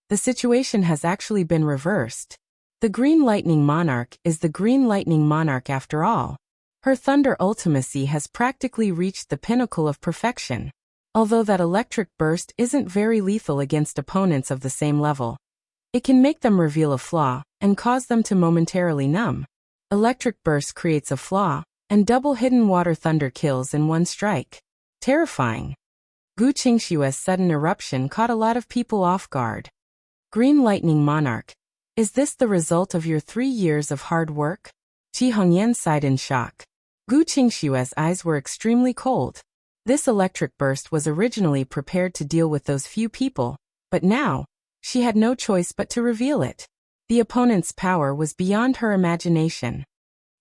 The situation has actually been reversed. The Green Lightning Monarch is the Green Lightning Monarch after all. Her thunder ultimacy has practically reached the pinnacle of perfection. Although that electric burst isn't very lethal against opponents of the same level. It can make them reveal a flaw and cause them to momentarily numb. Electric burst creates a flaw, and double hidden water thunder kills in one strike. Terrifying. Gu Qingxue's sudden eruption caught a lot of people off guard. Green Lightning Monarch. Is this the result of your 3 years of hard work? Qi Hongyan sighed in shock. Gu Qingxue's eyes were extremely cold. This electric burst was originally prepared to deal with those few people, but now, she had no choice but to reveal it. The opponent's power was beyond her imagination.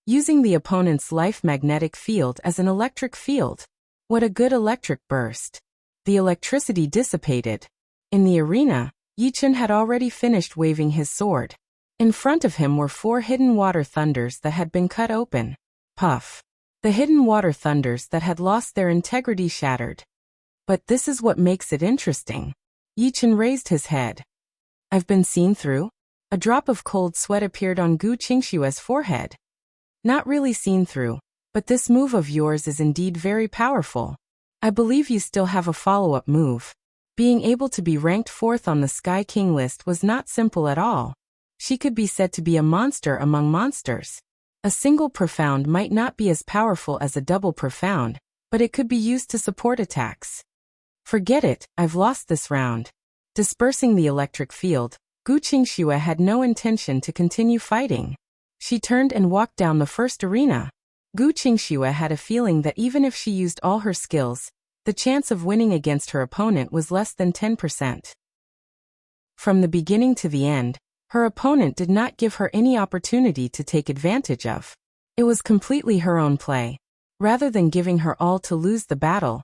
Using the opponent's life magnetic field as an electric field. What a good electric burst. The electricity dissipated. In the arena, Yi Chen had already finished waving his sword. In front of him were 4 hidden water thunders that had been cut open. Puff. The hidden water thunders that had lost their integrity shattered. But this is what makes it interesting. Yi Chen raised his head. I've been seen through? A drop of cold sweat appeared on Gu Qingxue's forehead. Not really seen through, but this move of yours is indeed very powerful. I believe you still have a follow-up move. Being able to be ranked 4th on the Sky King list was not simple at all. She could be said to be a monster among monsters. A single profound might not be as powerful as a double profound, but it could be used to support attacks. Forget it, I've lost this round. Dispersing the electric field, Gu Qingxue had no intention to continue fighting. She turned and walked down the first arena. Gu Qingxue had a feeling that even if she used all her skills, the chance of winning against her opponent was less than 10%. From the beginning to the end, her opponent did not give her any opportunity to take advantage of. It was completely her own play. Rather than giving her all to lose the battle,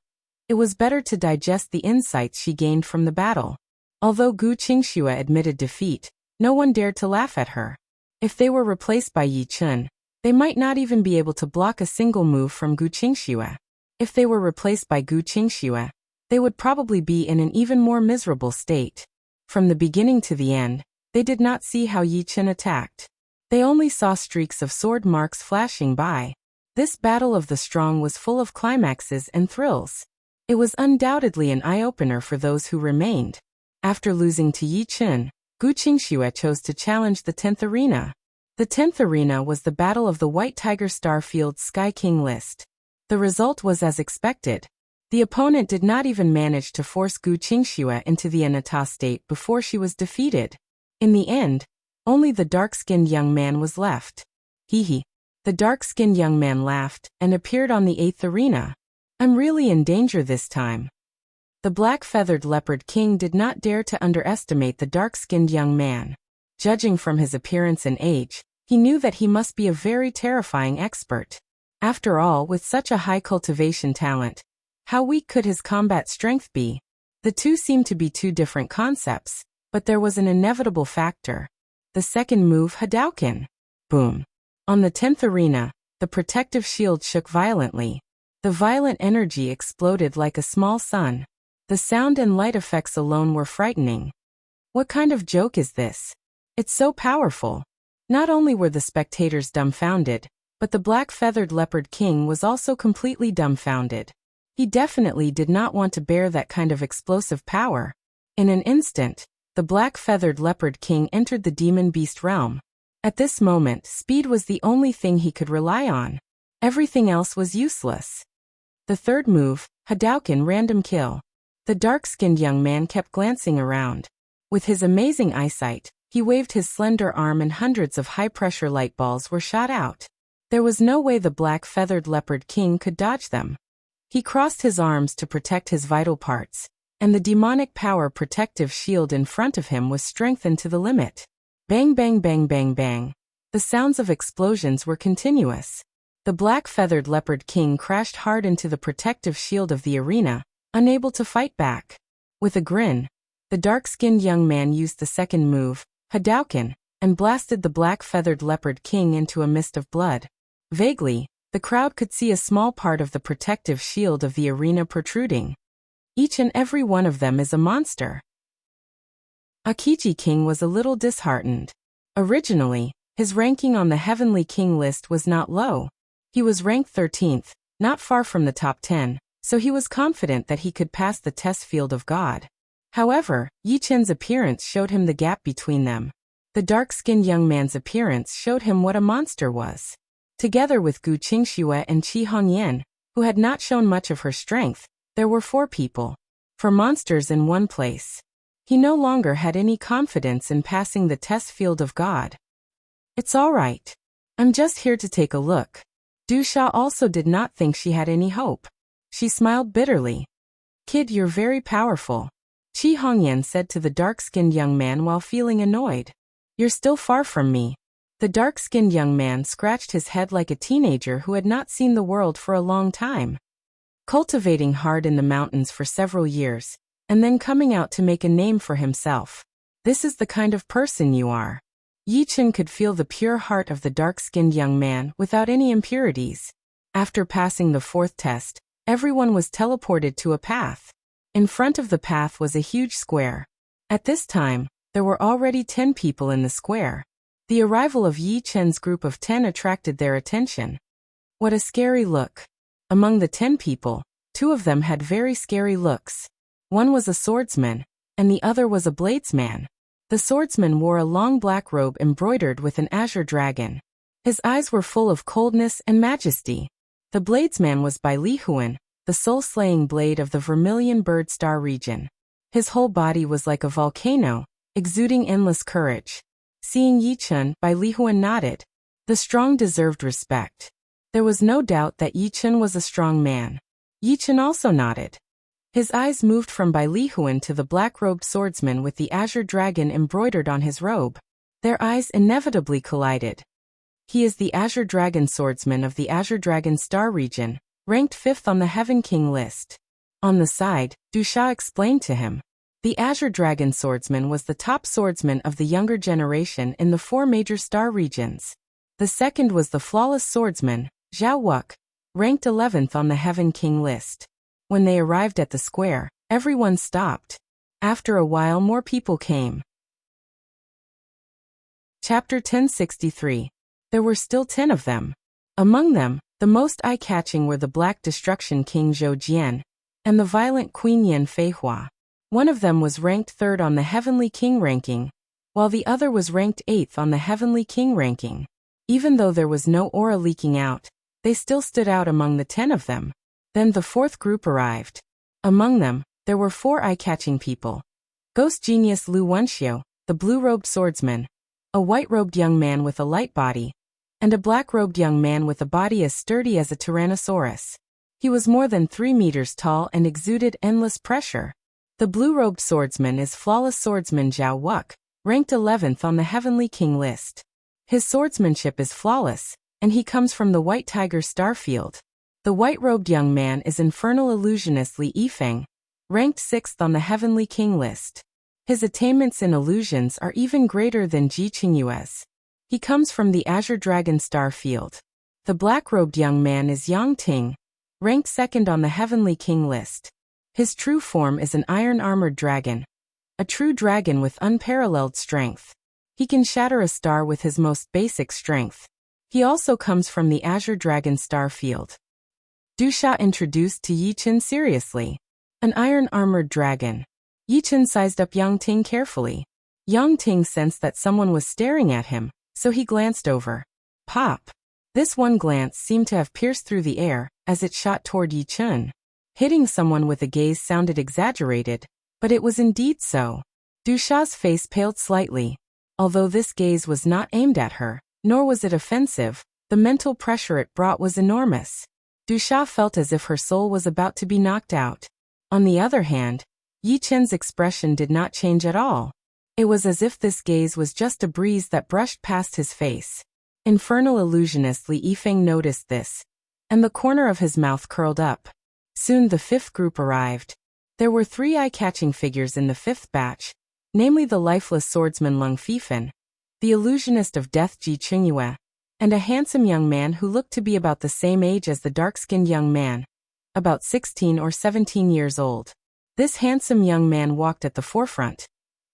it was better to digest the insights she gained from the battle. Although Gu Qingxue admitted defeat, no one dared to laugh at her. If they were replaced by Yi Chen, they might not even be able to block a single move from Gu Qingxue. If they were replaced by Gu Qingxue, they would probably be in an even more miserable state. From the beginning to the end, they did not see how Yi Chen attacked. They only saw streaks of sword marks flashing by. This battle of the strong was full of climaxes and thrills. It was undoubtedly an eye-opener for those who remained. After losing to Yi Chen, Gu Qingxue chose to challenge the 10th arena. The 10th arena was the battle of the White Tiger Starfield Sky King list. The result was as expected. The opponent did not even manage to force Gu Qingxue into the Anata state before she was defeated. In the end, only the dark-skinned young man was left. Hee hee. The dark-skinned young man laughed and appeared on the 8th arena. I'm really in danger this time. The black-feathered leopard king did not dare to underestimate the dark-skinned young man. Judging from his appearance and age, he knew that he must be a very terrifying expert. After all, with such a high cultivation talent, how weak could his combat strength be? The two seemed to be two different concepts, but there was an inevitable factor. The second move, Hadouken. Boom. On the 10th arena, the protective shield shook violently. The violent energy exploded like a small sun. The sound and light effects alone were frightening. What kind of joke is this? It's so powerful. Not only were the spectators dumbfounded, but the black-feathered leopard king was also completely dumbfounded. He definitely did not want to bear that kind of explosive power. In an instant, the black-feathered leopard king entered the demon beast realm. At this moment, speed was the only thing he could rely on. Everything else was useless. The third move, Hadouken random kill. The dark-skinned young man kept glancing around. With his amazing eyesight, he waved his slender arm and hundreds of high-pressure light balls were shot out. There was no way the black-feathered leopard king could dodge them. He crossed his arms to protect his vital parts, and the demonic power protective shield in front of him was strengthened to the limit. Bang bang bang bang bang. The sounds of explosions were continuous. The black-feathered leopard king crashed hard into the protective shield of the arena, unable to fight back. With a grin, the dark-skinned young man used the second move, Hadouken, and blasted the black-feathered leopard king into a mist of blood. Vaguely, the crowd could see a small part of the protective shield of the arena protruding. Each and every one of them is a monster. Aokiji King was a little disheartened. Originally, his ranking on the Heavenly King list was not low. He was ranked 13th, not far from the top 10, so he was confident that he could pass the test field of God. However, Yi Chen's appearance showed him the gap between them. The dark-skinned young man's appearance showed him what a monster was. Together with Gu Qingxue and Qi Hongyan, who had not shown much of her strength, there were 4 people. 4 monsters in one place. He no longer had any confidence in passing the test field of God. It's all right. I'm just here to take a look. Du Sha also did not think she had any hope. She smiled bitterly. Kid, you're very powerful, Qi Hongyan said to the dark-skinned young man while feeling annoyed. You're still far from me. The dark-skinned young man scratched his head like a teenager who had not seen the world for a long time. Cultivating hard in the mountains for several years, and then coming out to make a name for himself. This is the kind of person you are. Yi Chen could feel the pure heart of the dark-skinned young man without any impurities. After passing the 4th test, everyone was teleported to a path. In front of the path was a huge square. At this time, there were already 10 people in the square. The arrival of Yi Chen's group of 10 attracted their attention. What a scary look. Among the 10 people, 2 of them had very scary looks. One was a swordsman, and the other was a bladesman. The swordsman wore a long black robe embroidered with an azure dragon. His eyes were full of coldness and majesty. The bladesman was Bai Lihuan, the soul-slaying blade of the Vermilion Bird Star region. His whole body was like a volcano, exuding endless courage. Seeing Yi Chen, Bai Lihuan nodded. The strong deserved respect. There was no doubt that Yi Chen was a strong man. Yi Chen also nodded. His eyes moved from Bai Lihuan to the black-robed swordsman with the azure dragon embroidered on his robe. Their eyes inevitably collided. He is the Azure Dragon swordsman of the Azure Dragon Star region, ranked 5th on the Heaven King list. On the side, Du Sha explained to him. The Azure Dragon swordsman was the top swordsman of the younger generation in the 4 major star regions. The second was the flawless swordsman, Zhao Wuk, ranked 11th on the Heaven King list. When they arrived at the square, everyone stopped. After a while more people came. Chapter 1063. There were still 10 of them. Among them, the most eye-catching were the Black Destruction King Zhou Jian and the violent Queen Yan Feihua. One of them was ranked 3rd on the Heavenly King ranking, while the other was ranked 8th on the Heavenly King ranking. Even though there was no aura leaking out, they still stood out among the 10 of them. Then the 4th group arrived. Among them, there were 4 eye-catching people. Ghost Genius Lu Wenxiu, the blue-robed swordsman, a white-robed young man with a light body, and a black-robed young man with a body as sturdy as a tyrannosaurus. He was more than 3 meters tall and exuded endless pressure. The blue-robed swordsman is flawless swordsman Zhao Wuk, ranked 11th on the Heavenly King list. His swordsmanship is flawless, and he comes from the White Tiger Starfield. The white-robed young man is infernal illusionist Li Yifeng, ranked 6th on the Heavenly King list. His attainments in illusions are even greater than Ji Qingyue's. He comes from the Azure Dragon Starfield. The black-robed young man is Yang Ting, ranked 2nd on the Heavenly King list. His true form is an iron-armored dragon, a true dragon with unparalleled strength. He can shatter a star with his most basic strength. He also comes from the Azure Dragon Starfield. Du Sha introduced to Yi Chen seriously. An iron-armored dragon. Yi Chen sized up Yang Ting carefully. Yang Ting sensed that someone was staring at him, so he glanced over. Pop! This one glance seemed to have pierced through the air as it shot toward Yi Chen. Hitting someone with a gaze sounded exaggerated, but it was indeed so. Du Sha's face paled slightly. Although this gaze was not aimed at her, nor was it offensive, the mental pressure it brought was enormous. Du Sha felt as if her soul was about to be knocked out. On the other hand, Yi Chen's expression did not change at all. It was as if this gaze was just a breeze that brushed past his face. Infernal illusionist Li Yifeng noticed this, and the corner of his mouth curled up. Soon the 5th group arrived. There were 3 eye-catching figures in the 5th batch, namely the lifeless swordsman Lung Fifan, the illusionist of death Ji Qingyue, and a handsome young man who looked to be about the same age as the dark-skinned young man, about 16 or 17 years old. This handsome young man walked at the forefront,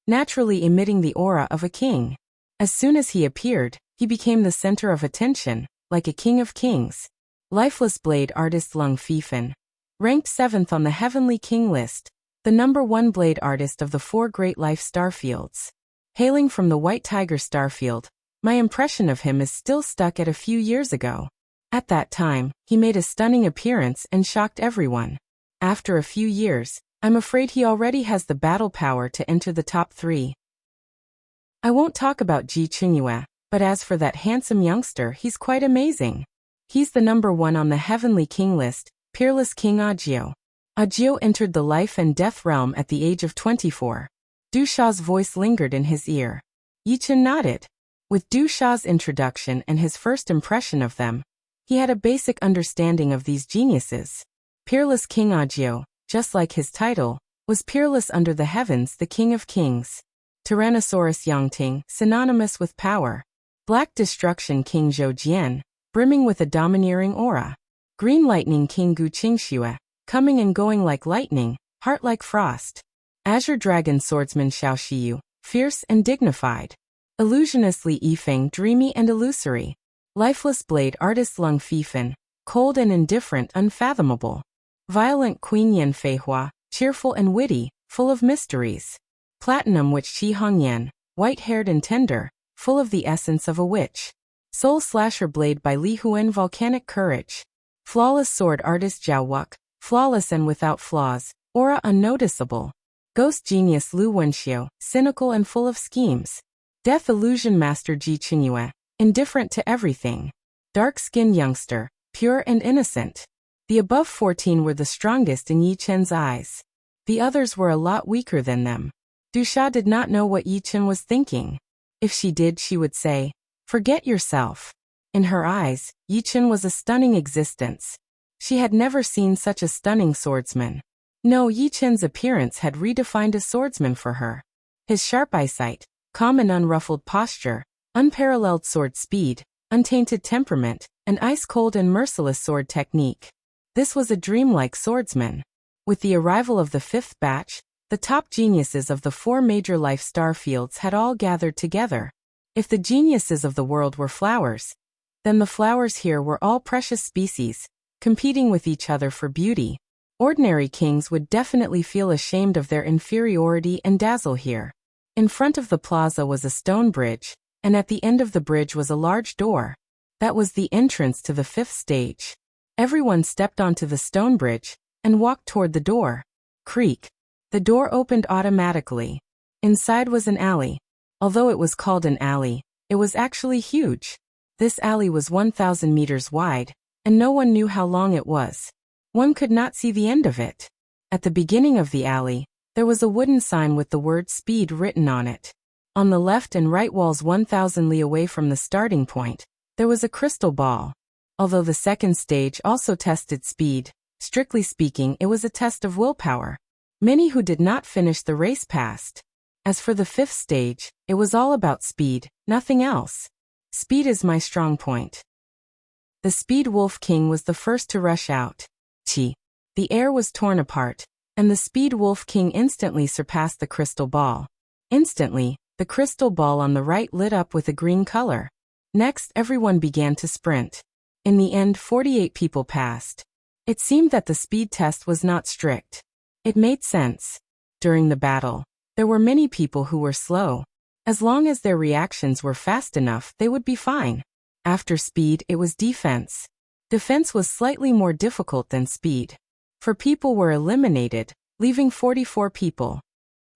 naturally emitting the aura of a king. As soon as he appeared, he became the center of attention, like a king of kings. Lifeless blade artist Lung Fifan, ranked 7th on the Heavenly King list, the #1 blade artist of the 4 Great Life Starfields. Hailing from the White Tiger Starfield, my impression of him is still stuck at a few years ago. At that time, he made a stunning appearance and shocked everyone. After a few years, I'm afraid he already has the battle power to enter the top 3. I won't talk about Ji Qingyue, but as for that handsome youngster, he's quite amazing. He's the #1 on the Heavenly King list, Peerless King Agio. Agio entered the life and death realm at the age of 24. Du Sha's voice lingered in his ear. Yi Chen nodded. With Du Sha's introduction and his first impression of them, he had a basic understanding of these geniuses. Peerless King Agio, just like his title, was peerless under the heavens, the King of Kings. Tyrannosaurus Yangting, synonymous with power. Black Destruction King Zhou Jian, brimming with a domineering aura. Green Lightning King Gu Qingxue, coming and going like lightning, heart like frost. Azure Dragon Swordsman Xiao Shiyu, fierce and dignified. Illusionist Li Yifeng, dreamy and illusory. Lifeless blade artist Lung Fifan, cold and indifferent, unfathomable. Violent Queen Yan Feihua, cheerful and witty, full of mysteries. Platinum Witch Qi Hongyan, white-haired and tender, full of the essence of a witch. Soul Slasher Blade by Li Huan, volcanic courage. Flawless Sword Artist Zhao Wuk, flawless and without flaws, aura unnoticeable. Ghost Genius Lu Wenxiu, cynical and full of schemes. Death Illusion Master Ji Qingyue, indifferent to everything. Dark-skinned youngster, pure and innocent. The above 14 were the strongest in Yi Chen's eyes. The others were a lot weaker than them. Du Sha did not know what Yi Chen was thinking. If she did, she would say, "Forget yourself." In her eyes, Yi Chen was a stunning existence. She had never seen such a stunning swordsman. No, Yi Chen's appearance had redefined a swordsman for her. His sharp eyesight, calm and unruffled posture, unparalleled sword speed, untainted temperament, and ice-cold and merciless sword technique. This was a dreamlike swordsman. With the arrival of the 5th batch, the top geniuses of the 4 major life star fields had all gathered together. If the geniuses of the world were flowers, then the flowers here were all precious species, competing with each other for beauty. Ordinary kings would definitely feel ashamed of their inferiority and dazzle here. In front of the plaza was a stone bridge, and at the end of the bridge was a large door. That was the entrance to the 5th stage. Everyone stepped onto the stone bridge and walked toward the door. Creak. The door opened automatically. Inside was an alley. Although it was called an alley, it was actually huge. This alley was 1,000 meters wide, and no one knew how long it was. One could not see the end of it. At the beginning of the alley, there was a wooden sign with the word speed written on it. On the left and right walls 1,000 li away from the starting point, there was a crystal ball. Although the second stage also tested speed, strictly speaking it was a test of willpower. Many who did not finish the race passed. As for the fifth stage, it was all about speed, nothing else. Speed is my strong point. The Speed Wolf King was the first to rush out. The air was torn apart, and the Speed Wolf King instantly surpassed the crystal ball. Instantly, the crystal ball on the right lit up with a green color. Next, everyone began to sprint. In the end, 48 people passed. It seemed that the speed test was not strict. It made sense. During the battle, there were many people who were slow. As long as their reactions were fast enough, they would be fine. After speed, it was defense. Defense was slightly more difficult than speed. For people were eliminated, leaving 44 people.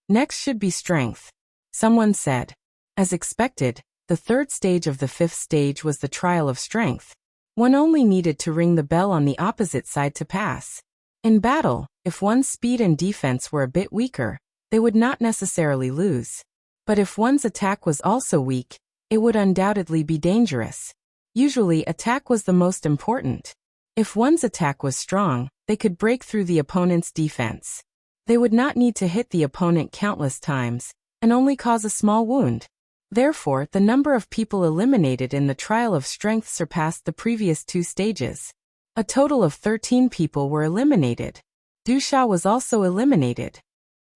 Next should be strength. Someone said. As expected, the third stage of the fifth stage was the trial of strength. One only needed to ring the bell on the opposite side to pass. In battle, if one's speed and defense were a bit weaker, they would not necessarily lose. But if one's attack was also weak, it would undoubtedly be dangerous. Usually, attack was the most important. If one's attack was strong, they could break through the opponent's defense. They would not need to hit the opponent countless times, and only cause a small wound. Therefore, the number of people eliminated in the trial of strength surpassed the previous two stages. A total of 13 people were eliminated. Du Sha was also eliminated.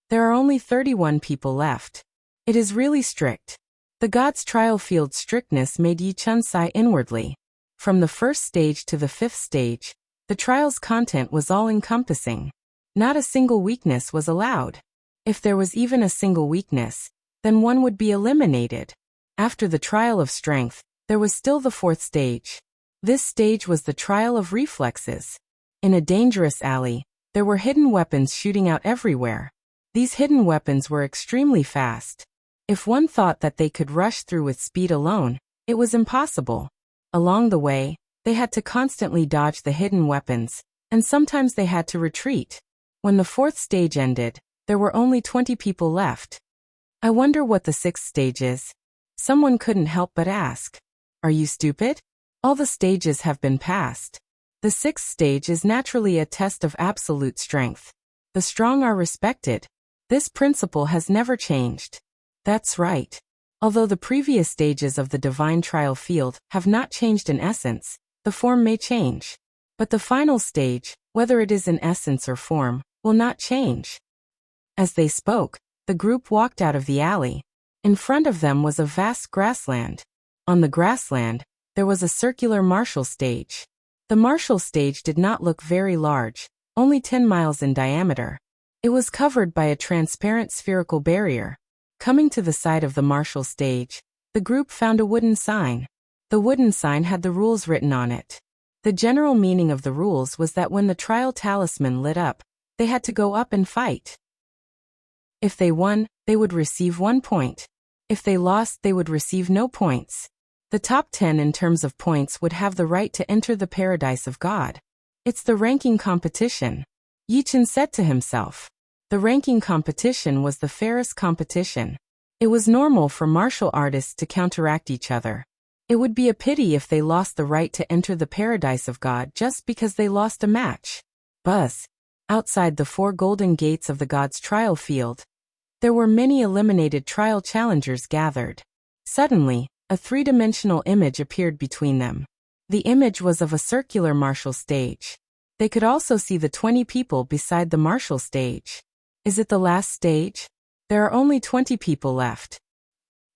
There are only 31 people left. It is really strict. The god's trial field strictness made Yi Chun sigh inwardly. From the first stage to the fifth stage, the trial's content was all-encompassing. Not a single weakness was allowed. If there was even a single weakness, then one would be eliminated. After the trial of strength, there was still the fourth stage. This stage was the trial of reflexes. In a dangerous alley, there were hidden weapons shooting out everywhere. These hidden weapons were extremely fast. If one thought that they could rush through with speed alone, it was impossible. Along the way, they had to constantly dodge the hidden weapons, and sometimes they had to retreat. When the fourth stage ended, there were only 20 people left. I wonder what the sixth stage is. Someone couldn't help but ask. Are you stupid? All the stages have been passed. The sixth stage is naturally a test of absolute strength. The strong are respected. This principle has never changed. That's right. Although the previous stages of the divine trial field have not changed in essence, the form may change. But the final stage, whether it is in essence or form, will not change. As they spoke, the group walked out of the alley. In front of them was a vast grassland. On the grassland, there was a circular martial stage. The martial stage did not look very large, only 10 miles in diameter. It was covered by a transparent spherical barrier. Coming to the side of the martial stage, the group found a wooden sign. The wooden sign had the rules written on it. The general meaning of the rules was that when the trial talisman lit up, they had to go up and fight. If they won, they would receive 1 point. If they lost, they would receive no points. The top 10 in terms of points would have the right to enter the paradise of God. It's the ranking competition. Yi Chun said to himself. The ranking competition was the fairest competition. It was normal for martial artists to counteract each other. It would be a pity if they lost the right to enter the paradise of God just because they lost a match. Buzz. Outside the 4 golden gates of the god's trial field, there were many eliminated trial challengers gathered. Suddenly, a 3-dimensional image appeared between them. The image was of a circular martial stage. They could also see the 20 people beside the martial stage. Is it the last stage? There are only 20 people left.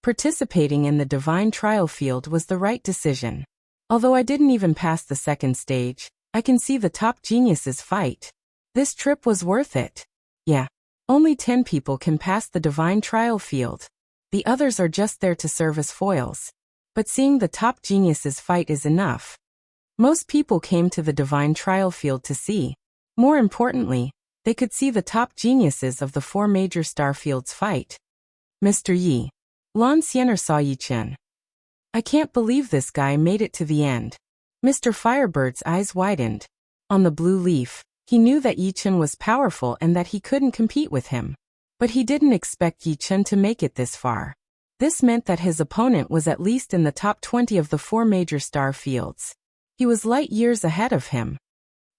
Participating in the divine trial field was the right decision. Although I didn't even pass the second stage, I can see the top geniuses fight. This trip was worth it. Yeah. Only 10 people can pass the divine trial field. The others are just there to serve as foils. But seeing the top geniuses fight is enough. Most people came to the divine trial field to see. More importantly, they could see the top geniuses of the 4 major star fields fight. Mr. Yi. Lan Xianer saw Yi Chun. I can't believe this guy made it to the end. Mr. Firebird's eyes widened. On the blue leaf, He knew that Yi Chen was powerful and that he couldn't compete with him. But he didn't expect Yi Chen to make it this far. This meant that his opponent was at least in the top 20 of the 4 major star fields. He was light years ahead of him.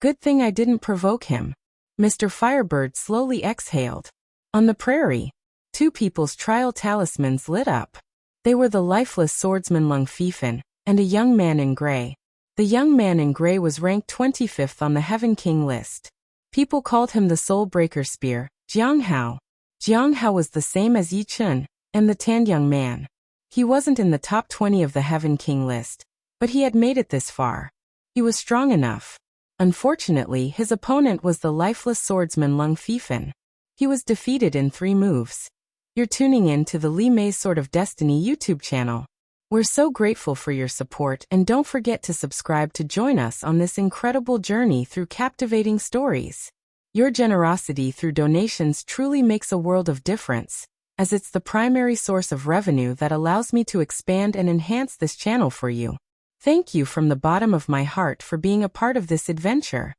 Good thing I didn't provoke him. Mr. Firebird slowly exhaled. On the prairie, 2 people's trial talismans lit up. They were the lifeless swordsman Lung Fifan and a young man in gray. The young man in gray was ranked 25th on the Heaven King list. People called him the Soul Breaker Spear, Jiang Hao. Jiang Hao was the same as Yi Chen and the tanned young man. He wasn't in the top 20 of the Heaven King list, but he had made it this far. He was strong enough. Unfortunately, his opponent was the lifeless swordsman Lung Fifan. He was defeated in 3 moves. You're tuning in to the Li Mei's Sword of Destiny YouTube channel. We're so grateful for your support, and don't forget to subscribe to join us on this incredible journey through captivating stories. Your generosity through donations truly makes a world of difference, as it's the primary source of revenue that allows me to expand and enhance this channel for you. Thank you from the bottom of my heart for being a part of this adventure.